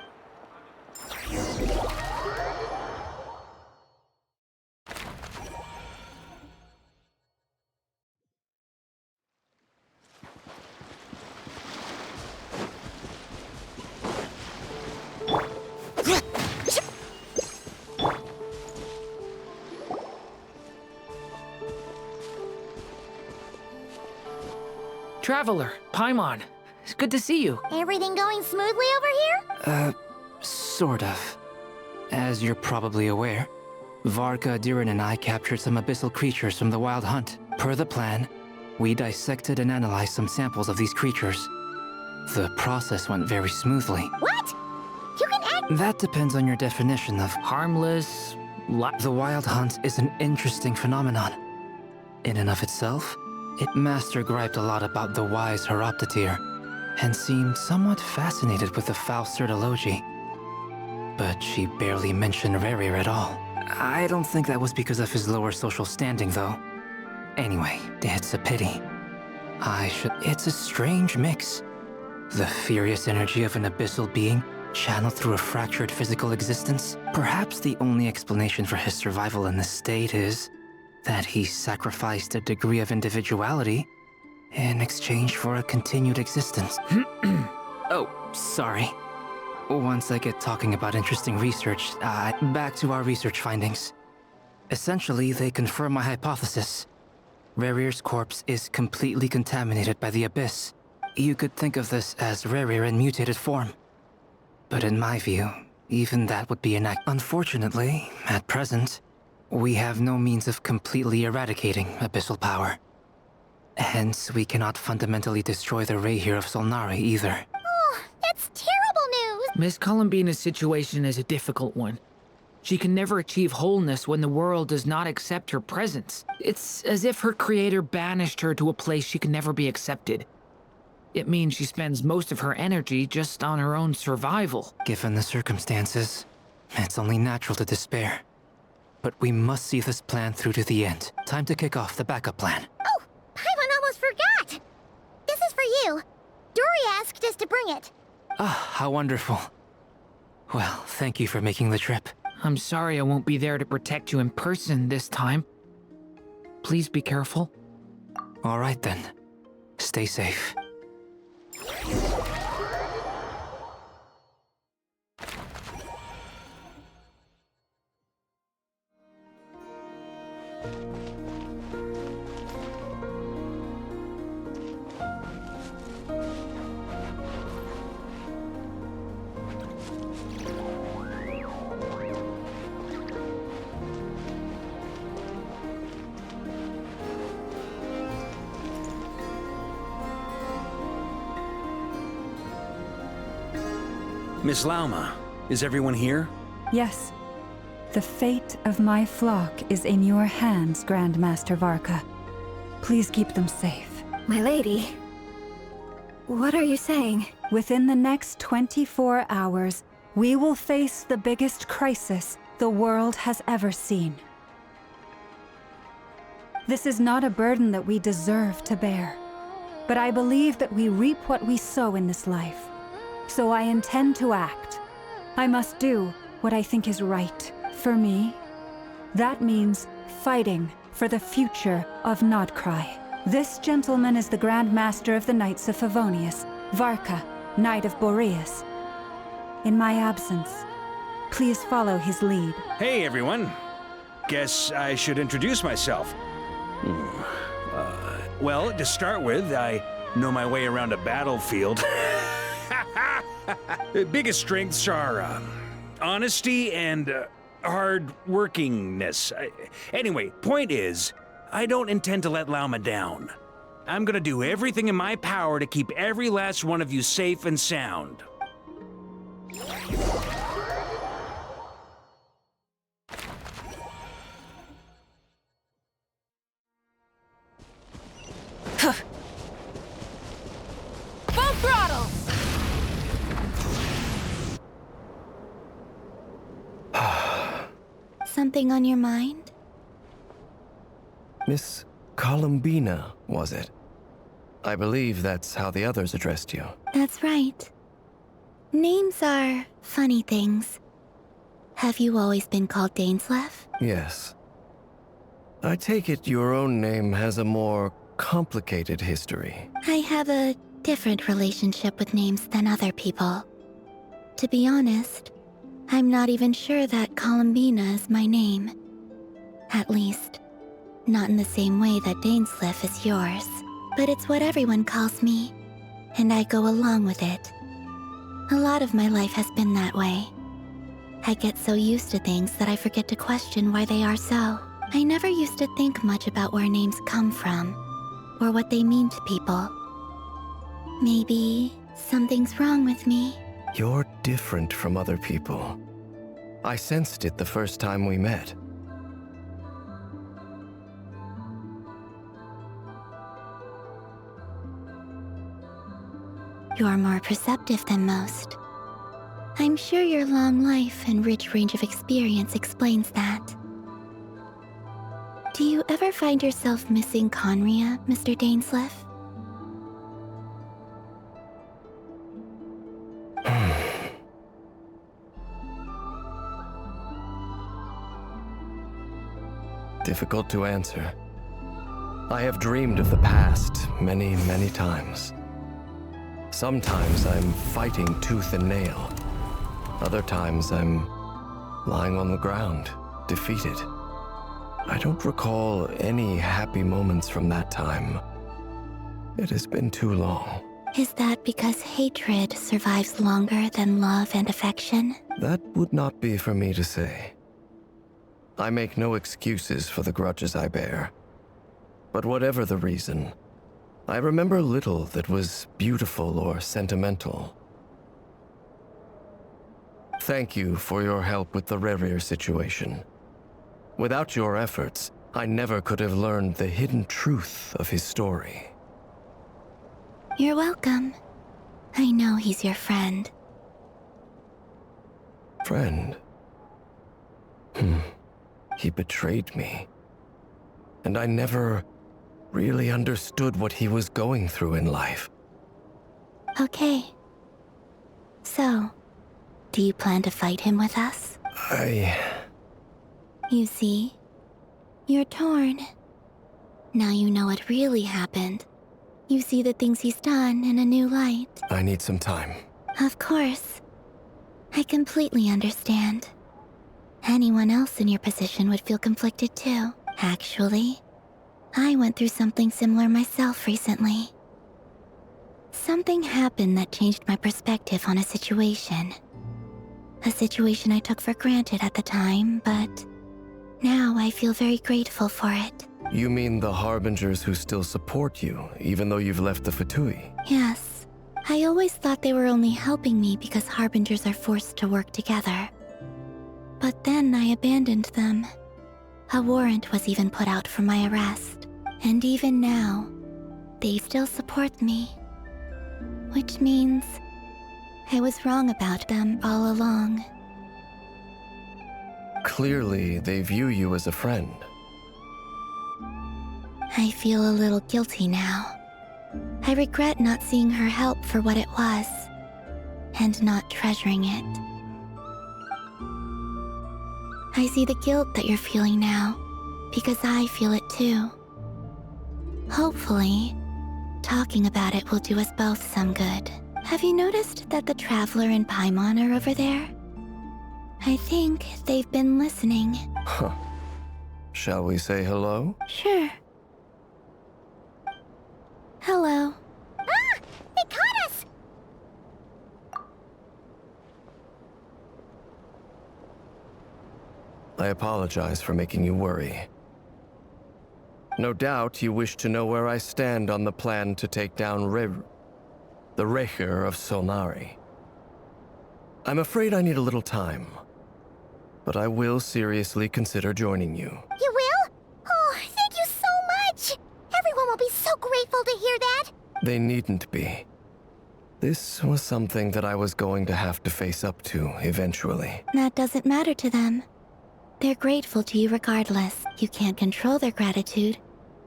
Traveler, Paimon. It's good to see you. Everything going smoothly over here? Sort of. As you're probably aware, Varka, Diren, and I captured some abyssal creatures from the Wild Hunt. Per the plan, we dissected and analyzed some samples of these creatures. The process went very smoothly. What? You can act... That depends on your definition of harmless... The Wild Hunt is an interesting phenomenon. In and of itself, it Master griped a lot about the wise Horoptetyr, and seemed somewhat fascinated with the foul Certology. But she barely mentioned Rerir at all. I don't think that was because of his lower social standing, though. Anyway, it's a pity. It's a strange mix. The furious energy of an abyssal being channeled through a fractured physical existence. Perhaps the only explanation for his survival in this state is that he sacrificed a degree of individuality in exchange for a continued existence. Oh, sorry. Once I get talking about interesting research, back to our research findings. Essentially, they confirm my hypothesis. Rerir's corpse is completely contaminated by the Abyss. You could think of this as Rerir in mutated form. But in my view, even that would be Unfortunately, at present, we have no means of completely eradicating abyssal power. Hence, we cannot fundamentally destroy the Reihir of Solnari either. Oh, that's terrible news! Miss Columbina's situation is a difficult one. She can never achieve wholeness when the world does not accept her presence. It's as if her creator banished her to a place she can never be accepted. It means she spends most of her energy just on her own survival. Given the circumstances, it's only natural to despair. But we must see this plan through to the end. Time to kick off the backup plan. Oh, Paimon almost forgot! This is for you. Dory asked us to bring it. Ah, how wonderful. Well, thank you for making the trip. I'm sorry I won't be there to protect you in person this time. Please be careful. All right then. Stay safe. Miss Lauma, is everyone here? Yes. The fate of my flock is in your hands, Grand Master Varka. Please keep them safe. My lady, what are you saying? Within the next 24 hours, we will face the biggest crisis the world has ever seen. This is not a burden that we deserve to bear, but I believe that we reap what we sow in this life. So I intend to act. I must do what I think is right. For me, that means fighting for the future of Nodcry. This gentleman is the Grand Master of the Knights of Favonius, Varka, Knight of Boreas. In my absence, please follow his lead. Hey, everyone. Guess I should introduce myself. Well, to start with, I know my way around a battlefield. Biggest strengths are honesty and hard-workingness. Anyway, point is, I don't intend to let Lauma down. I'm gonna do everything in my power to keep every last one of you safe and sound. Full throttle! Something on your mind? Miss Columbina, was it? I believe that's how the others addressed you. That's right. Names are funny things. Have you always been called Dainslev? Yes. I take it your own name has a more complicated history. I have a different relationship with names than other people. To be honest, I'm not even sure that Columbina is my name. At least, not in the same way that Dainslev is yours. But it's what everyone calls me, and I go along with it. A lot of my life has been that way. I get so used to things that I forget to question why they are so. I never used to think much about where names come from, or what they mean to people. Maybe something's wrong with me. You're different from other people. I sensed it the first time we met. You're more perceptive than most. I'm sure your long life and rich range of experience explains that. Do you ever find yourself missing Conria, Mr. Dainslev? Difficult to answer. I have dreamed of the past many, many times. Sometimes I'm fighting tooth and nail. Other times I'm lying on the ground, defeated. I don't recall any happy moments from that time. It has been too long. Is that because hatred survives longer than love and affection? That would not be for me to say. I make no excuses for the grudges I bear. But whatever the reason, I remember little that was beautiful or sentimental. Thank you for your help with the Rerir situation. Without your efforts, I never could have learned the hidden truth of his story. You're welcome. I know he's your friend. Friend? He betrayed me. And I never really understood what he was going through in life. Okay. So, do you plan to fight him with us? You see, you're torn. Now you know what really happened. You see the things he's done in a new light. I need some time. Of course. I completely understand. Anyone else in your position would feel conflicted too. Actually, I went through something similar myself recently. Something happened that changed my perspective on a situation. A situation I took for granted at the time, but now I feel very grateful for it. You mean the Harbingers who still support you, even though you've left the Fatui? Yes. I always thought they were only helping me because Harbingers are forced to work together. But then I abandoned them. A warrant was even put out for my arrest. And even now, they still support me. Which means I was wrong about them all along. Clearly, they view you as a friend. I feel a little guilty now. I regret not seeing her help for what it was, and not treasuring it. I see the guilt that you're feeling now, because I feel it too. Hopefully, talking about it will do us both some good. Have you noticed that the Traveler and Paimon are over there? I think they've been listening. Huh. Shall we say hello? Sure. Hello. Ah! They caught us! I apologize for making you worry. No doubt you wish to know where I stand on the plan to take down the Reihir of Solnari. I'm afraid I need a little time, but I will seriously consider joining you. You will? Oh, thank you so much! Everyone will be so grateful to hear that! They needn't be. This was something that I was going to have to face up to eventually. That doesn't matter to them. They're grateful to you regardless. You can't control their gratitude,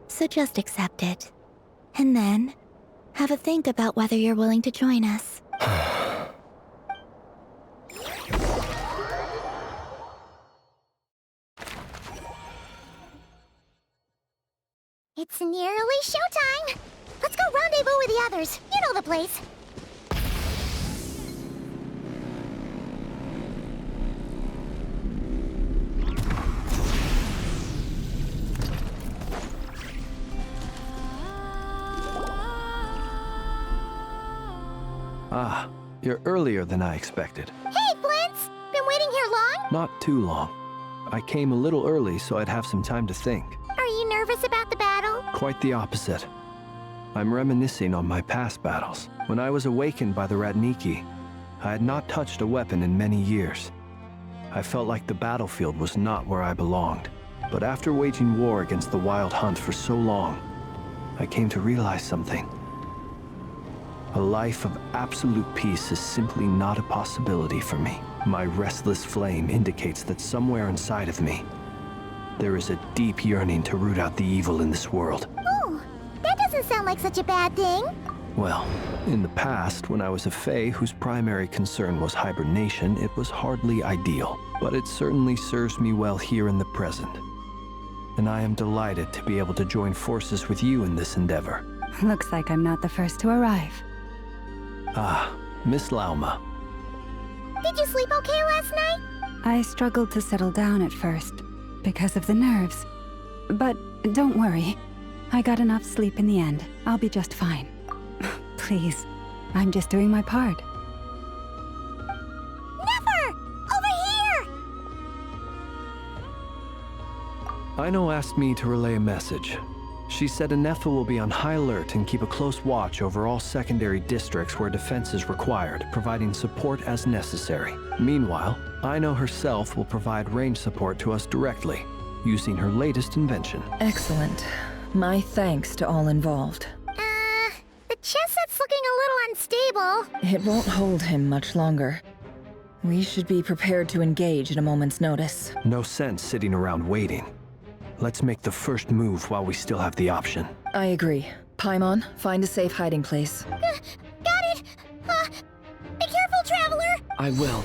so just accept it. And then, have a think about whether you're willing to join us. It's nearly showtime! Let's go rendezvous with the others. You know the place. Ah, you're earlier than I expected. Hey, Flint's! Been waiting here long? Not too long. I came a little early so I'd have some time to think. Are you nervous about the battle? Quite the opposite. I'm reminiscing on my past battles. When I was awakened by the Radniki, I had not touched a weapon in many years. I felt like the battlefield was not where I belonged. But after waging war against the Wild Hunt for so long, I came to realize something. A life of absolute peace is simply not a possibility for me. My restless flame indicates that somewhere inside of me, there is a deep yearning to root out the evil in this world. Oh, that doesn't sound like such a bad thing. Well, in the past, when I was a Fae whose primary concern was hibernation, it was hardly ideal. But it certainly serves me well here in the present. and I am delighted to be able to join forces with you in this endeavor. Looks like I'm not the first to arrive. Ah, Miss Lauma. Did you sleep okay last night? I struggled to settle down at first, because of the nerves. But don't worry. I got enough sleep in the end. I'll be just fine. Please, I'm just doing my part. Never! Over here! Aino asked me to relay a message. She said Anetha will be on high alert and keep a close watch over all secondary districts where defense is required, providing support as necessary. Meanwhile, Aino herself will provide range support to us directly, using her latest invention. Excellent. My thanks to all involved. The chess set's looking a little unstable. It won't hold him much longer. We should be prepared to engage at a moment's notice. No sense sitting around waiting. Let's make the first move while we still have the option. I agree. Paimon, find a safe hiding place. Got it! Be careful, Traveler! I will.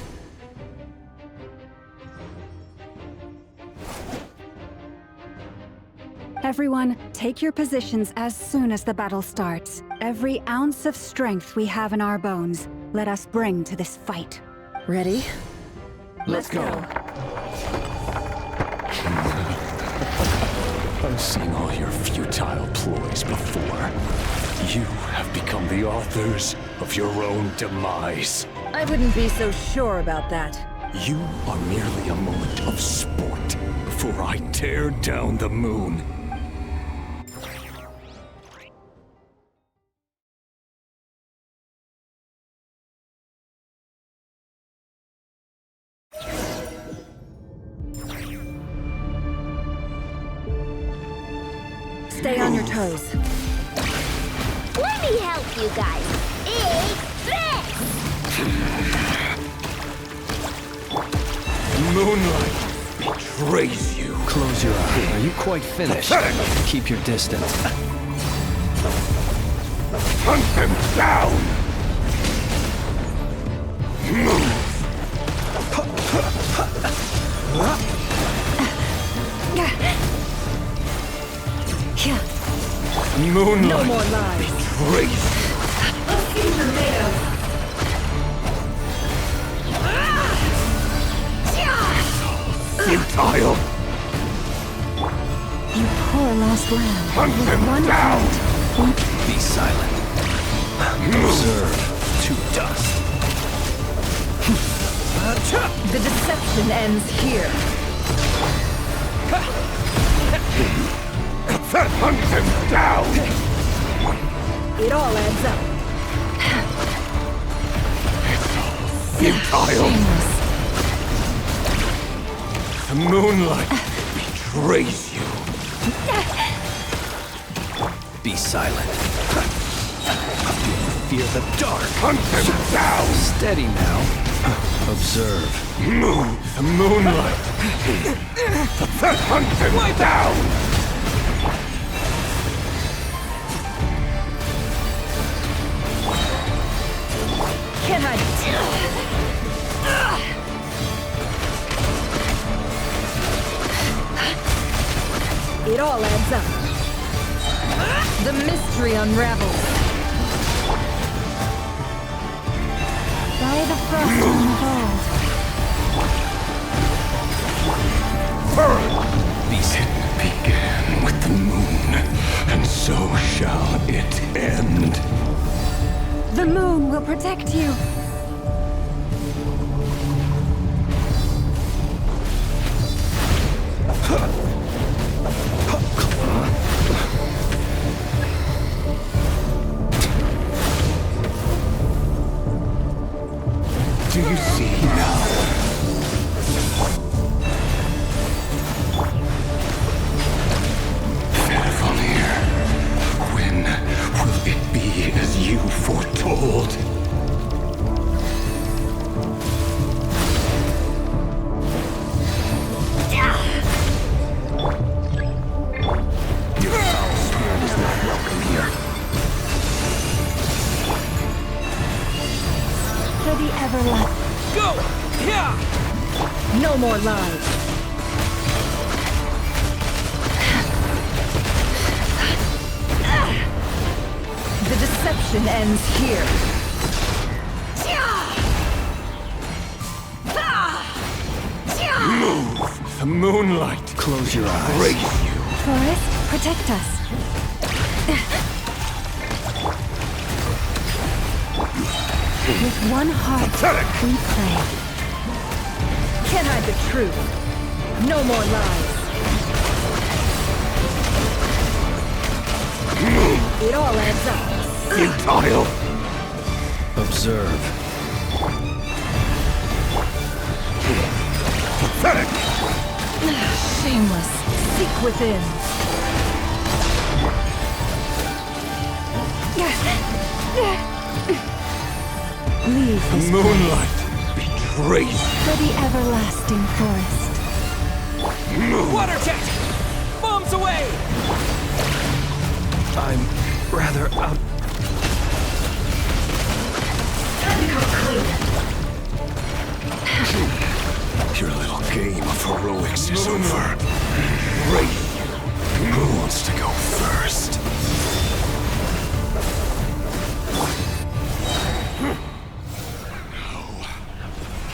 Everyone, take your positions as soon as the battle starts. Every ounce of strength we have in our bones, let us bring to this fight. Ready? Let's go. I've seen all your futile ploys before. You have become the authors of your own demise. I wouldn't be so sure about that. You are merely a moment of sport before I tear down the moon. Stay on your toes. Let me help you guys. Moonlight betrays you. Close your eyes. Are you quite finished? Keep your distance. Hunt them down! Move! Moonlight no more lies. Betrays futile! You poor lost lamb. Hunt With them one down! heart. Be silent. Observe to dust. The deception ends here. Hunt them down! It all adds up. Futile! The moonlight betrays you. Be silent. Fear the dark. Hunt them down! Steady now. Observe. Move the moonlight. Hunt them down! Can I? It all adds up. The mystery unravels. By the frost on the gold. It began with the moon, and so shall it end. The moon will protect you. Do you see now? Fairfonir, when will it be as you foretold? Your foul spirit is not welcome here. For the everlasting. Go! Yeah! No more lies. The deception ends here. Move! The moonlight! Close your eyes. Embrace you! Forest, protect us. With one heart, we pray. Can't hide the truth. No more lies. It all adds up. Futile! Observe. Pathetic! Shameless. Seek within. Leave this Moonlight! Betrayed! for the everlasting forest. Water jet! Bombs away! I'm rather out. Your little game of heroics is over. Wraith! Who wants to go first?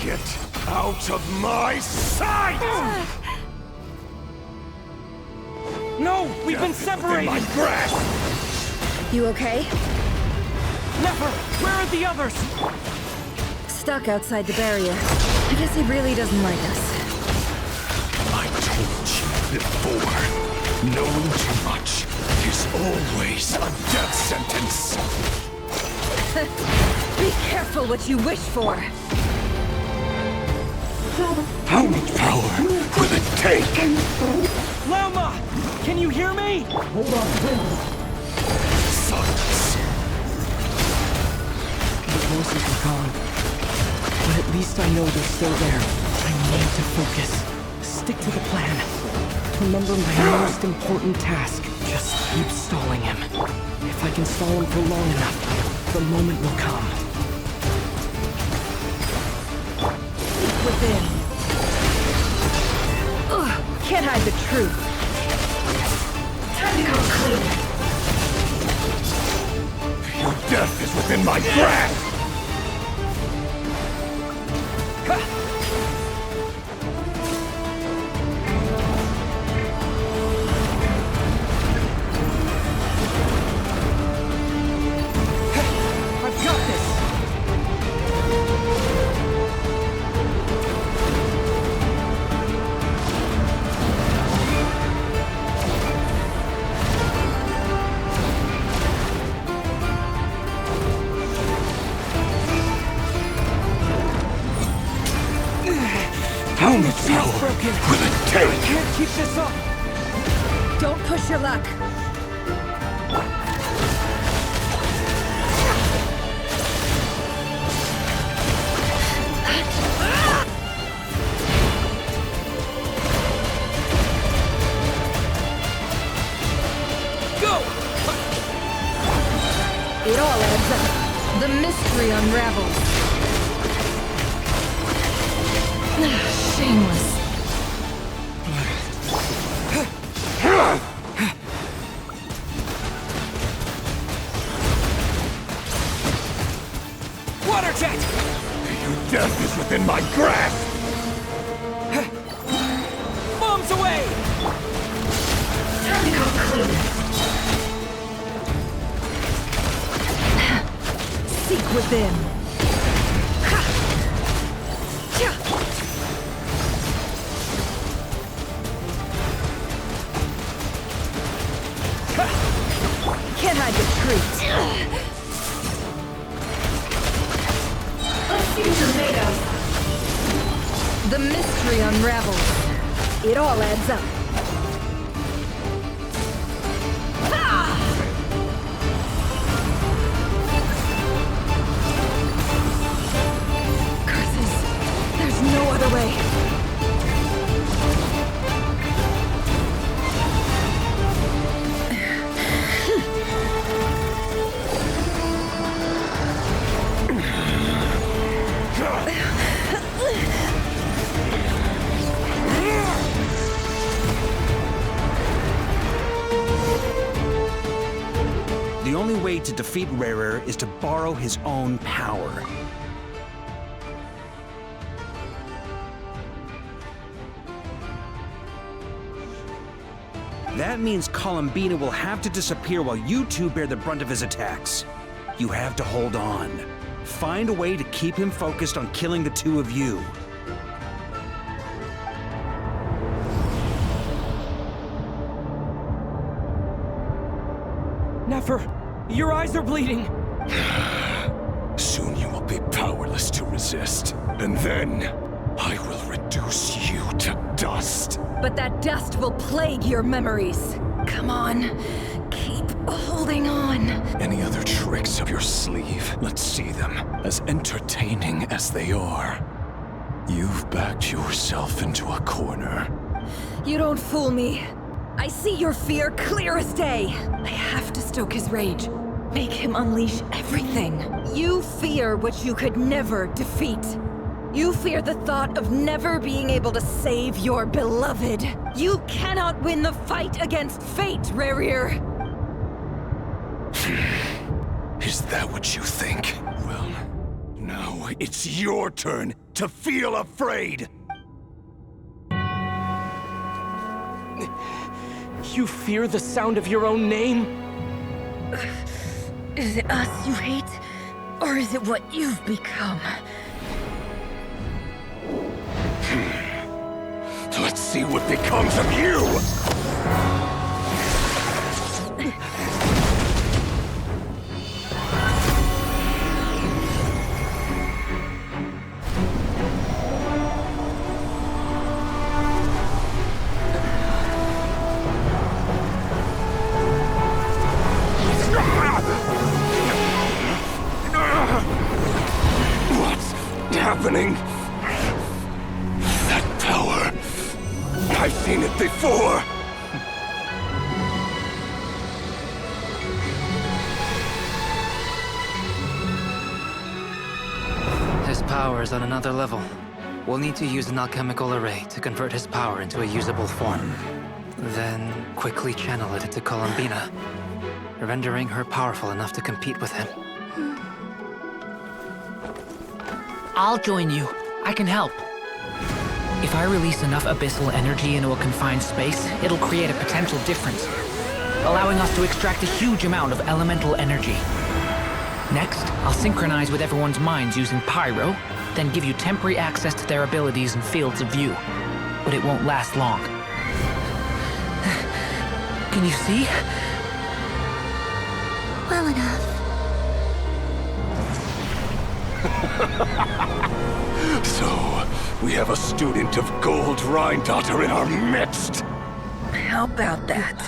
Get out of my sight! No! We've been separated! My grasp! You okay? Never! Where are the others? Stuck outside the barrier. I guess he really doesn't like us. I told you before. Knowing too much is always a death sentence. Be careful what you wish for. How much power will it take? Lama! Can you hear me? Silence. The voices are gone. But at least I know they're still there. I need to focus. Stick to the plan. Remember my most important task. Just keep stalling him. If I can stall him for long enough, the moment will come. Within. Ugh, can't hide the truth. Time to go clean. Your death is within my grasp! I've got this! How much power will it take? I can't keep this up! Don't push your luck. Go! It all adds up. The mystery unravels. Shameless. Water jet! Your death is within my grasp! Bombs away! Time to go clean. Seek within. Can't hide the truth. Let's see what you're made of. The mystery unravels. It all adds up. Curses. There's no other way. way to defeat Rarer is to borrow his own power. That means Columbina will have to disappear while you two bear the brunt of his attacks. You have to hold on. Find a way to keep him focused on killing the two of you. Nefer, your eyes are bleeding. Soon you will be powerless to resist. And then, I will reduce you to dust. But that dust will plague your memories. Come on, keep holding on. Any other tricks up your sleeve? Let's see them, as entertaining as they are. You've backed yourself into a corner. You don't fool me. I see your fear clear as day. I have to stoke his rage. Make him unleash everything. You fear what you could never defeat. You fear the thought of never being able to save your beloved. You cannot win the fight against fate, Rarir. Is that what you think? Well, now it's your turn to feel afraid! You fear the sound of your own name? Is it us you hate? Or is it what you've become? Let's see what becomes of you! What's happening? That power... I've seen it before! His power is on another level. We'll need to use an alchemical array to convert his power into a usable form. Then quickly channel it into Columbina, rendering her powerful enough to compete with him. I'll join you. I can help. If I release enough abyssal energy into a confined space, it'll create a potential difference, allowing us to extract a huge amount of elemental energy. Next, I'll synchronize with everyone's minds using Pyro, then give you temporary access to their abilities and fields of view. But it won't last long. Can you see? Well enough. So, we have a student of Gold Rhine-Daughter in our midst! How about that?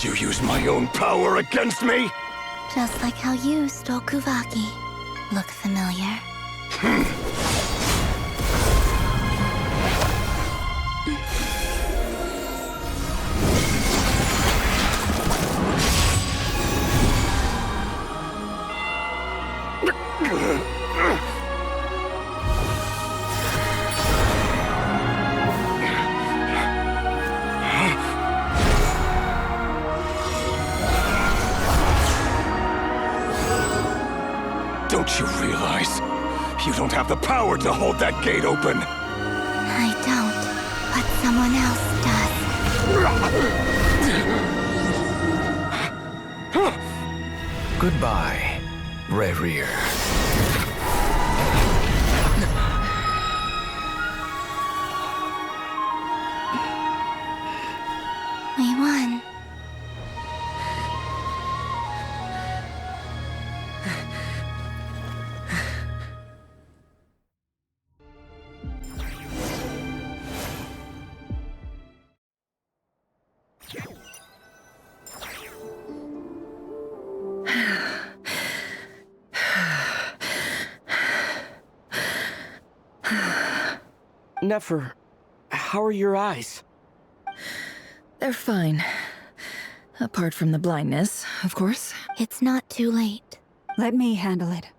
You use my own power against me? Just like how you stole Kuvaki. Look familiar? Don't you realize? You don't have the power to hold that gate open! I don't, but someone else does. Goodbye, Rarir. We won. Nefer, how are your eyes? They're fine. Apart from the blindness, of course. It's not too late. Let me handle it.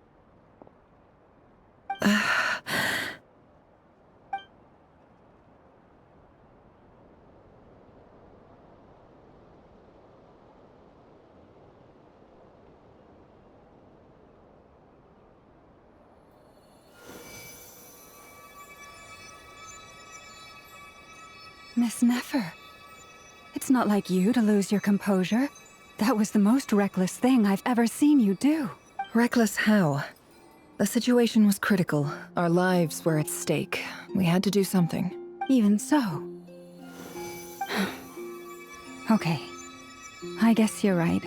Miss Nefer, it's not like you to lose your composure. That was the most reckless thing I've ever seen you do. Reckless how? The situation was critical. Our lives were at stake. We had to do something. Even so. Okay. I guess you're right.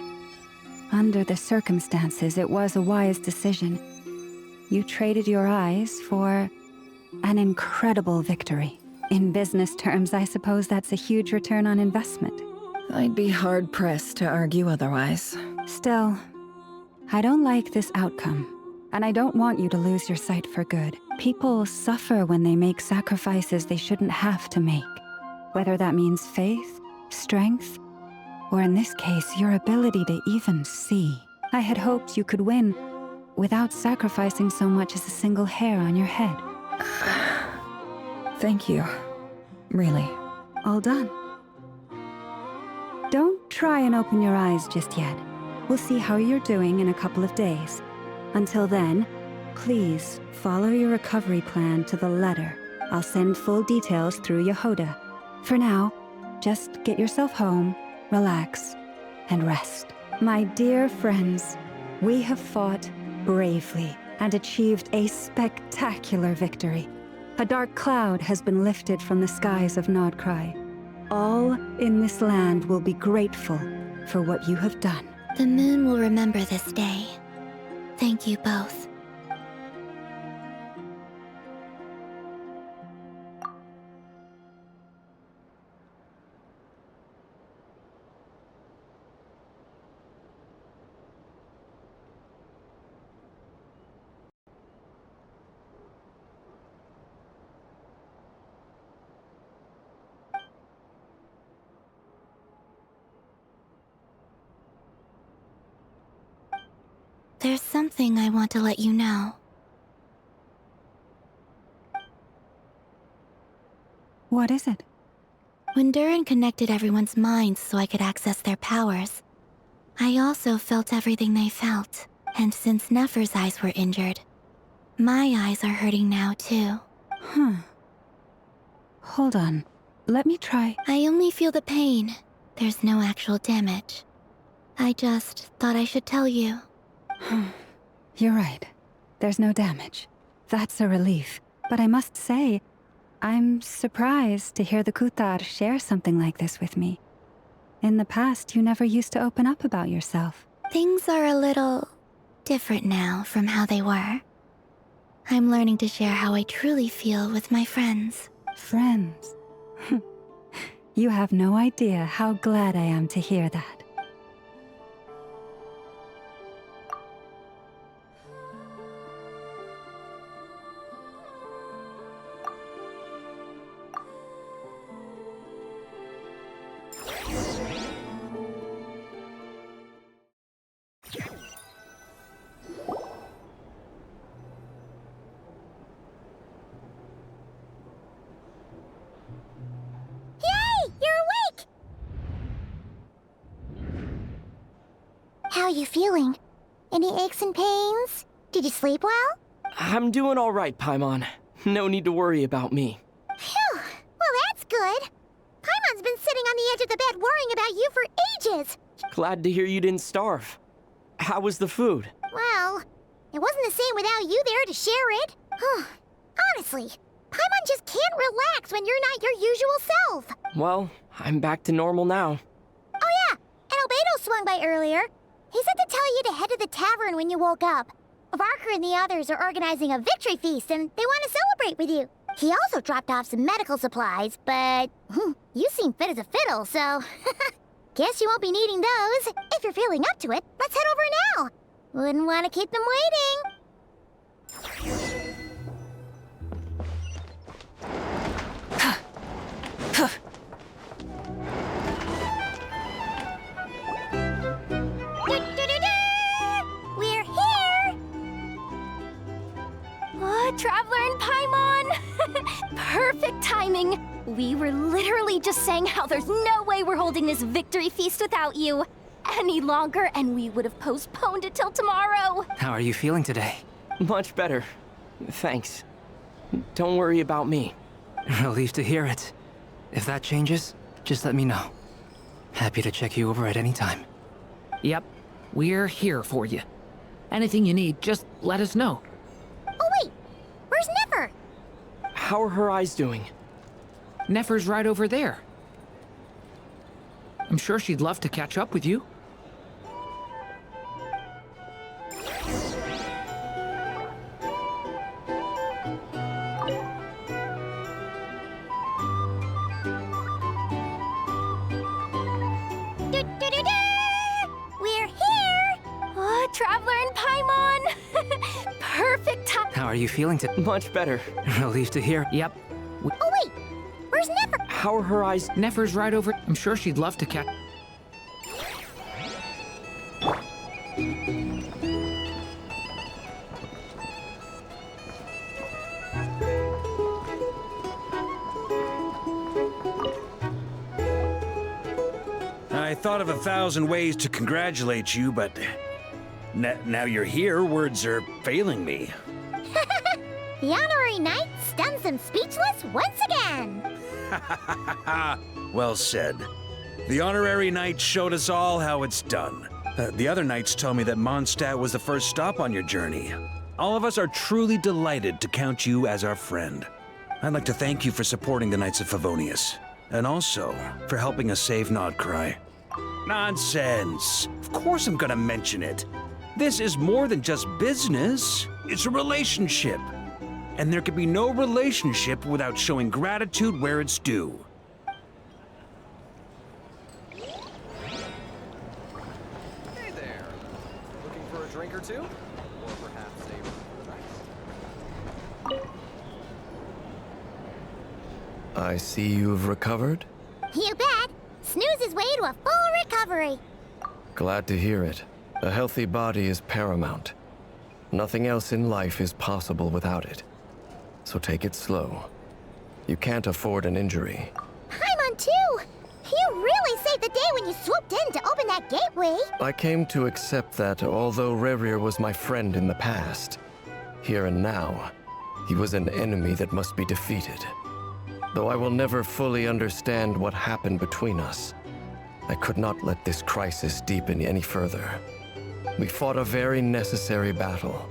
Under the circumstances, it was a wise decision. You traded your eyes for an incredible victory. In business terms, I suppose that's a huge return on investment. I'd be hard-pressed to argue otherwise. Still, I don't like this outcome, and I don't want you to lose your sight for good. People suffer when they make sacrifices they shouldn't have to make. Whether that means faith, strength, or in this case, your ability to even see. I had hoped you could win without sacrificing so much as a single hair on your head. Thank you. Really. All done. Don't try and open your eyes just yet. We'll see how you're doing in a couple of days. Until then, please follow your recovery plan to the letter. I'll send full details through Yehoda. For now, just get yourself home, relax, and rest. My dear friends, we have fought bravely and achieved a spectacular victory. A dark cloud has been lifted from the skies of Nodcry. All in this land will be grateful for what you have done. The moon will remember this day. Thank you both. There's something I want to let you know. What is it? When Durin connected everyone's minds so I could access their powers, I also felt everything they felt. And since Nefer's eyes were injured, my eyes are hurting now too. Hold on. Let me try. I only feel the pain. There's no actual damage. I just thought I should tell you. You're right. There's no damage. That's a relief. But I must say, I'm surprised to hear the Kuthar share something like this with me. In the past, you never used to open up about yourself. Things are a little different now from how they were. I'm learning to share how I truly feel with my friends. Friends? You have no idea how glad I am to hear that. How are you feeling? Any aches and pains? Did you sleep well? I'm doing all right, Paimon. No need to worry about me. Phew! Well, that's good. Paimon's been sitting on the edge of the bed worrying about you for ages. Glad to hear you didn't starve. How was the food? Well, it wasn't the same without you there to share it. Honestly, Paimon just can't relax when you're not your usual self. Well, I'm back to normal now. Oh yeah, and Albedo swung by earlier. He said to tell you to head to the tavern when you woke up. Varker and the others are organizing a victory feast and they want to celebrate with you. He also dropped off some medical supplies, but you seem fit as a fiddle, so guess you won't be needing those. If you're feeling up to it, let's head over now. Wouldn't want to keep them waiting. Traveler and Paimon! Perfect timing! We were literally just saying how there's no way we're holding this victory feast without you any longer, and we would have postponed it till tomorrow. How are you feeling today? Much better. Thanks. Don't worry about me. Relieved to hear it. If that changes, just let me know. Happy to check you over at any time. Yep, we're here for you. Anything you need, just let us know. Oh wait, where's Nefer? How are her eyes doing? Nefer's right over there. I'm sure she'd love to catch up with you. We're here! Traveler and Paimon! Perfect time. How are you feeling today? Much better. Relieved to hear. Yep. Oh wait, where's Nefer? How are her eyes? Nefer's right over. I'm sure she'd love to catch. I thought of 1,000 ways to congratulate you, but now you're here, words are failing me. The honorary knight stuns them speechless once again. Well said. The honorary knight showed us all how it's done. The other knights tell me that Mondstadt was the first stop on your journey. All of us are truly delighted to count you as our friend. I'd like to thank you for supporting the Knights of Favonius, and also for helping us save Nodcry. Nonsense! Of course I'm gonna mention it. This is more than just business. It's a relationship. And there can be no relationship without showing gratitude where it's due. Hey there. Looking for a drink or two? Or perhaps a run for the night? I see you've recovered. You bet. Snooze his way to a full recovery. Glad to hear it. A healthy body is paramount. Nothing else in life is possible without it. So take it slow. You can't afford an injury. Paimon too! You really saved the day when you swooped in to open that gateway. I came to accept that although Rerir was my friend in the past, here and now, he was an enemy that must be defeated. Though I will never fully understand what happened between us, I could not let this crisis deepen any further. We fought a very necessary battle,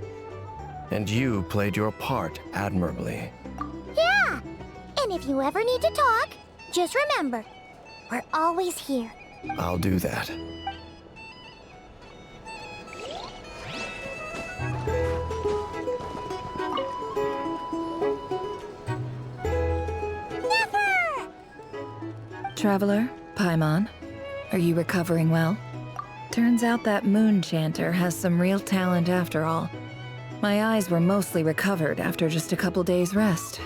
and you played your part admirably. Yeah! And if you ever need to talk, just remember, we're always here. I'll do that. Traveler, Paimon, are you recovering well? Turns out that moon chanter has some real talent after all. My eyes were mostly recovered after just a couple days' rest.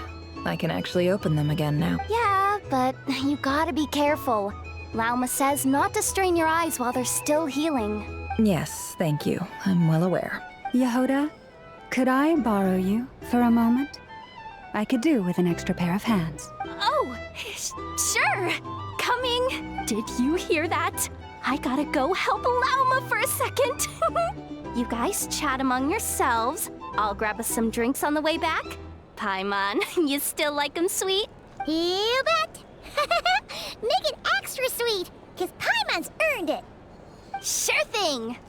I can actually open them again now. Yeah, but you gotta be careful. Lauma says not to strain your eyes while they're still healing. Yes, thank you. I'm well aware. Yehoda, could I borrow you for a moment? I could do with an extra pair of hands. Oh, sure. Coming. Did you hear that? I gotta go help Lauma for a second. You guys chat among yourselves. I'll grab us some drinks on the way back. Paimon, you still like them sweet? You bet. Make it extra sweet, because Paimon's earned it. Sure thing.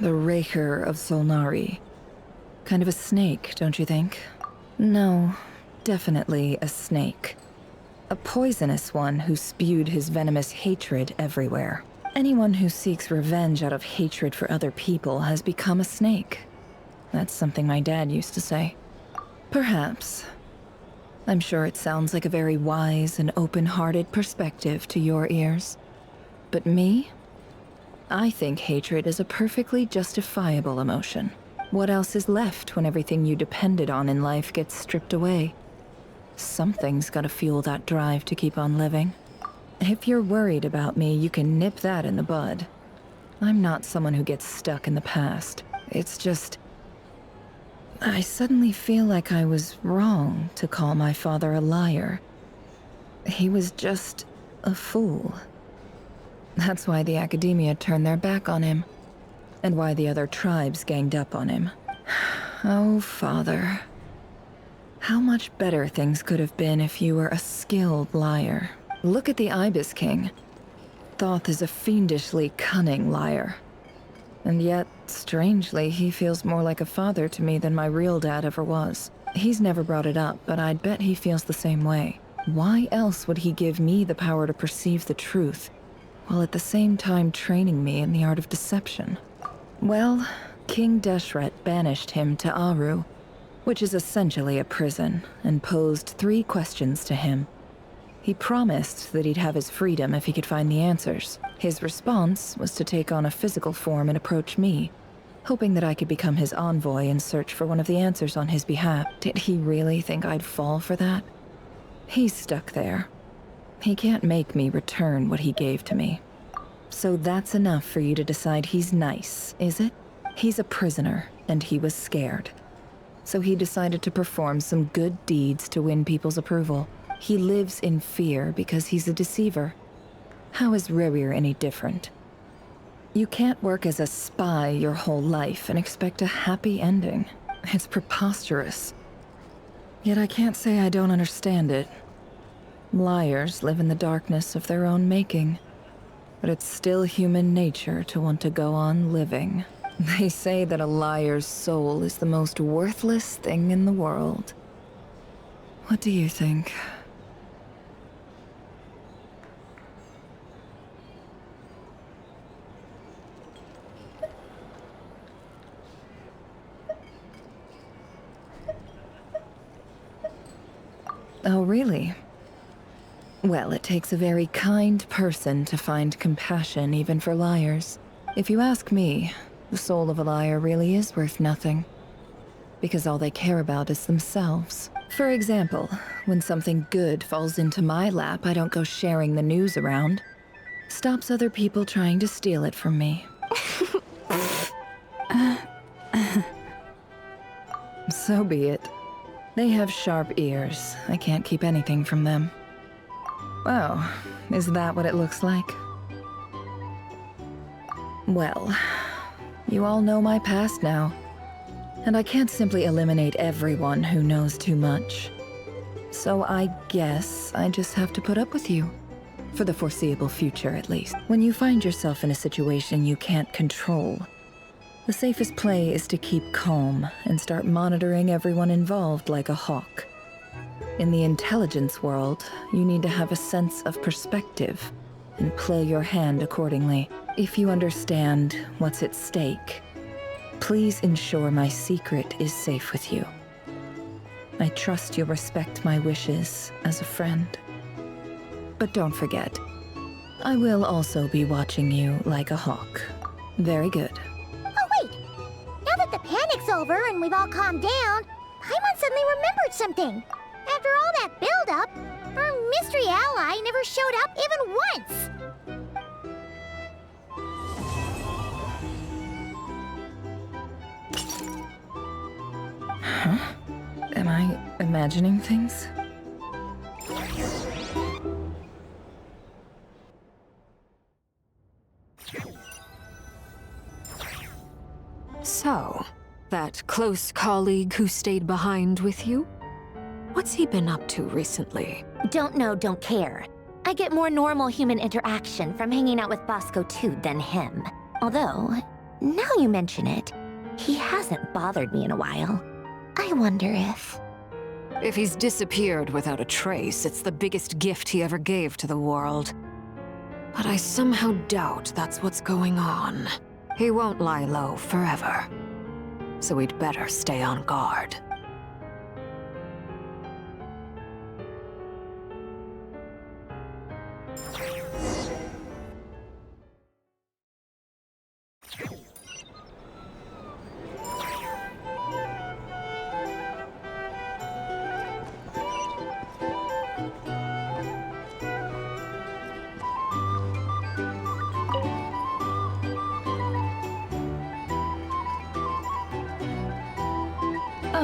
The Raker of Solnari. Kind of a snake, don't you think? No, definitely a snake. A poisonous one who spewed his venomous hatred everywhere. Anyone who seeks revenge out of hatred for other people has become a snake. That's something my dad used to say. Perhaps. I'm sure it sounds like a very wise and open-hearted perspective to your ears. But me? I think hatred is a perfectly justifiable emotion. What else is left when everything you depended on in life gets stripped away? Something's gotta fuel that drive to keep on living. If you're worried about me, you can nip that in the bud. I'm not someone who gets stuck in the past. It's just... I suddenly feel like I was wrong to call my father a liar. He was just a fool. That's why the academia turned their back on him, and why the other tribes ganged up on him. Oh, Father. How much better things could have been if you were a skilled liar. Look at the Ibis King. Thoth is a fiendishly cunning liar. And yet, strangely, he feels more like a father to me than my real dad ever was. He's never brought it up, but I'd bet he feels the same way. Why else would he give me the power to perceive the truth, while at the same time training me in the art of deception? Well, King Deshret banished him to Aru, which is essentially a prison, and posed 3 questions to him. He promised that he'd have his freedom if he could find the answers. His response was to take on a physical form and approach me, hoping that I could become his envoy and search for one of the answers on his behalf. Did he really think I'd fall for that? He's stuck there. He can't make me return what he gave to me. So that's enough for you to decide he's nice, is it? He's a prisoner, and he was scared. So he decided to perform some good deeds to win people's approval. He lives in fear because he's a deceiver. How is Rerir any different? You can't work as a spy your whole life and expect a happy ending. It's preposterous. Yet I can't say I don't understand it. Liars live in the darkness of their own making. But it's still human nature to want to go on living. They say that a liar's soul is the most worthless thing in the world. What do you think? Oh, really? Well, it takes a very kind person to find compassion even for liars. If you ask me, the soul of a liar really is worth nothing. Because all they care about is themselves. For example, when something good falls into my lap, I don't go sharing the news around. Stops other people trying to steal it from me. So be it. They have sharp ears. I can't keep anything from them. Oh, is that what it looks like? Well, you all know my past now. And I can't simply eliminate everyone who knows too much. So I guess I just have to put up with you. For the foreseeable future, at least. When you find yourself in a situation you can't control, the safest play is to keep calm and start monitoring everyone involved like a hawk. In the intelligence world, you need to have a sense of perspective and play your hand accordingly. If you understand what's at stake, please ensure my secret is safe with you. I trust you'll respect my wishes as a friend. But don't forget, I will also be watching you like a hawk. Very good. Oh, wait! Now that the panic's over and we've all calmed down, Paimon suddenly remembered something. After all that build-up, our mystery ally never showed up even once! Huh? Am I imagining things? So, that close colleague who stayed behind with you? What's he been up to recently? Don't know, don't care. I get more normal human interaction from hanging out with Bosco 2 than him. Although, now you mention it, he hasn't bothered me in a while. I wonder if... If he's disappeared without a trace, it's the biggest gift he ever gave to the world. But I somehow doubt that's what's going on. He won't lie low forever. So we'd better stay on guard.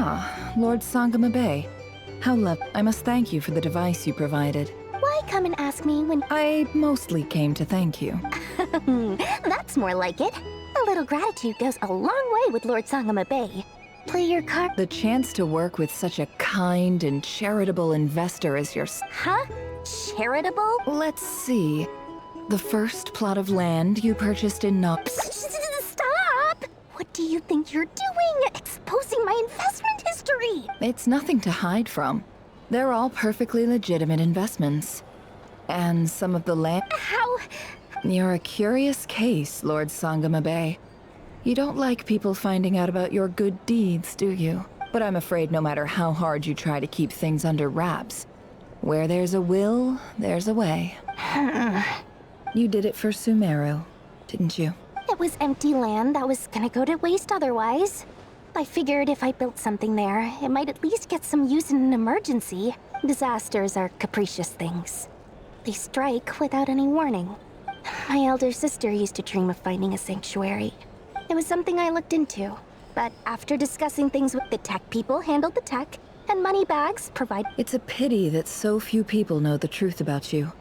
Ah, Lord Sangama Bay. How I must thank you for the device you provided. Why come and ask me when... I mostly came to thank you. That's more like it. A little gratitude goes a long way with Lord Sangama Bay. Play your card. The chance to work with such a kind and charitable investor as Huh? Charitable? Let's see. The first plot of land you purchased in Stop! What do you think you're doing? Exposing my investment history! It's nothing to hide from. They're all perfectly legitimate investments. And some of the land... How? You're a curious case, Lord Sangama Bay. You don't like people finding out about your good deeds, do you? But I'm afraid no matter how hard you try to keep things under wraps, where there's a will, there's a way. You did it for Sumeru, didn't you? It was empty land that was gonna go to waste otherwise. I figured if I built something there, it might at least get some use in an emergency. Disasters are capricious things. They strike without any warning. My elder sister used to dream of finding a sanctuary. It was something I looked into, but after discussing things with the tech people handled the tech, and money bags provide... It's a pity that so few people know the truth about you.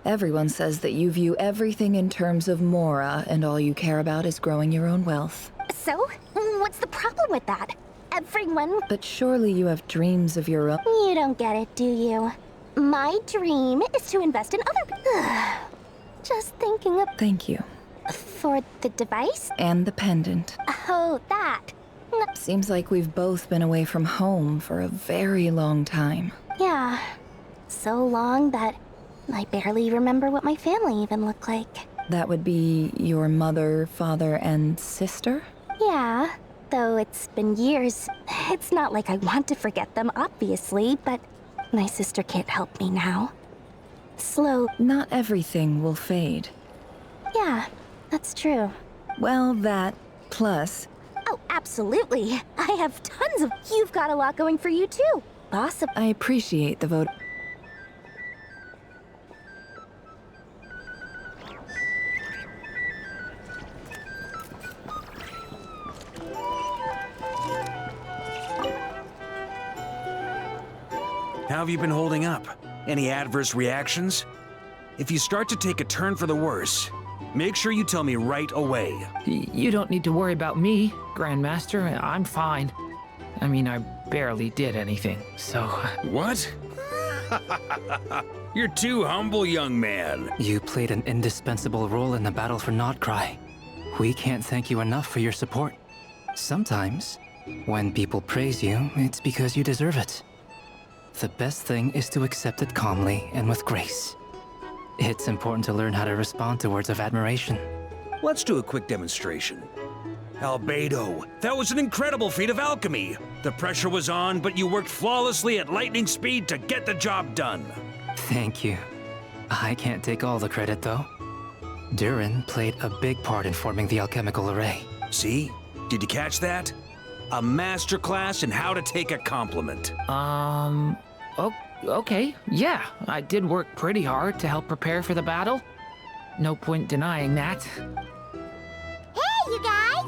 Everyone says that you view everything in terms of Mora, and all you care about is growing your own wealth. So? What's the problem with that? Everyone... But surely you have dreams of your own... You don't get it, do you? My dream is to invest in other... Just thinking of... Thank you. For the device? And the pendant. Oh, that. Seems like we've both been away from home for a very long time. Yeah. So long that I barely remember what my family even looked like. That would be your mother, father, and sister? Yeah, though it's been years. It's not like I want to forget them, obviously, but my sister can't help me now. Slow. Not everything will fade. Yeah, that's true. Well, that, plus... Oh, absolutely. I have tons of... You've got a lot going for you, too. Boss of... I appreciate the vote. How have you been holding up? Any adverse reactions? If you start to take a turn for the worse, make sure you tell me right away. You don't need to worry about me, Grandmaster. I'm fine. I mean, I barely did anything, so... What? You're too humble, young man. You played an indispensable role in the battle for Notcry. We can't thank you enough for your support. Sometimes, when people praise you, it's because you deserve it. The best thing is to accept it calmly and with grace. It's important to learn how to respond to words of admiration. Let's do a quick demonstration. Albedo, that was an incredible feat of alchemy. The pressure was on, but you worked flawlessly at lightning speed to get the job done. Thank you. I can't take all the credit, though. Durin played a big part in forming the alchemical array. See? Did you catch that? A masterclass in how to take a compliment. Okay, yeah. I did work pretty hard to help prepare for the battle. No point denying that. Hey, you guys!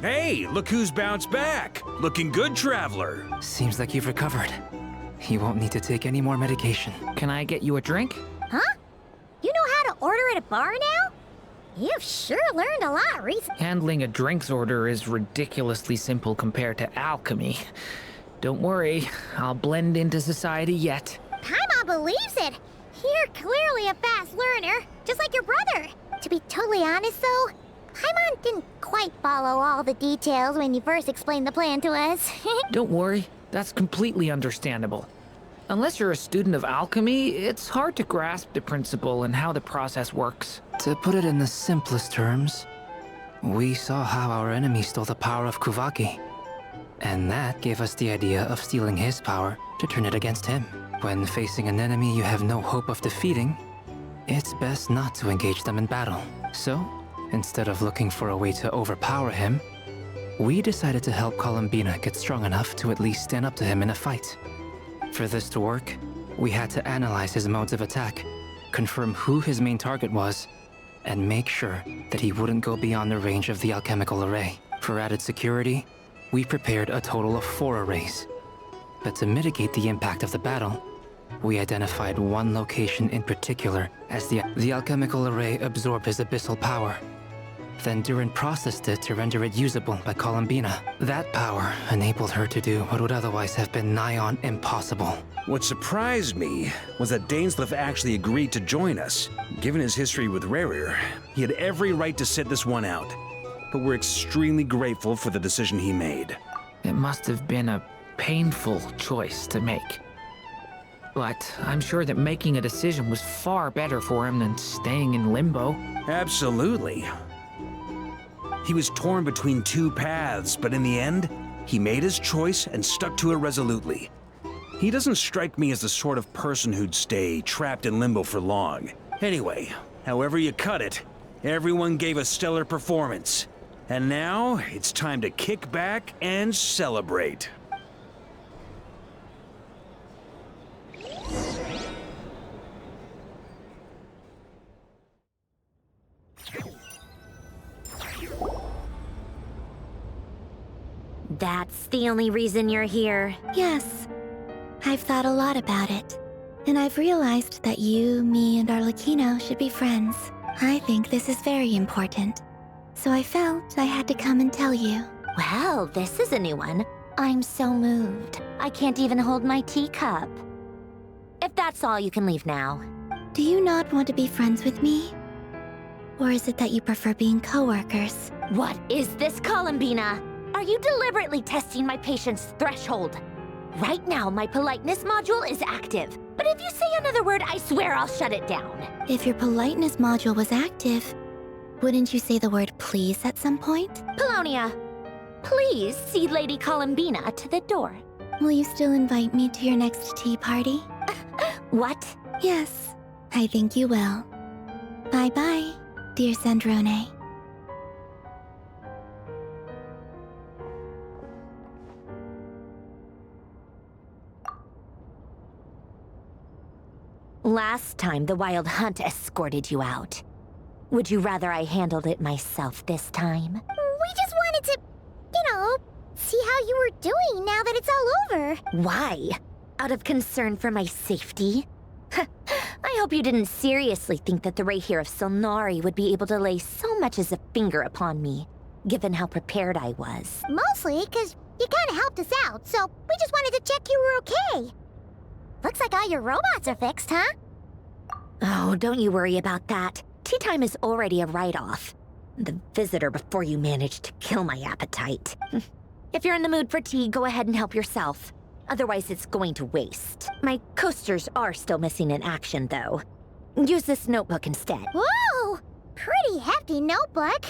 Hey, look who's bounced back. Looking good, Traveler. Seems like you've recovered. You won't need to take any more medication. Can I get you a drink? Huh? You know how to order at a bar now? You've sure learned a lot recently. Handling a drinks order is ridiculously simple compared to alchemy. Don't worry, I'll blend into society yet. Paimon believes it. You're clearly a fast learner, just like your brother. To be totally honest, though, Paimon didn't quite follow all the details when you first explained the plan to us. Don't worry, that's completely understandable. Unless you're a student of alchemy, it's hard to grasp the principle and how the process works. To put it in the simplest terms, we saw how our enemy stole the power of Kuvaki. And that gave us the idea of stealing his power to turn it against him. When facing an enemy you have no hope of defeating, it's best not to engage them in battle. So, instead of looking for a way to overpower him, we decided to help Columbina get strong enough to at least stand up to him in a fight. For this to work, we had to analyze his modes of attack, confirm who his main target was, and make sure that he wouldn't go beyond the range of the alchemical array. For added security, we prepared a total of 4 arrays. But to mitigate the impact of the battle, we identified one location in particular as the alchemical array absorbed his abyssal power. Then Durin processed it to render it usable by Columbina. That power enabled her to do what would otherwise have been nigh on impossible. What surprised me was that Dainsleif actually agreed to join us. Given his history with Rerir, he had every right to sit this one out. But we're extremely grateful for the decision he made. It must have been a painful choice to make. But I'm sure that making a decision was far better for him than staying in limbo. Absolutely. He was torn between 2 paths, but in the end, he made his choice and stuck to it resolutely. He doesn't strike me as the sort of person who'd stay trapped in limbo for long. Anyway, however you cut it, everyone gave a stellar performance. And now, it's time to kick back and celebrate. That's the only reason you're here. Yes. I've thought a lot about it. And I've realized that you, me, and Arlecchino should be friends. I think this is very important. So I felt I had to come and tell you. Well, this is a new one. I'm so moved. I can't even hold my teacup. If that's all, you can leave now. Do you not want to be friends with me? Or is it that you prefer being co-workers? What is this, Columbina? Are you deliberately testing my patience threshold? Right now, my politeness module is active. But if you say another word, I swear I'll shut it down. If your politeness module was active, wouldn't you say the word please at some point? Polonia, please see Lady Columbina to the door. Will you still invite me to your next tea party? What? Yes, I think you will. Bye-bye, dear Sandrone. Last time, the Wild Hunt escorted you out. Would you rather I handled it myself this time? We just wanted to, see how you were doing now that it's all over. Why? Out of concern for my safety? I hope you didn't seriously think that the Rayhir of Solnari would be able to lay so much as a finger upon me, given how prepared I was. Mostly because you kind of helped us out, so we just wanted to check you were okay. Looks like all your robots are fixed, huh? Oh, don't you worry about that. Tea time is already a write-off. The visitor before you managed to kill my appetite. If you're in the mood for tea, go ahead and help yourself. Otherwise, it's going to waste. My coasters are still missing in action, though. Use this notebook instead. Whoa! Pretty hefty notebook.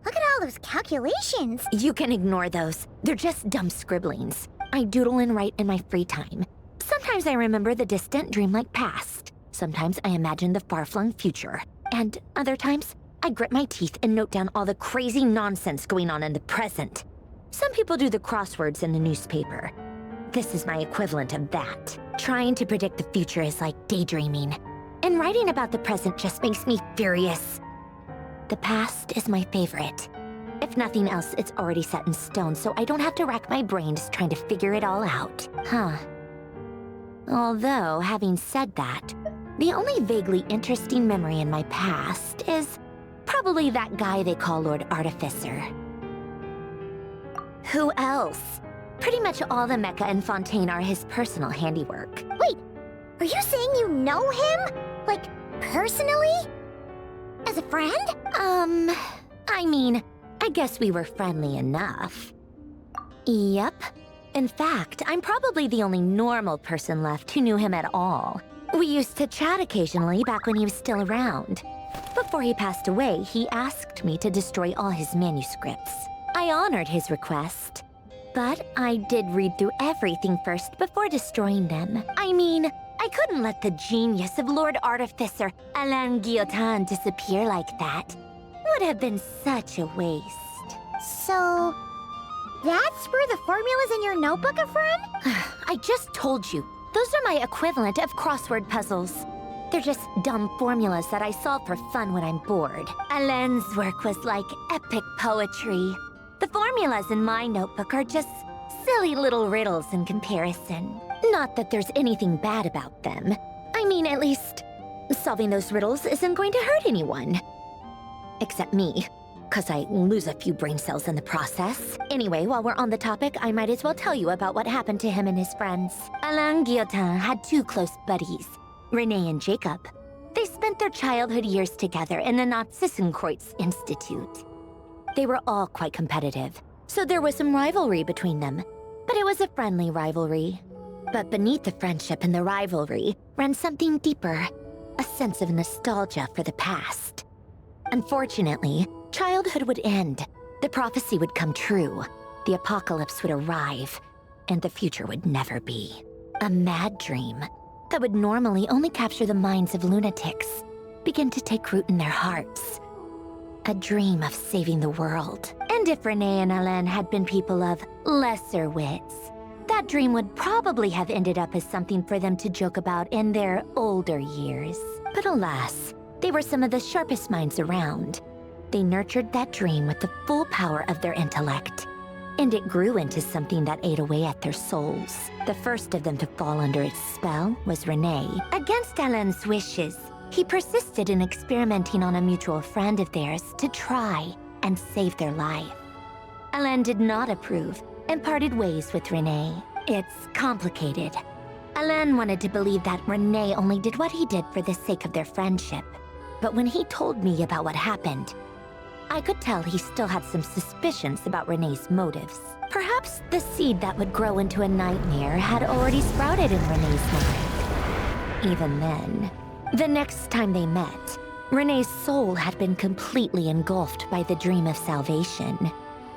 Look at all those calculations. You can ignore those. They're just dumb scribblings. I doodle and write in my free time. Sometimes I remember the distant, dreamlike past. Sometimes I imagine the far-flung future. And other times, I grit my teeth and note down all the crazy nonsense going on in the present. Some people do the crosswords in the newspaper. This is my equivalent of that. Trying to predict the future is like daydreaming. And writing about the present just makes me furious. The past is my favorite. If nothing else, it's already set in stone, so I don't have to rack my brains trying to figure it all out. Huh. Although, having said that, the only vaguely interesting memory in my past is probably that guy they call Lord Artificer. Who else? Pretty much all the mecha and Fontaine are his personal handiwork. Wait, are you saying you know him? Like, personally? As a friend? I mean, I guess we were friendly enough. Yep. In fact, I'm probably the only normal person left who knew him at all. We used to chat occasionally back when he was still around. Before he passed away, he asked me to destroy all his manuscripts. I honored his request. But I did read through everything first before destroying them. I mean, I couldn't let the genius of Lord Artificer Alain Guillotin disappear like that. Would have been such a waste. So, that's where the formulas in your notebook are from? I just told you. Those are my equivalent of crossword puzzles. They're just dumb formulas that I solve for fun when I'm bored. Alain's work was like epic poetry. The formulas in my notebook are just silly little riddles in comparison. Not that there's anything bad about them. I mean, at least, solving those riddles isn't going to hurt anyone. Except me, because I lose a few brain cells in the process. Anyway, while we're on the topic, I might as well tell you about what happened to him and his friends. Alain Guillotin had two close buddies, Renee and Jacob. They spent their childhood years together in the Narzissenkreuz Institute. They were all quite competitive, so there was some rivalry between them. But it was a friendly rivalry. But beneath the friendship and the rivalry ran something deeper, a sense of nostalgia for the past. Unfortunately, childhood would end, the prophecy would come true, the apocalypse would arrive, and the future would never be. A mad dream that would normally only capture the minds of lunatics begin to take root in their hearts. A dream of saving the world. And if Renee and Alain had been people of lesser wits, that dream would probably have ended up as something for them to joke about in their older years. But alas, they were some of the sharpest minds around. They nurtured that dream with the full power of their intellect, and it grew into something that ate away at their souls. The first of them to fall under its spell was Renee. Against Alain's wishes, he persisted in experimenting on a mutual friend of theirs to try and save their life. Alain did not approve and parted ways with Renee. It's complicated. Alain wanted to believe that Renee only did what he did for the sake of their friendship. But when he told me about what happened, I could tell he still had some suspicions about Renee's motives. Perhaps the seed that would grow into a nightmare had already sprouted in Renee's mind. Even then, the next time they met, Renee's soul had been completely engulfed by the dream of salvation.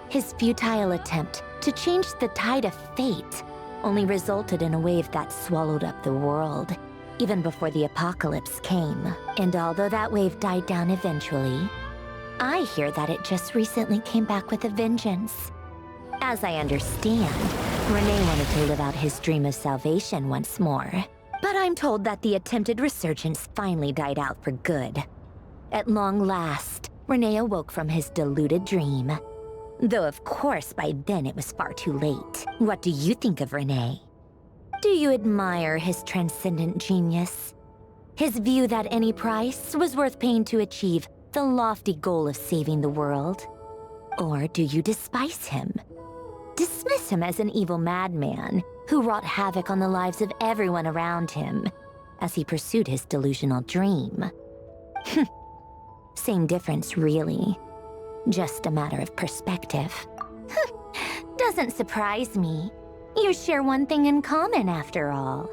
His futile attempt to change the tide of fate only resulted in a wave that swallowed up the world, even before the apocalypse came. And although that wave died down eventually, I hear that it just recently came back with a vengeance. As I understand, Renee wanted to live out his dream of salvation once more. But I'm told that the attempted resurgence finally died out for good. At long last, Renee awoke from his deluded dream. Though of course by then it was far too late. What do you think of Renee? Do you admire his transcendent genius? His view that any price was worth paying to achieve the lofty goal of saving the world? Or do you despise him? Dismiss him as an evil madman who wrought havoc on the lives of everyone around him as he pursued his delusional dream? Same difference, really. Just a matter of perspective. Doesn't surprise me. You share one thing in common, after all.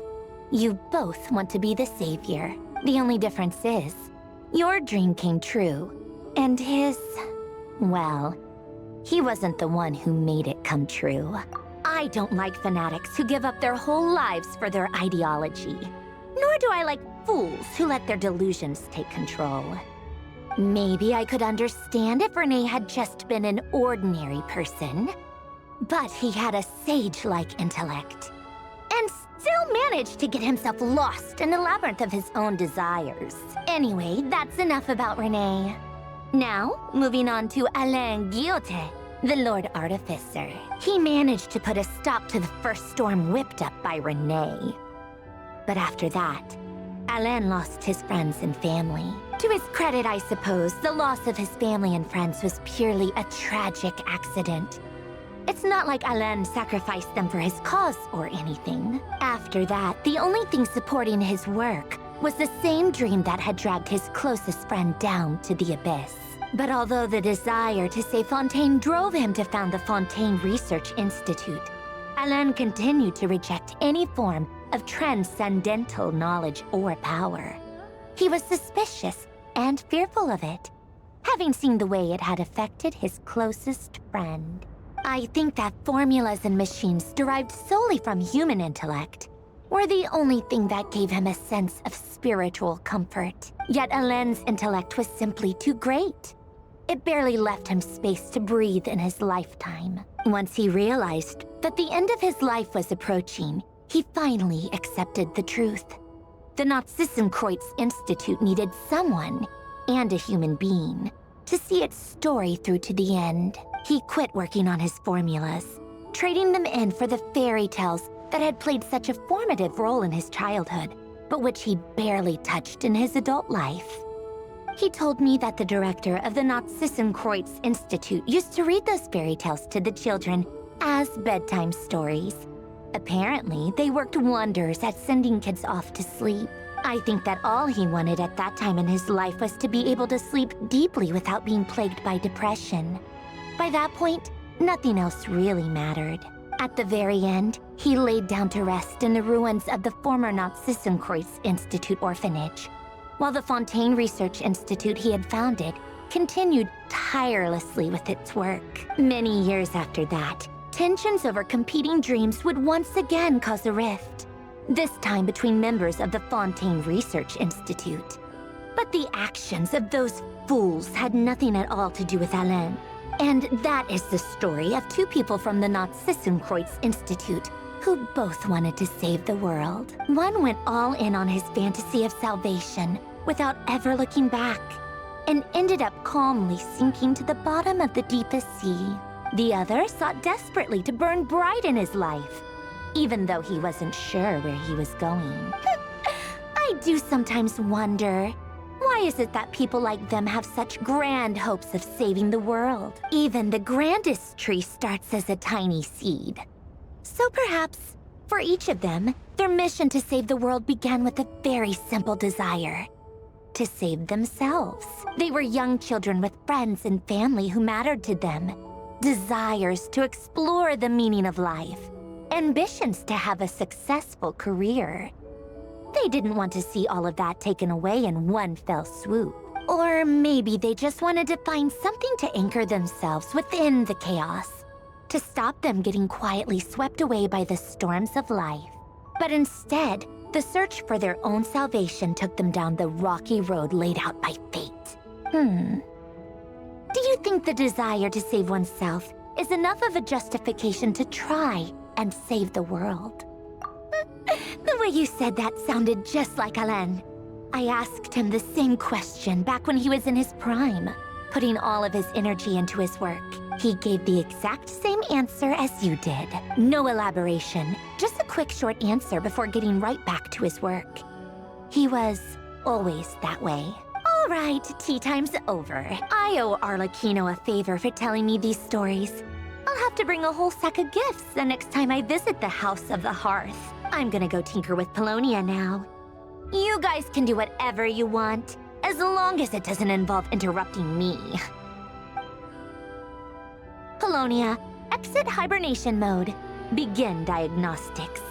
You both want to be the savior. The only difference is, your dream came true, and his, well, he wasn't the one who made it come true. I don't like fanatics who give up their whole lives for their ideology. Nor do I like fools who let their delusions take control. Maybe I could understand if Renee had just been an ordinary person. But he had a sage-like intellect, and still managed to get himself lost in the labyrinth of his own desires. Anyway, that's enough about Renee. Now, moving on to Alain Guillotin, the Lord Artificer. He managed to put a stop to the first storm whipped up by Renee. But after that, Alain lost his friends and family. To his credit, I suppose, the loss of his family and friends was purely a tragic accident. It's not like Alain sacrificed them for his cause or anything. After that, the only thing supporting his work was the same dream that had dragged his closest friend down to the abyss. But although the desire to save Fontaine drove him to found the Fontaine Research Institute, Alain continued to reject any form of transcendental knowledge or power. He was suspicious and fearful of it, having seen the way it had affected his closest friend. I think that formulas and machines derived solely from human intellect were the only thing that gave him a sense of spiritual comfort. Yet Alain's intellect was simply too great. It barely left him space to breathe in his lifetime. Once he realized that the end of his life was approaching, he finally accepted the truth. The Narzissenkreuz Institute needed someone, and a human being, to see its story through to the end. he quit working on his formulas, trading them in for the fairy tales that had played such a formative role in his childhood, but which he barely touched in his adult life. He told me that the director of the Narzissenkreuz Institute used to read those fairy tales to the children as bedtime stories. Apparently, they worked wonders at sending kids off to sleep. I think that all he wanted at that time in his life was to be able to sleep deeply without being plagued by depression. By that point, nothing else really mattered. At the very end, he laid down to rest in the ruins of the former Narzissenkreuz Institute orphanage, while the Fontaine Research Institute he had founded continued tirelessly with its work. Many years after that, tensions over competing dreams would once again cause a rift, this time between members of the Fontaine Research Institute. But the actions of those fools had nothing at all to do with Alain. And that is the story of two people from the Narzissenkreuz Institute who both wanted to save the world. One went all in on his fantasy of salvation without ever looking back, and ended up calmly sinking to the bottom of the deepest sea. The other sought desperately to burn bright in his life, even though he wasn't sure where he was going. I do sometimes wonder, why is it that people like them have such grand hopes of saving the world? Even the grandest tree starts as a tiny seed. So perhaps, for each of them, their mission to save the world began with a very simple desire: to save themselves. They were young children with friends and family who mattered to them, desires to explore the meaning of life, ambitions to have a successful career. They didn't want to see all of that taken away in one fell swoop. Or maybe they just wanted to find something to anchor themselves within the chaos, to stop them getting quietly swept away by the storms of life. But instead, the search for their own salvation took them down the rocky road laid out by fate. Do you think the desire to save oneself is enough of a justification to try and save the world? The way you said that sounded just like Alain. I asked him the same question back when he was in his prime, putting all of his energy into his work. He gave the exact same answer as you did. No elaboration, just a quick short answer before getting right back to his work. He was always that way. All right, tea time's over. I owe Arlecchino a favor for telling me these stories. I'll have to bring a whole sack of gifts the next time I visit the House of the Hearth. I'm gonna go tinker with Polonia now. You guys can do whatever you want, as long as it doesn't involve interrupting me. Polonia, exit hibernation mode. Begin diagnostics.